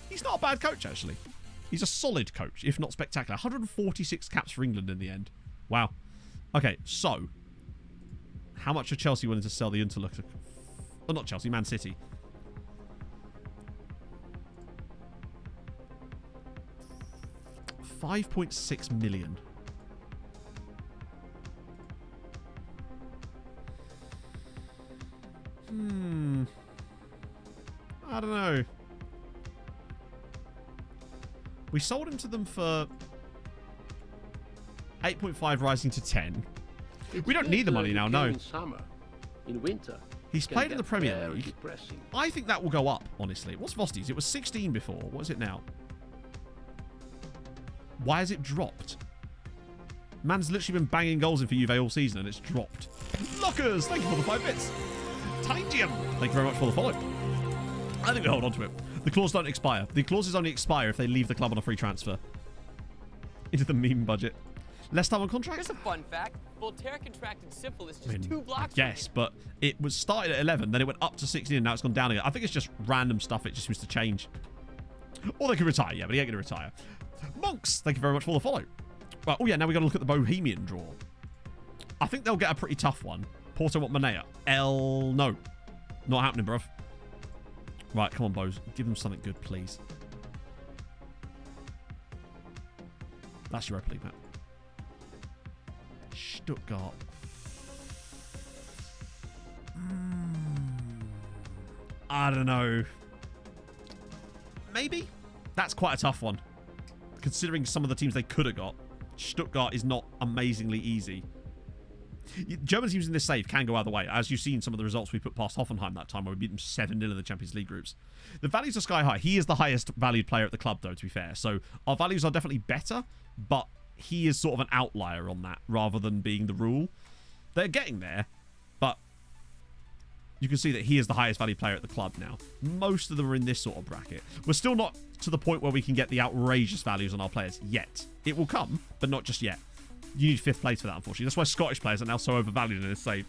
He's not a bad coach, actually. He's a solid coach, if not spectacular. 146 caps for England in the end. Wow. Okay, so. How much are Chelsea willing to sell the Interlocutor? Oh, not Chelsea, Man City. $5.6 million. I don't know. We sold him to them for 8.5 rising to 10. We don't need the money now, no. In summer, in winter. He's played in the Premier League. Depressing. I think that will go up, honestly. What's Vosti's? It was 16 before. What is it now? Why has it dropped? Man's literally been banging goals in for Juve all season and it's dropped. Lockers, thank you for the 5 bits. Tangium, thank you very much for the follow. I think we hold on to it. The clause don't expire. The clauses only expire if they leave the club on a free transfer. Into the meme budget. Less time on contract? Here's a fun fact. Voltaire contracted syphilis just 2 blocks Yes, but it was started at 11, then it went up to 16, and now it's gone down again. I think it's just random stuff. It just seems to change. Or they could retire. Yeah, but he ain't going to retire. Monks, thank you very much for the follow. Right, oh yeah, now we got to look at the Bohemian draw. I think they'll get a pretty tough one. Porto want Manea. No. Not happening, bruv. Right, come on, Bows. Give them something good, please. That's Europa League, map. Stuttgart. I don't know. Maybe? That's quite a tough one. Considering some of the teams they could have got. Stuttgart is not amazingly easy. German teams in this save can go either way, as you've seen some of the results we put past Hoffenheim that time where we beat them 7-0 in the Champions League groups. The values are sky high. He is the highest valued player at the club, though, to be fair. So our values are definitely better, but he is sort of an outlier on that rather than being the rule. They're getting there, but you can see that he is the highest value player at the club now. Most of them are in this sort of bracket. We're still not to the point where we can get the outrageous values on our players yet. It will come, but not just yet. You need 5th place for that, unfortunately. That's why Scottish players are now so overvalued in this save.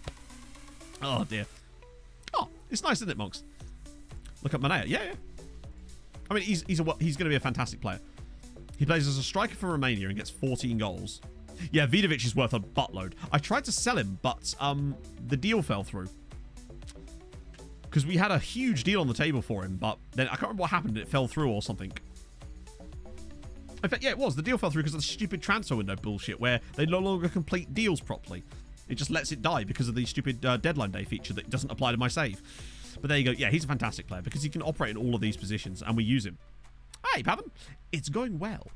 Oh, dear. Oh, it's nice, isn't it, Monks? Look at Manea. Yeah. I mean, he's going to be a fantastic player. He plays as a striker for Romania and gets 14 goals. Yeah, Vidovic is worth a buttload. I tried to sell him, but the deal fell through. Because we had a huge deal on the table for him, but then I can't remember what happened. It fell through or something. In fact, yeah, it was. The deal fell through because of the stupid transfer window bullshit where they no longer complete deals properly. It just lets it die because of the stupid deadline day feature that doesn't apply to my save. But there you go. Yeah, he's a fantastic player because he can operate in all of these positions, and we use him. Hey, Pavan. It's going well.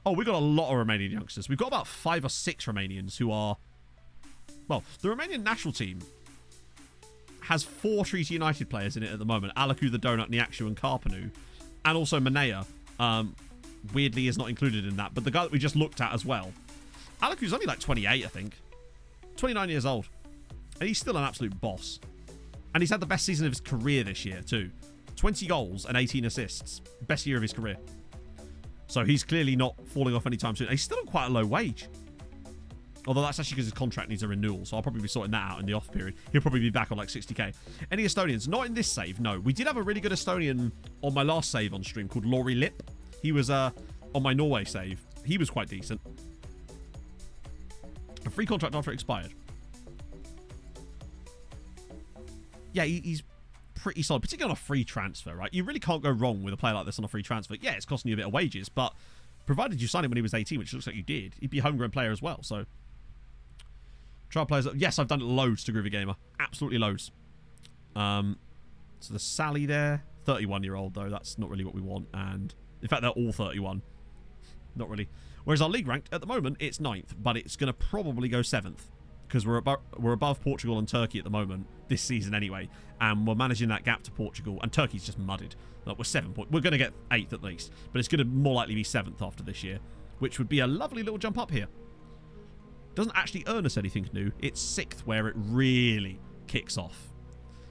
Oh, we've got a lot of Romanian youngsters. We've got about 5 or 6 Romanians who are... Well, the Romanian national team has 4 Treaty United players in it at the moment. Alacu, the Donut, Niakshu, and Carpanu. And also Manea. Weirdly is not included in that. But the guy that we just looked at as well. Alacu's only like 28, I think. 29 years old. And he's still an absolute boss. And he's had the best season of his career this year, too. 20 goals and 18 assists. Best year of his career. So he's clearly not falling off anytime soon. And he's still on quite a low wage. Although that's actually because his contract needs a renewal. So I'll probably be sorting that out in the off period. He'll probably be back on like 60k. Any Estonians? Not in this save, no. We did have a really good Estonian on my last save on stream called Laurie Lip. He was on my Norway save. He was quite decent. A free contract after it expired. Yeah, he's pretty solid, particularly on a free transfer, right? You really can't go wrong with a player like this on a free transfer. Yeah, it's costing you a bit of wages, but provided you signed him when he was 18, which looks like you did, he'd be a homegrown player as well, so... Trial players... Yes, I've done loads to Groovy Gamer. Absolutely loads. So there's Sally there. 31-year-old, though. That's not really what we want, and... In fact, they're all 31. Not really. Whereas our league ranked, at the moment, it's 9th, but it's going to probably go 7th. Because we're above Portugal and Turkey at the moment, this season anyway. And we're managing that gap to Portugal. And Turkey's just mudded. Like, we're 7 points. We're going to get 8th at least. But it's going to more likely be 7th after this year. Which would be a lovely little jump up here. Doesn't actually earn us anything new. It's 6th where it really kicks off.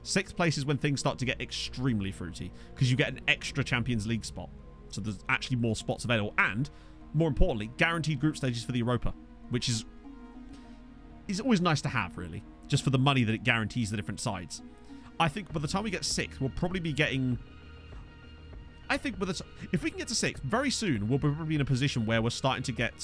6th place is when things start to get extremely fruity. Because you get an extra Champions League spot. So there's actually more spots available. And, more importantly, guaranteed group stages for the Europa. Which is always nice to have, really. Just for the money that it guarantees the different sides. I think by the time we get 6th, we'll probably be getting... I think if we can get to 6th, very soon, we'll probably be in a position where we're starting to get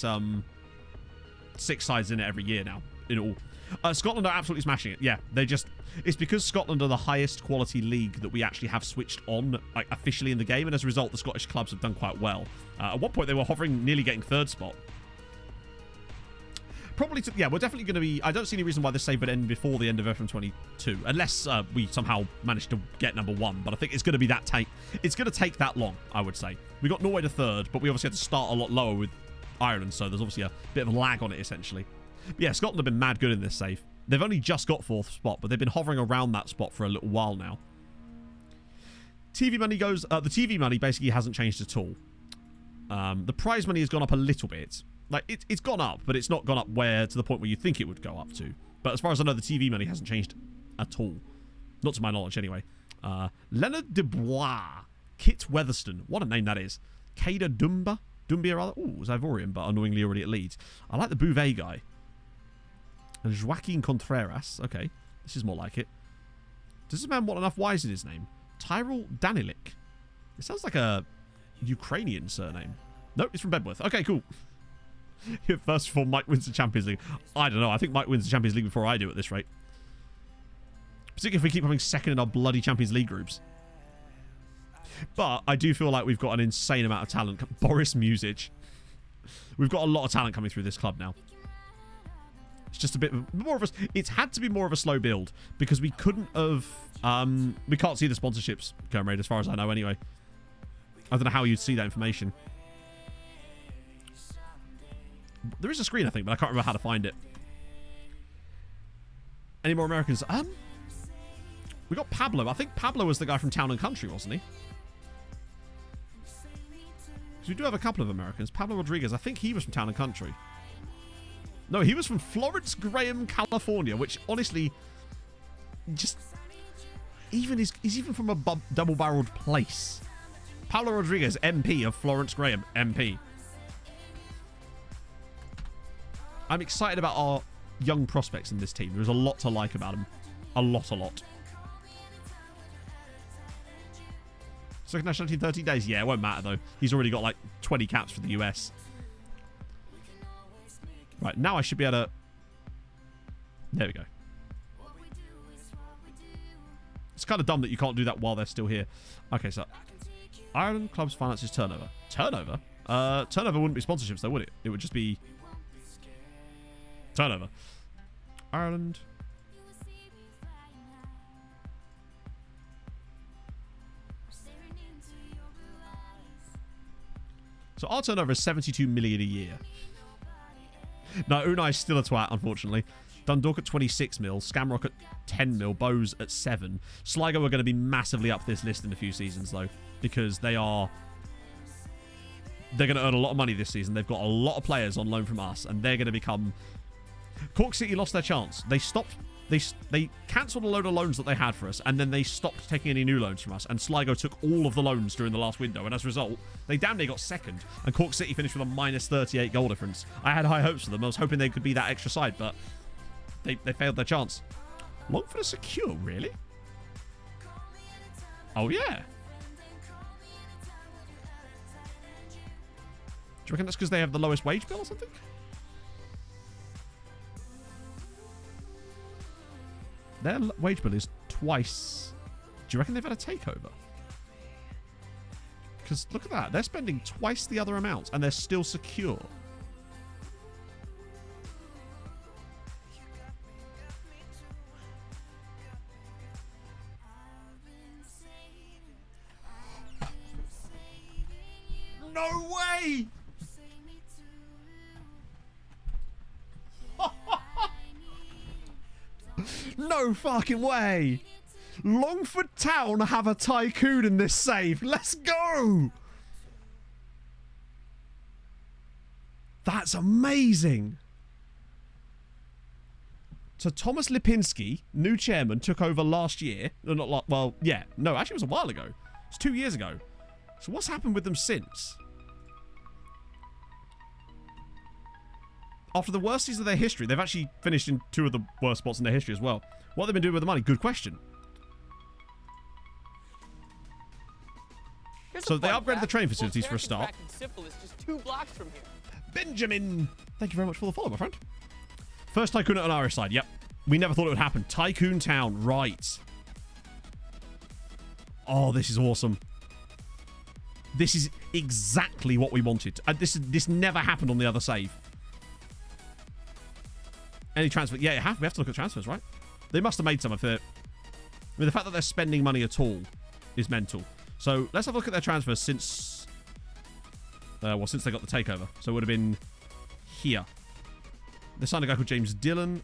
6 sides in it every year now. In all. Scotland are absolutely smashing it. Yeah, they just... It's because Scotland are the highest quality league that we actually have switched on, like, officially in the game, and as a result, the Scottish clubs have done quite well. At one point, they were hovering, nearly getting 3rd spot. Probably, yeah, we're definitely going to be... I don't see any reason why this save would end before the end of FM22, unless we somehow manage to get number 1. But I think it's going to be that tight. It's going to take that long, I would say. We got Norway to 3rd, but we obviously had to start a lot lower with Ireland, so there's obviously a bit of a lag on it, essentially. But yeah, Scotland have been mad good in this save. They've only just got 4th spot, but they've been hovering around that spot for a little while now. TV money goes... the TV money basically hasn't changed at all. The prize money has gone up a little bit. Like, it's gone up, but it's not gone up to the point where you think it would go up to. But as far as I know, the TV money hasn't changed at all. Not to my knowledge, anyway. Leonard Dubois. Kit Weatherston. What a name that is. Kada Dumbia, rather. Ooh, Ivorian, but annoyingly already at Leeds. I like the Bouvet guy. And Joaquin Contreras. Okay, this is more like it. Does this man want enough Y's in his name? Tyrell Danilik. It sounds like a Ukrainian surname. No, it's from Bedworth. Okay, cool. First of all, Mike wins the Champions League. I don't know. I think Mike wins the Champions League before I do at this rate. Particularly if we keep having 2nd in our bloody Champions League groups. But I do feel like we've got an insane amount of talent. Boris Music. We've got a lot of talent coming through this club now. It's just a bit more of a... It's had to be more of a slow build because we couldn't have... we can't see the sponsorships, Comrade, as far as I know anyway. I don't know how you'd see that information. There is a screen, I think, but I can't remember how to find it. Any more Americans? We got Pablo. I think Pablo was the guy from Town and Country, wasn't he? So we do have a couple of Americans. Pablo Rodriguez, I think he was from Town and Country. No, he was from Florence Graham, California, which, honestly, just he's even from a double-barreled place. Paulo Rodriguez, MP of Florence Graham, MP. I'm excited about our young prospects in this team. There's a lot to like about them. A lot. Second nationality in 30 days? Yeah, it won't matter, though. He's already got, like, 20 caps for the US. Right, now I should be able to... There we go. It's kind of dumb that you can't do that while they're still here. Okay, so... Ireland clubs finances turnover. Turnover? Turnover wouldn't be sponsorships, though, would it? It would just be... Turnover. Ireland... So our turnover is 72 million a year. No, Unai's still a twat, unfortunately. Dundalk at 26 mil, Scamrock at 10 mil, Bose at 7. Sligo are going to be massively up this list in a few seasons, though, because they're going to earn a lot of money this season. They've got a lot of players on loan from us, and they're going to become... Cork City lost their chance. They stopped... They cancelled a load of loans that they had for us, and then they stopped taking any new loans from us, and Sligo took all of the loans during the last window, and as a result, they damn near got second, and Cork City finished with a minus 38 goal difference. I had high hopes for them. I was hoping they could be that extra side, but they failed their chance. Longford are secure, really? Oh, yeah. Do you reckon that's because they have the lowest wage bill or something? Their wage bill is twice. Do you reckon they've had a takeover? Because look at that. They're spending twice the other amount and they're still secure. No way! No fucking way! Longford Town have a tycoon in this save. Let's go! That's amazing. So Thomas Lipinski, new chairman, took over last year. Well, yeah. No, actually it was a while ago. It's 2 years ago. So what's happened with them since? After the worst season of their history, they've actually finished in 2 of the worst spots in their history as well. What have they been doing with the money? Good question. So they upgraded the training facilities for a start. Just 2 blocks from here. Benjamin! Thank you very much for the follow, my friend. First tycoon at an Irish side. Yep. We never thought it would happen. Tycoon Town. Right. Oh, this is awesome. This is exactly what we wanted. This never happened on the other save. Any transfer? Yeah, we have to look at transfers, right? They must have made some of it. I mean, the fact that they're spending money at all is mental. So let's have a look at their transfers since... since they got the takeover. So it would have been here. They signed a guy called James Dillon.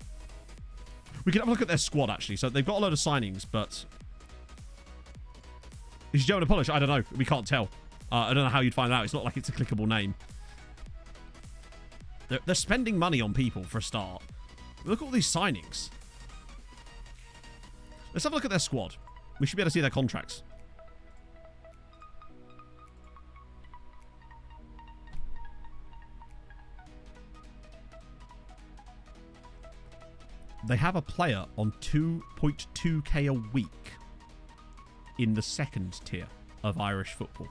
We can have a look at their squad, actually. So they've got a load of signings, but... Is Joe and Polish? I don't know. We can't tell. I don't know how you'd find out. It's not like it's a clickable name. They're spending money on people for a start. Look at all these signings. Let's have a look at their squad. We should be able to see their contracts. They have a player on 2.2k a week in the second tier of Irish football.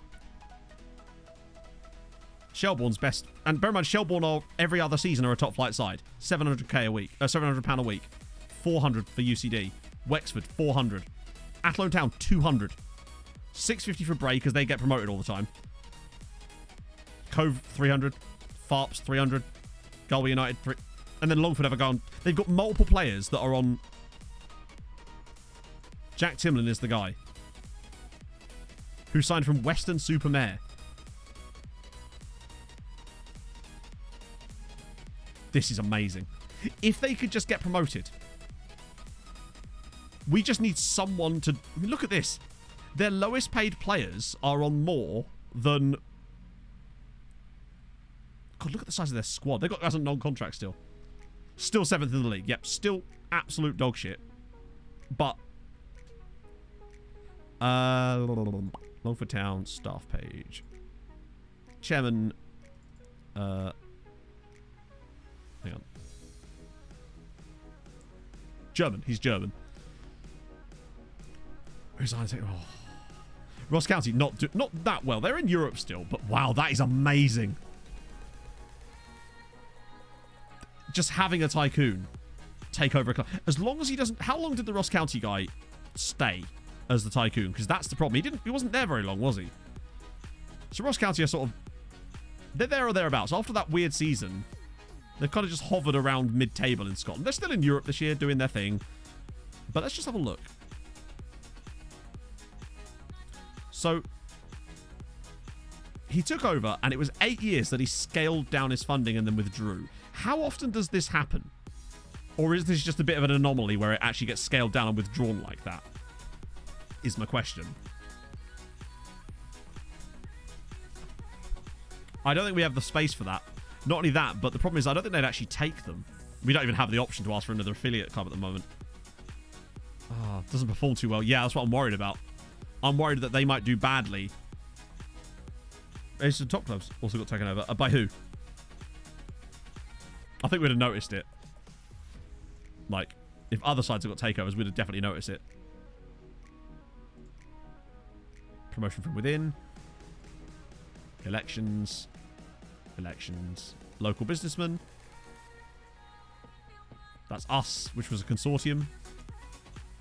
Shelbourne's best, and bear in mind, Shelbourne are every other season are a top flight side. 700k a week, £700 a week, 400 for UCD. Wexford 400, Athlone Town 200, 650 for Bray because they get promoted all the time. Cove 300, Farps 300, Galway United 3, and then Longford have a go on. They've got multiple players that are on. Jack Timlin is the guy who signed from Western-super-Mare. This is amazing. If they could just get promoted. We just need someone to... I mean, look at this. Their lowest paid players are on more than... God, look at the size of their squad. They've got guys on non-contract still. Still 7th in the league. Yep, still absolute dog shit. But Longford Town staff page. Chairman. Hang on. German. He's German. Who's I say? Oh. Ross County not that well. They're in Europe still, but wow, that is amazing. Just having a tycoon take over a club. As long as he doesn't... How long did the Ross County guy stay as the tycoon? Because that's the problem. He wasn't there very long, was he? So Ross County are sort of... They're there or thereabouts. After that weird season, they've kind of just hovered around mid-table in Scotland. They're still in Europe this year doing their thing. But let's just have a look. So, he took over, and it was 8 years that he scaled down his funding and then withdrew. How often does this happen? Or is this just a bit of an anomaly where it actually gets scaled down and withdrawn like that? Is my question. I don't think we have the space for that. Not only that, but the problem is I don't think they'd actually take them. We don't even have the option to ask for another affiliate club at the moment. Oh, doesn't perform too well. Yeah, that's what I'm worried about. I'm worried that they might do badly. It's the top clubs also got taken over. By who? I think we'd have noticed it. Like, if other sides have got takeovers, we'd have definitely noticed it. Promotion from within. Elections. Elections. Local businessmen. That's us, which was a consortium.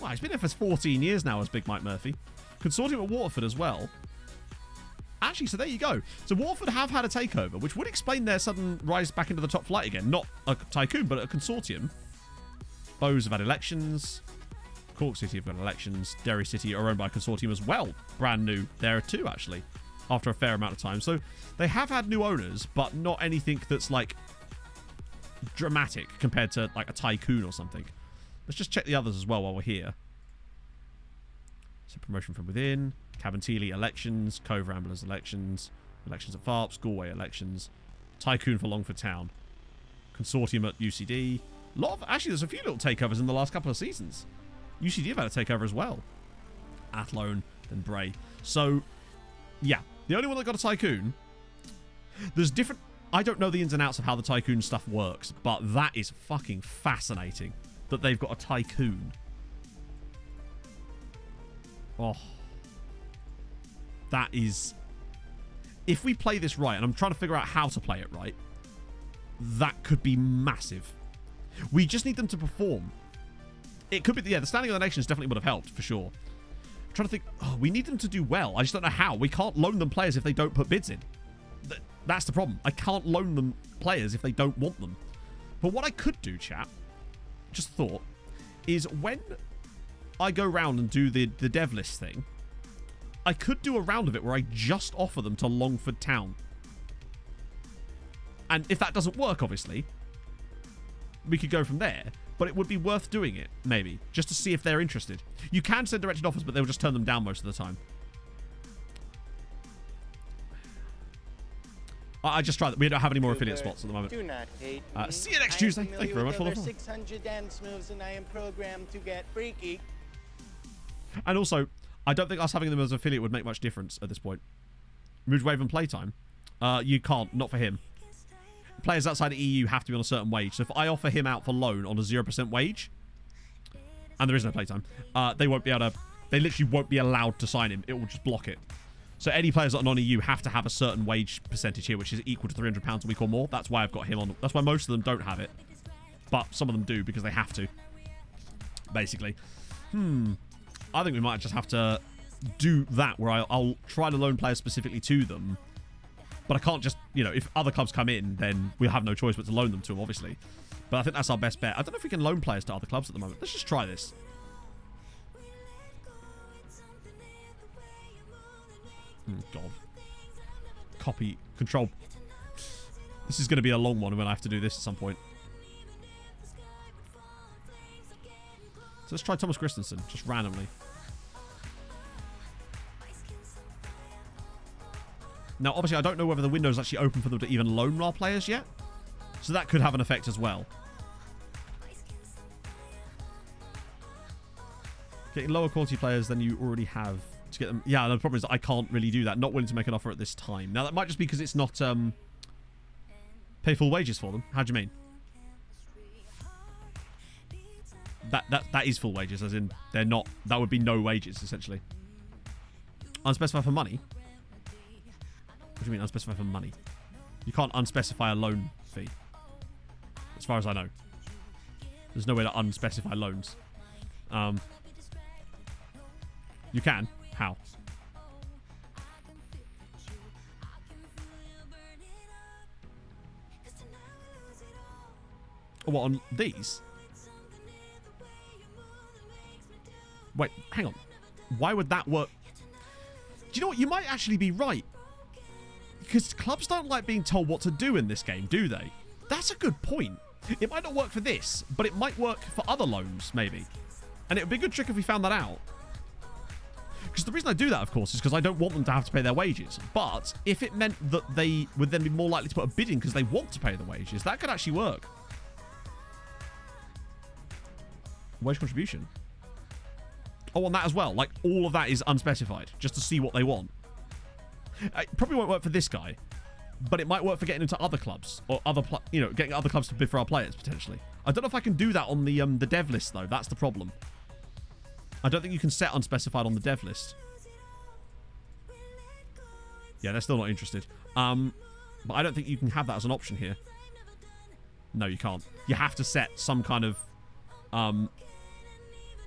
Wow, he's been here for 14 years now as Big Mike Murphy. Consortium at Waterford as well. Actually, so there you go. So Waterford have had a takeover, which would explain their sudden rise back into the top flight again. Not a tycoon, but a consortium. Bowes have had elections. Cork City have got elections. Derry City are owned by a consortium as well. Brand new there too, actually, after a fair amount of time. So they have had new owners, but not anything that's like dramatic compared to like a tycoon or something. Let's just check the others as well while we're here. So promotion from within. Cabinteely elections. Cove Ramblers elections. Elections at Farps. Galway elections. Tycoon for Longford Town. Consortium at UCD. Actually, there's a few little takeovers in the last couple of seasons. UCD have had a takeover as well. Athlone, then Bray. So, yeah. The only one that got a tycoon. There's different... I don't know the ins and outs of how the tycoon stuff works, but that is fucking fascinating that they've got a tycoon. Oh. That is... If we play this right, and I'm trying to figure out how to play it right, that could be massive. We just need them to perform. It could be... Yeah, the Standing of the Nations definitely would have helped, for sure. I'm trying to think... Oh, we need them to do well. I just don't know how. We can't loan them players if they don't put bids in. That's the problem. I can't loan them players if they don't want them. But what I could do, chat, just thought, is when I go round and do the dev list thing, I could do a round of it where I just offer them to Longford Town. And if that doesn't work, obviously, we could go from there. But it would be worth doing it, maybe, just to see if they're interested. You can send directed offers, but they'll just turn them down most of the time. I just tried that. We don't have any more affiliate spots at the moment. Do not hate me. See you next Tuesday. Thank you very much for the follow. 600 dance moves, and I am programmed to get freaky. And also, I don't think us having them as affiliate would make much difference at this point. Rouge Wave and Playtime. You can't. Not for him. Players outside the EU have to be on a certain wage. So if I offer him out for loan on a 0% wage, and there is no Playtime, they won't be able to... They literally won't be allowed to sign him. It will just block it. So any players that are non-EU have to have a certain wage percentage here, which is equal to £300 a week or more. That's why I've got him on. That's why most of them don't have it. But some of them do because they have to. Basically. I think we might just have to do that where I'll try to loan players specifically to them. But I can't just, you know, if other clubs come in, then we'll have no choice but to loan them to them, obviously. But I think that's our best bet. I don't know if we can loan players to other clubs at the moment. Let's just try this. God. Copy. Control. This is going to be a long one when I have to do this at some point. So let's try Thomas Christensen, just randomly. Now, obviously, I don't know whether the window is actually open for them to even loan our players yet. So that could have an effect as well. Getting lower quality players than you already have to get them. Yeah, the problem is I can't really do that. Not willing to make an offer at this time. Now, that might just be because it's not pay full wages for them. How do you mean? That is full wages, as in they're not. That would be no wages, essentially. Unspecified for money? What do you mean unspecified for money? You can't unspecify a loan fee. As far as I know. There's no way to unspecify loans. You can. How? What, on these? Wait, hang on. Why would that work? Do you know what? You might actually be right. Because clubs don't like being told what to do in this game, do they? That's a good point. It might not work for this, but it might work for other loans, maybe. And it would be a good trick if we found that out. Because the reason I do that, of course, is because I don't want them to have to pay their wages. But if it meant that they would then be more likely to put a bid in because they want to pay the wages, that could actually work. Wage contribution. Oh, on that as well. Like, all of that is unspecified, just to see what they want. It probably won't work for this guy, but it might work for getting into other clubs, or getting other clubs to bid for our players, potentially. I don't know if I can do that on the dev list, though. That's the problem. I don't think you can set unspecified on the dev list. Yeah, they're still not interested. But I don't think you can have that as an option here. No, you can't. You have to set some kind of...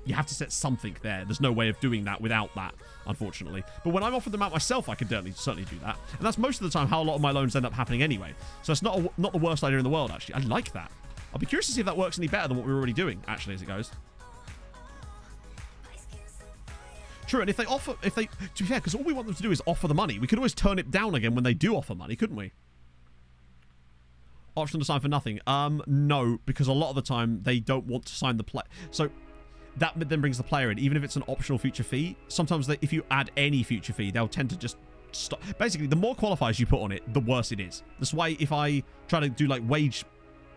you have to set something there. There's no way of doing that without that, unfortunately. But when I'm offering them out myself, I can certainly do that. And that's most of the time how a lot of my loans end up happening anyway. So it's not the worst idea in the world, actually. I like that. I'll be curious to see if that works any better than what we were already doing, actually, as it goes. True, and if they, to be fair, because all we want them to do is offer the money. We could always turn it down again when they do offer money, couldn't we? Option to sign for nothing. No, because a lot of the time they don't want to sign the play. So that then brings the player in, even if it's an optional future fee. Sometimes if you add any future fee, they'll tend to just stop. Basically, the more qualifiers you put on it, the worse it is. That's why if I try to do like wage,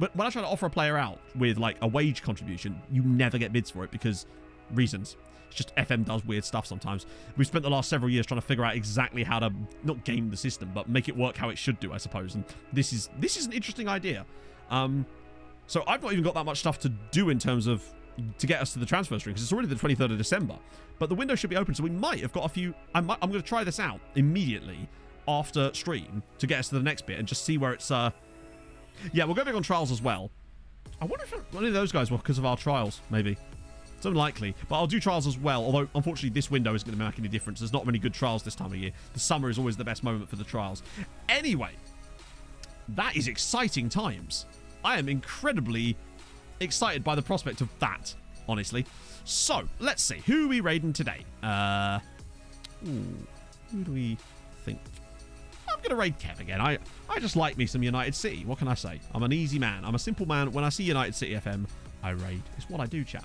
but when I try to offer a player out with like a wage contribution, you never get bids for it because reasons. It's just FM does weird stuff sometimes. We've spent the last several years trying to figure out exactly how to not game the system, but make it work how it should do, I suppose. And this is an interesting idea. So I've not even got that much stuff to do in terms of to get us to the transfer string, because it's already the 23rd of December. But the window should be open, so we might have got a few... I'm going to try this out immediately after stream to get us to the next bit and just see where it's... Yeah, we'll go big on trials as well. I wonder if one of those guys were because of our trials, maybe. It's unlikely, but I'll do trials as well, although unfortunately this window isn't going to make any difference. There's not many good trials this time of year. The summer is always the best moment for the trials. Anyway, that is exciting times. I am incredibly excited by the prospect of that, honestly. So, let's see. Who are we raiding today? Who do we think? I'm going to raid Kev again. I just like me some United City. What can I say? I'm an easy man. I'm a simple man. When I see United City FM, I raid. It's what I do, chat.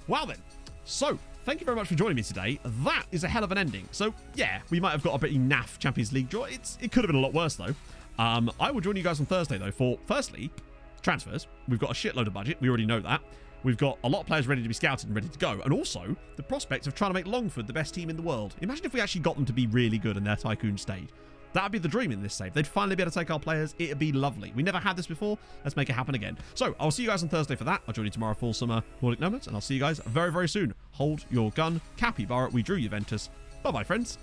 Well then. So, thank you very much for joining me today. That is a hell of an ending. So, yeah, we might have got a pretty naff Champions League draw. It could have been a lot worse, though. I will join you guys on Thursday, though, for, firstly, transfers. We've got a shitload of budget. We already know that. We've got a lot of players ready to be scouted and ready to go. And also, the prospect of trying to make Longford the best team in the world. Imagine if we actually got them to be really good and their Tycoon stayed. That would be the dream in this save. They'd finally be able to take our players. It would be lovely. We never had this before. Let's make it happen again. So, I'll see you guys on Thursday for that. I'll join you tomorrow for some Nordic Nomads. And I'll see you guys very, very soon. Hold your gun. Capybara, we drew Juventus. Bye-bye, friends.